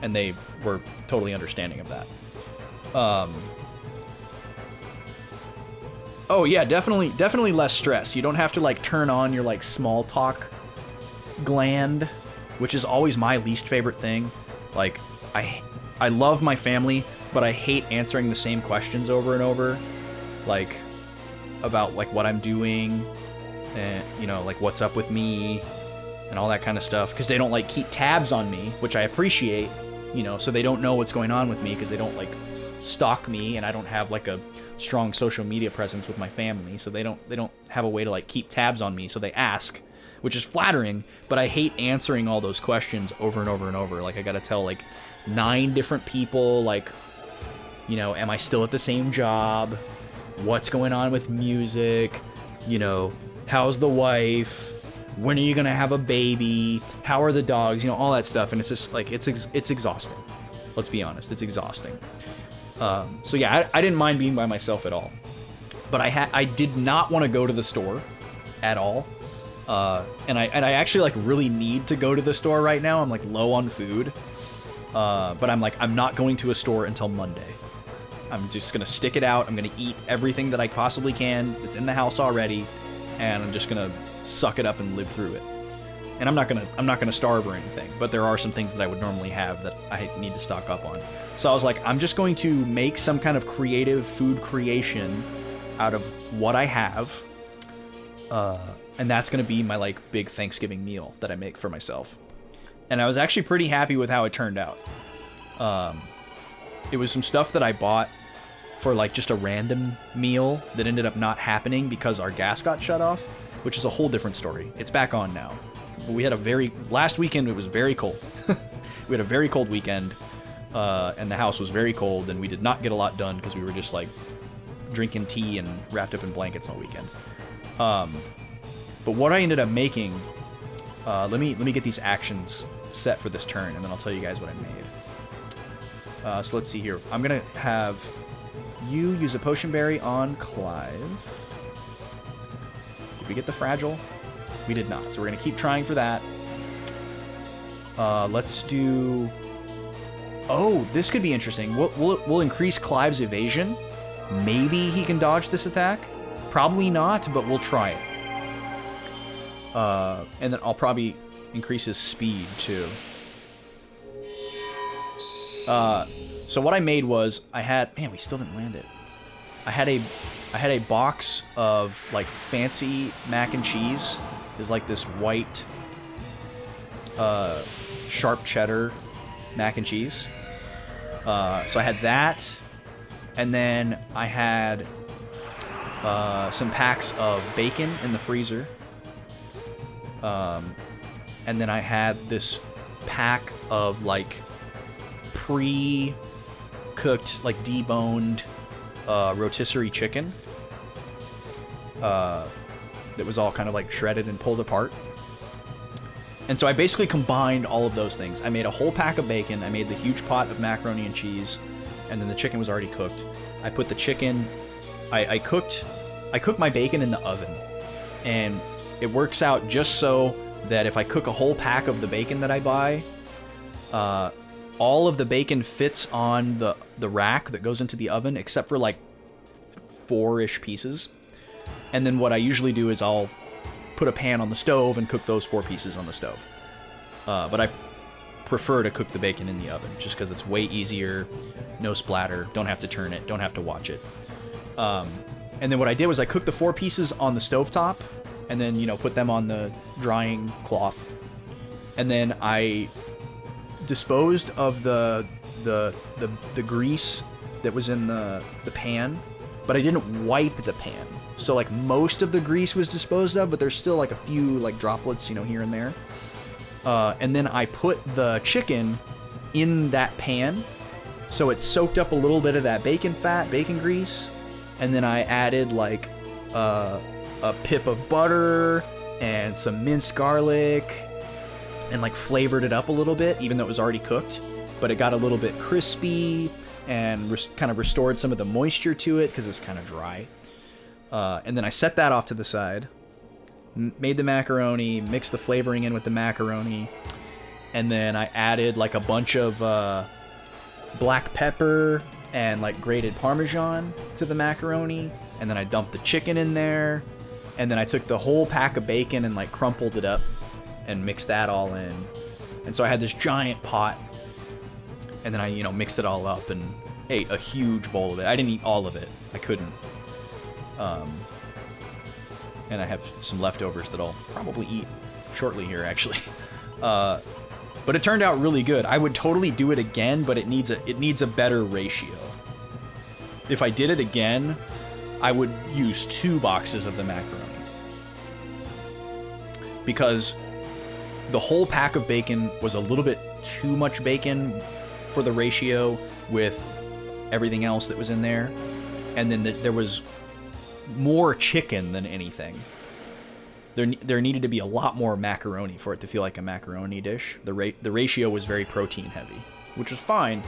And they were totally understanding of that. Oh yeah, definitely less stress. You don't have to like turn on your like small talk gland, which is always my least favorite thing. Like I love my family, but I hate answering the same questions over and over, like about like what I'm doing, and you know, like what's up with me and all that kind of stuff, because they don't like keep tabs on me, which I appreciate, you know, so they don't know what's going on with me, because they don't like stalk me, and I don't have like a strong social media presence with my family, so they don't have a way to like keep tabs on me, so they ask, which is flattering, but I hate answering all those questions over and over and over. Like I gotta tell like 9 different people, like, you know, am I still at the same job? What's going on with music? You know, how's the wife? When are you gonna have a baby? How are the dogs? You know, all that stuff, and it's just like it's exhausting. Let's be honest, it's exhausting. So yeah, I didn't mind being by myself at all, but I did not want to go to the store at all, and I actually like really need to go to the store right now. I'm like low on food, But I'm like, I'm not going to a store until Monday. I'm just gonna stick it out. I'm gonna eat everything that I possibly can. It's in the house already, and I'm just gonna suck it up and live through it. And I'm not gonna starve or anything. But there are some things that I would normally have that I need to stock up on. So I was like, I'm just going to make some kind of creative food creation out of what I have, and that's gonna be my like big Thanksgiving meal that I make for myself. And I was actually pretty happy with how it turned out. It was some stuff that I bought for like just a random meal that ended up not happening because our gas got shut off, which is a whole different story. It's back on now. But we had last weekend it was very cold. We had a very cold weekend, and the house was very cold, and we did not get a lot done because we were just like drinking tea and wrapped up in blankets all weekend. But what I ended up making, let me get these actions set for this turn, and then I'll tell you guys what I made. So let's see here. I'm gonna have you use a potion berry on Clive. Did we get the fragile? We did not, so we're gonna keep trying for that. Let's do... Oh, this could be interesting. We'll increase Clive's evasion. Maybe he can dodge this attack. Probably not, but we'll try it. And then I'll probably increase his speed too. So what I made was man, we still didn't land it. I had a box of like fancy mac and cheese. There's like this white sharp cheddar mac and cheese. So I had that, and then I had some packs of bacon in the freezer. And then I had this pack of like pre-cooked, like deboned rotisserie chicken that was all kind of like shredded and pulled apart. And so I basically combined all of those things. I made a whole pack of bacon. I made the huge pot of macaroni and cheese, and then the chicken was already cooked. I put the chicken. I cooked my bacon in the oven, and it works out just so that if I cook a whole pack of the bacon that I buy, all of the bacon fits on the rack that goes into the oven, except for like 4-ish pieces. And then what I usually do is I'll put a pan on the stove and cook those 4 pieces on the stove. But I prefer to cook the bacon in the oven just because it's way easier, no splatter, don't have to turn it, don't have to watch it. And then what I did was I cooked the 4 pieces on the stovetop, and then, put them on the drying cloth. And then I disposed of the grease that was in the pan, but I didn't wipe the pan. So like most of the grease was disposed of, but there's still like a few like droplets, here and there. And then I put the chicken in that pan, so it soaked up a little bit of that bacon fat, bacon grease, and then I added like a pip of butter and some minced garlic and like flavored it up a little bit, even though it was already cooked, but it got a little bit crispy and kind of restored some of the moisture to it because it's kind of dry. And then I set that off to the side, made the macaroni, mixed the flavoring in with the macaroni, and then I added like a bunch of black pepper and like grated Parmesan to the macaroni, and then I dumped the chicken in there, and then I took the whole pack of bacon and like crumpled it up and mixed that all in. And so I had this giant pot, and then I, mixed it all up and ate a huge bowl of it. I didn't eat all of it. I couldn't. And I have some leftovers that I'll probably eat shortly here, actually. But it turned out really good. I would totally do it again, but it needs a better ratio. If I did it again, I would use 2 boxes of the macaroni, because the whole pack of bacon was a little bit too much bacon for the ratio with everything else that was in there, and then there was more chicken than anything. There needed to be a lot more macaroni for it to feel like a macaroni dish. The ratio was very protein heavy, which was fine.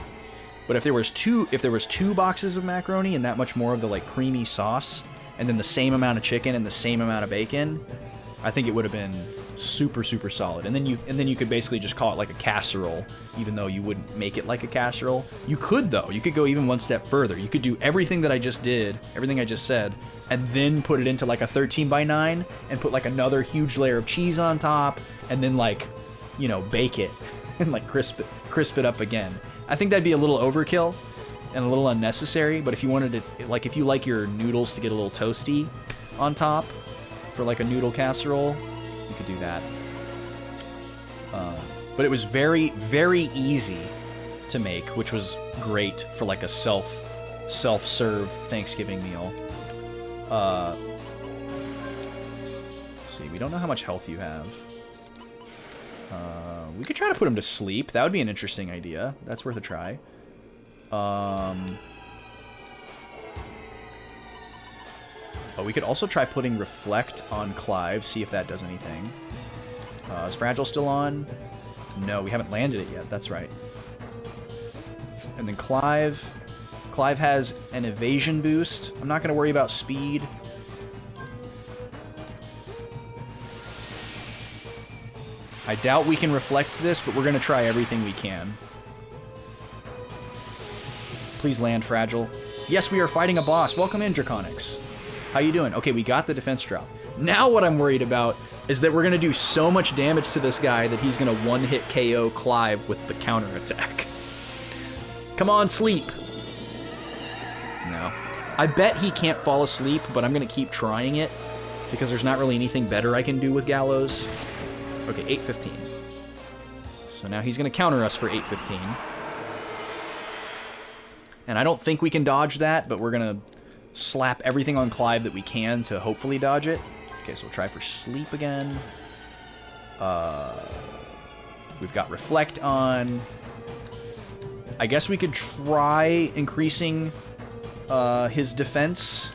But if there was two boxes of macaroni and that much more of the like creamy sauce, and then the same amount of chicken and the same amount of bacon, I think it would have been super, super solid. And then you could basically just call it like a casserole, even though you wouldn't make it like a casserole. You could, though. You could go even one step further. You could do everything that I just did, everything I just said, and then put it into like a 13 by 9 and put like another huge layer of cheese on top, and then like, you know, bake it and like crisp it up again. I think that'd be a little overkill and a little unnecessary, but if you wanted to, like, if you like your noodles to get a little toasty on top for like a noodle casserole, you could do that. But it was very, very easy to make, which was great for like a self-serve Thanksgiving meal. Let's see, we don't know how much health you have. We could try to put him to sleep. That would be an interesting idea. That's worth a try. Oh, we could also try putting Reflect on Clive, see if that does anything. Is Fragile still on? No, we haven't landed it yet. That's right. And then Clive has an evasion boost. I'm not going to worry about speed. I doubt we can reflect this, but we're going to try everything we can. Please land, Fragile. Yes, we are fighting a boss. Welcome in, Draconics. How you doing? Okay, we got the defense drop. Now what I'm worried about is that we're going to do so much damage to this guy that he's going to one-hit KO Clive with the counterattack. Come on, sleep. No. I bet he can't fall asleep, but I'm going to keep trying it because there's not really anything better I can do with Gallows. Okay, 8:15. So now he's going to counter us for 8:15. And I don't think we can dodge that, but we're going to slap everything on Clive that we can to hopefully dodge it. Okay, so we'll try for sleep again. We've got Reflect on. I guess we could try increasing his defense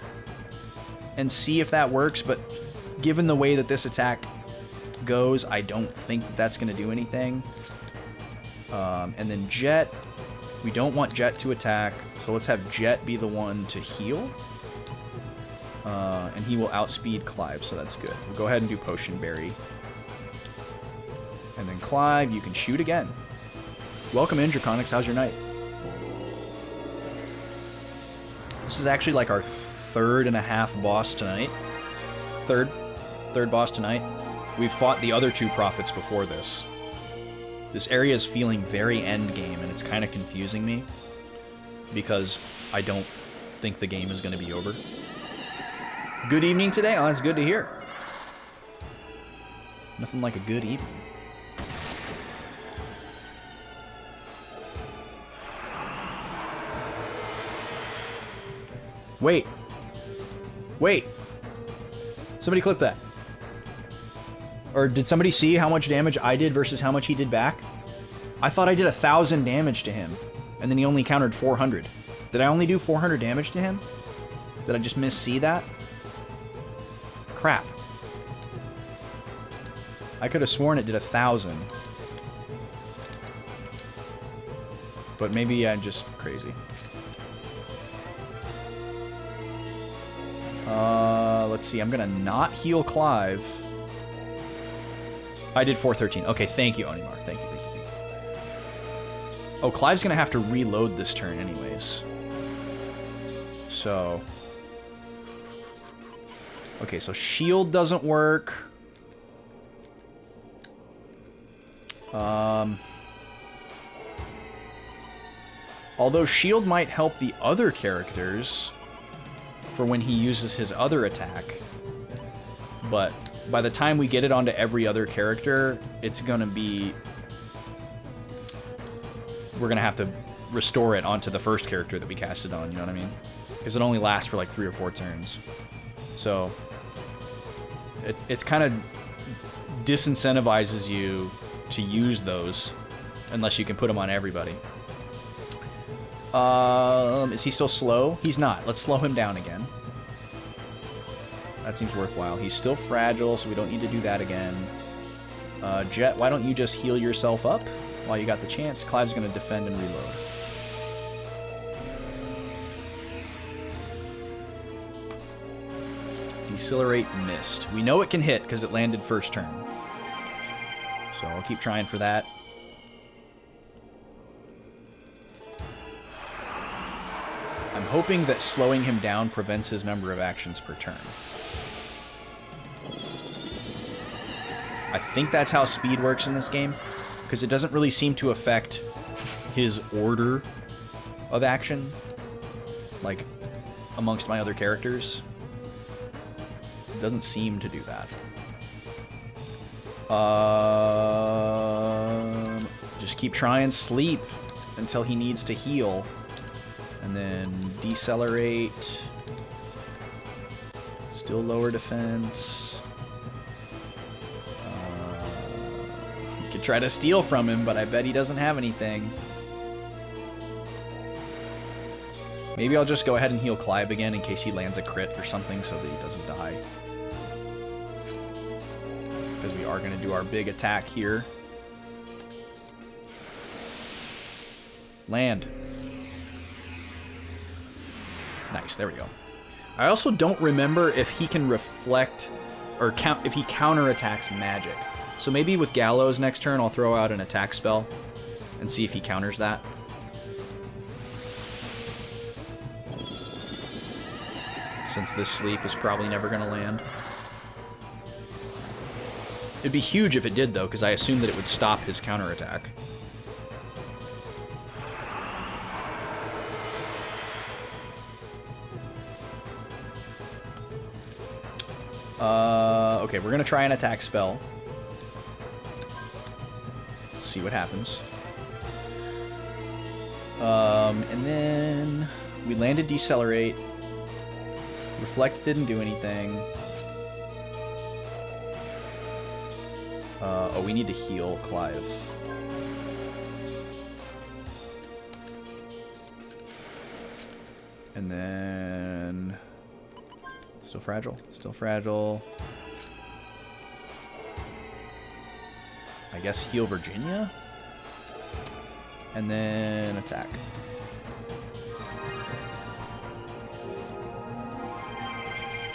and see if that works, but given the way that this attack goes, I don't think that that's going to do anything. And then Jet. We don't want Jet to attack, so let's have Jet be the one to heal. And he will outspeed Clive, so that's good. We'll go ahead and do Potion Berry. And then Clive, you can shoot again. Welcome in, Draconics. How's your night? This is actually like our third and a half boss tonight. Third boss tonight. We've fought the other two prophets before this. This area is feeling very endgame, and it's kind of confusing me because I don't think the game is going to be over. Good evening today? Oh, that's good to hear. Nothing like a good evening. Wait. Wait. Somebody clip that. Or did somebody see how much damage I did versus how much he did back? I thought I did 1,000 damage to him, and then he only countered 400. Did I only do 400 damage to him? Did I just miss-see that? Crap. I could have sworn it did 1,000. But maybe I'm just crazy. Let's see. I'm going to not heal Clive. I did 413. Okay, thank you, Onimar. Thank you. Oh, Clive's going to have to reload this turn anyways. So... Okay, so shield doesn't work. Although shield might help the other characters for when he uses his other attack. But by the time we get it onto every other character, it's going to be... We're going to have to restore it onto the first character that we cast it on, you know what I mean? Because it only lasts for like 3 or 4 turns. So... It's kind of disincentivizes you to use those unless you can put them on everybody. Is he still slow? He's not. Let's slow him down again. That seems worthwhile. He's still fragile, so we don't need to do that again. Jet, why don't you just heal yourself up while you got the chance? Clive's going to defend and reload. Decelerate missed. We know it can hit because it landed first turn. So I'll keep trying for that. I'm hoping that slowing him down prevents his number of actions per turn. I think that's how speed works in this game, because it doesn't really seem to affect his order of action, like amongst my other characters. It doesn't seem to do that. Just keep trying sleep until he needs to heal. And then decelerate. Still lower defense. We could try to steal from him, but I bet he doesn't have anything. Maybe I'll just go ahead and heal Clive again in case he lands a crit or something so that he doesn't die. Because we are going to do our big attack here. Land. Nice, there we go. I also don't remember if he can reflect or if he counterattacks magic. So maybe with Gallows next turn I'll throw out an attack spell and see if he counters that. Since this sleep is probably never going to land. It'd be huge if it did though, because I assumed that it would stop his counterattack. Okay, we're gonna try an attack spell. Let's see what happens. And then we landed Decelerate. Reflect didn't do anything. Oh, we need to heal Clive. And then... Still fragile. Still fragile. I guess heal Virginia? And then attack.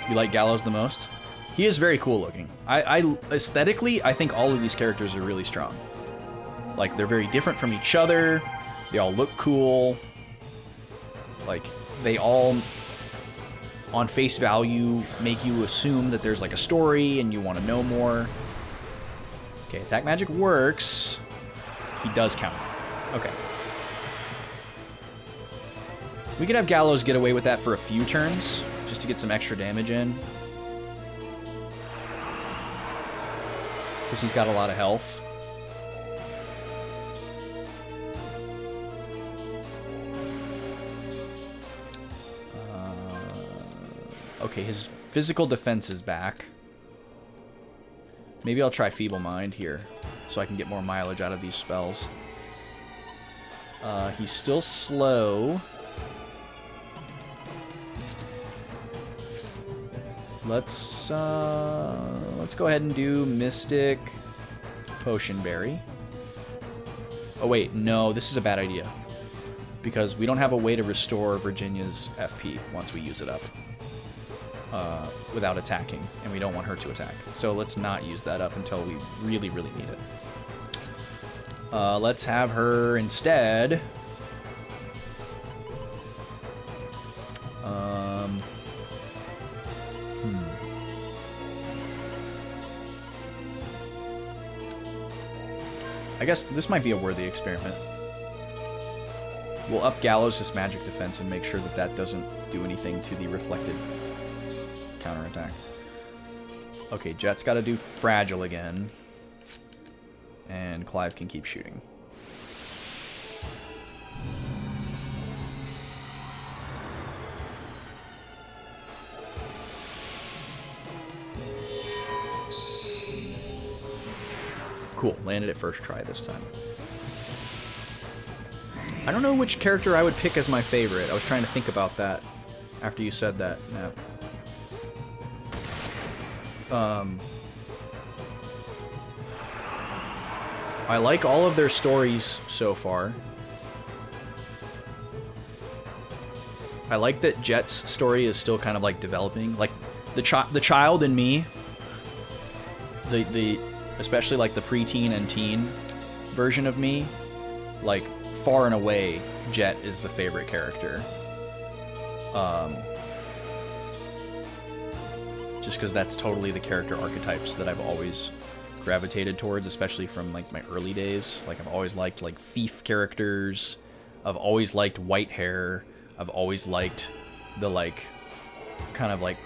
You like Gallows the most? He is very cool looking. Aesthetically, I think all of these characters are really strong. Like, they're very different from each other. They all look cool. Like, they all, on face value, make you assume that there's like a story and you want to know more. Okay, attack magic works. He does counter. Okay. We could have Gallows get away with that for a few turns, just to get some extra damage in. Because he's got a lot of health. Okay, his physical defense is back. Maybe I'll try Feeble Mind here, so I can get more mileage out of these spells. He's still slow. Let's go ahead and do Mystic Potion Berry. Oh wait, no, this is a bad idea. Because we don't have a way to restore Virginia's FP once we use it up. Without attacking, and we don't want her to attack. So let's not use that up until we really, really need it. Let's have her instead... I guess this might be a worthy experiment. We'll up Gallows' magic defense and make sure that that doesn't do anything to the reflected counterattack. Okay, Jet's got to do Fragile again. And Clive can keep shooting. Cool, landed it first try this time. I don't know which character I would pick as my favorite. I was trying to think about that after you said that, Nap. I like all of their stories so far. I like that Jet's story is still kind of like developing. Like the child in me, the especially like the preteen and teen version of me, like far and away, Jet is the favorite character. Just because that's totally the character archetypes that I've always gravitated towards, especially from like my early days. Like I've always liked like thief characters. I've always liked white hair. I've always liked the like kind of like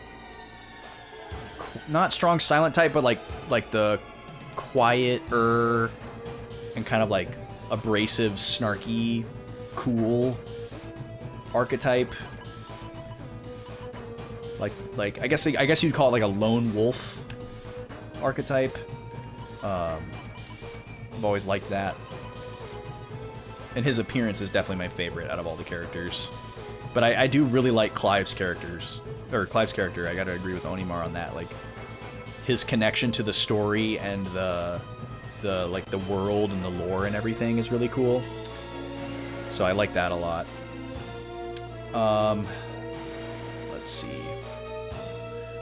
not strong silent type, but like the quieter and kind of like abrasive, snarky, cool archetype. Like I guess you'd call it like a lone wolf archetype. I've always liked that. And his appearance is definitely my favorite out of all the characters. But I do really like Clive's character. I gotta agree with Onimar on that. Like his connection to the story and the like the world and the lore and everything is really cool. So I like that a lot. Let's see.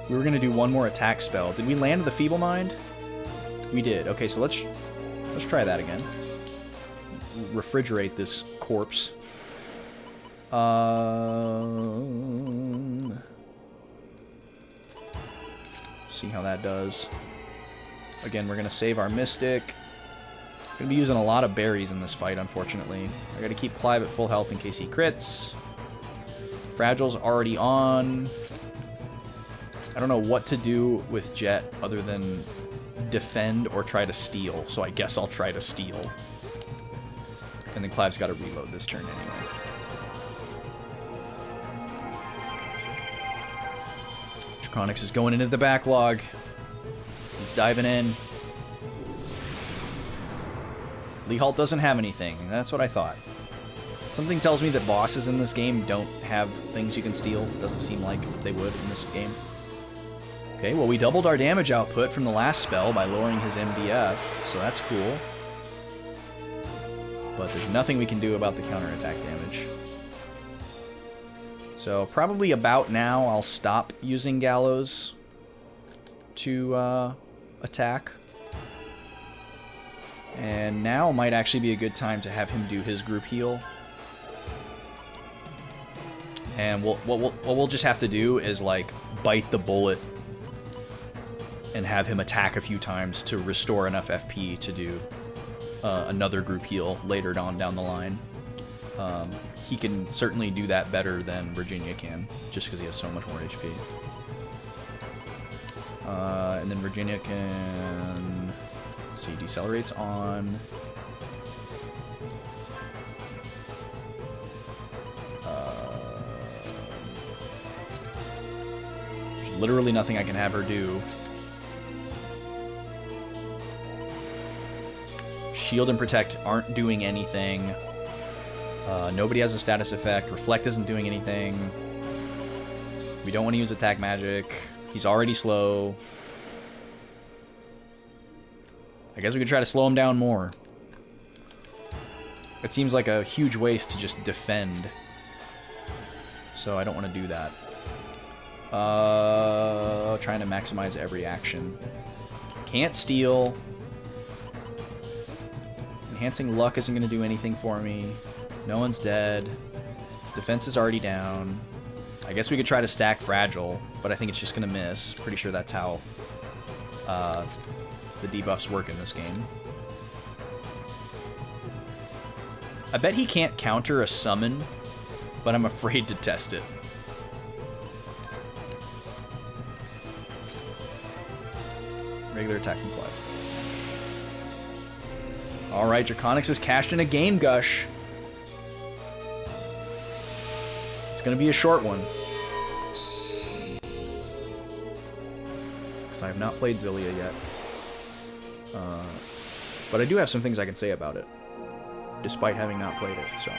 We were gonna do one more attack spell. Did we land the Feeble Mind? We did. Okay, so let's try that again. Refrigerate this corpse. See how that does. Again, we're gonna save our Mystic. Gonna be using a lot of berries in this fight, unfortunately. I gotta keep Clive at full health in case he crits. Fragile's already on. I don't know what to do with Jet other than defend or try to steal, so I guess I'll try to steal. And then Clive's got to reload this turn anyway. Draconics is going into the backlog. He's diving in. Lee Halt doesn't have anything. That's what I thought. Something tells me that bosses in this game don't have things you can steal. It doesn't seem like they would in this game. Okay, well, we doubled our damage output from the last spell by lowering his MDF, so that's cool. But there's nothing we can do about the counterattack damage. So probably about now I'll stop using Gallows to attack. And now might actually be a good time to have him do his group heal. And what we'll just have to do is like bite the bullet and have him attack a few times to restore enough FP to do another group heal later on down the line. He can certainly do that better than Virginia can, just because he has so much more HP. And then Virginia can... Let's see, decelerates on... There's literally nothing I can have her do. Shield and Protect aren't doing anything. Nobody has a status effect. Reflect isn't doing anything. We don't want to use attack magic. He's already slow. I guess we could try to slow him down more. It seems like a huge waste to just defend. So I don't want to do that. Trying to maximize every action. Can't steal. Enhancing luck isn't going to do anything for me. No one's dead. His defense is already down. I guess we could try to stack Fragile, but I think it's just going to miss. Pretty sure that's how the debuffs work in this game. I bet he can't counter a summon, but I'm afraid to test it. Regular attack from Clive. Alright, Draconics has cashed in a game, Gush. It's going to be a short one. Because I have not played Xillia yet. But I do have some things I can say about it. Despite having not played it, so.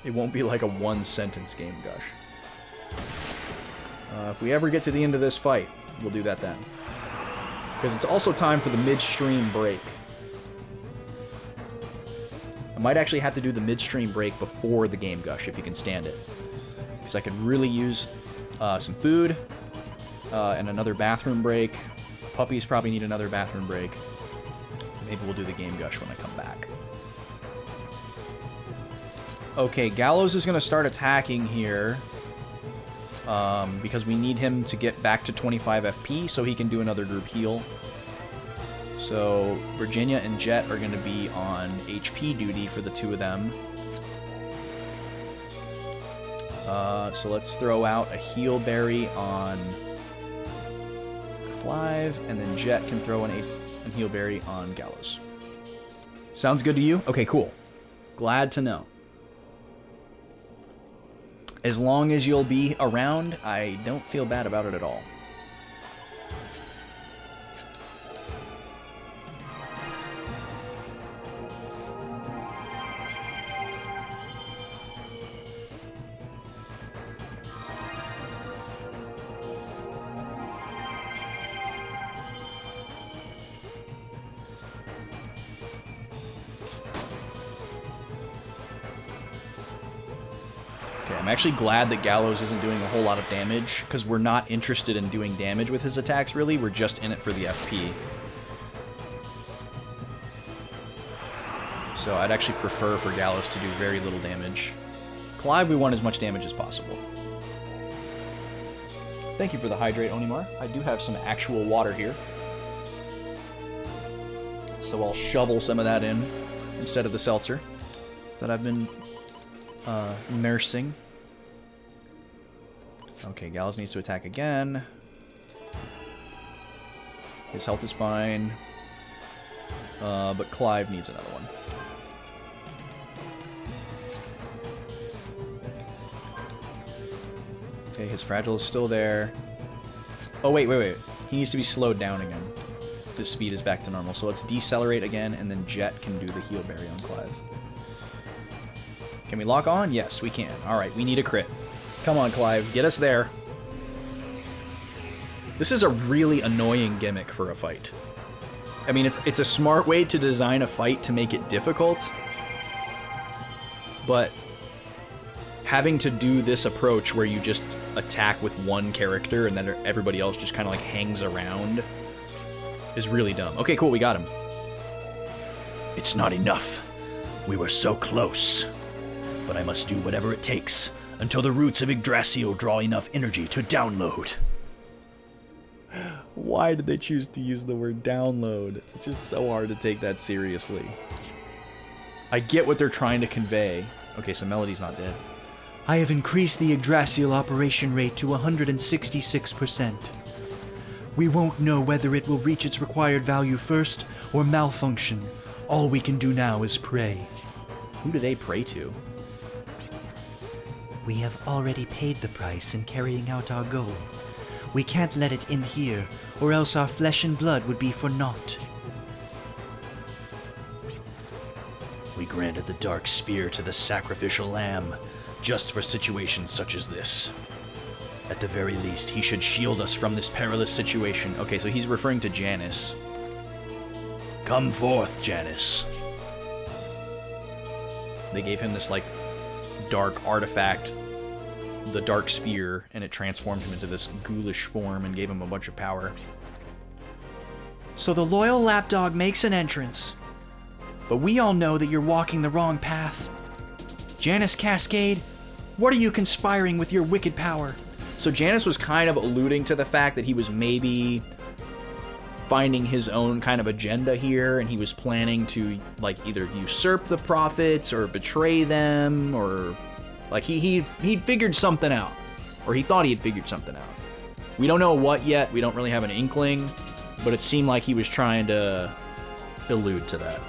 It won't be like a one-sentence game, Gush. If we ever get to the end of this fight, we'll do that then. Because it's also time for the midstream break. I might actually have to do the midstream break before the game, Gush, if you can stand it. Because I could really use some food and another bathroom break. Puppies probably need another bathroom break. Maybe we'll do the game Gush when I come back. Okay, Gallows is going to start attacking here. Because we need him to get back to 25 FP so he can do another group heal. So Virginia and Jet are going to be on HP duty for the two of them. So let's throw out a heal berry on Clive, and then Jet can throw an heal berry on Gallows. Sounds good to you? Okay, cool. Glad to know. As long as you'll be around, I don't feel bad about it at all. I'm actually glad that Gallows isn't doing a whole lot of damage, because we're not interested in doing damage with his attacks, really. We're just in it for the FP. So I'd actually prefer for Gallows to do very little damage. Clive, we want as much damage as possible. Thank you for the hydrate, Onimar. I do have some actual water here. So I'll shovel some of that in instead of the seltzer that I've been nursing. Okay, Gallows needs to attack again. His health is fine. But Clive needs another one. Okay, his fragile is still there. Oh, wait. He needs to be slowed down again. His speed is back to normal. So let's decelerate again, and then Jet can do the heal berry on Clive. Can we lock on? Yes, we can. Alright, we need a crit. Come on, Clive. Get us there. This is a really annoying gimmick for a fight. I mean, it's a smart way to design a fight to make it difficult. But having to do this approach where you just attack with one character and then everybody else just kind of like hangs around is really dumb. Okay, cool. We got him. It's not enough. We were so close. But I must do whatever it takes until the roots of Yggdrasil draw enough energy to download. Why did they choose to use the word download? It's just so hard to take that seriously. I get what they're trying to convey. Okay, so Melody's not dead. I have increased the Yggdrasil operation rate to 166%. We won't know whether it will reach its required value first or malfunction. All we can do now is pray. Who do they pray to? We have already paid the price in carrying out our goal. We can't let it end here, or else our flesh and blood would be for naught. We granted the Dark Spear to the sacrificial lamb, just for situations such as this. At the very least, he should shield us from this perilous situation. Okay, so he's referring to Janus. Come forth, Janus. They gave him this, like, dark artifact, the Dark Spear, and it transformed him into this ghoulish form and gave him a bunch of power. So the loyal lapdog makes an entrance. But we all know that you're walking the wrong path. Janus Cascade, what are you conspiring with your wicked power? So Janus was kind of alluding to the fact that he was maybe finding his own kind of agenda here, and he was planning to, like, either usurp the prophets or betray them, or like he figured something out, or he thought he had figured something out. We don't know what yet. We don't really have an inkling, but it seemed like he was trying to allude to that.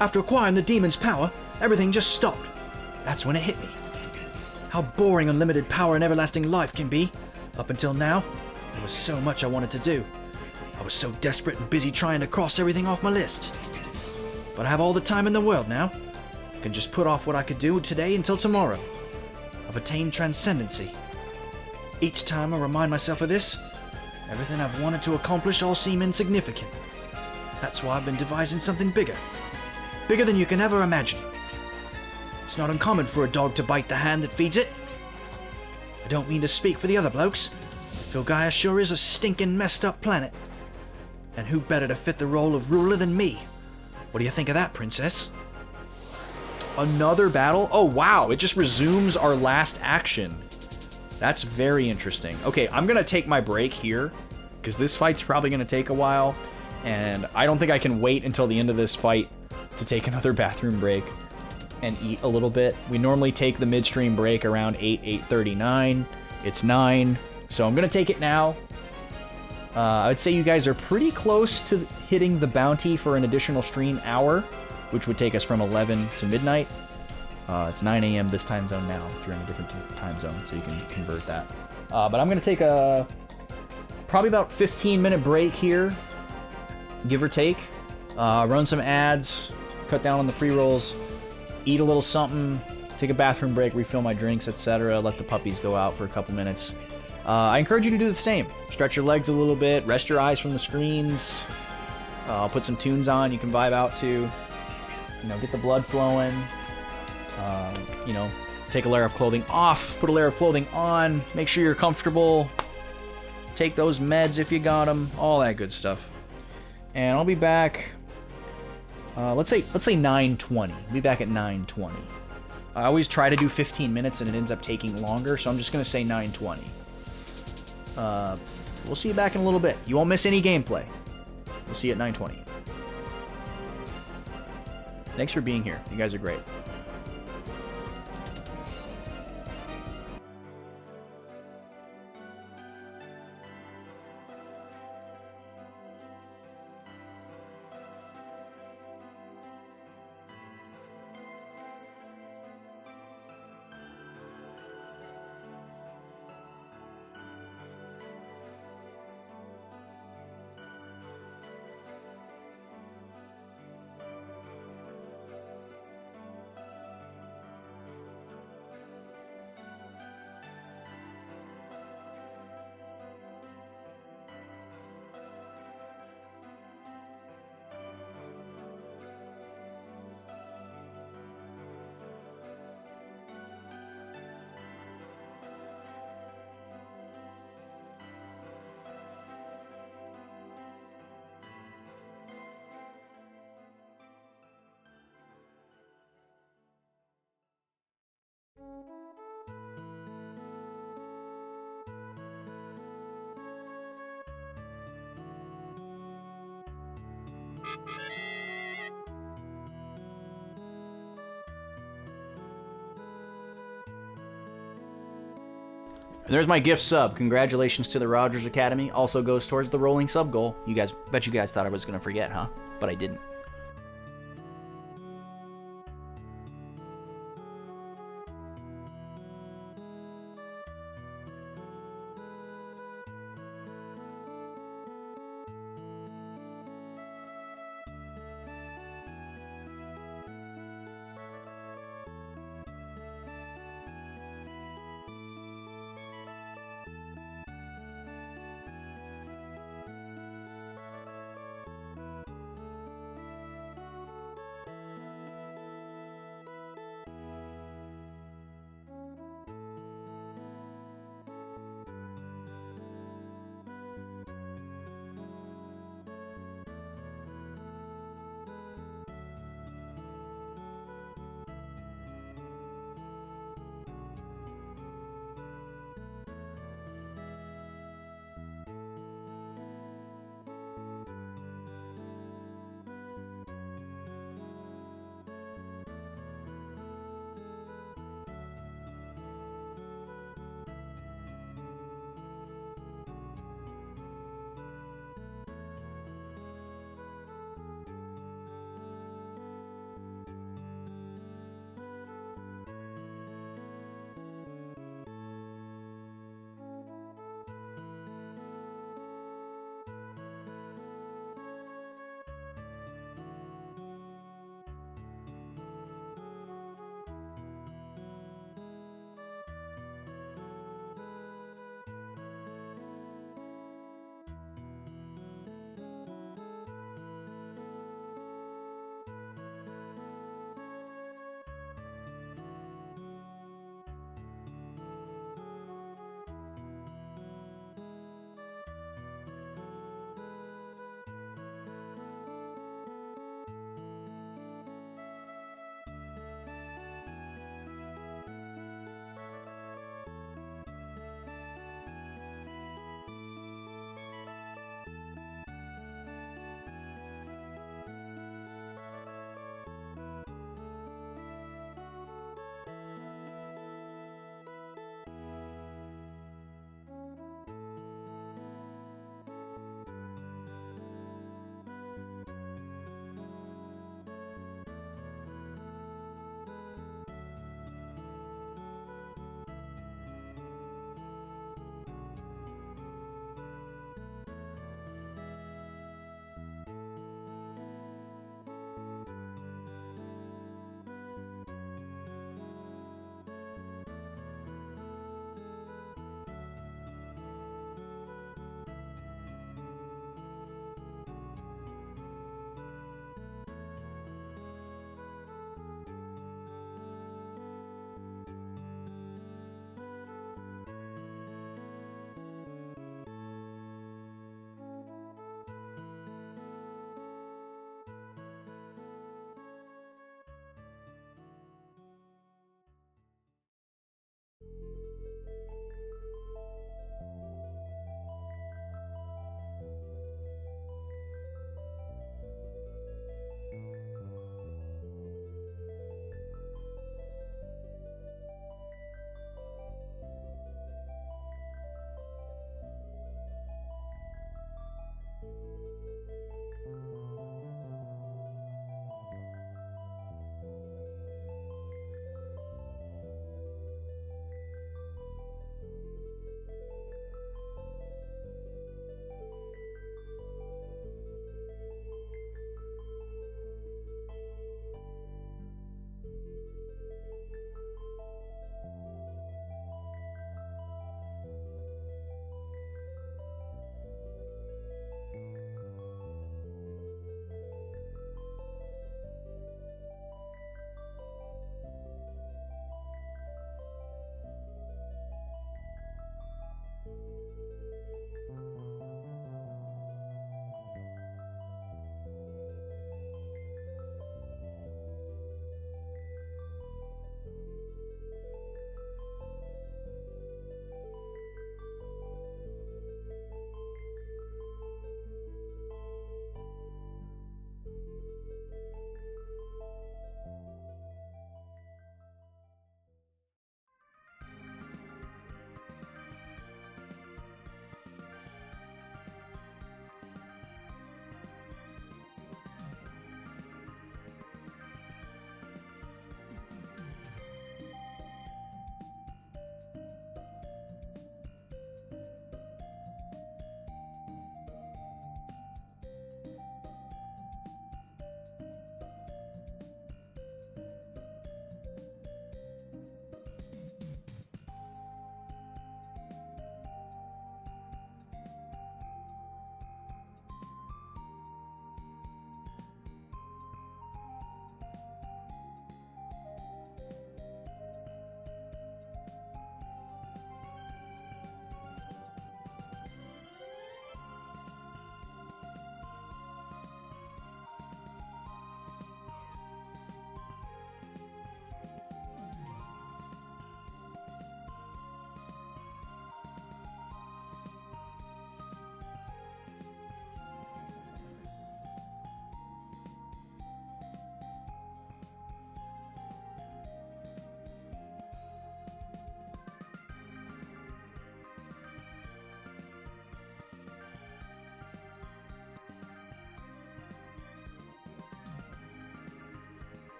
After acquiring the demon's power, everything just stopped. That's when it hit me. How boring unlimited power and everlasting life can be. Up until now, there was so much I wanted to do. I was so desperate and busy trying to cross everything off my list. But I have all the time in the world now. I can just put off what I could do today until tomorrow. I've attained transcendency. Each time I remind myself of this, everything I've wanted to accomplish all seem insignificant. That's why I've been devising something bigger. Bigger than you can ever imagine. It's not uncommon for a dog to bite the hand that feeds it. I don't mean to speak for the other blokes. Filgaia sure is a stinking messed up planet. And who better to fit the role of ruler than me? What do you think of that, princess? Another battle? Oh, wow. It just resumes our last action. That's very interesting. Okay, I'm going to take my break here, because this fight's probably going to take a while, and I don't think I can wait until the end of this fight to take another bathroom break and eat a little bit. We normally take the midstream break around 8:39. It's 9, so I'm going to take it now. I would say you guys are pretty close to hitting the bounty for an additional stream hour, which would take us from 11 to midnight. It's 9 a.m. this time zone now, if you're in a different time zone, so you can convert that. But I'm going to take a probably about 15-minute break here, give or take. Run some ads, cut down on the pre-rolls, eat a little something, take a bathroom break, refill my drinks, etc. Let the puppies go out for a couple minutes. I encourage you to do the same. Stretch your legs a little bit, rest your eyes from the screens. I'll put some tunes on you can vibe out to. You know, get the blood flowing. You know, take a layer of clothing off, put a layer of clothing on, make sure you're comfortable. Take those meds if you got them, all that good stuff. And I'll be back. Let's say 9:20. I'll be back at 9:20. I always try to do 15 minutes and it ends up taking longer, so I'm just gonna say 9:20. We'll see you back in a little bit. You won't miss any gameplay. We'll see you at 9:20. Thanks for being here. You guys are great. And there's my gift sub. Congratulations to the Rogers Academy. Also goes towards the rolling sub goal. You guys, bet you guys thought I was gonna forget, huh? But I didn't.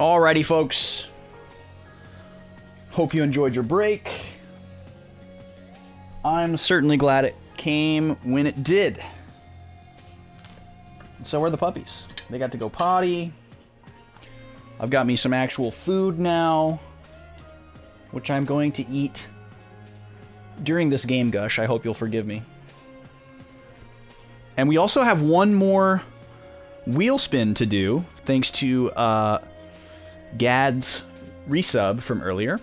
Alrighty, folks. Hope you enjoyed your break. I'm certainly glad it came when it did. So are the puppies. They got to go potty. I've got me some actual food now, which I'm going to eat during this game, Gush. I hope you'll forgive me. And we also have one more wheel spin to do, thanks to Gad's resub from earlier.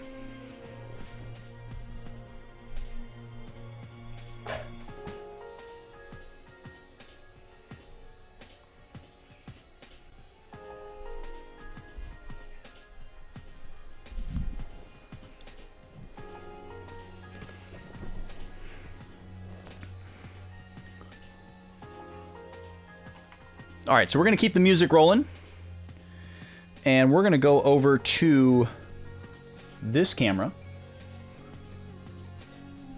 All right, so we're going to keep the music rolling. And we're going to go over to this camera.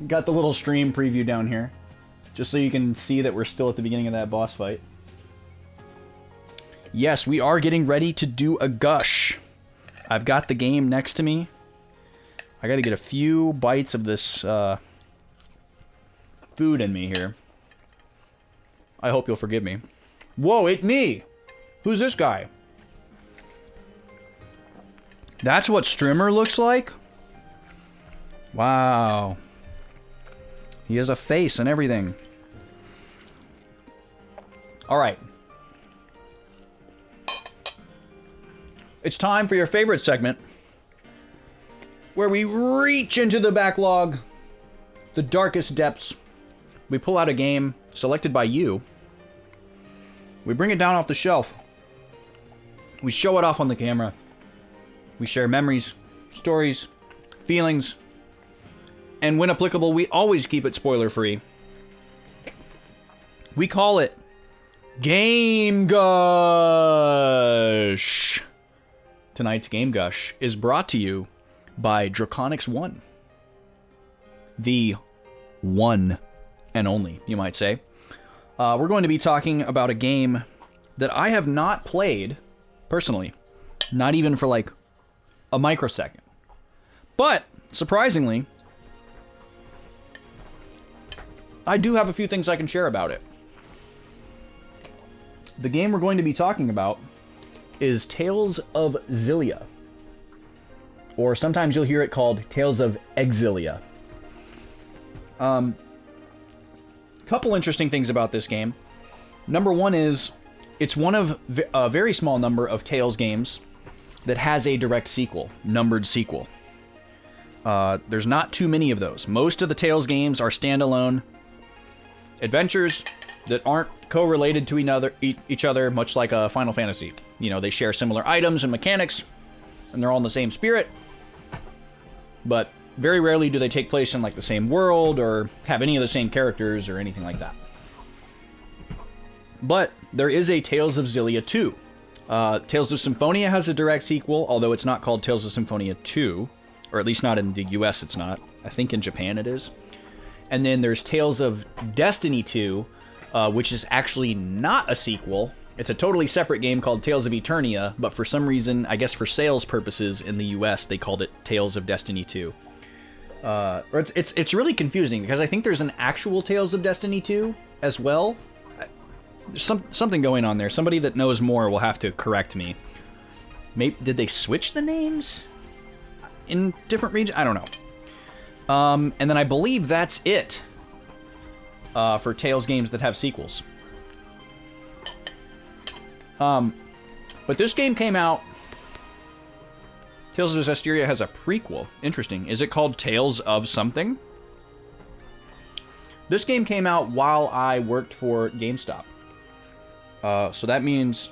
Got the little stream preview down here, just so you can see that we're still at the beginning of that boss fight. Yes, we are getting ready to do a Gush. I've got the game next to me. I got to get a few bites of this food in me here. I hope you'll forgive me. Whoa, it's me! Who's this guy? That's what Strimmer looks like? Wow. He has a face and everything. Alright. It's time for your favorite segment, where we reach into the backlog, the darkest depths. We pull out a game selected by you. We bring it down off the shelf. We show it off on the camera. We share memories, stories, feelings, and when applicable, we always keep it spoiler-free. We call it Game Gush. Tonight's Game Gush is brought to you by Draconix 1. The one and only, you might say. We're going to be talking about a game that I have not played, personally. Not even for, like, a microsecond. But, surprisingly, I do have a few things I can share about it. The game we're going to be talking about is Tales of Xillia. Or sometimes you'll hear it called Tales of Xillia. Couple interesting things about this game. Number one is, it's one of a very small number of Tales games that has a direct sequel, numbered sequel. There's not too many of those. Most of the Tales games are standalone adventures that aren't correlated to each other, much like a Final Fantasy. You know, they share similar items and mechanics, and they're all in the same spirit, but very rarely do they take place in, like, the same world or have any of the same characters or anything like that. But there is a Tales of Xillia 2. Tales of Symphonia has a direct sequel, although it's not called Tales of Symphonia 2, or at least not in the US it's not. I think in Japan it is. And then there's Tales of Destiny 2, which is actually not a sequel. It's a totally separate game called Tales of Eternia, but for some reason, I guess for sales purposes in the US, they called it Tales of Destiny 2. Or it's really confusing, because I think there's an actual Tales of Destiny 2 as well. There's something going on there. Somebody that knows more will have to correct me. Maybe, did they switch the names in different regions? I don't know. And then I believe that's it for Tales games that have sequels. But this game came out. Tales of Zestiria has a prequel. Interesting. Is it called Tales of something? This game came out while I worked for GameStop. So that means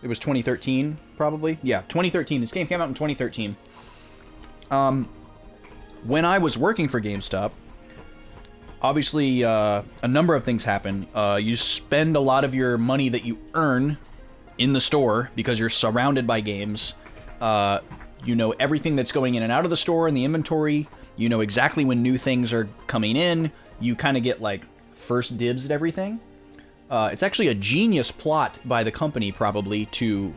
it was 2013, probably. Yeah, 2013. This game came out in 2013. When I was working for GameStop, obviously a number of things happen. You spend a lot of your money that you earn in the store because you're surrounded by games. You know everything that's going in and out of the store and the inventory. You know exactly when new things are coming in. You kind of get, like, first dibs at everything. It's actually a genius plot by the company, probably, to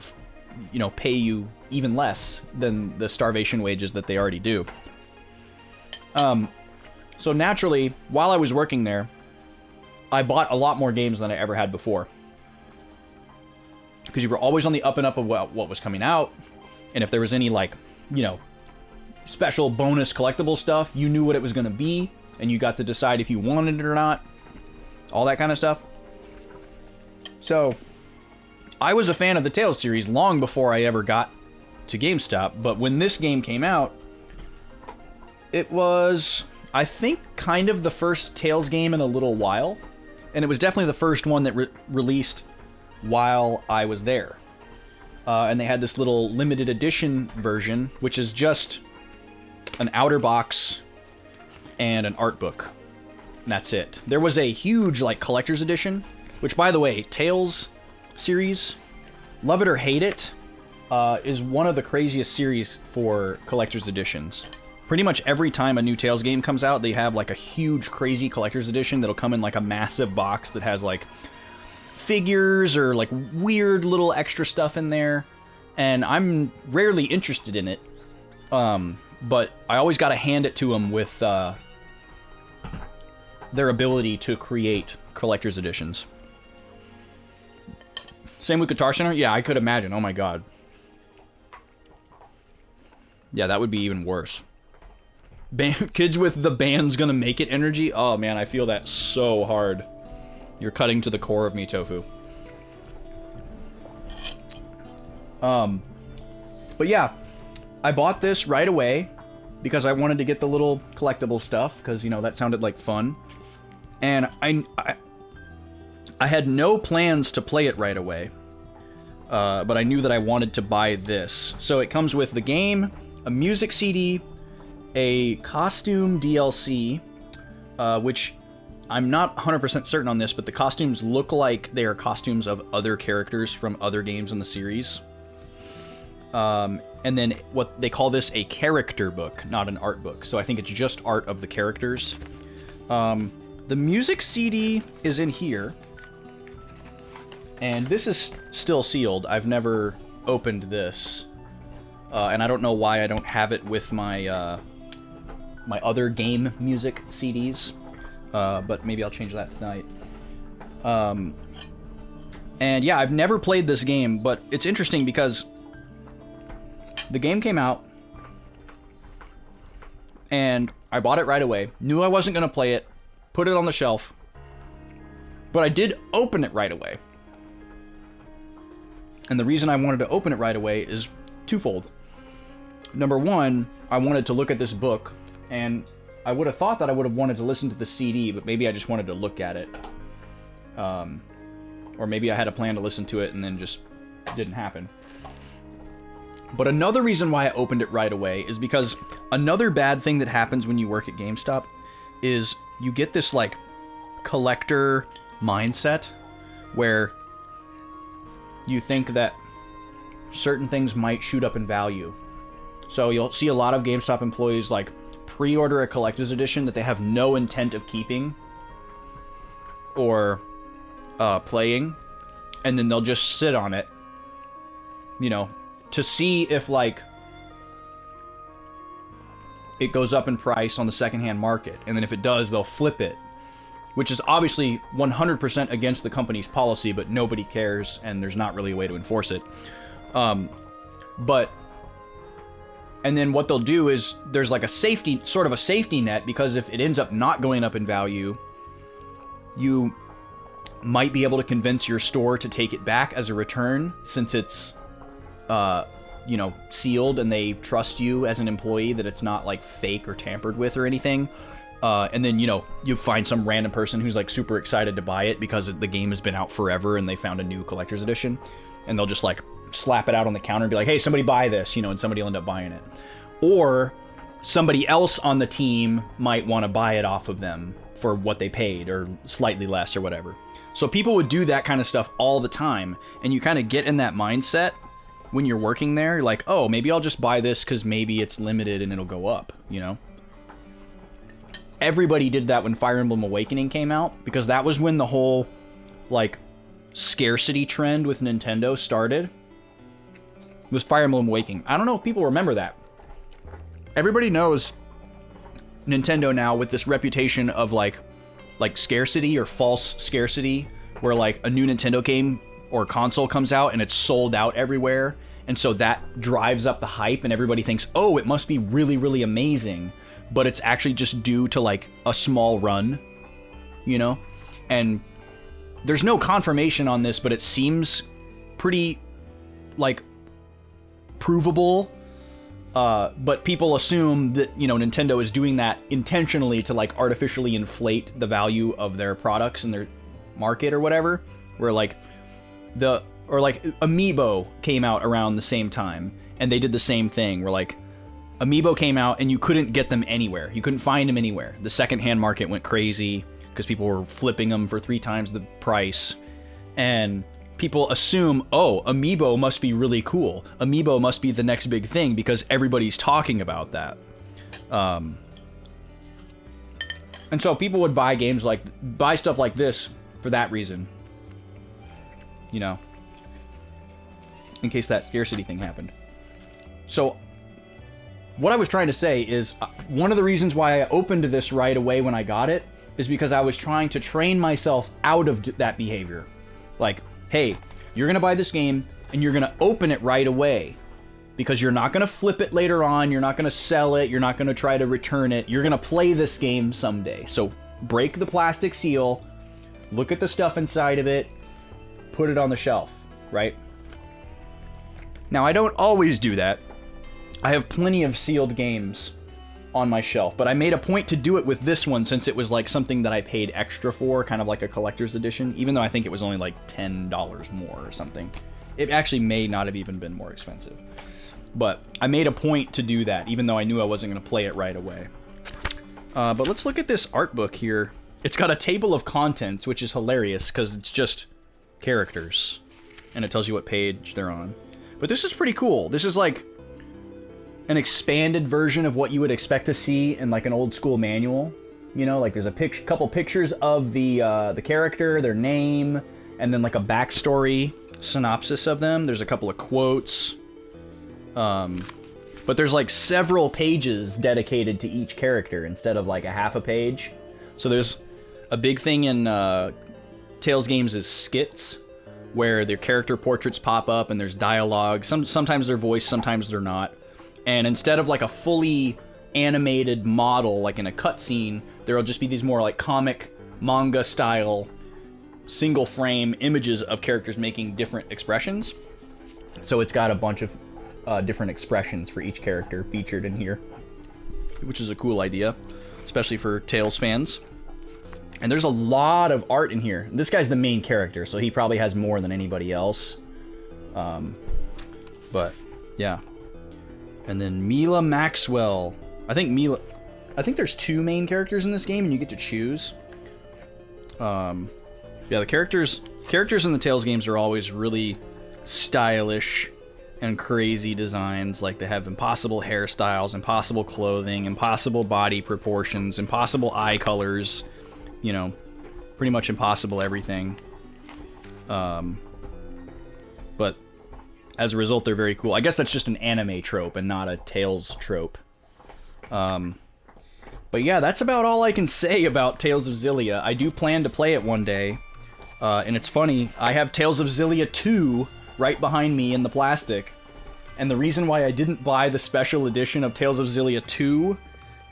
you know, pay you even less than the starvation wages that they already do. So naturally, while I was working there, I bought a lot more games than I ever had before. Because you were always on the up and up of what was coming out. And if there was any, like, you know, special bonus collectible stuff, you knew what it was going to be. And you got to decide if you wanted it or not. All that kind of stuff. So, I was a fan of the Tales series long before I ever got to GameStop. But when this game came out, it was, I think, kind of the first Tales game in a little while. And it was definitely the first one that released while I was there. And they had this little limited edition version, which is just an outer box and an art book. And that's it. There was a huge, like, collector's edition, which, by the way, Tales series, love it or hate it, is one of the craziest series for collector's editions. Pretty much every time a new Tales game comes out, they have, like, a huge, crazy collector's edition that'll come in, like, a massive box that has, like, figures or, like, weird little extra stuff in there. And I'm rarely interested in it. But I always gotta hand it to them with their ability to create collector's editions. Same with Guitar Center? Yeah, I could imagine. Oh my god. Yeah, that would be even worse. Kids with the band's gonna make it energy? Oh man, I feel that so hard. You're cutting to the core of me, Tofu. But yeah, I bought this right away because I wanted to get the little collectible stuff because, you know, that sounded like fun. And I had no plans to play it right away, but I knew that I wanted to buy this. So it comes with the game, a music CD, a costume DLC, which I'm not 100% certain on this, but the costumes look like they are costumes of other characters from other games in the series. And then what they call this a character book, not an art book. So I think it's just art of the characters. The music CD is in here. And this is still sealed. I've never opened this. And I don't know why I don't have it with my my other game music CDs. But maybe I'll change that tonight. And yeah, I've never played this game, but it's interesting because the game came out, and I bought it right away. Knew I wasn't going to play it, put it on the shelf, but I did open it right away. And the reason I wanted to open it right away is twofold. Number one, I wanted to look at this book, and I would have thought that I would have wanted to listen to the CD, but maybe I just wanted to look at it. Or maybe I had a plan to listen to it and then just didn't happen. But another reason why I opened it right away is because another bad thing that happens when you work at GameStop is you get this, like, collector mindset where you think that certain things might shoot up in value. So you'll see a lot of GameStop employees, like, pre-order a collector's edition that they have no intent of keeping or playing, and then they'll just sit on it, you know, to see if, like, it goes up in price on the secondhand market. And then if it does, they'll flip it, which is obviously 100% against the company's policy, but nobody cares, and there's not really a way to enforce it. And then what they'll do is there's like a safety net, because if it ends up not going up in value, you might be able to convince your store to take it back as a return, since it's, you know, sealed and they trust you as an employee that it's not like fake or tampered with or anything. And then, you know, you find some random person who's like super excited to buy it because the game has been out forever and they found a new collector's edition, and they'll just like slap it out on the counter and be like, hey, somebody buy this, you know, and somebody will end up buying it. Or somebody else on the team might want to buy it off of them for what they paid or slightly less or whatever. So people would do that kind of stuff all the time, and you kind of get in that mindset when you're working there. You're like, oh, maybe I'll just buy this because maybe it's limited and it'll go up, you know? Everybody did that when Fire Emblem Awakening came out, because that was when the whole, like, scarcity trend with Nintendo started. was Fire Emblem Awakening. I don't know if people remember that. Everybody knows Nintendo now with this reputation of like scarcity or false scarcity, where like a new Nintendo game or console comes out and it's sold out everywhere, and so that drives up the hype and everybody thinks, oh, it must be really, really amazing, but it's actually just due to like a small run, you know? And there's no confirmation on this, but it seems pretty like provable. But people assume that, you know, Nintendo is doing that intentionally to like artificially inflate the value of their products and their market or whatever, where like Amiibo came out around the same time and they did the same thing where like Amiibo came out and you couldn't get them anywhere. You couldn't find them anywhere. The secondhand market went crazy because people were flipping them for 3 times the price, and people assume, oh, Amiibo must be really cool. Amiibo must be the next big thing because everybody's talking about that. And so people would buy stuff like this for that reason. You know, in case that scarcity thing happened. So what I was trying to say is one of the reasons why I opened this right away when I got it is because I was trying to train myself out of that behavior. Like, hey, you're going to buy this game and you're going to open it right away because you're not going to flip it later on. You're not going to sell it. You're not going to try to return it. You're going to play this game someday. So break the plastic seal, look at the stuff inside of it, put it on the shelf, right? Now, I don't always do that. I have plenty of sealed games on my shelf, but I made a point to do it with this one since it was like something that I paid extra for, kind of like a collector's edition, even though I think it was only like $10 more or something. It actually may not have even been more expensive. But I made a point to do that, even though I knew I wasn't going to play it right away. But let's look at this art book here. It's got a table of contents, which is hilarious because it's just characters, and it tells you what page they're on. But this is pretty cool. This is like an expanded version of what you would expect to see in like an old school manual. You know, like there's a couple pictures of the character, their name, and then like a backstory synopsis of them. There's a couple of quotes. But there's like several pages dedicated to each character instead of like a half a page. So there's a big thing in Tales games is skits, where their character portraits pop up and there's dialogue. Sometimes they're voiced, sometimes they're not. And instead of like a fully animated model, like in a cutscene, there'll just be these more like comic manga style single frame images of characters making different expressions. So it's got a bunch of different expressions for each character featured in here, which is a cool idea, especially for Tales fans. And there's a lot of art in here. This guy's the main character, so he probably has more than anybody else. But yeah. And then Mila Maxwell. I think there's 2 main characters in this game, and you get to choose. Yeah, the characters in the Tales games are always really stylish and crazy designs. Like they have impossible hairstyles, impossible clothing, impossible body proportions, impossible eye colors. You know, pretty much impossible everything. But as a result, they're very cool. I guess that's just an anime trope and not a Tales trope. But yeah, that's about all I can say about Tales of Xillia. I do plan to play it one day. And it's funny, I have Tales of Xillia 2 right behind me in the plastic. And the reason why I didn't buy the special edition of Tales of Xillia 2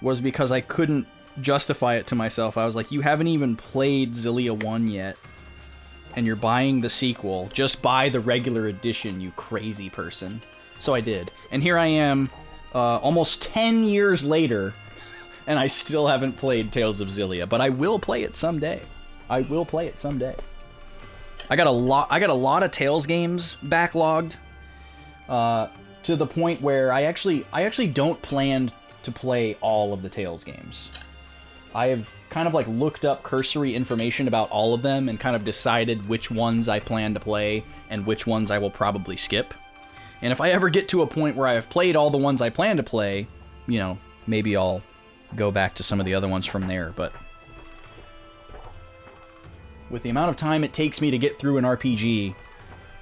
was because I couldn't justify it to myself. I was like, you haven't even played Xillia 1 yet, and you're buying the sequel. Just buy the regular edition, you crazy person. So I did. And here I am, almost 10 years later, and I still haven't played Tales of Xillia, but I will play it someday. I will play it someday. I got a lot of Tales games backlogged, to the point where I actually don't plan to play all of the Tales games. I have kind of like looked up cursory information about all of them and kind of decided which ones I plan to play and which ones I will probably skip. And if I ever get to a point where I have played all the ones I plan to play, you know, maybe I'll go back to some of the other ones from there. But with the amount of time it takes me to get through an RPG,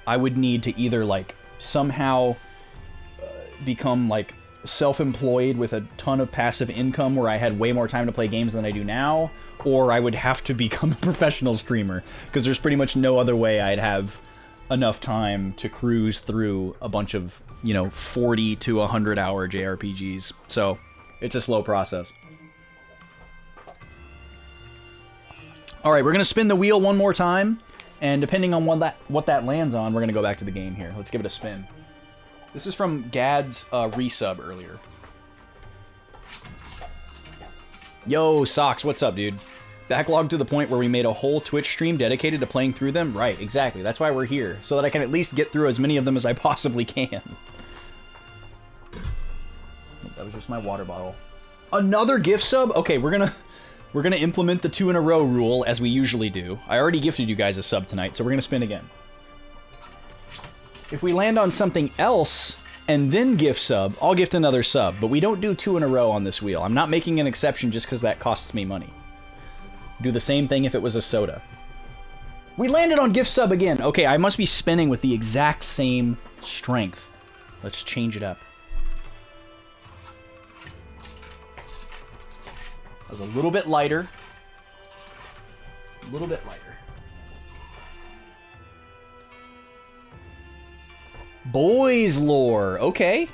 I would need to either like somehow become like self-employed with a ton of passive income where I had way more time to play games than I do now, or I would have to become a professional streamer, because there's pretty much no other way I'd have enough time to cruise through a bunch of, you know, 40 to 100 hour JRPGs. So it's a slow process. All right, we're gonna spin the wheel one more time, and depending on what that lands on, we're gonna go back to the game here. Let's give it a spin. This is from Gad's resub earlier. Yo, Socks, what's up, dude? Backlog to the point where we made a whole Twitch stream dedicated to playing through them? Right, exactly. That's why we're here, so that I can at least get through as many of them as I possibly can. That was just my water bottle. Another gift sub? Okay, we're gonna implement the 2 in a row rule as we usually do. I already gifted you guys a sub tonight, so we're gonna spin again. If we land on something else and then gift sub, I'll gift another sub, but we don't do 2 in a row on this wheel. I'm not making an exception just because that costs me money. Do the same thing if it was a soda. We landed on gift sub again. Okay, I must be spinning with the exact same strength. Let's change it up. That was a little bit lighter. A little bit lighter. Boys lore. Okay.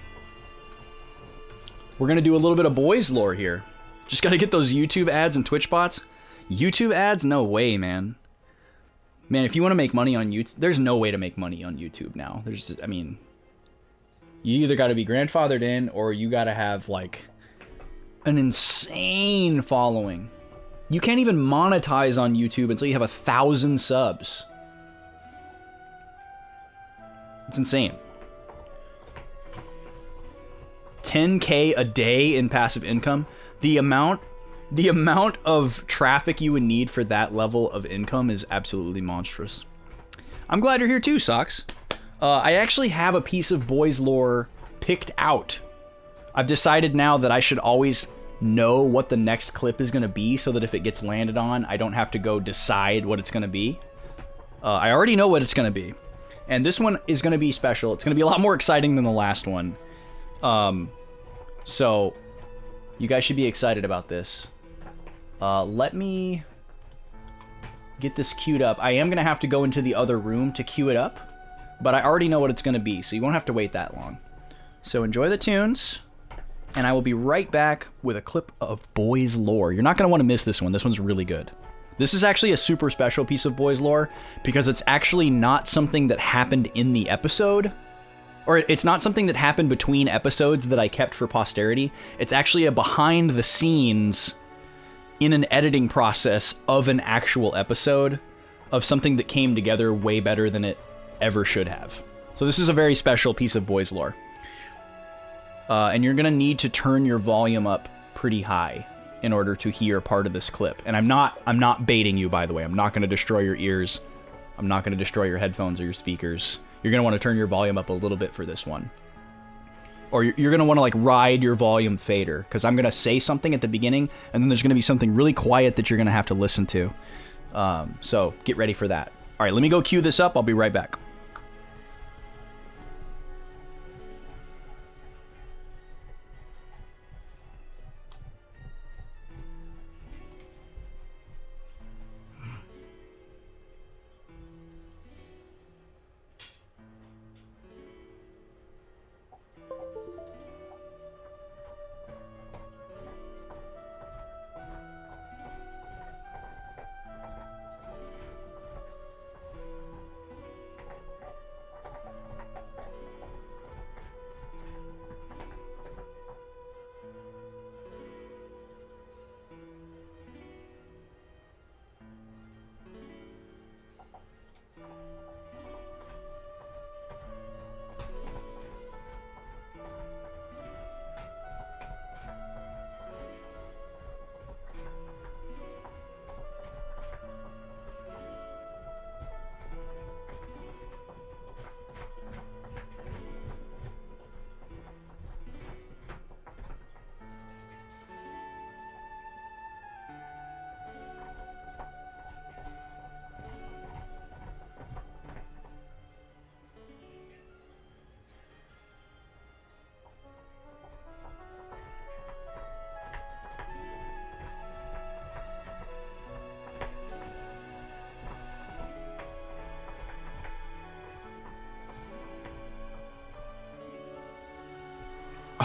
We're going to do a little bit of boys lore here. Just got to get those YouTube ads and Twitch bots. YouTube ads? No way, man. Man, if you want to make money on YouTube, there's no way to make money on YouTube now. There's, I mean, you either got to be grandfathered in or you got to have, like, an insane following. You can't even monetize on YouTube until you have 1,000 subs. It's insane. 10K a day in passive income. The amount of traffic you would need for that level of income is absolutely monstrous. I'm glad you're here too, Socks. I actually have a piece of boys lore picked out. I've decided now that I should always know what the next clip is going to be so that if it gets landed on, I don't have to go decide what it's going to be. I already know what it's going to be. And this one is going to be special. It's going to be a lot more exciting than the last one. So you guys should be excited about this. Let me get this queued up. I am going to have to go into the other room to queue it up, but I already know what it's going to be, so you won't have to wait that long. So enjoy the tunes, and I will be right back with a clip of boys lore. You're not going to want to miss this one. This one's really good. This is actually a super special piece of boys lore because it's actually not something that happened in the episode, or it's not something that happened between episodes that I kept for posterity. It's actually a behind the scenes in an editing process of an actual episode of something that came together way better than it ever should have. So this is a very special piece of boys lore. And you're gonna need to turn your volume up pretty high in order to hear part of this clip. And I'm not baiting you, by the way. I'm not gonna destroy your ears. I'm not gonna destroy your headphones or your speakers. You're gonna want to turn your volume up a little bit for this one. Or you're gonna want to like ride your volume fader, because I'm gonna say something at the beginning, and then there's gonna be something really quiet that you're gonna have to listen to. So get ready for that. All right, let me go cue this up. I'll be right back.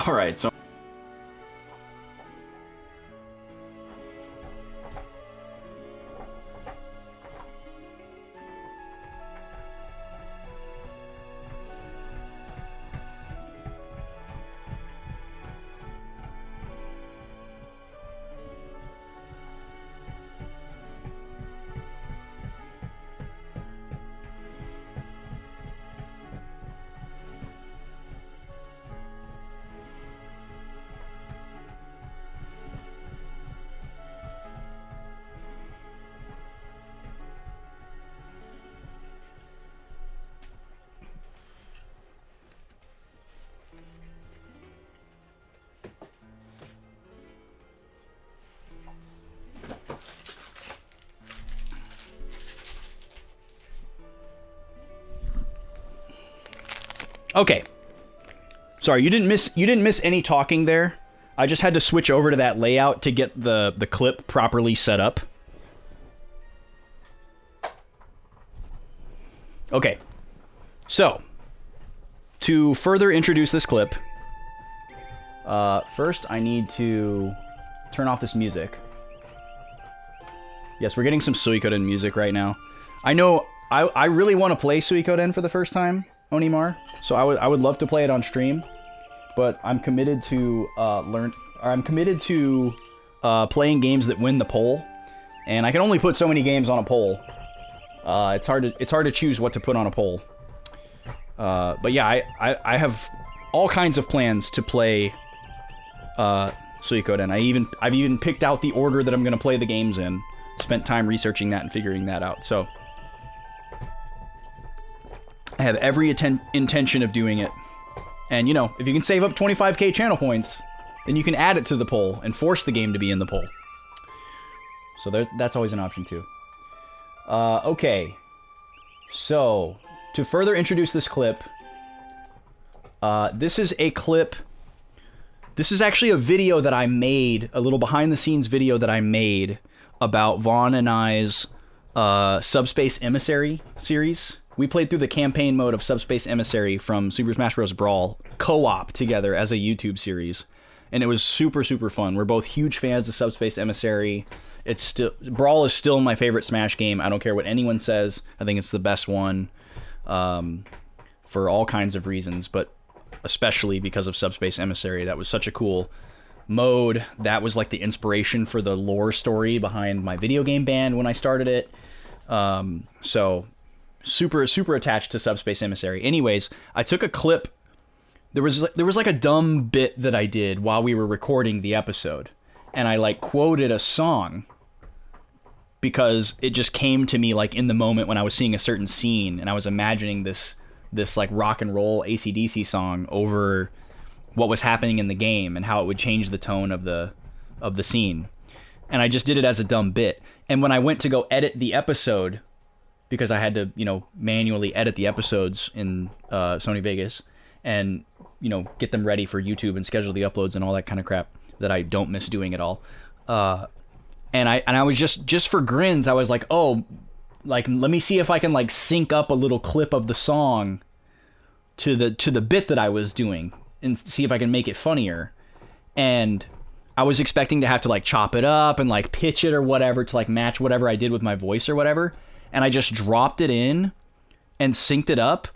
All right, so okay. Sorry, you didn't miss any talking there. I just had to switch over to that layout to get the clip properly set up. Okay. So, to further introduce this clip, first I need to turn off this music. Yes, we're getting some Suikoden music right now. I know I really want to play Suikoden for the first time, Onimar, so I would love to play it on stream, but I'm committed to playing games that win the poll, and I can only put so many games on a poll. It's hard to choose what to put on a poll. But yeah, I have all kinds of plans to play Suikoden. I've even picked out the order that I'm going to play the games in. Spent time researching that and figuring that out. So I have every intention of doing it. And you know, if you can save up 25k channel points, then you can add it to the poll and force the game to be in the poll. So that's always an option too. Okay. So, to further introduce this clip, this is a clip. This is actually a video that I made, a little behind the scenes video that I made about Vaughn and I's Subspace Emissary series. We played through the campaign mode of Subspace Emissary from Super Smash Bros. Brawl co-op together as a YouTube series. And it was super, super fun. We're both huge fans of Subspace Emissary. Brawl is still my favorite Smash game. I don't care what anyone says. I think it's the best one for all kinds of reasons, but especially because of Subspace Emissary. That was such a cool mode. That was like the inspiration for the lore story behind my video game band when I started it. So super, super attached to Subspace Emissary. Anyways, I took a clip. There was like a dumb bit that I did while we were recording the episode, and I like quoted a song because it just came to me like in the moment when I was seeing a certain scene, and I was imagining this like rock and roll AC/DC song over what was happening in the game and how it would change the tone of the scene. And I just did it as a dumb bit. And when I went to go edit the episode, because I had to, you know, manually edit the episodes in Sony Vegas and, you know, get them ready for YouTube and schedule the uploads and all that kind of crap that I don't miss doing at all. And I was just for grins, I was like, oh, like, let me see if I can like sync up a little clip of the song to the bit that I was doing and see if I can make it funnier. And I was expecting to have to like chop it up and like pitch it or whatever to like match whatever I did with my voice or whatever. And I just dropped it in and synced it up.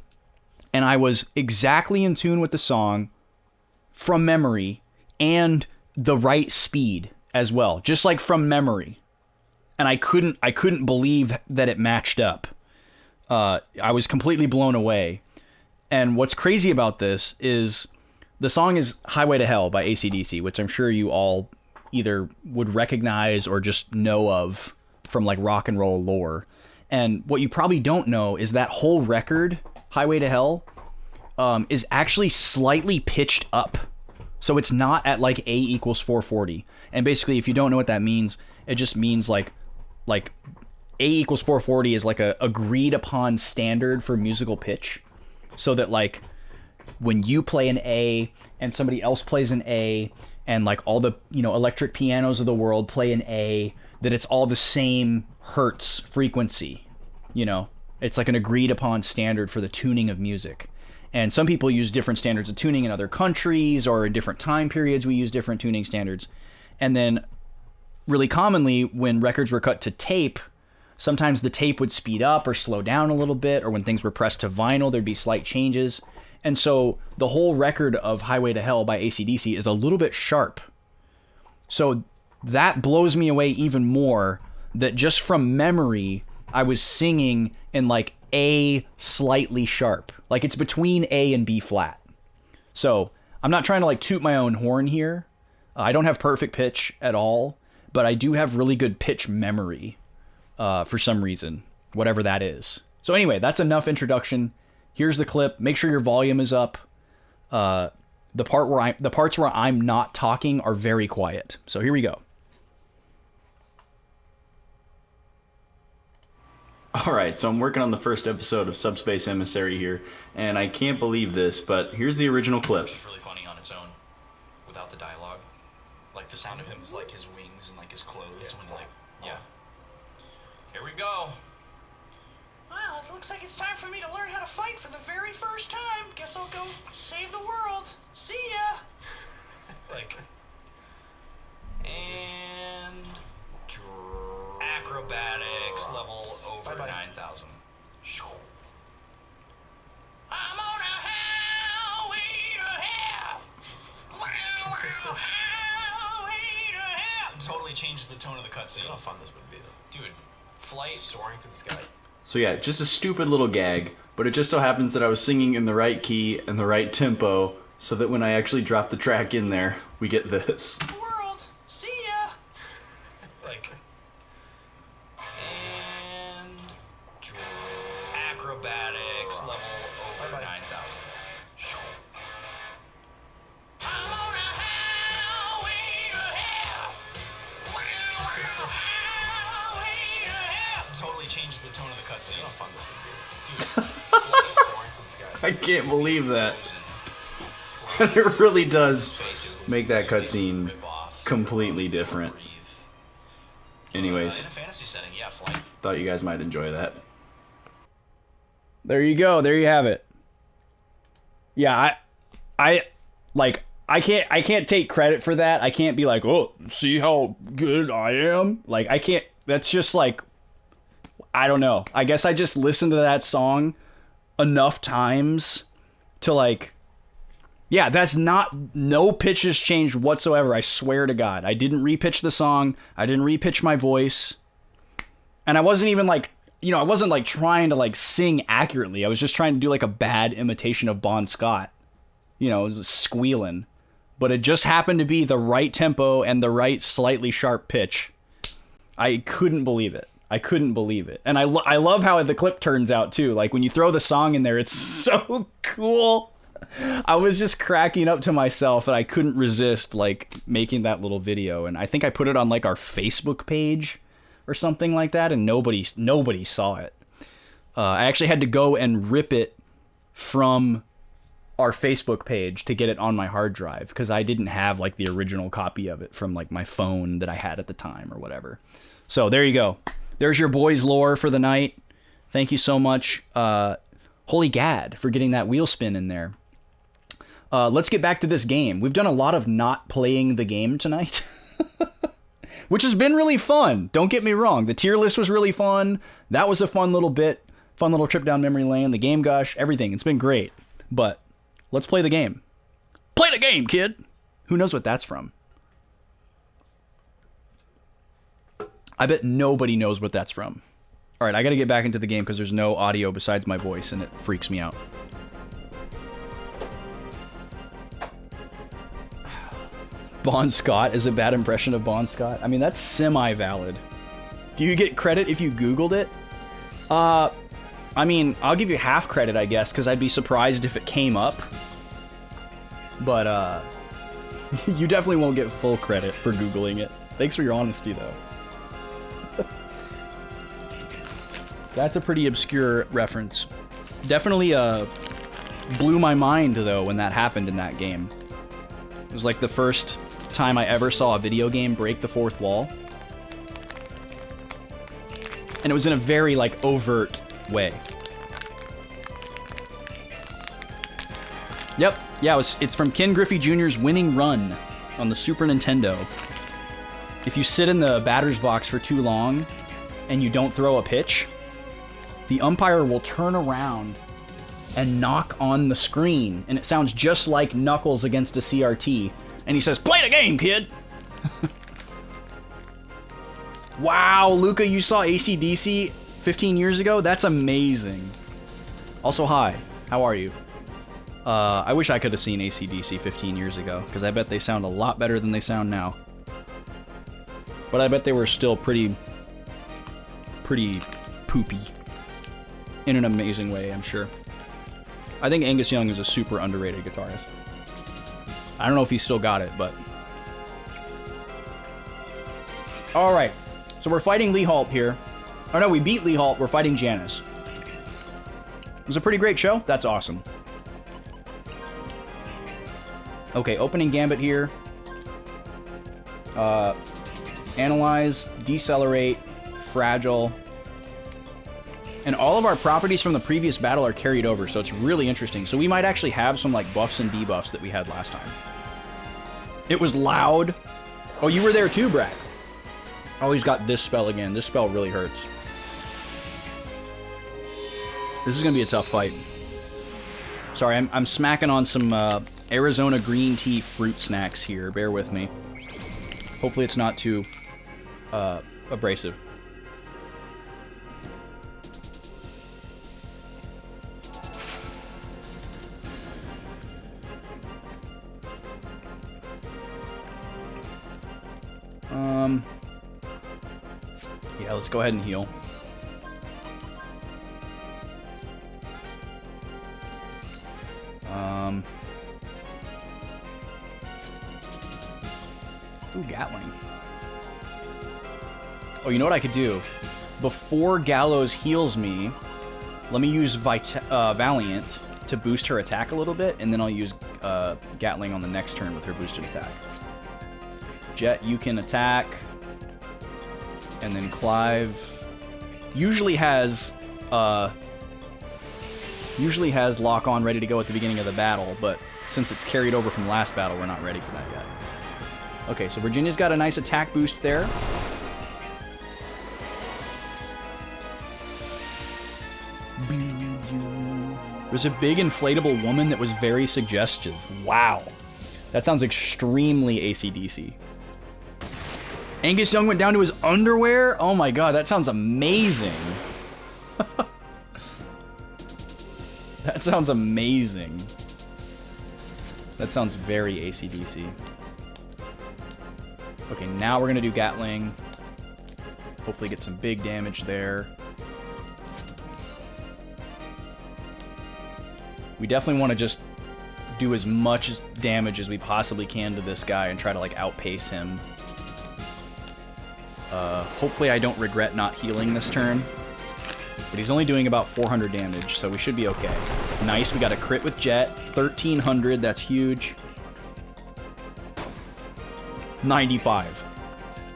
And I was exactly in tune with the song from memory and the right speed as well, just like from memory. And I couldn't believe that it matched up. I was completely blown away. And what's crazy about this is the song is Highway to Hell by AC/DC, which I'm sure you all either would recognize or just know of from like rock and roll lore. And what you probably don't know is that whole record, Highway to Hell, is actually slightly pitched up. So it's not at like A equals 440. And basically, if you don't know what that means, it just means like A equals 440 is like a agreed upon standard for musical pitch. So that like when you play an A and somebody else plays an A and like all the, you know, electric pianos of the world play an A, that it's all the same hertz frequency, you know? It's like an agreed upon standard for the tuning of music. And some people use different standards of tuning in other countries, or in different time periods we use different tuning standards. And then really commonly when records were cut to tape, sometimes the tape would speed up or slow down a little bit, or when things were pressed to vinyl, there'd be slight changes. And so the whole record of Highway to Hell by AC/DC is a little bit sharp. So that blows me away even more, that just from memory, I was singing in like A slightly sharp. Like it's between A and B flat. So I'm not trying to like toot my own horn here. I don't have perfect pitch at all, but I do have really good pitch memory for some reason, whatever that is. So anyway, that's enough introduction. Here's the clip. Make sure your volume is up. The parts where I'm not talking are very quiet. So here we go. Alright, so I'm working on the first episode of Subspace Emissary here, and I can't believe this, but here's the original clip. Which is really funny on its own, without the dialogue. Like, the sound of him is like his wings and like his clothes, when you're like, yeah. Here we go. Well, it looks like it's time for me to learn how to fight for the very first time. Guess I'll go save the world. See ya! Like, and acrobatics level over 9,000. I'm on a highway to hell. Highway to hell. Totally changes the tone of the cutscene. Look how fun this would be, though. Dude, flight soaring through the sky. So yeah, just a stupid little gag, but it just so happens that I was singing in the right key and the right tempo, so that when I actually drop the track in there, we get this. World, see ya. Like, and acrobatics level over 9,000. I'm on a highway to hell. Highway to hell. Totally changes the tone of the cutscene. How fun this would be. Dude, soaring through the skies. I can't believe that. It really does make that cutscene completely different. Anyways, in a fantasy setting, yeah, flight. Thought you guys might enjoy that. There you go. There you have it. Yeah, I can't take credit for that. I can't be like, oh, see how good I am? Like, I can't. That's just like, I don't know. I guess I just listened to that song enough times to like, yeah, that's not, no pitches changed whatsoever. I swear to God. I didn't repitch the song. I didn't repitch my voice. And I wasn't even like, I wasn't like trying to like sing accurately. I was just trying to do like a bad imitation of Bon Scott. It was squealing. But it just happened to be the right tempo and the right slightly sharp pitch. I couldn't believe it. I couldn't believe it. And I love how the clip turns out too. Like when you throw the song in there, it's so cool. I was just cracking up to myself and I couldn't resist like making that little video. And I think I put it on like our Facebook page or something like that, and nobody saw it. I actually had to go and rip it from our Facebook page to get it on my hard drive because I didn't have like the original copy of it from like my phone that I had at the time or whatever. So there you go. There's your boys' lore for the night. Thank you so much, Holy Gad, for getting that wheel spin in there. Let's get back to this game. We've done a lot of not playing the game tonight, which has been really fun. Don't get me wrong. The tier list was really fun. That was a fun little trip down memory lane. The game Gush, everything. It's been great. But let's play the game. Play the game, kid. Who knows what that's from? I bet nobody knows what that's from. All right, I got to get back into the game because there's no audio besides my voice, and it freaks me out. Bon Scott is a bad impression of Bon Scott. I mean, that's semi-valid. Do you get credit if you Googled it? I mean, I'll give you half credit, I guess, because I'd be surprised if it came up. But, you definitely won't get full credit for Googling it. Thanks for your honesty, though. That's a pretty obscure reference. Definitely, blew my mind, though, when that happened in that game. It was like the first time I ever saw a video game break the fourth wall. And it was in a very, like, overt way. Yep. Yeah, it's from Ken Griffey Jr.'s Winning Run on the Super Nintendo. If you sit in the batter's box for too long and you don't throw a pitch, the umpire will turn around and knock on the screen, and it sounds just like Knuckles against a CRT. And he says, "Play the game, kid!" Wow, Luca, you saw AC/DC 15 years ago? That's amazing. Also, hi. How are you? I wish I could have seen AC/DC 15 years ago, because I bet they sound a lot better than they sound now. But I bet they were still pretty poopy. In an amazing way, I'm sure. I think Angus Young is a super underrated guitarist. I don't know if he's still got it, but... Alright, so we're fighting Lee Halt here. Oh no, we beat Lee Halt, we're fighting Janice. It was a pretty great show. That's awesome. Okay, opening gambit here. Analyze, decelerate, fragile. And all of our properties from the previous battle are carried over, so it's really interesting. So we might actually have some like buffs and debuffs that we had last time. It was loud. Oh, you were there too, Brad. Oh, he's got this spell again. This spell really hurts. This is gonna be a tough fight. Sorry, I'm smacking on some Arizona green tea fruit snacks here. Bear with me. Hopefully it's not too abrasive. Yeah, let's go ahead and heal. Ooh, Gatling. Oh, you know what I could do? Before Gallows heals me, let me use Valiant to boost her attack a little bit, and then I'll use Gatling on the next turn with her boosted attack. Jet, you can attack. And then Clive usually has lock on ready to go at the beginning of the battle, but since it's carried over from last battle, we're not ready for that yet. Okay, so Virginia's got a nice attack boost there. There's a big inflatable woman that was very suggestive. Wow. That sounds extremely AC/DC. Angus Young went down to his underwear? Oh my god, that sounds amazing. That sounds amazing. That sounds very AC/DC. Okay, now we're gonna do Gatling. Hopefully get some big damage there. We definitely want to just do as much damage as we possibly can to this guy and try to like outpace him. Hopefully I don't regret not healing this turn. But he's only doing about 400 damage, so we should be okay. Nice, we got a crit with Jet. 1,300, that's huge. 95.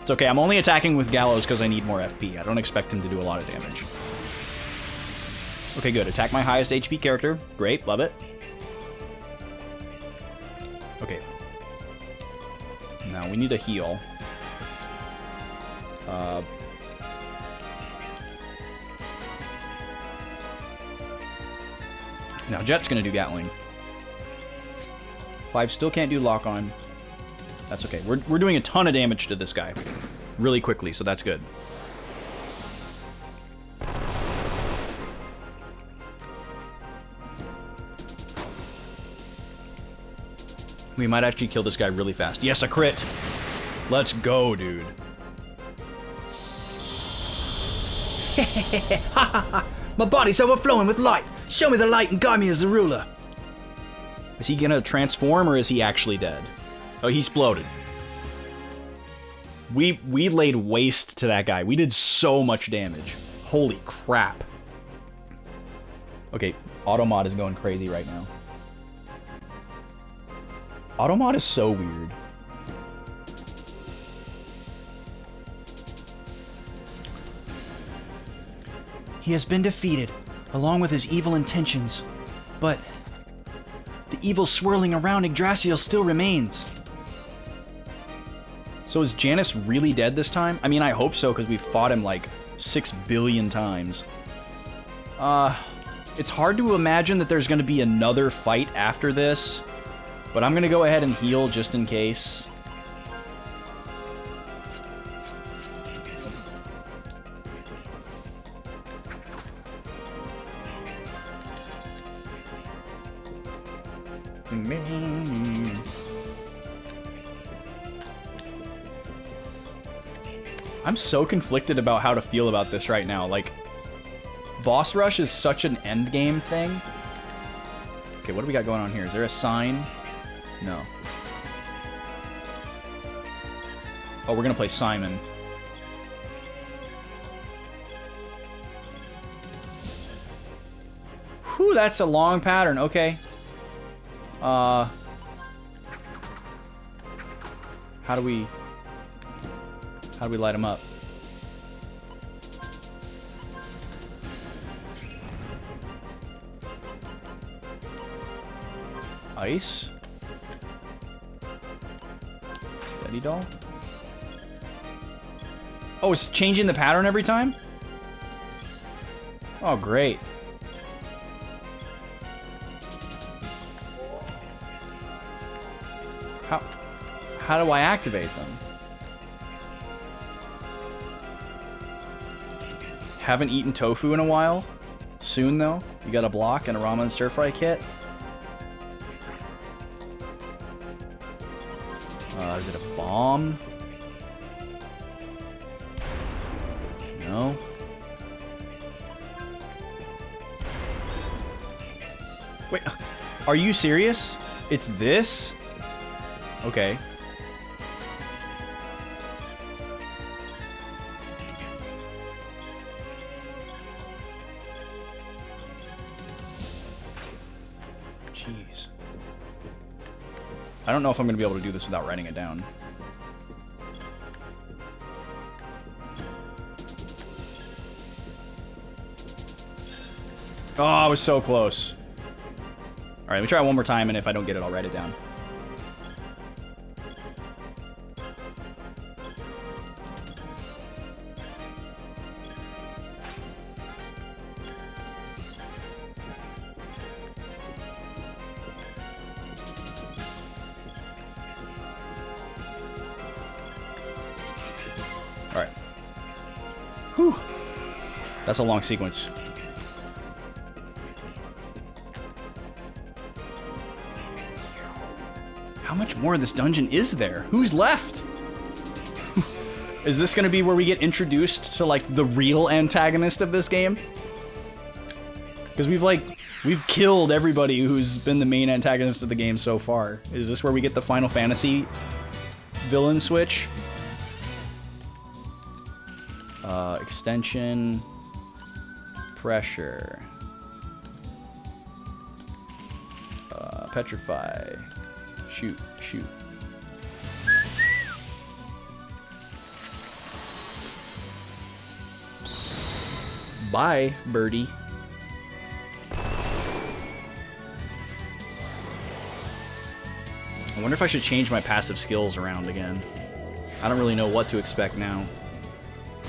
It's okay, I'm only attacking with Gallows because I need more FP. I don't expect him to do a lot of damage. Okay, good. Attack my highest HP character. Great, love it. Okay. Now we need a heal. Now Jet's gonna do Gatling. 5 still can't do lock on. That's okay. We're doing a ton of damage to this guy really quickly, so that's good. We might actually kill this guy really fast. Yes, a crit! Let's go, dude. My body's overflowing with light. Show me the light and guide me as the ruler. Is he gonna transform or is he actually dead? Oh, he exploded. We laid waste to that guy. We did so much damage. Holy crap. Okay, Automod is going crazy right now. Automod is so weird. He has been defeated, along with his evil intentions. But The evil swirling around Yggdrasil still remains. So is Janus really dead this time? I mean, I hope so, because we've fought him like 6 billion times. It's hard to imagine that there's going to be another fight after this, but I'm going to go ahead and heal just in case. I'm so conflicted about how to feel about this right now. Like, boss rush is such an end game thing. Okay, what do we got going on here? Is there a sign? No. Oh, we're gonna play Simon. Whew, that's a long pattern. Okay. How do we light him up? Ice? Steady doll? Oh, it's changing the pattern every time? Oh, great. How do I activate them? Haven't eaten tofu in a while. Soon, though. You got a block and a ramen stir-fry kit. Is it a bomb? No. Wait, are you serious? It's this? Okay. Jeez. I don't know if I'm going to be able to do this without writing it down. Oh, I was so close. All right, let me try it one more time, and if I don't get it, I'll write it down. All right. Whew. That's a long sequence. How much more of this dungeon is there? Who's left? Is this gonna be where we get introduced to, like, the real antagonist of this game? Because we've killed everybody who's been the main antagonist of the game so far. Is this where we get the Final Fantasy villain switch? Extension. Pressure. Petrify. Shoot, shoot. Bye, birdie. I wonder if I should change my passive skills around again. I don't really know what to expect now.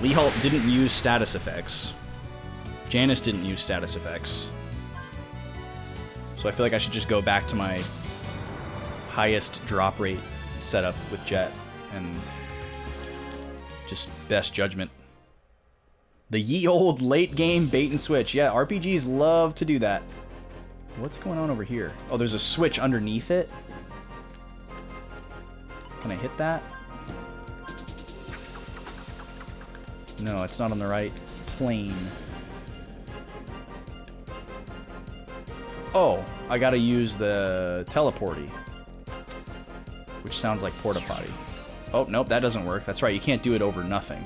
Leehalt didn't use status effects. Janus didn't use status effects. So I feel like I should just go back to my highest drop rate setup with Jet and just best judgment. The ye old late game bait and switch. Yeah, RPGs love to do that. What's going on over here? Oh, there's a switch underneath it. Can I hit that? No, it's not on the right plane. Oh, I gotta use the teleporty. Which sounds like porta potty. Oh, nope, that doesn't work. That's right, you can't do it over nothing.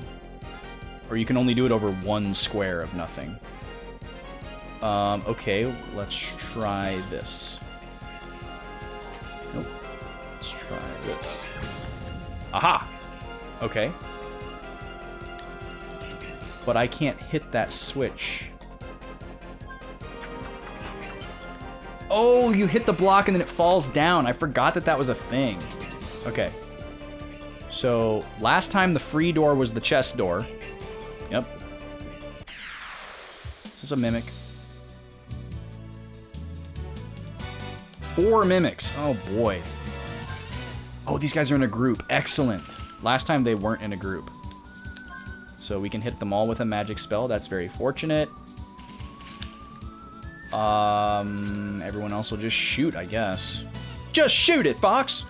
Or you can only do it over one square of nothing. Okay, let's try this. Nope. Let's try this. Aha! Okay. But I can't hit that switch. Oh, you hit the block and then it falls down. I forgot that that was a thing. Okay. So, last time the free door was the chest door. Yep. This is a mimic. 4 mimics. Oh, boy. Oh, these guys are in a group. Excellent. Last time they weren't in a group. So we can hit them all with a magic spell. That's very fortunate. Everyone else will just shoot, I guess. Just shoot it, Fox!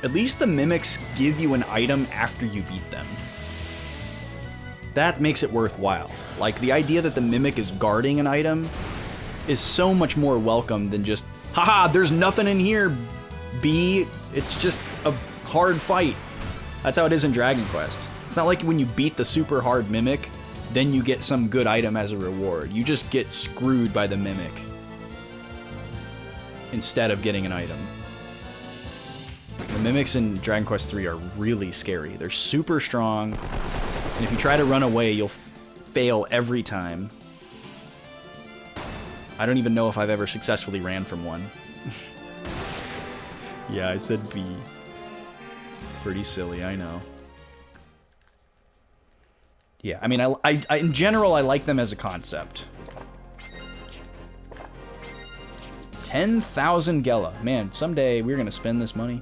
At least the mimics give you an item after you beat them. That makes it worthwhile. Like, the idea that the mimic is guarding an item is so much more welcome than just, haha, there's nothing in here, B. It's just a hard fight. That's how it is in Dragon Quest. It's not like when you beat the super hard mimic, then you get some good item as a reward. You just get screwed by the mimic instead of getting an item. The mimics in Dragon Quest III are really scary. They're super strong, and if you try to run away, you'll fail every time. I don't even know if I've ever successfully ran from one. Yeah, I said B. Pretty silly, I know. Yeah, I mean, I in general, I like them as a concept. 10,000 Gela. Man, someday we're gonna spend this money.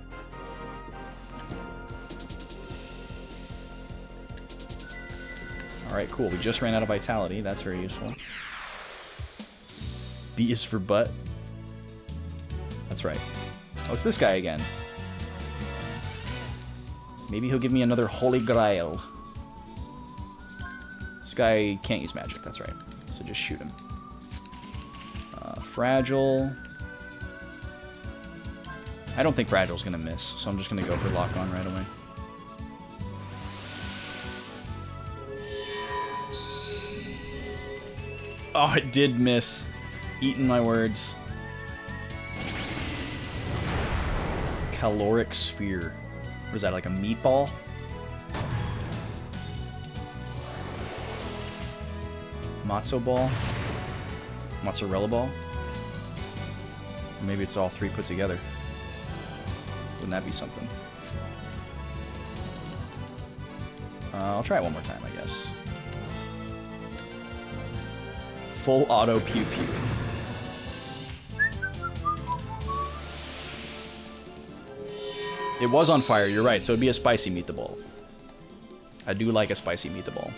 Alright, cool. We just ran out of vitality. That's very useful. B is for butt. That's right. Oh, it's this guy again. Maybe he'll give me another Holy Grail. This guy can't use magic, that's right. So just shoot him. Fragile. I don't think Fragile's gonna miss, so I'm just gonna go for lock on right away. Oh, it did miss. Eating my words. Caloric sphere. What is that, like a meatball? Matzo ball? Mozzarella ball? Or maybe it's all three put together. Wouldn't that be something? I'll try it one more time, I guess. Full auto pew pew. It was on fire, you're right, so it'd be a spicy meatball. I do like a spicy meatball.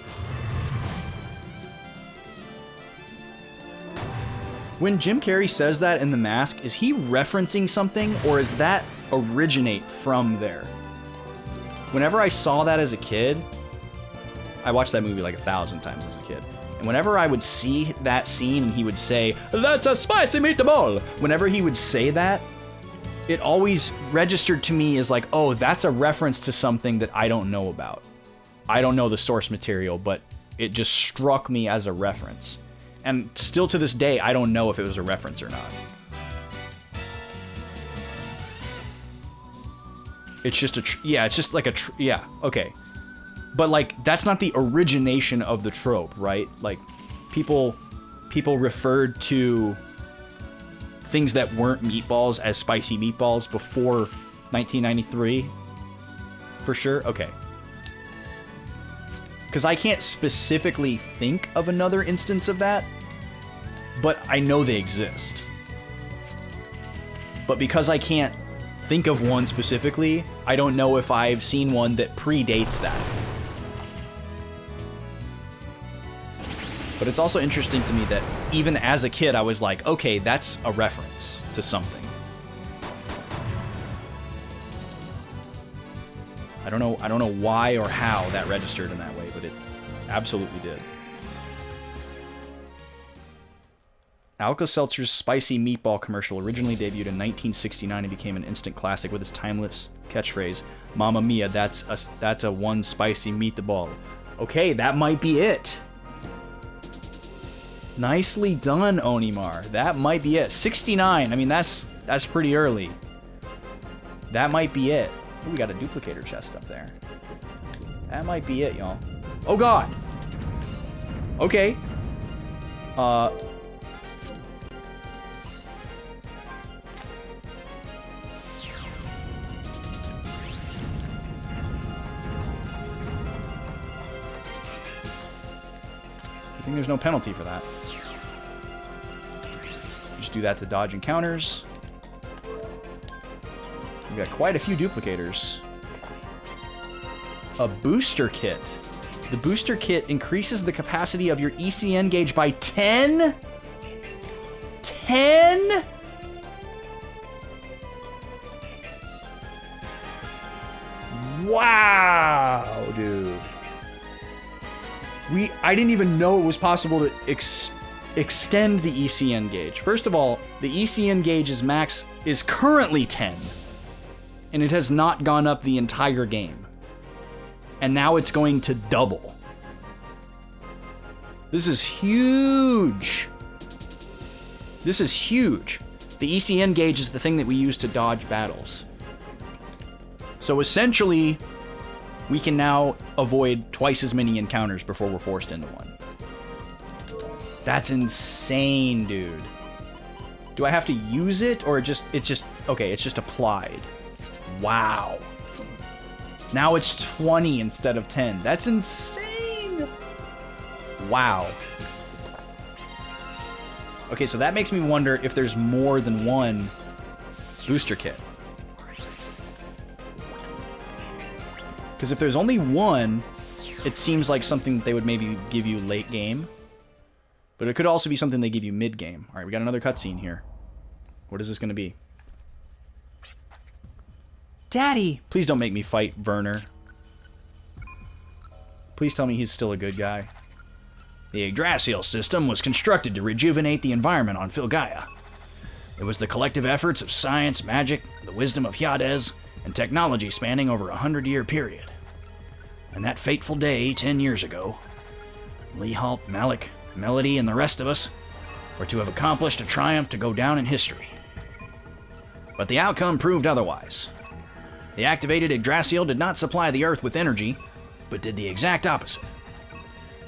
When Jim Carrey says that in The Mask, is he referencing something, or is that originate from there? Whenever I saw that as a kid, I watched that movie like 1,000 times as a kid. And whenever I would see that scene and he would say, "That's a spicy meatball," whenever he would say that, it always registered to me as like, oh, that's a reference to something that I don't know about. I don't know the source material, but it just struck me as a reference. And still to this day, I don't know if it was a reference or not. It's just yeah, it's just like a, yeah, okay. But like, that's not the origination of the trope, right? Like, people referred to things that weren't meatballs as spicy meatballs before 1993? For sure? Okay. Because I can't specifically think of another instance of that, but I know they exist. But because I can't think of one specifically, I don't know if I've seen one that predates that. But it's also interesting to me that even as a kid, I was like, okay, that's a reference to something. I don't know why or how that registered in that way, but it absolutely did. Alka-Seltzer's spicy meatball commercial originally debuted in 1969 and became an instant classic with its timeless catchphrase, "Mamma mia, that's a one spicy meatball." Okay, that might be it. Nicely done, Onimar. That might be it. 69. I mean, that's pretty early. That might be it. Ooh, we got a duplicator chest up there. That might be it, y'all. Oh, God! Okay. I think there's no penalty for that. Just do that to dodge encounters. We got quite a few duplicators. A booster kit. The booster kit increases the capacity of your ECN gauge by 10? 10? Wow, dude. I didn't even know it was possible to extend the ECN gauge. First of all, the ECN gauge's max is currently 10, and it has not gone up the entire game. And now it's going to double. This is huge. This is huge. The ECN gauge is the thing that we use to dodge battles. So essentially, we can now avoid twice as many encounters before we're forced into one. That's insane, dude. Do I have to use it, or it's just applied? Wow. Now it's 20 instead of 10. That's insane. Wow. Okay, so that makes me wonder if there's more than one booster kit. Because if there's only one, it seems like something that they would maybe give you late game. But it could also be something they give you mid game. All right, we got another cutscene here. What is this going to be? Daddy! Please don't make me fight Werner. Please tell me he's still a good guy. The Yggdrasil system was constructed to rejuvenate the environment on Filgaia. It was the collective efforts of science, magic, the wisdom of Hyades, and technology spanning over a 100-year period. And that fateful day 10 years ago, Lehalt, Malik, Melody, and the rest of us were to have accomplished a triumph to go down in history. But the outcome proved otherwise. The activated Yggdrasil did not supply the Earth with energy, but did the exact opposite.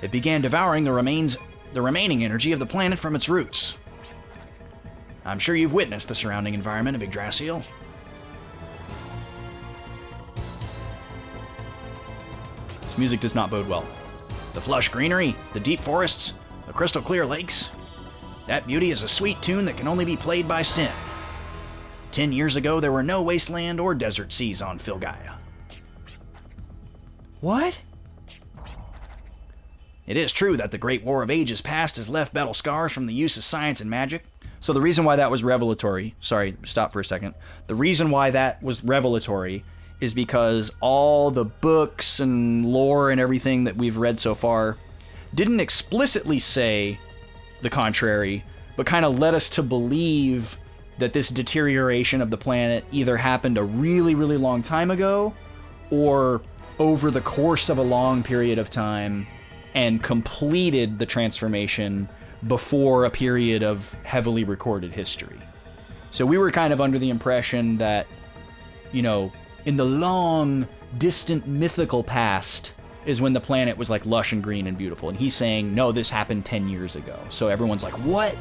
It began devouring the remaining energy of the planet from its roots. I'm sure you've witnessed the surrounding environment of Yggdrasil. This music does not bode well. The flush greenery, the deep forests, the crystal clear lakes. That beauty is a sweet tune that can only be played by Sin. 10 years ago, there were no wasteland or desert seas on Filgaia. What? It is true that the Great War of Ages past has left battle scars from the use of science and magic. So the reason why that was revelatory... Sorry, stop for a second. The reason why that was revelatory is because all the books and lore and everything that we've read so far didn't explicitly say the contrary, but kind of led us to believe that this deterioration of the planet either happened a really, really long time ago or over the course of a long period of time and completed the transformation before a period of heavily recorded history. So we were kind of under the impression that, you know, in the long, distant, mythical past is when the planet was like lush and green and beautiful. And he's saying, no, this happened 10 years ago. So everyone's like, what?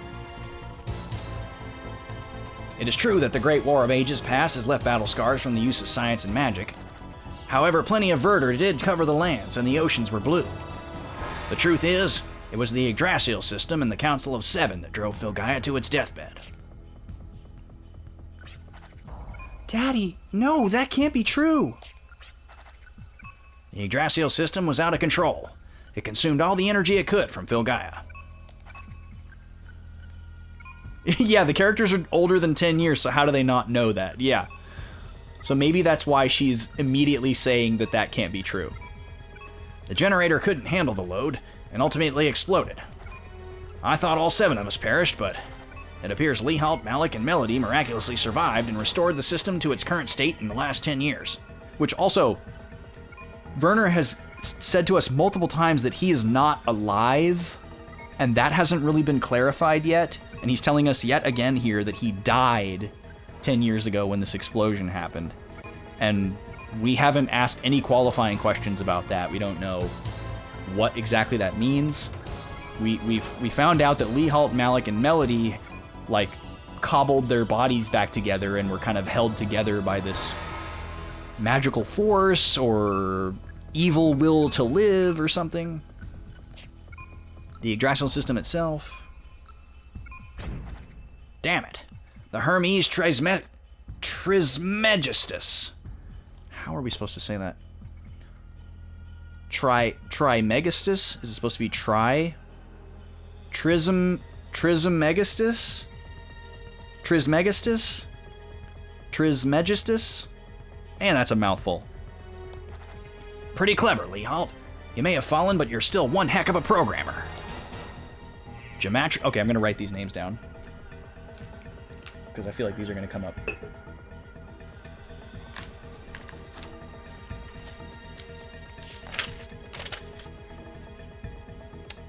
It is true that the Great War of Ages past has left battle scars from the use of science and magic. However, plenty of verdure did cover the lands, and the oceans were blue. The truth is, it was the Yggdrasil system and the Council of Seven that drove Filgaia to its deathbed. Daddy, no, that can't be true. The Yggdrasil system was out of control. It consumed all the energy it could from Filgaia. Yeah, the characters are older than 10 years, so how do they not know that? Yeah. So maybe that's why she's immediately saying that that can't be true. The generator couldn't handle the load, and ultimately exploded. I thought all 7 of us perished, but it appears Lehalt, Malik, and Melody miraculously survived and restored the system to its current state in the last 10 years. Which also, Werner has said to us multiple times that he is not alive, and that hasn't really been clarified yet. And he's telling us yet again here that he died 10 years ago when this explosion happened. And we haven't asked any qualifying questions about that. We don't know what exactly that means. We found out that Leehalt, Malik, and Melody, like, cobbled their bodies back together and were kind of held together by this magical force or evil will to live or something. The Yggdrasil system itself. Damn it. The Hermes Trismegistus. How are we supposed to say that? Trimegistus? Is it supposed to be Trismegistus? Trismegistus? And that's a mouthful. Pretty clever, Leehalt. You may have fallen, but you're still one heck of a programmer. Gematria. Okay, I'm going to write these names down, because I feel like these are going to come up.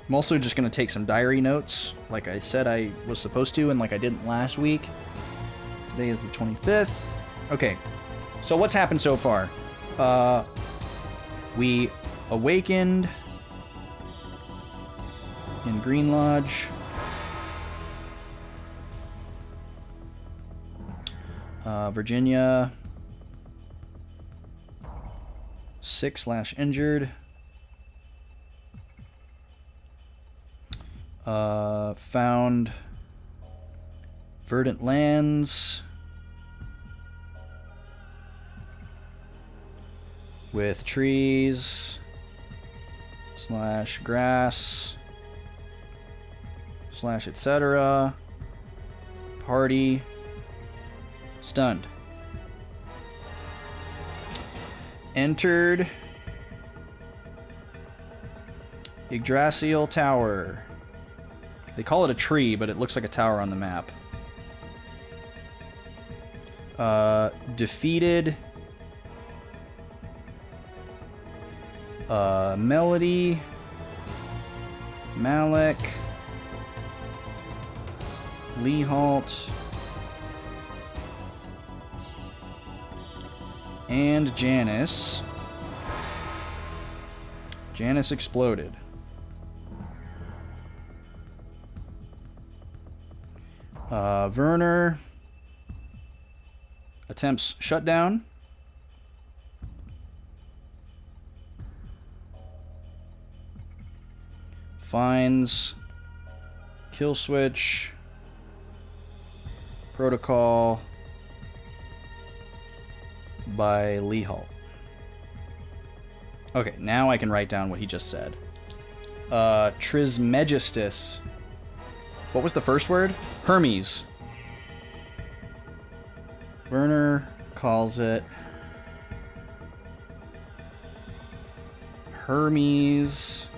I'm also just going to take some diary notes, like I said I was supposed to, and like I didn't last week. Today is the 25th. Okay, so what's happened so far? We awakened in Green Lodge. Virginia. Sick/injured. Found verdant lands with trees / grass / etc. Party. Stunned. Entered Yggdrasil Tower. They call it a tree, but it looks like a tower on the map. Defeated Melody, Malik, Leehalt, and Janice. Janice exploded. Werner attempts shutdown. Finds kill switch. Protocol by Leehalt. Okay, now I can write down what he just said. Trismegistus. What was the first word? Hermes. Werner calls it Hermes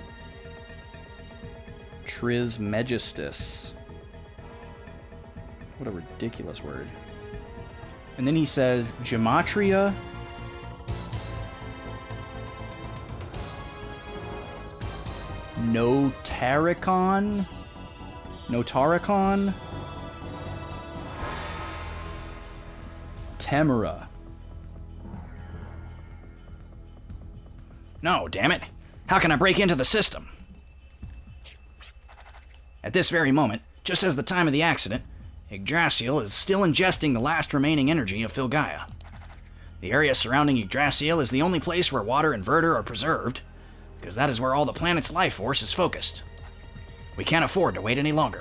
Trismegistus. What a ridiculous word. And then he says Gematria. Notaricon. Temera. No, damn it. How can I break into the system? At this very moment, just as the time of the accident, Yggdrasil is still ingesting the last remaining energy of Filgaia. The area surrounding Yggdrasil is the only place where water and verdure are preserved, because that is where all the planet's life force is focused. We can't afford to wait any longer.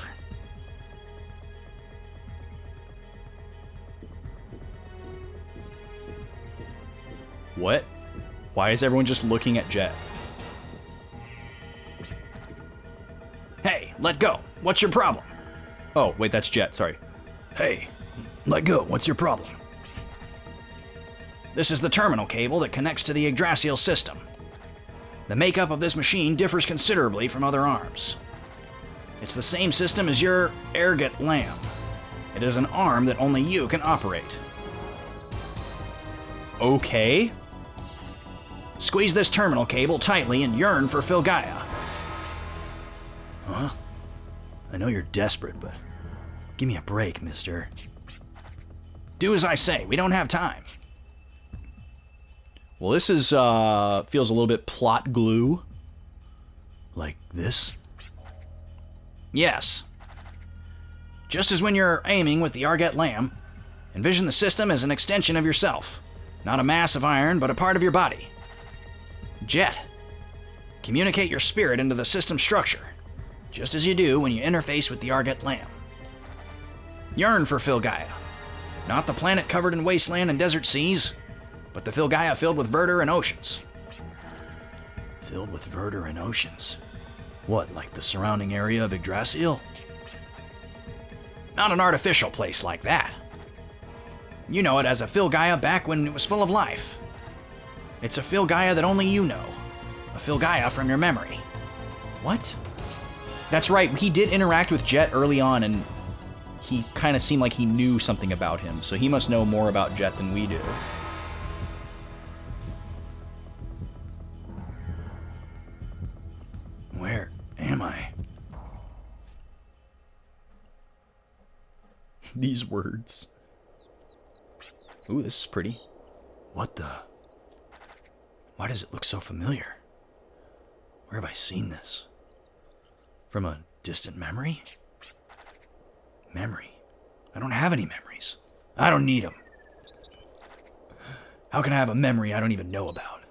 What? Why is everyone just looking at Jet? Hey, let go. What's your problem? Oh, wait, that's Jet, sorry. Hey, let go. What's your problem? This is the terminal cable that connects to the Yggdrasil system. The makeup of this machine differs considerably from other arms. It's the same system as your ergot lamb. It is an arm that only you can operate. Okay. Squeeze this terminal cable tightly and yearn for Filgaia. Huh? I know you're desperate, but give me a break, mister. Do as I say. We don't have time. Well, this is, feels a little bit plot glue. Like this? Yes. Just as when you're aiming with the Arget Lamb, envision the system as an extension of yourself. Not a mass of iron, but a part of your body. Jet. Communicate your spirit into the system structure, just as you do when you interface with the Arget Lamb. Yearn for Filgaia. Not the planet covered in wasteland and desert seas, but the Filgaia filled with verdure and oceans. Filled with verdure and oceans. What, like the surrounding area of Yggdrasil? Not an artificial place like that. You know it as a Filgaia back when it was full of life. It's a Filgaia that only you know. A Filgaia from your memory. What? That's right, he did interact with Jet early on, and he kind of seemed like he knew something about him, so he must know more about Jet than we do. Where am I? These words. Ooh, this is pretty. What the? Why does it look so familiar? Where have I seen this? From a distant memory? Memory? I don't have any memories. I don't need them. How can I have a memory I don't even know about?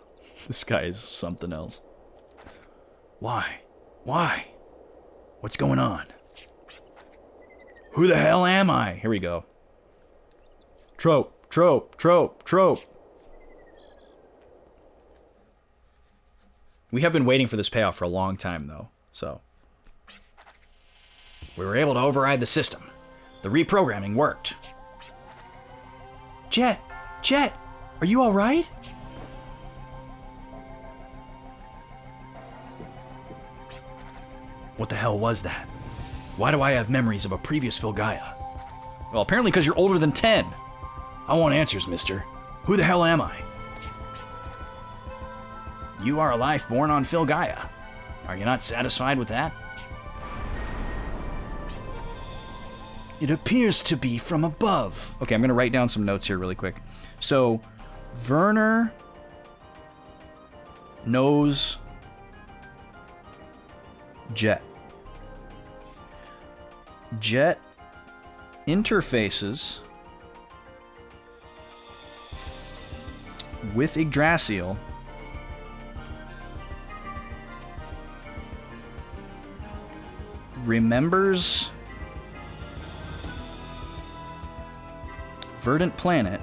This guy is something else. Why? Why? What's going on? Who the hell am I? Here we go. Trope, trope, trope, trope. We have been waiting for this payoff for a long time, though, so. We were able to override the system. The reprogramming worked. Jet! Jet! Are you alright? What the hell was that? Why do I have memories of a previous Filgaia? Well, apparently because you're older than 10. I want answers, mister. Who the hell am I? You are a life born on Filgaia. Are you not satisfied with that? It appears to be from above. Okay, I'm going to write down some notes here really quick. So, Werner knows Jet. Jet interfaces with Yggdrasil remembers Verdant Planet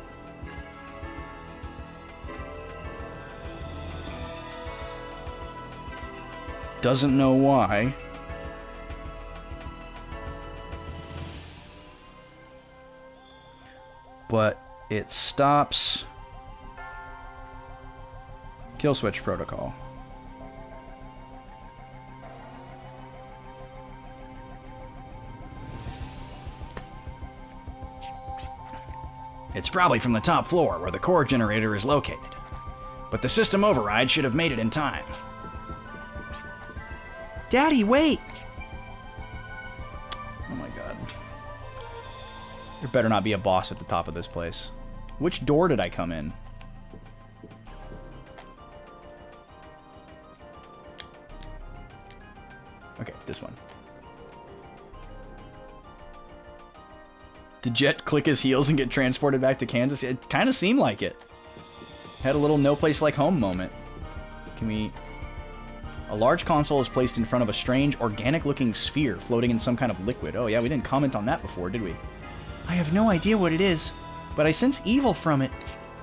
doesn't know why but it stops kill switch protocol. It's probably from the top floor where the core generator is located, but the system override should have made it in time. Daddy, wait! Oh my god. There better not be a boss at the top of this place. Which door did I come in? Okay, this one. Did Jet click his heels and get transported back to Kansas? It kind of seemed like it. Had a little no place like home moment. Can we... A large console is placed in front of a strange, organic-looking sphere floating in some kind of liquid. Oh yeah, we didn't comment on that before, did we? I have no idea what it is, but I sense evil from it.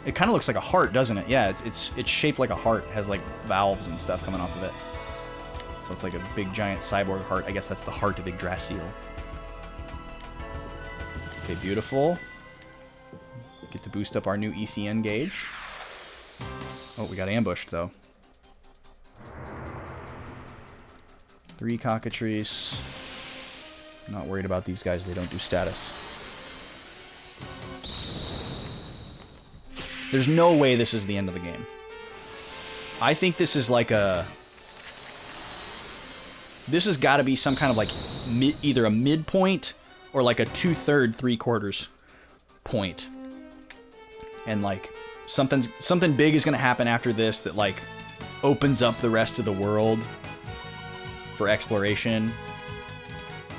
It kind of looks like a heart, doesn't it? Yeah, it's shaped like a heart. It has like valves and stuff coming off of it. So it's like a big giant cyborg heart. I guess that's the heart of Yggdrasil. Okay, beautiful. Get to boost up our new ECN gauge. Oh, we got ambushed though. 3 cockatrice. Not worried about these guys, they don't do status. There's no way this is the end of the game. I think this is like a... This has got to be some kind of like either a midpoint or like a 2/3, 3/4 point. And like something big is gonna happen after this that like opens up the rest of the world for exploration.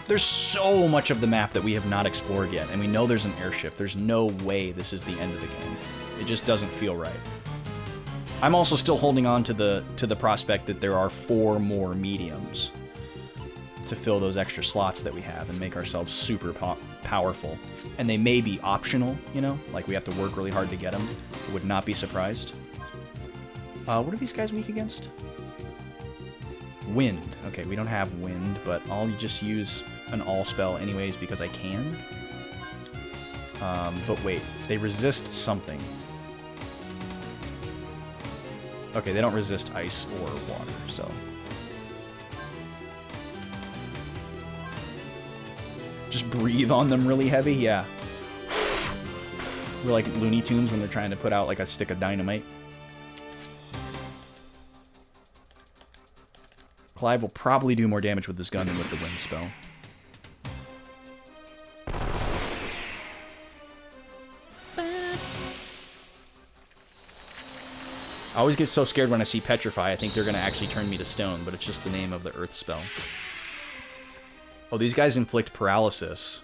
There's so much of the map that we have not explored yet, and we know there's an airship. There's no way this is the end of the game. It just doesn't feel right. I'm also still holding on to the prospect that there are 4 more mediums to fill those extra slots that we have and make ourselves super powerful. And they may be optional, you know? Like, we have to work really hard to get them. I would not be surprised. What are these guys weak against? Wind. Okay, we don't have wind, but I'll just use an all spell anyways because I can. But wait, they resist something. Okay, they don't resist ice or water, so... Just breathe on them really heavy, yeah. We're like Looney Tunes when they're trying to put out like a stick of dynamite. Clive will probably do more damage with this gun than with the wind spell. I always get so scared when I see Petrify. I think they're going to actually turn me to stone, but it's just the name of the earth spell. Oh, these guys inflict paralysis.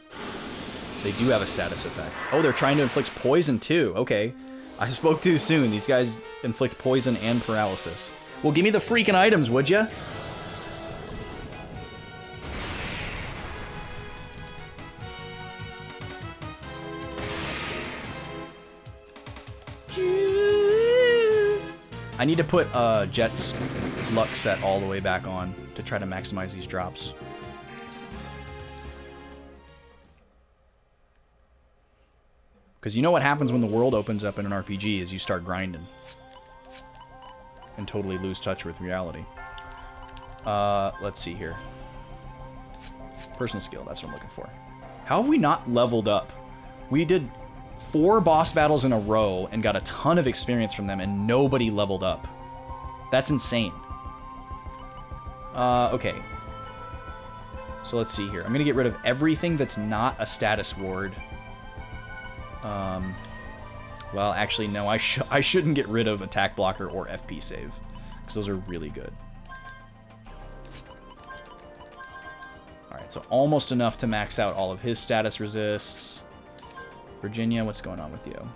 They do have a status effect. Oh, they're trying to inflict poison too. Okay. I spoke too soon. These guys inflict poison and paralysis. Well, give me the freaking items, would ya? I need to put Jet's luck set all the way back on to try to maximize these drops. Because you know what happens when the world opens up in an RPG is you start grinding. And totally lose touch with reality. Let's see here. Personal skill, that's what I'm looking for. How have we not leveled up? We did 4 boss battles in a row and got a ton of experience from them and nobody leveled up. That's insane. Okay. So let's see here. I'm gonna get rid of everything that's not a status ward. Well, actually, no, I shouldn't get rid of attack blocker or FP save, because those are really good. Alright, so almost enough to max out all of his status resists. Virginia, what's going on with you?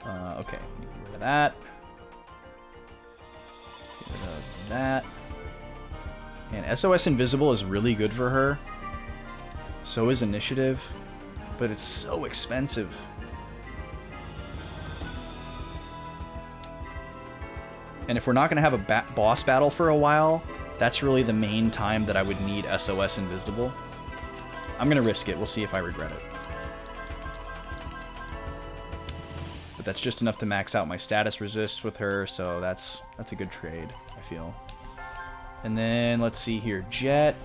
Okay, get rid of that. Get rid of that. And SOS Invisible is really good for her. So is Initiative. But it's so expensive. And if we're not going to have a boss battle for a while, that's really the main time that I would need SOS Invisible. I'm going to risk it. We'll see if I regret it. But that's just enough to max out my status resist with her, so that's a good trade, I feel. And then, let's see here. Jet.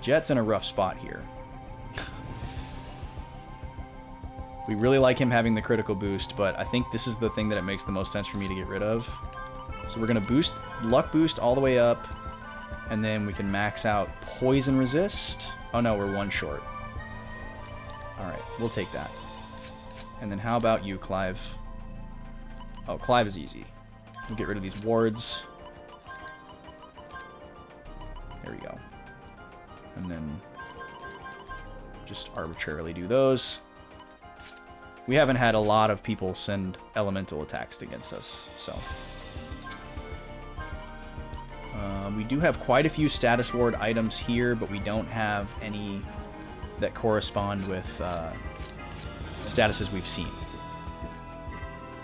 Jet's in a rough spot here. We really like him having the critical boost, but I think this is the thing that it makes the most sense for me to get rid of. So we're going to boost, luck boost all the way up, and then we can max out poison resist. Oh no, we're 1 short. Alright, we'll take that. And then how about you, Clive? Oh, Clive is easy. We'll get rid of these wards. There we go. And then just arbitrarily do those. We haven't had a lot of people send elemental attacks against us, so. We do have quite a few status ward items here, but we don't have any that correspond with statuses we've seen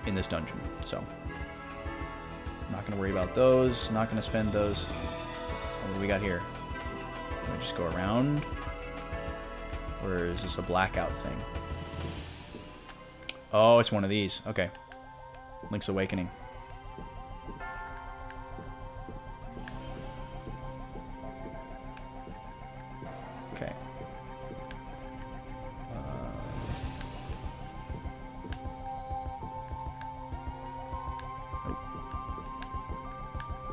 in this dungeon, so. I'm not going to worry about those, not going to spend those. What do we got here? Can I just go around? Or is this a blackout thing? Oh, it's one of these. Okay. Link's Awakening. Okay.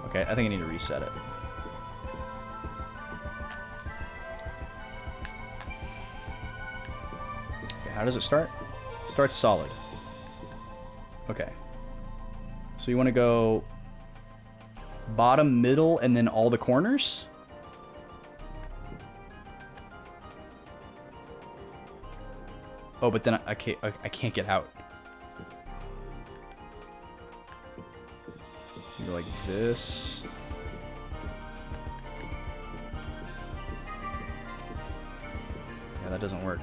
Okay, I think I need to reset it. how does it start? Starts solid. Okay. So you want to go bottom, middle, and then all the corners? Oh, but then I can't get out. So you go like this. Yeah, that doesn't work.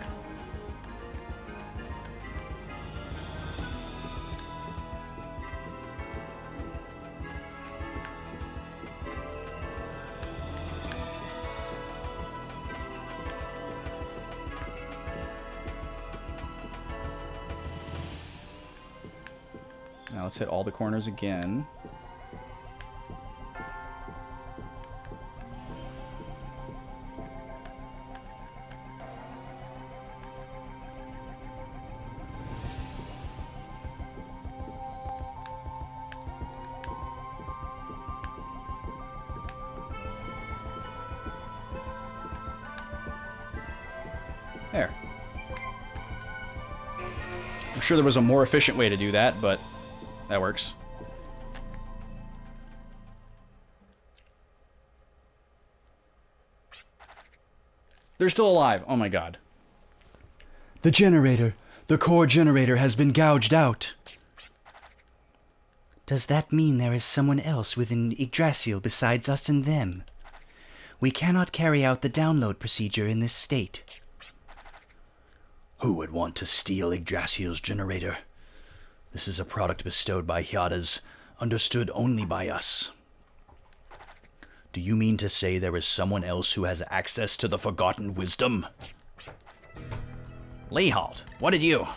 Now let's hit all the corners again. There. I'm sure there was a more efficient way to do that, but that works. They're still alive. Oh my god. The generator. The core generator has been gouged out. Does that mean there is someone else within Yggdrasil besides us and them? We cannot carry out the download procedure in this state. Who would want to steal Yggdrasil's generator? This is a product bestowed by Hyadas, understood only by us. Do you mean to say there is someone else who has access to the forgotten wisdom? Leholt, what did you...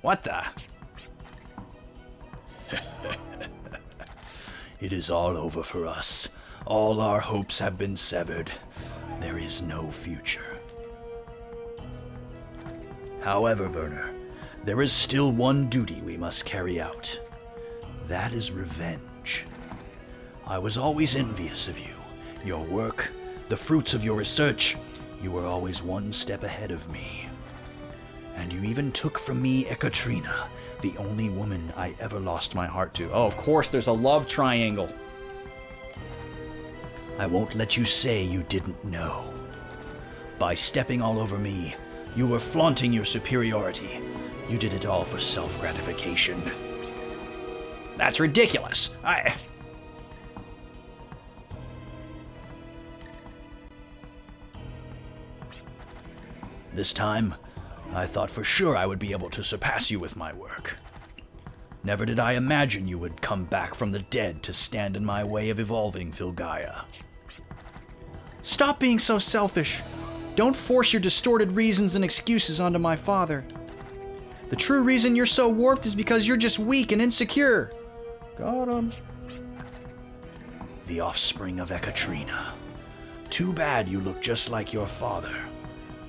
What the... It is all over for us. All our hopes have been severed. There is no future. However, Werner, there is still one duty we must carry out. That is revenge. I was always envious of you. Your work, the fruits of your research, you were always one step ahead of me. And you even took from me Ekaterina, the only woman I ever lost my heart to. Oh, of course, there's a love triangle. I won't let you say you didn't know. By stepping all over me, you were flaunting your superiority. You did it all for self-gratification. That's ridiculous. This time, I thought for sure I would be able to surpass you with my work. Never did I imagine you would come back from the dead to stand in my way of evolving Filgaia. Stop being so selfish. Don't force your distorted reasons and excuses onto my father. The true reason you're so warped is because you're just weak and insecure. Got him. The offspring of Ekaterina. Too bad you look just like your father.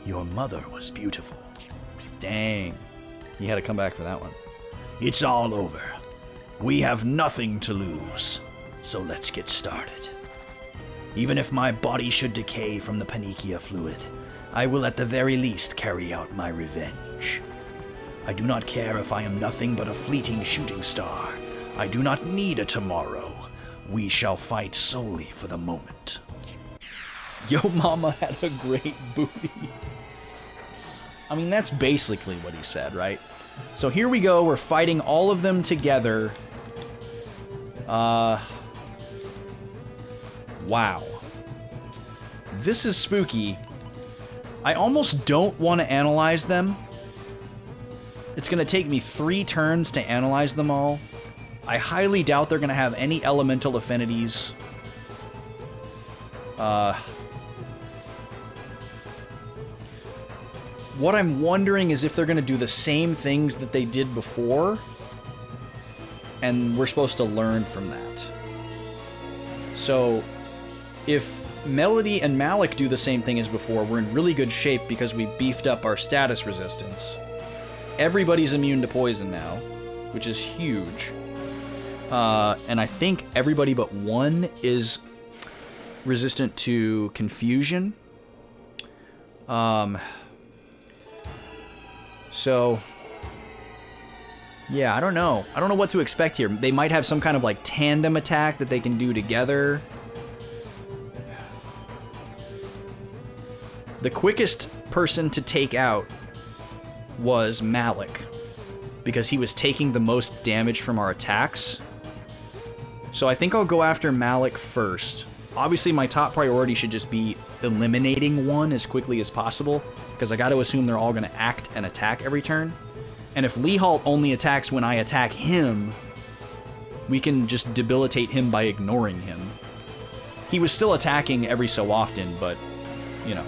Your mother was beautiful. Dang. You had to come back for that one. It's all over. We have nothing to lose. So let's get started. Even if my body should decay from the Panikia fluid, I will at the very least carry out my revenge. I do not care if I am nothing but a fleeting shooting star. I do not need a tomorrow. We shall fight solely for the moment. Yo mama had a great booty. I mean, that's basically what he said, right? So here we go, we're fighting all of them together. Wow. This is spooky. I almost don't want to analyze them. It's going to take me 3 turns to analyze them all. I highly doubt they're going to have any elemental affinities. What I'm wondering is if they're going to do the same things that they did before, and we're supposed to learn from that. So, if Melody and Malik do the same thing as before, we're in really good shape because we beefed up our status resistance. Everybody's immune to poison now, which is huge. And I think everybody but one is resistant to confusion. So, yeah, I don't know. I don't know what to expect here. They might have some kind of like tandem attack that they can do together. The quickest person to take out was Malik, because he was taking the most damage from our attacks. So I think I'll go after Malik first. Obviously, my top priority should just be eliminating one as quickly as possible, because I got to assume they're all going to act and attack every turn. And if Leehalt only attacks when I attack him, we can just debilitate him by ignoring him. He was still attacking every so often, but, you know,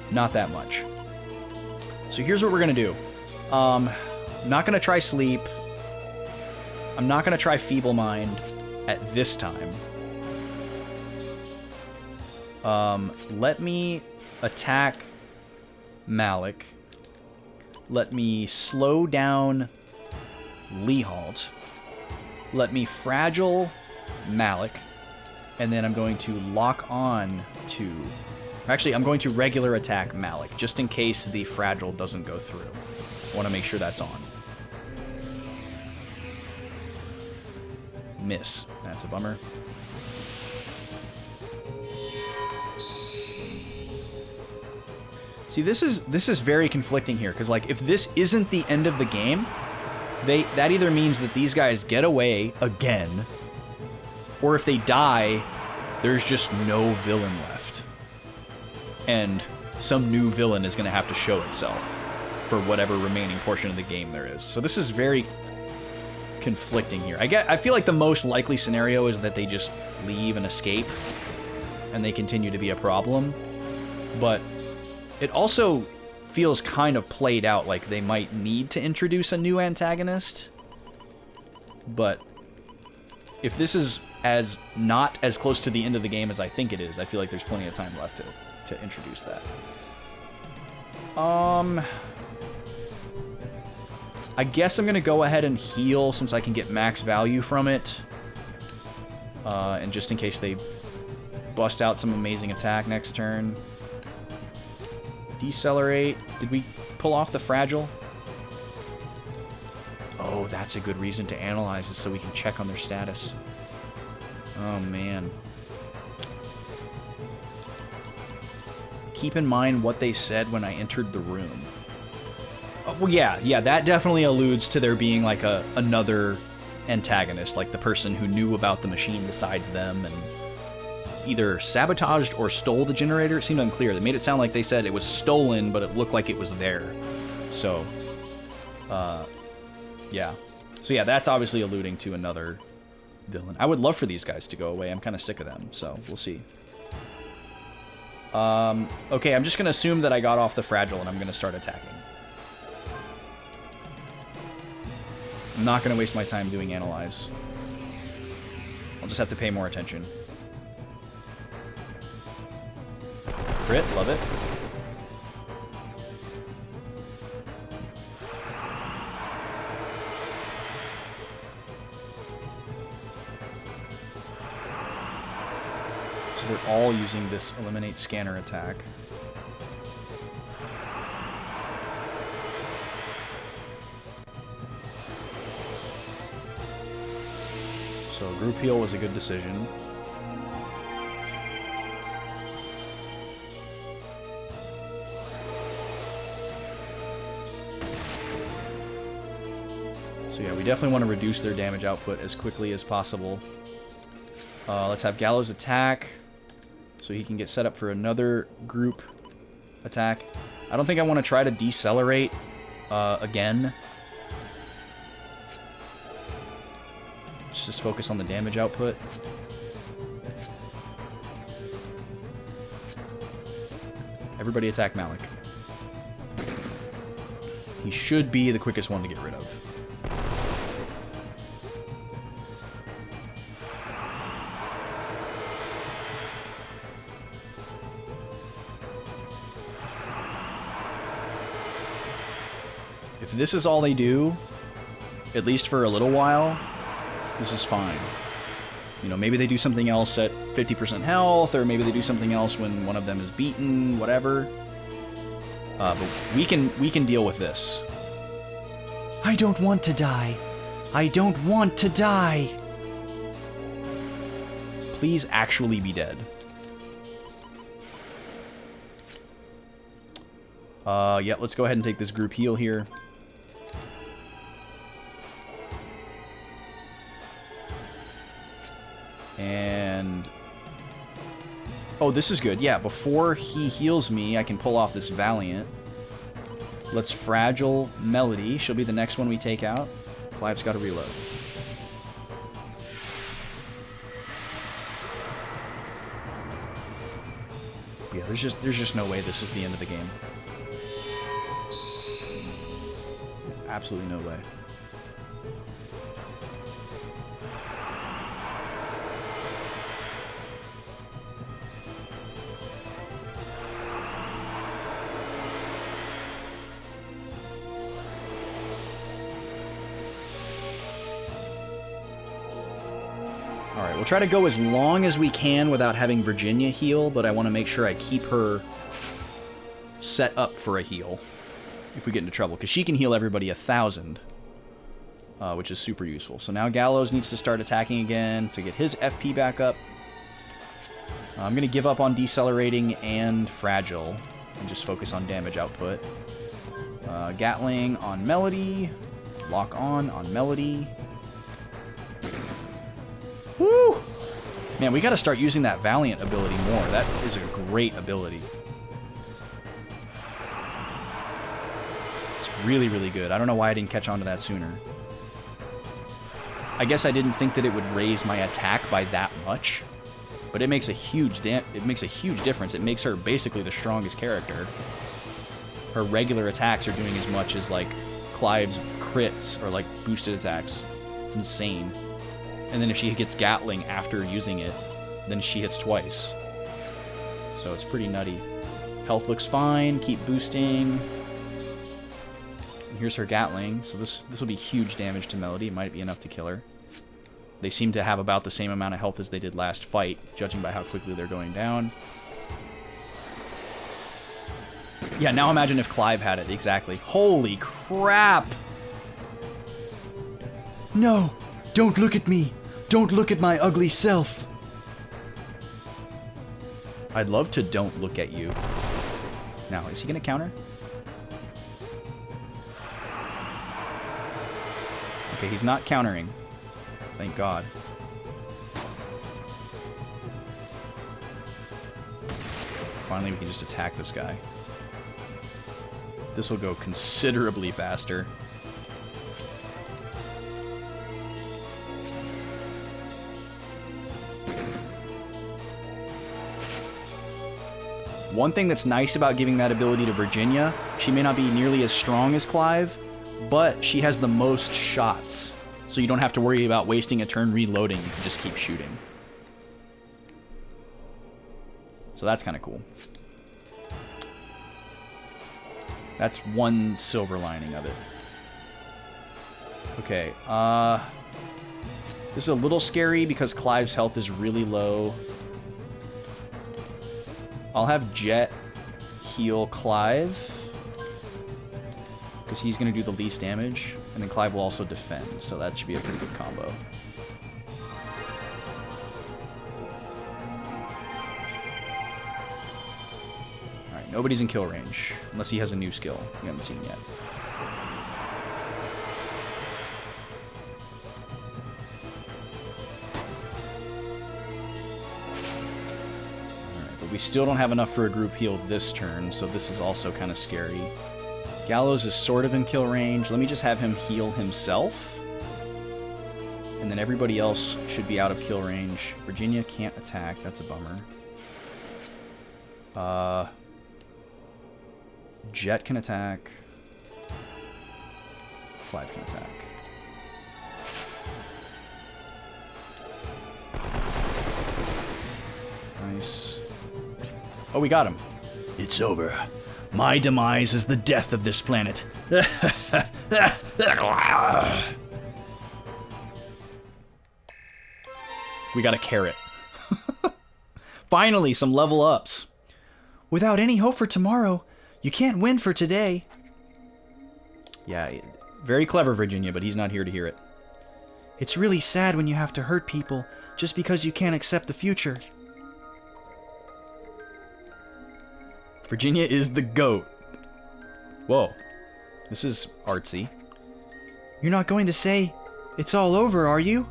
not that much. So here's what we're going to do. I'm not going to try Sleep. I'm not going to try Feeble Mind at this time. Let me attack Malik. Let me slow down Leehalt. Let me fragile Malik. And then I'm going to lock on to... Actually, I'm going to regular attack Malik, just in case the fragile doesn't go through. I want to make sure that's on. Miss. That's a bummer. See, this is very conflicting here, because like if this isn't the end of the game, that either means that these guys get away again, or if they die, there's just no villain left. And some new villain is going to have to show itself for whatever remaining portion of the game there is. So this is very conflicting here. I feel like the most likely scenario is that they just leave and escape, and they continue to be a problem. But it also feels kind of played out, like they might need to introduce a new antagonist. But if this is not as close to the end of the game as I think it is, I feel like there's plenty of time left to introduce that. I guess I'm going to go ahead and heal since I can get max value from it. And just in case they bust out some amazing attack next turn. Decelerate. Did we pull off the fragile? Oh, that's a good reason to analyze it so we can check on their status. Oh, man. Keep in mind what they said when I entered the room. Oh, well, yeah, that definitely alludes to there being like another antagonist, like the person who knew about the machine besides them and either sabotaged or stole the generator. It seemed unclear. They made it sound like they said it was stolen, but it looked like it was there. So, yeah. So yeah, that's obviously alluding to another villain. I would love for these guys to go away. I'm kind of sick of them, so we'll see. Okay, I'm just going to assume that I got off the fragile and I'm going to start attacking. I'm not going to waste my time doing analyze. I'll just have to pay more attention. Crit, love it. So they're all using this eliminate scanner attack. So group heal was a good decision. So yeah, we definitely want to reduce their damage output as quickly as possible. Let's have Gallows attack, so he can get set up for another group attack. I don't think I want to try to decelerate again. Let's just focus on the damage output. Everybody attack Malik. He should be the quickest one to get rid of. If this is all they do, at least for a little while, this is fine. You know, maybe they do something else at 50% health, or maybe they do something else when one of them is beaten, whatever. But we can deal with this. I don't want to die. I don't want to die. Please actually be dead. Yeah, let's go ahead and take this group heal here. And... oh, this is good. Yeah, before he heals me, I can pull off this Valiant. Let's Fragile Melody. She'll be the next one we take out. Clive's got to reload. Yeah, there's just no way this is the end of the game. Absolutely no way. Alright, we'll try to go as long as we can without having Virginia heal, but I want to make sure I keep her set up for a heal if we get into trouble, because she can heal everybody 1,000, which is super useful. So now Gallows needs to start attacking again to get his FP back up. I'm going to give up on Decelerating and Fragile and just focus on damage output. Gatling on Melody. Lock on Melody. Woo! Man, we got to start using that Valiant ability more. That is a great ability. It's really, really good. I don't know why I didn't catch on to that sooner. I guess I didn't think that it would raise my attack by that much, but it makes a huge difference. It makes her basically the strongest character. Her regular attacks are doing as much as like Clive's crits or like boosted attacks. It's insane. And then if she gets Gatling after using it, then she hits twice. So it's pretty nutty. Health looks fine. Keep boosting. And here's her Gatling. So this will be huge damage to Melody. It might be enough to kill her. They seem to have about the same amount of health as they did last fight, judging by how quickly they're going down. Yeah, now imagine if Clive had it. Exactly. Holy crap! No! Don't look at me! Don't look at my ugly self! I'd love to don't look at you. Now, is he gonna counter? Okay, he's not countering. Thank God. Finally, we can just attack this guy. This will go considerably faster. One thing that's nice about giving that ability to Virginia, she may not be nearly as strong as Clive, but she has the most shots. So you don't have to worry about wasting a turn reloading. You can just keep shooting. So that's kind of cool. That's one silver lining of it. Okay, this is a little scary because Clive's health is really low. I'll have Jet heal Clive, because he's going to do the least damage, and then Clive will also defend, so that should be a pretty good combo. Alright, nobody's in kill range, unless he has a new skill we haven't seen yet. We still don't have enough for a group heal this turn, so this is also kind of scary. Gallows is sort of in kill range. Let me just have him heal himself. And then everybody else should be out of kill range. Virginia can't attack. That's a bummer. Jet can attack. Clive can attack. Nice. Oh, we got him. It's over. My demise is the death of this planet. We got a carrot. Finally, some level ups. Without any hope for tomorrow, You can't win for today. Yeah, very clever, Virginia, but he's not here to hear it. It's really sad when you have to hurt people just because you can't accept the future. Virginia is the GOAT. Whoa. This is artsy. You're not going to say it's all over, are you?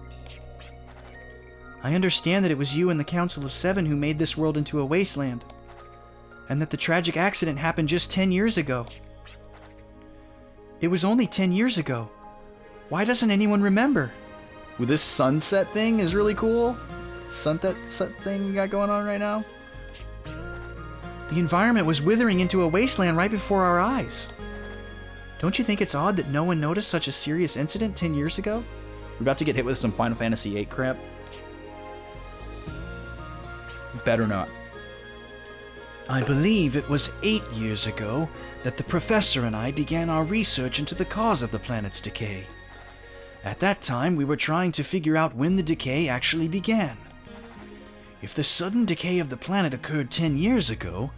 I understand that it was you and the Council of Seven who made this world into a wasteland, and that the tragic accident happened just 10 years ago. It was only 10 years ago. Why doesn't anyone remember? Well, this sunset thing is really cool. Sunset thing we got going on right now. The environment was withering into a wasteland right before our eyes. Don't you think it's odd that no one noticed such a serious incident 10 years ago? We're about to get hit with some Final Fantasy VIII crap. Better not. I believe it was 8 years ago that the professor and I began our research into the cause of the planet's decay. At that time, we were trying to figure out when the decay actually began. If the sudden decay of the planet occurred 10 years ago,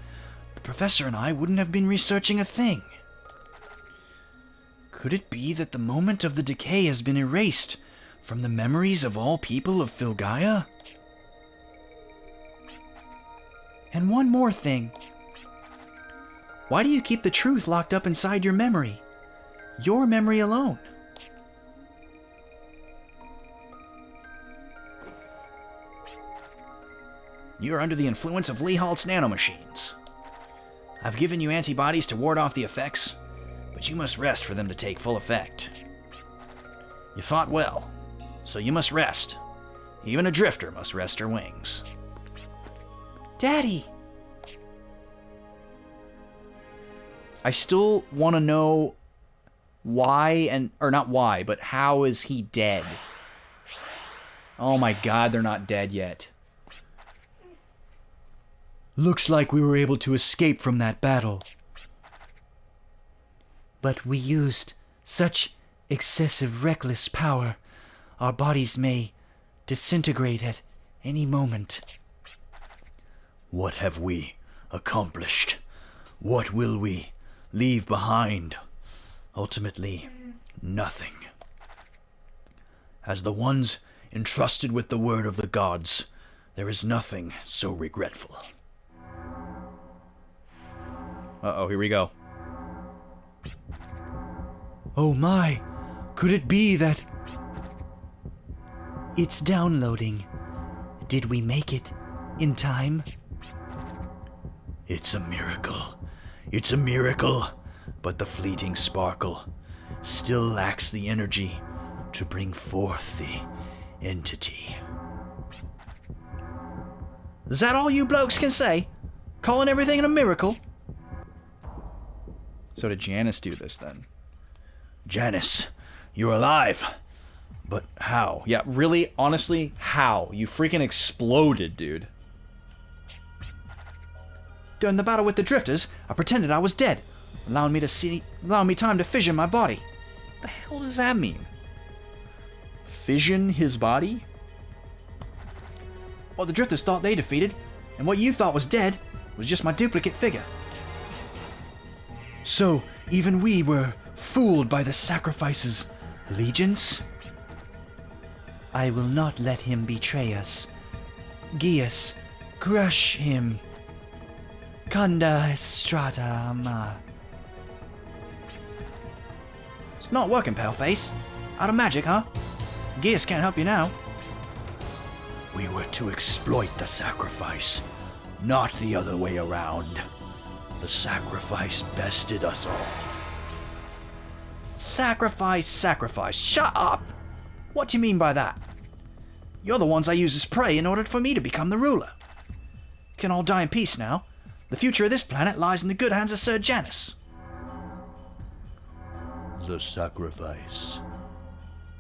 the professor and I wouldn't have been researching a thing. Could it be that the moment of the decay has been erased from the memories of all people of Filgaia? And one more thing. Why do you keep the truth locked up inside your memory? Your memory alone. You are under the influence of Lehalt's nanomachines. I've given you antibodies to ward off the effects, but you must rest for them to take full effect. You fought well, so you must rest. Even a drifter must rest her wings. Daddy! I still want to know why or not why, but how is he dead? Oh my god, they're not dead yet. Looks like we were able to escape from that battle. But we used such excessive reckless power, our bodies may disintegrate at any moment. What have we accomplished? What will we leave behind? Ultimately, nothing. As the ones entrusted with the word of the gods, there is nothing so regretful. Uh-oh, here we go. Oh my, could it be that... It's downloading. Did we make it in time? It's a miracle. It's a miracle. But the fleeting sparkle still lacks the energy to bring forth the entity. Is that all you blokes can say? Calling everything a miracle? So did Janice do this then? Janice, you're alive. But how? Yeah, really, honestly, how? You freaking exploded, dude. During the battle with the drifters, I pretended I was dead, allowing me time to fission my body. What the hell does that mean? Fission his body? What the drifters thought they defeated, and what you thought was dead, was just my duplicate figure. So, even we were fooled by the sacrifice's allegiance? I will not let him betray us. Gius, crush him. Kanda Estrata Ma. It's not working, paleface. Out of magic, huh? Gius can't help you now. We were to exploit the sacrifice, not the other way around. The sacrifice bested us all. Sacrifice. Shut up! What do you mean by that? You're the ones I use as prey in order for me to become the ruler. You can all die in peace now. The future of this planet lies in the good hands of Sir Janus. The sacrifice.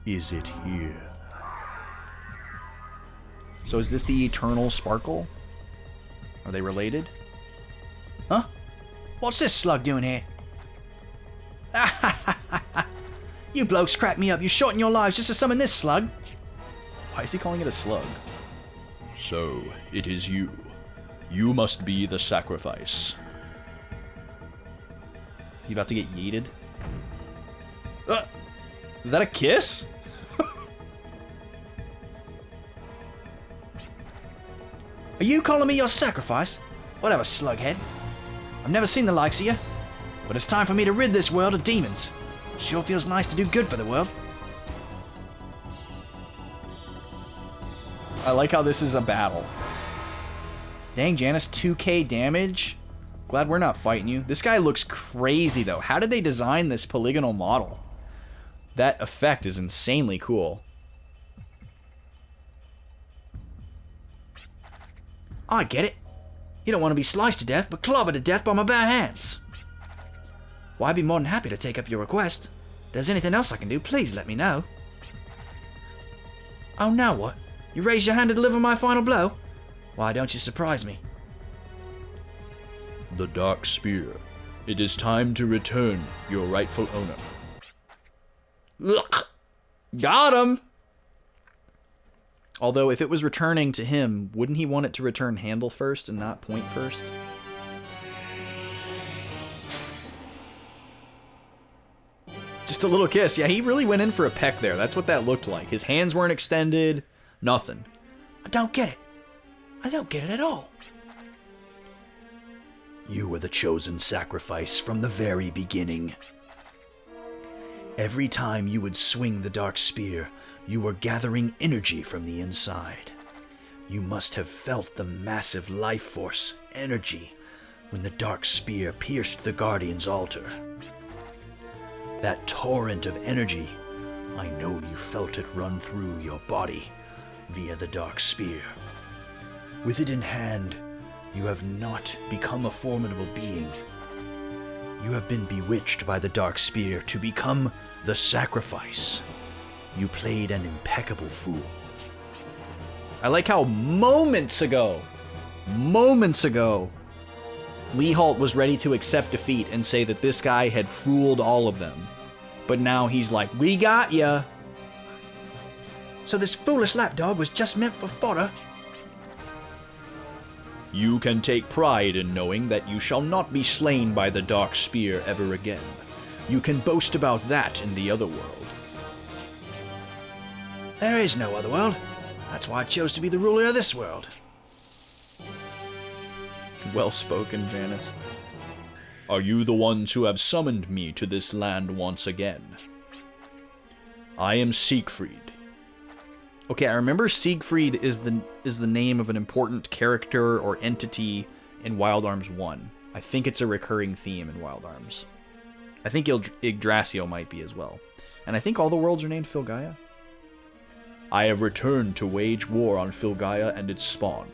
Is it here? So is this the eternal sparkle? Are they related? Huh? What's this slug doing here? You blokes crack me up. You shorten your lives just to summon this slug. Why is he calling it a slug? So, it is you. You must be the sacrifice. He about to get yeeted? Is that a kiss? Are you calling me your sacrifice? Whatever, slughead. I've never seen the likes of you, but it's time for me to rid this world of demons. Sure feels nice to do good for the world. I like how this is a battle. Dang, Janice, 2k damage? Glad we're not fighting you. This guy looks crazy, though. How did they design this polygonal model? That effect is insanely cool. I get it. You don't want to be sliced to death, but clobbered to death by my bare hands. Well, I'd be more than happy to take up your request. If there's anything else I can do, please let me know. Oh, now what? You raised your hand to deliver my final blow? Why don't you surprise me? The Dark Spear. It is time to return your rightful owner. Ugh. Got him! Although, if it was returning to him, wouldn't he want it to return handle first and not point first? Just a little kiss. Yeah, he really went in for a peck there. That's what that looked like. His hands weren't extended. Nothing. I don't get it. I don't get it at all. You were the chosen sacrifice from the very beginning. Every time you would swing the Dark Spear, you were gathering energy from the inside. You must have felt the massive life force, energy, when the Dark Spear pierced the Guardian's altar. That torrent of energy, I know you felt it run through your body via the Dark Spear. With it in hand, you have not become a formidable being. You have been bewitched by the Dark Spear to become the sacrifice. You played an impeccable fool. I like how moments ago, Lee Halt was ready to accept defeat and say that this guy had fooled all of them. But now he's like, we got ya. So this foolish lapdog was just meant for fodder? You can take pride in knowing that you shall not be slain by the Dark Spear ever again. You can boast about that in the other world. There is no other world. That's why I chose to be the ruler of this world. Well spoken, Janice. Are you the ones who have summoned me to this land once again? I am Siegfried. Okay, I remember Siegfried is the name of an important character or entity in Wild Arms 1. I think it's a recurring theme in Wild Arms. I think Yggdrasil might be as well. And I think all the worlds are named Filgaia. I have returned to wage war on Filgaia and its spawn.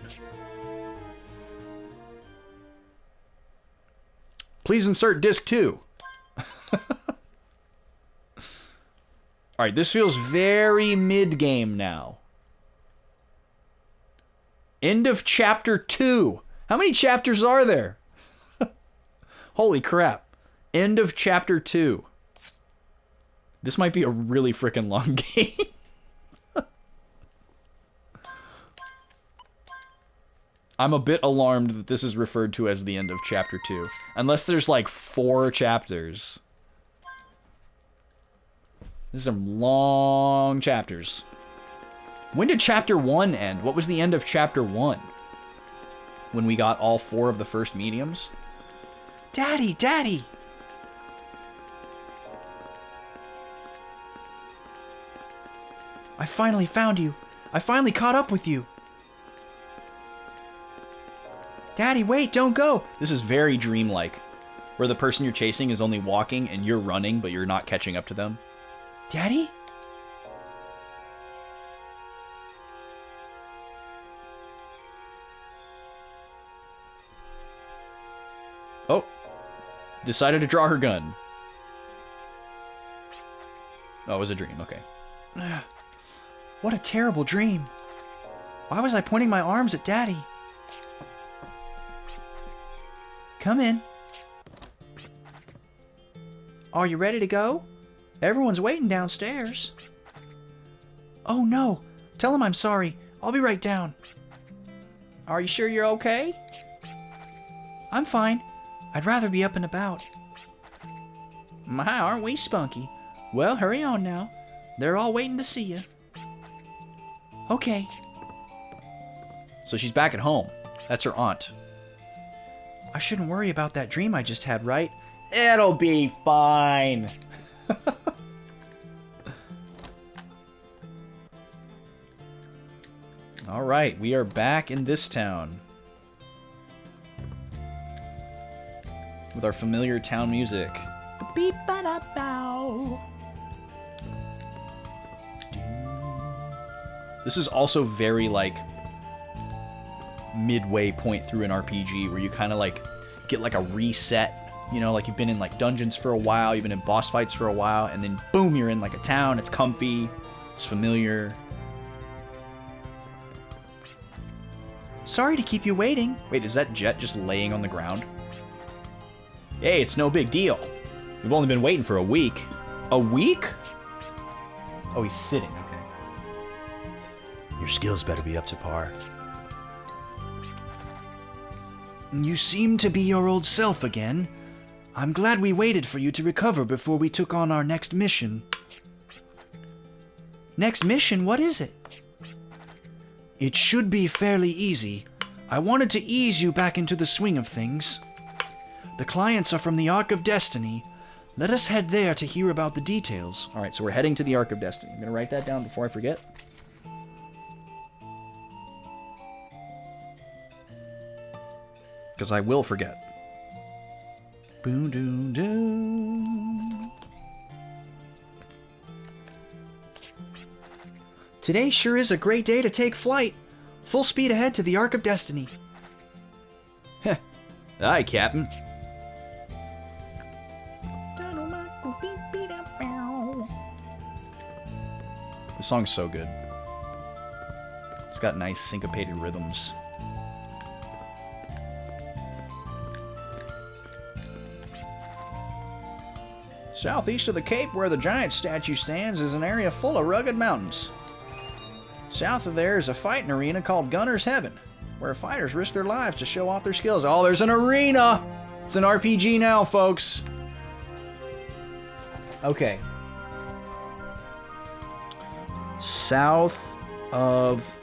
Please insert disc 2. Alright, this feels very mid-game now. End of chapter 2. How many chapters are there? Holy crap. End of chapter 2. This might be a really freaking long game. I'm a bit alarmed that this is referred to as the end of chapter 2. Unless there's like 4 chapters. These are some long chapters. When did chapter 1 end? What was the end of chapter 1? When we got all 4 of the first mediums? Daddy, Daddy! I finally found you. I finally caught up with you. Daddy, wait, don't go! This is very dreamlike. Where the person you're chasing is only walking and you're running, but you're not catching up to them. Daddy? Oh. Decided to draw her gun. Oh, it was a dream, okay. What a terrible dream. Why was I pointing my arms at Daddy? Come in. Are you ready to go? Everyone's waiting downstairs. Oh no, tell him I'm sorry. I'll be right down. Are you sure you're okay? I'm fine. I'd rather be up and about. My, aren't we spunky? Well, hurry on now. They're all waiting to see you. Okay. So she's back at home. That's her aunt. I shouldn't worry about that dream I just had, right? It'll be fine. All right, we are back in this town. With our familiar town music. This is also very, like, midway point through an RPG where you kind of, like, get, like, a reset. You know, like, you've been in, like, dungeons for a while, you've been in boss fights for a while, and then, boom, you're in, like, a town. It's comfy. It's familiar. Sorry to keep you waiting. Wait, is that Jet just laying on the ground? Hey, it's no big deal. We've only been waiting for a week. A week? Oh, he's sitting. Okay. Your skills better be up to par. You seem to be your old self again. I'm glad we waited for you to recover before we took on our next mission. Next mission? What is it? It should be fairly easy. I wanted to ease you back into the swing of things. The clients are from the Ark of Destiny. Let us head there to hear about the details. All right, so we're heading to the Ark of Destiny. I'm going to write that down before I forget. Because I will forget. Boom, doom, doom. Today sure is a great day to take flight. Full speed ahead to the Ark of Destiny. Heh. Aye, Captain. The song's so good. It's got nice syncopated rhythms. Southeast of the Cape, where the giant statue stands, is an area full of rugged mountains. South of there is a fighting arena called Gunner's Heaven, where fighters risk their lives to show off their skills. Oh, there's an arena! It's an RPG now, folks. Okay. South of...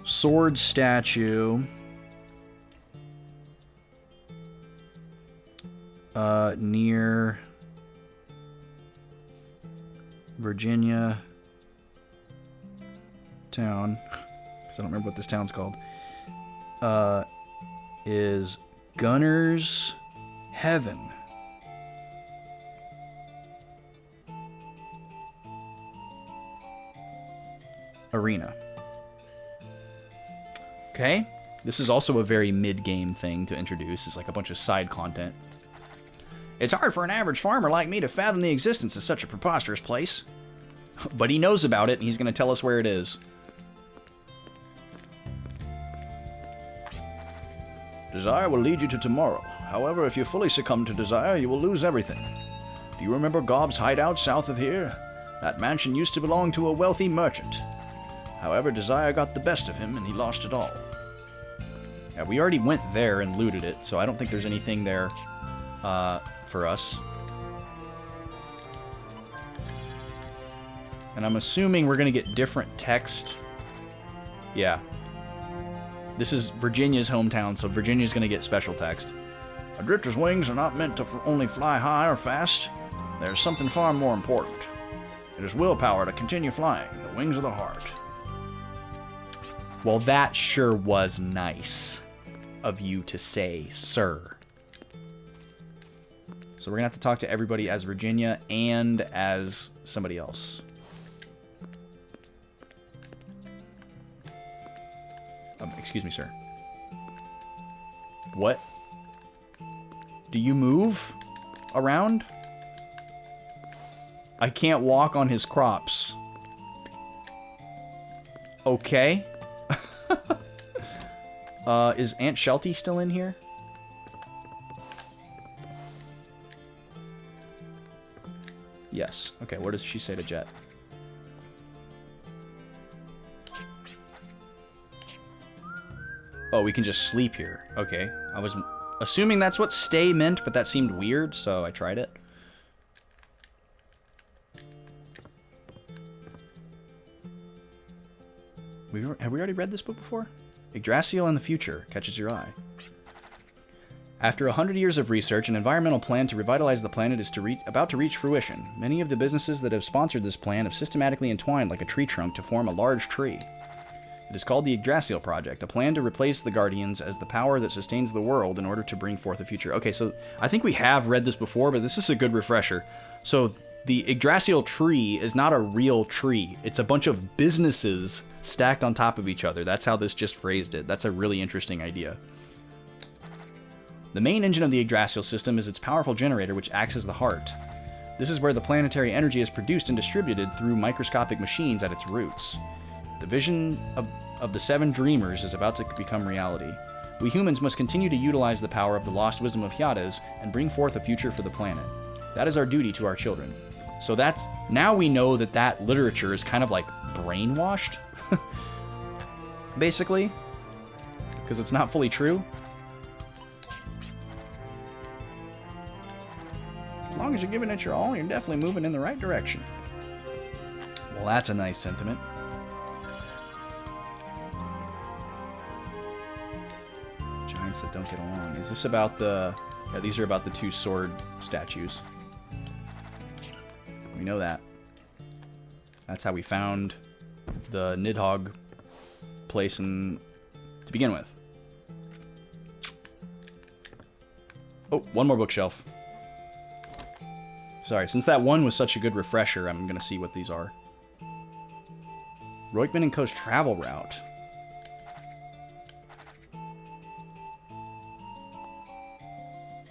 Sword statue... near Virginia town, because I don't remember what this town's called, is Gunner's Heaven. Arena. Okay. This is also a very mid-game thing to introduce. It's like a bunch of side content. It's hard for an average farmer like me to fathom the existence of such a preposterous place. But he knows about it, and he's going to tell us where it is. Desire will lead you to tomorrow. However, if you fully succumb to desire, you will lose everything. Do you remember Gob's hideout south of here? That mansion used to belong to a wealthy merchant. However, desire got the best of him, and he lost it all. Yeah, we already went there and looted it, so I don't think there's anything there for us. And I'm assuming we're going to get different text. Yeah. This is Virginia's hometown, so Virginia's going to get special text. A drifter's wings are not meant to only fly high or fast. There's something far more important. It is willpower to continue flying, the wings of the heart. Well, that sure was nice of you to say, sir. So we're going to have to talk to everybody as Virginia and as somebody else. Excuse me, sir. What? Do you move around? I can't walk on his crops. Okay. Is Aunt Shelty still in here? Yes. Okay, what does she say to Jet? Oh, we can just sleep here. Okay. I was assuming that's what stay meant, but that seemed weird, so I tried it. Have we already read this book before? Yggdrasil in the future catches your eye. After 100 years of research, an environmental plan to revitalize the planet is about to reach fruition. Many of the businesses that have sponsored this plan have systematically entwined like a tree trunk to form a large tree. It is called the Yggdrasil Project, a plan to replace the Guardians as the power that sustains the world in order to bring forth a future. Okay, so I think we have read this before, but this is a good refresher. So the Yggdrasil tree is not a real tree. It's a bunch of businesses stacked on top of each other. That's how this just phrased it. That's a really interesting idea. The main engine of the Yggdrasil system is its powerful generator, which acts as the heart. This is where the planetary energy is produced and distributed through microscopic machines at its roots. The vision of the Seven Dreamers is about to become reality. We humans must continue to utilize the power of the lost wisdom of Hyades and bring forth a future for the planet. That is our duty to our children. So that's... Now we know that that literature is kind of like brainwashed, basically, because it's not fully true. As long as you're giving it your all, you're definitely moving in the right direction. Well, that's a nice sentiment. Giants that don't get along. Is this about the... Yeah, these are about the two sword statues. We know that. That's how we found the Nidhogg place to begin with. Oh, one more bookshelf. Sorry, since that one was such a good refresher, I'm going to see what these are. Roykman & Co.'s travel route.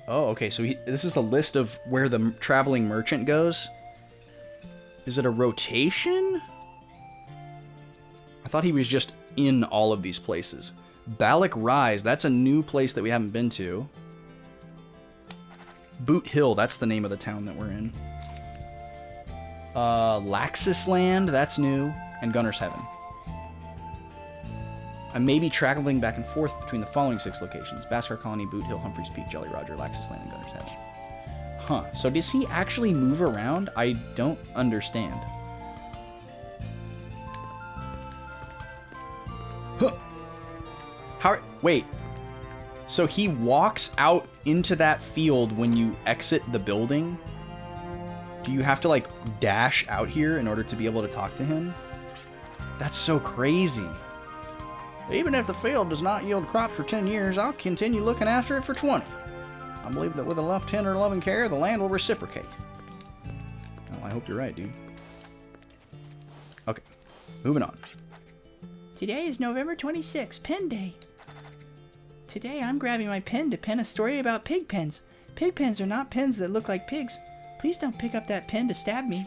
Oh, okay, so this is a list of where the traveling merchant goes. Is it a rotation? I thought he was just in all of these places. Balak Rise, that's a new place that we haven't been to. Boot Hill, that's the name of the town that we're in. Laxus Land, that's new. And Gunner's Heaven. I may be traveling back and forth between the following 6 locations. Baskar Colony, Boot Hill, Humphreys Peak, Jolly Roger, Laxus Land, and Gunner's Heaven. Huh, so does he actually move around? I don't understand. Huh. Wait. So he walks out into that field when you exit the building? Do you have to, like, dash out here in order to be able to talk to him? That's so crazy. Even if the field does not yield crops for 10 years, I'll continue looking after it for 20. I believe that with a left tender loving care, the land will reciprocate. Well, I hope you're right, dude. Okay, moving on. Today is November 26th, Pen Day. Today I'm grabbing my pen to pen a story about pig pens. Pig pens are not pens that look like pigs. Please don't pick up that pen to stab me.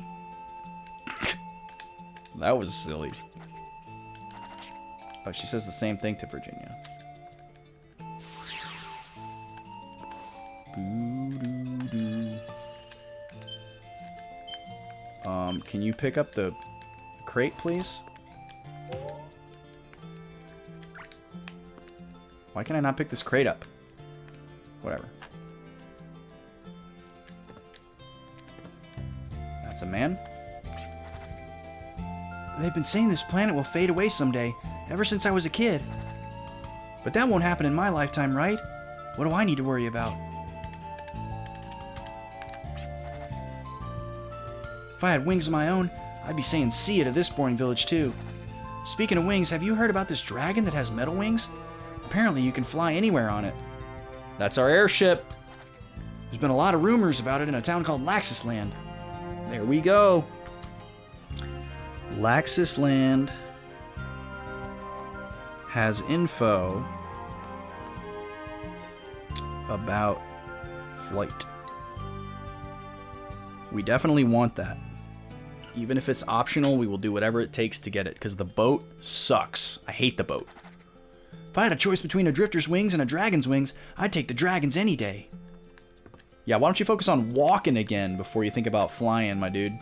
That was silly. Oh, she says the same thing to Virginia. Can you pick up the crate, please? Why can I not pick this crate up? Whatever. That's a man? They've been saying this planet will fade away someday, ever since I was a kid. But that won't happen in my lifetime, right? What do I need to worry about? If I had wings of my own, I'd be saying see ya to this boring village too. Speaking of wings, have you heard about this dragon that has metal wings? Apparently you can fly anywhere on it. That's our airship. There's been a lot of rumors about it in a town called Laxus Land. There we go. Laxus Land has info about flight. We definitely want that. Even if it's optional, we will do whatever it takes to get it, because the boat sucks. I hate the boat. If I had a choice between a drifter's wings and a dragon's wings, I'd take the dragon's any day. Yeah, why don't you focus on walking again before you think about flying, my dude?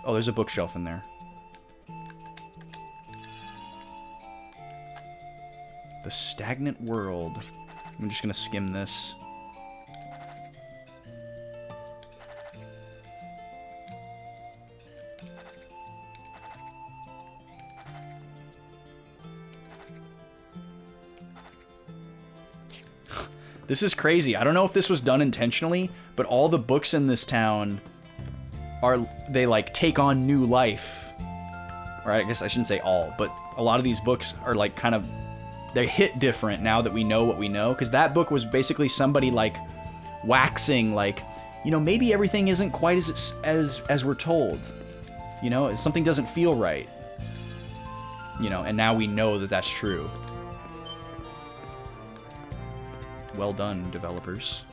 Oh, there's a bookshelf in there. The stagnant world. I'm just gonna skim this. This is crazy. I don't know if this was done intentionally, but all the books in this town they like take on new life. Or I guess I shouldn't say all, but a lot of these books are like kind of, they hit different now that we know what we know. Because that book was basically somebody like waxing, like, you know, maybe everything isn't quite as we're told. You know, something doesn't feel right. You know, and now we know that that's true. Well done, developers.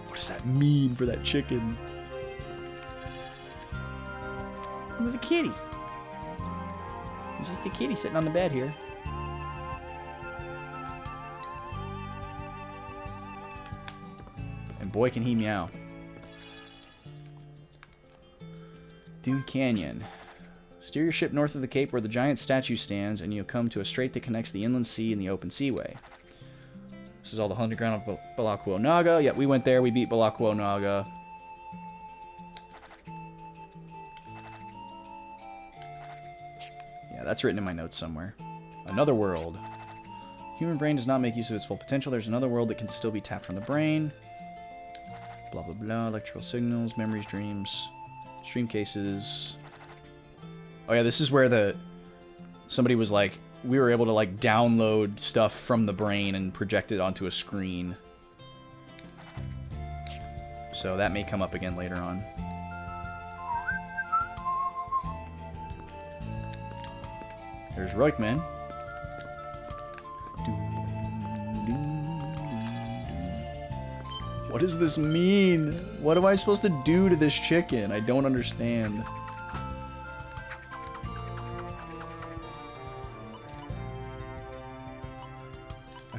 What does that mean for that chicken? It was a kitty. It was just a kitty sitting on the bed here. And boy, can he meow. Dune Canyon. Steer your ship north of the cape where the giant statue stands, and you'll come to a strait that connects the inland sea and the open seaway. This is all the hunting ground of Balakuo Naga. Yep, we went there. We beat Balakuo Naga. Yeah, that's written in my notes somewhere. Another world. Human brain does not make use of its full potential. There's another world that can still be tapped from the brain. Blah, blah, blah. Electrical signals, memories, dreams, stream cases. Oh yeah, this is where somebody was like, we were able to like download stuff from the brain and project it onto a screen. So that may come up again later on. There's Roikman. What does this mean? What am I supposed to do to this chicken? I don't understand.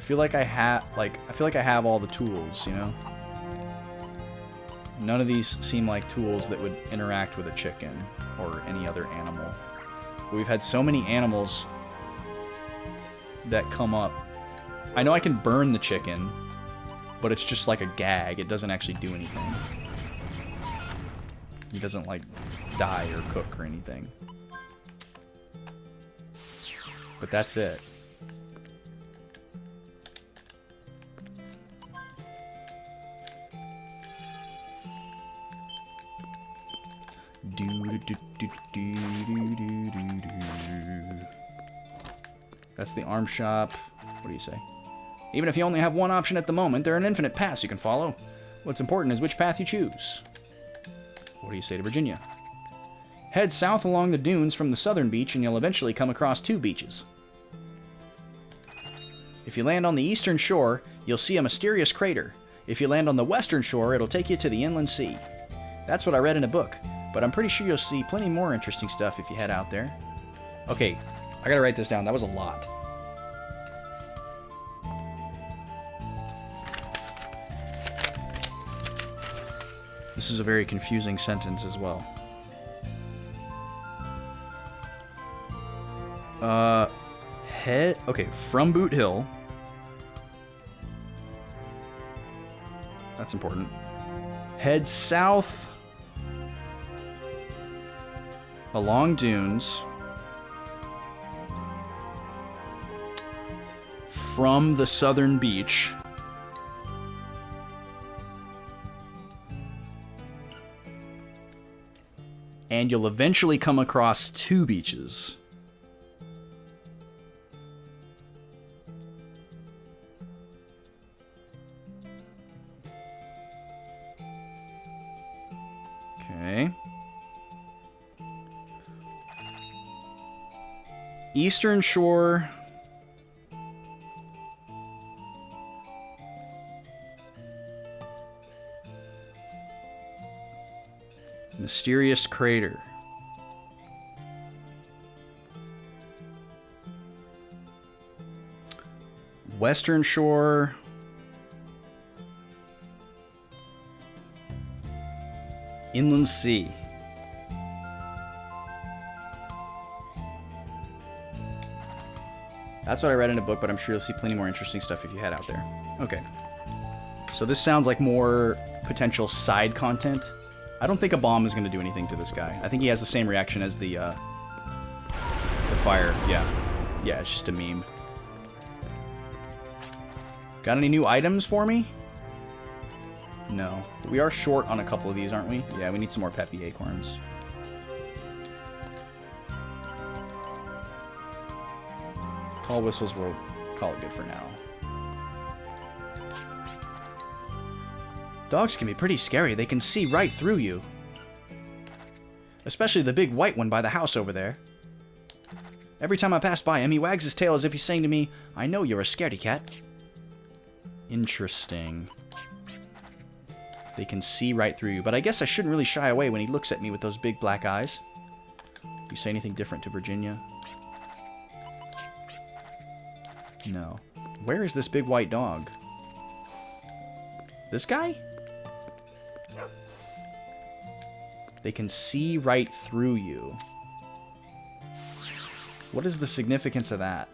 I feel like I have all the tools, you know? None of these seem like tools that would interact with a chicken or any other animal. We've had so many animals that come up. I know I can burn the chicken, but it's just like a gag. It doesn't actually do anything. He doesn't like die or cook or anything. But that's it. That's the arm shop. What do you say? Even if you only have one option at the moment, there are an infinite paths you can follow. What's important is which path you choose. What do you say to Virginia? Head south along the dunes from the southern beach and you'll eventually come across two beaches. If you land on the eastern shore, you'll see a mysterious crater. If you land on the western shore, it'll take you to the inland sea. That's what I read in a book, but I'm pretty sure you'll see plenty more interesting stuff if you head out there. Okay, I gotta write this down. That was a lot. This is a very confusing sentence as well. Okay, from Boot Hill. That's important. Head south along dunes from the southern beach. And you'll eventually come across two beaches. Okay. Eastern shore. Mysterious crater. Western shore. Inland sea. That's what I read in a book, but I'm sure you'll see plenty more interesting stuff if you head out there. Okay. So this sounds like more potential side content. I don't think a bomb is going to do anything to this guy. I think he has the same reaction as the fire. Yeah. Yeah, it's just a meme. Got any new items for me? No. But we are short on a couple of these, aren't we? Yeah, we need some more peppy acorns. Call whistles, we'll call it good for now. Dogs can be pretty scary. They can see right through you. Especially the big white one by the house over there. Every time I pass by him, he wags his tail as if he's saying to me, I know you're a scaredy cat. Interesting. They can see right through you, but I guess I shouldn't really shy away when he looks at me with those big black eyes. Do you say anything different to Virginia? No. Where is this big white dog? This guy? They can see right through you. What is the significance of that?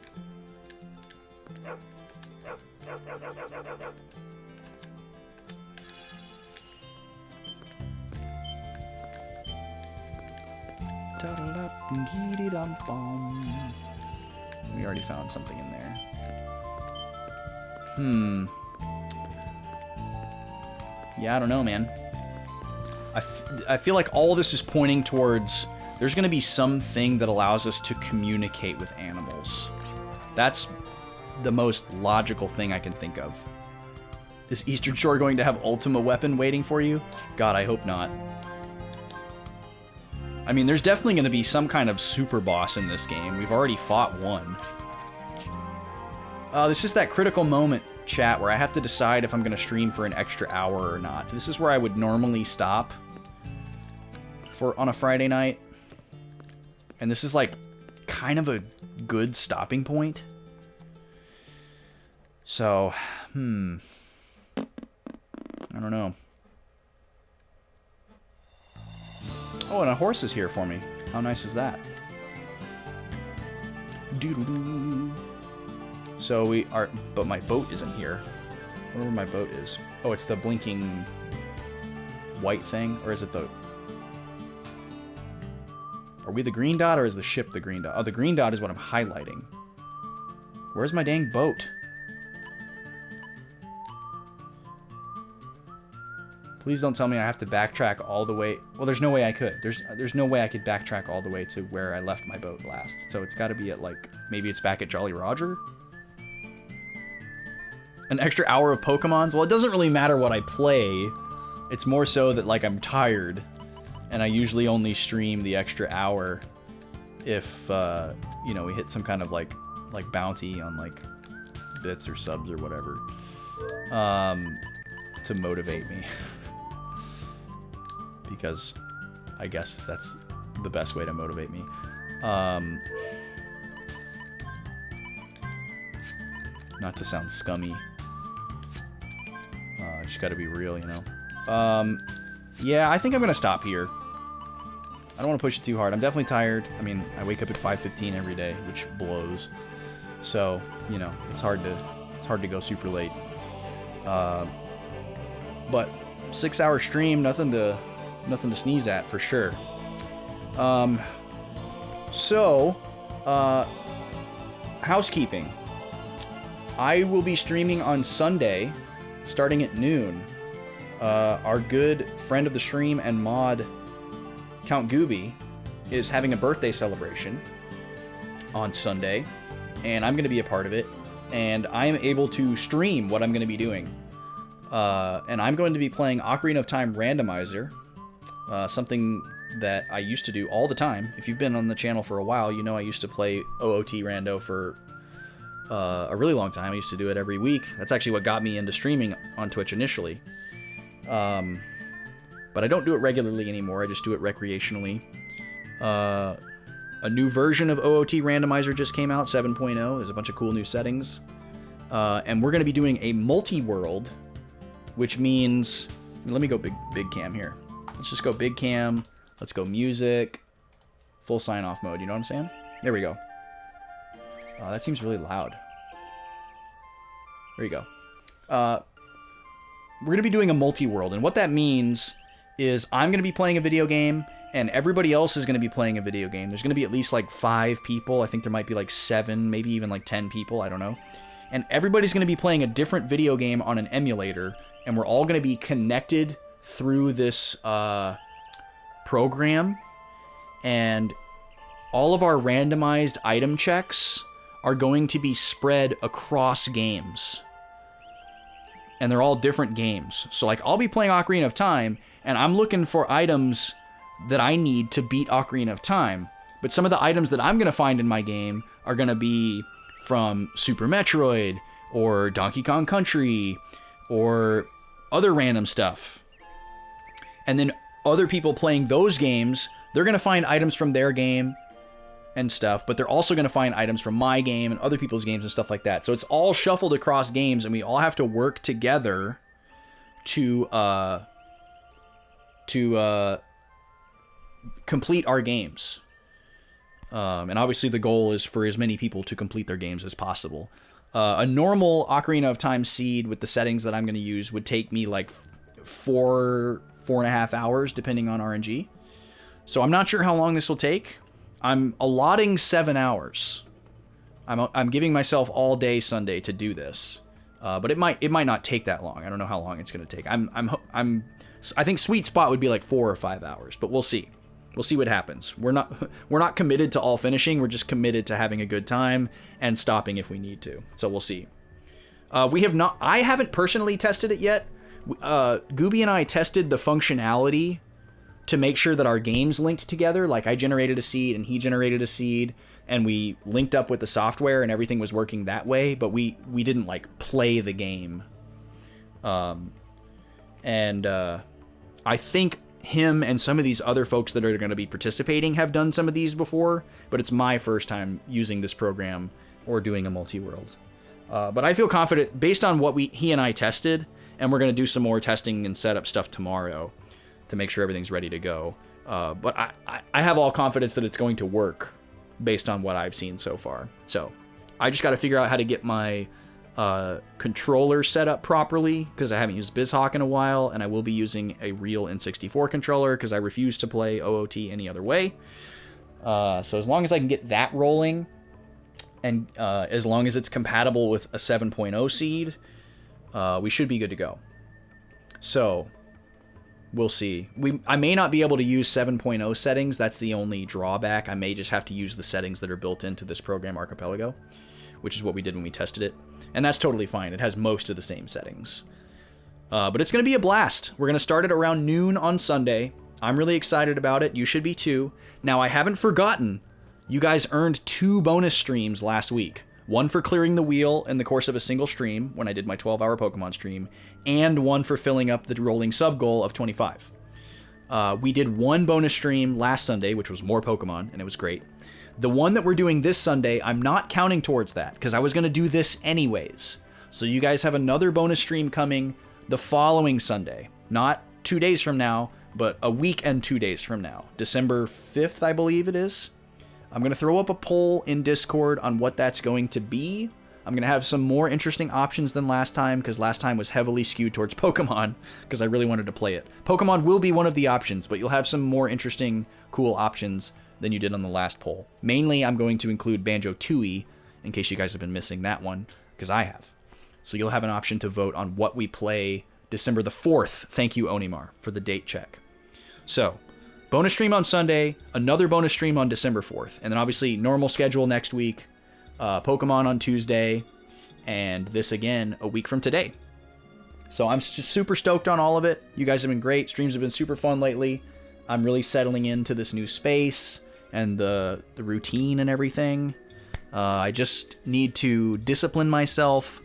We already found something in there. Yeah, I don't know, man. I feel like all this is pointing towards there's going to be something that allows us to communicate with animals. That's the most logical thing I can think of. Is Eastern Shore going to have Ultima Weapon waiting for you? God, I hope not. I mean, there's definitely going to be some kind of super boss in this game. We've already fought one. This is that critical moment, chat, where I have to decide if I'm going to stream for an extra hour or not. This is where I would normally stop on a Friday night. And this is like kind of a good stopping point. So, I don't know. Oh, and a horse is here for me. How nice is that? Doo-doo-doo. So we are, but my boat isn't here. I wonder where my boat is. Oh, it's the blinking white thing, or is it the... Are we the green dot, or is the ship the green dot? Oh, the green dot is what I'm highlighting. Where's my dang boat? Please don't tell me I have to backtrack all the way... Well, there's no way I could. There's no way I could backtrack all the way to where I left my boat last. So it's got to be at, like... Maybe it's back at Jolly Roger? An extra hour of Pokemons? Well, it doesn't really matter what I play. It's more so that, like, I'm tired. And I usually only stream the extra hour if, you know, we hit some kind of, like bounty on, like, bits or subs or whatever. To motivate me. Because I guess that's the best way to motivate me. Not to sound scummy. Just gotta be real, you know. Yeah, I think I'm gonna stop here. I don't want to push it too hard. I'm definitely tired. I mean, I wake up at 5:15 every day, which blows. So, you know, it's hard to go super late. But 6-hour stream, nothing to sneeze at for sure. So, housekeeping. I will be streaming on Sunday, starting at noon. Our good friend of the stream and mod, Count Gooby, is having a birthday celebration on Sunday, and I'm going to be a part of it, and I am able to stream what I'm going to be doing. And I'm going to be playing Ocarina of Time Randomizer, something that I used to do all the time. If you've been on the channel for a while, you know I used to play OOT Rando for a really long time. I used to do it every week. That's actually what got me into streaming on Twitch initially. But I don't do it regularly anymore. I just do it recreationally. A new version of OOT Randomizer just came out, 7.0. There's a bunch of cool new settings. And we're going to be doing a multi-world, which means... Let me go big cam here. Let's just go big cam. Let's go music. Full sign-off mode, you know what I'm saying? There we go. Oh, that seems really loud. There you go. We're going to be doing a multi-world, and what that means is I'm going to be playing a video game, and everybody else is going to be playing a video game. There's going to be at least like 5 people. I think there might be like 7, maybe even like 10 people. I don't know. And everybody's going to be playing a different video game on an emulator, and we're all going to be connected through this program, and all of our randomized item checks are going to be spread across games. And they're all different games. So like I'll be playing Ocarina of Time, and I'm looking for items that I need to beat Ocarina of Time. But some of the items that I'm going to find in my game are going to be from Super Metroid, or Donkey Kong Country, or other random stuff. And then other people playing those games, they're going to find items from their game and stuff, but they're also going to find items from my game and other people's games and stuff like that. So it's all shuffled across games, and we all have to work together to complete our games. And obviously the goal is for as many people to complete their games as possible. A normal Ocarina of Time seed with the settings that I'm going to use would take me like 4.5 hours, depending on RNG. So I'm not sure how long this will take. I'm allotting 7 hours. I'm giving myself all day Sunday to do this, but it might not take that long. I don't know how long it's going to take. I think sweet spot would be like 4 or 5 hours, but we'll see. We'll see what happens. We're not committed to all finishing. We're just committed to having a good time and stopping if we need to. So we'll see. I haven't personally tested it yet. Gooby and I tested the functionality to make sure that our games linked together. Like I generated a seed and he generated a seed, and we linked up with the software and everything was working that way, but we didn't like play the game. I think him and some of these other folks that are going to be participating have done some of these before, but it's my first time using this program or doing a multi-world. But I feel confident based on what he and I tested, and we're going to do some more testing and setup stuff tomorrow to make sure everything's ready to go. But I have all confidence that it's going to work based on what I've seen so far. So I just got to figure out how to get my controller set up properly, because I haven't used BizHawk in a while, and I will be using a real N64 controller because I refuse to play OOT any other way. So as long as I can get that rolling, and as long as it's compatible with a 7.0 seed, we should be good to go. So we'll see. I may not be able to use 7.0 settings. That's the only drawback. I may just have to use the settings that are built into this program, Archipelago, which is what we did when we tested it. And that's totally fine. It has most of the same settings. But it's going to be a blast. We're going to start it around noon on Sunday. I'm really excited about it. You should be too. Now, I haven't forgotten. You guys earned 2 bonus streams last week. One for clearing the wheel in the course of a single stream when I did my 12-hour Pokemon stream, and one for filling up the rolling sub goal of 25. We did 1 bonus stream last Sunday, which was more Pokemon, and it was great. The one that we're doing this Sunday, I'm not counting towards that, because I was going to do this anyways. So you guys have another bonus stream coming the following Sunday. Not 2 days from now, but a week and 2 days from now. December 5th, I believe it is. I'm going to throw up a poll in Discord on what that's going to be. I'm going to have some more interesting options than last time, because last time was heavily skewed towards Pokemon, because I really wanted to play it. Pokemon will be one of the options, but you'll have some more interesting, cool options than you did on the last poll. Mainly, I'm going to include Banjo-Tooie, in case you guys have been missing that one, because I have. So you'll have an option to vote on what we play December the 4th. Thank you, Onimar, for the date check. So, bonus stream on Sunday, another bonus stream on December 4th, and then obviously normal schedule next week, Pokemon on Tuesday, and this again a week from today. So I'm super stoked on all of it. You guys have been great. Streams have been super fun lately. I'm really settling into this new space and the routine and everything. I just need to discipline myself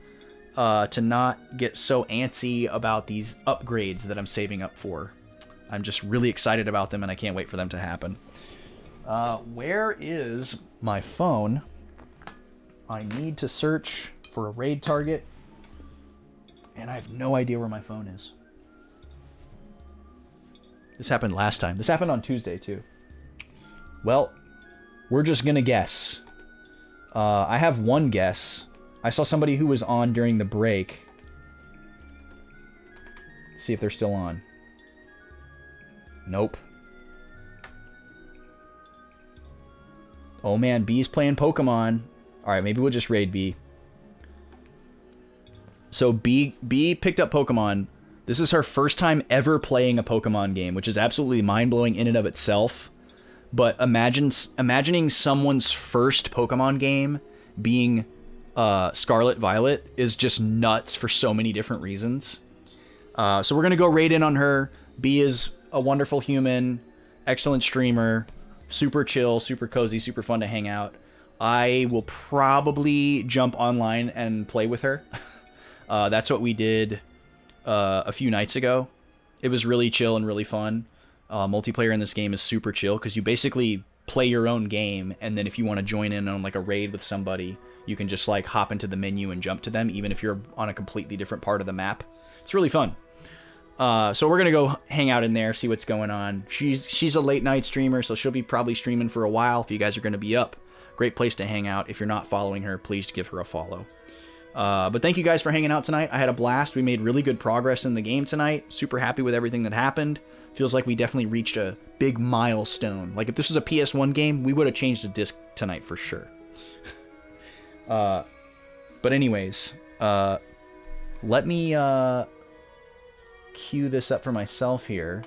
to not get so antsy about these upgrades that I'm saving up for. I'm just really excited about them, and I can't wait for them to happen. Where is my phone? I need to search for a raid target, and I have no idea where my phone is. This happened last time. This happened on Tuesday, too. Well, we're just gonna guess. I have one guess. I saw somebody who was on during the break. Let's see if they're still on. Nope. Oh man, B's playing Pokemon. Alright, maybe we'll just raid B. So B picked up Pokemon. This is her first time ever playing a Pokemon game, which is absolutely mind-blowing in and of itself. But imagining someone's first Pokemon game being Scarlet Violet is just nuts for so many different reasons. So we're going to go raid in on her. B is a wonderful human, excellent streamer, super chill, super cozy, super fun to hang out. I will probably jump online and play with her. That's what we did a few nights ago. It was really chill and really fun. Multiplayer in this game is super chill because you basically play your own game, and then if you want to join in on like a raid with somebody, you can just like hop into the menu and jump to them, even if you're on a completely different part of the map. It's really fun. So we're gonna go hang out in there, see what's going on. She's a late night streamer, so she'll be probably streaming for a while if you guys are gonna be up. Great place to hang out. If you're not following her, please give her a follow. But thank you guys for hanging out tonight. I had a blast. We made really good progress in the game tonight. Super happy with everything that happened. Feels like we definitely reached a big milestone. Like if this was a PS1 game, we would have changed the disc tonight for sure. But anyways, let me queue this up for myself here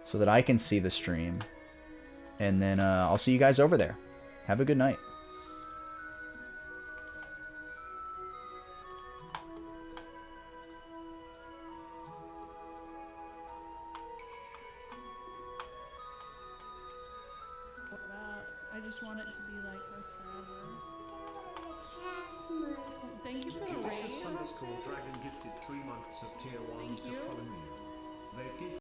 so that I can see the stream. And then I'll see you guys over there. Have a good night. I just want it to be like this forever. Thank you for the raid. Dragon gifted 3 months of tier 1 Thank to you. Colin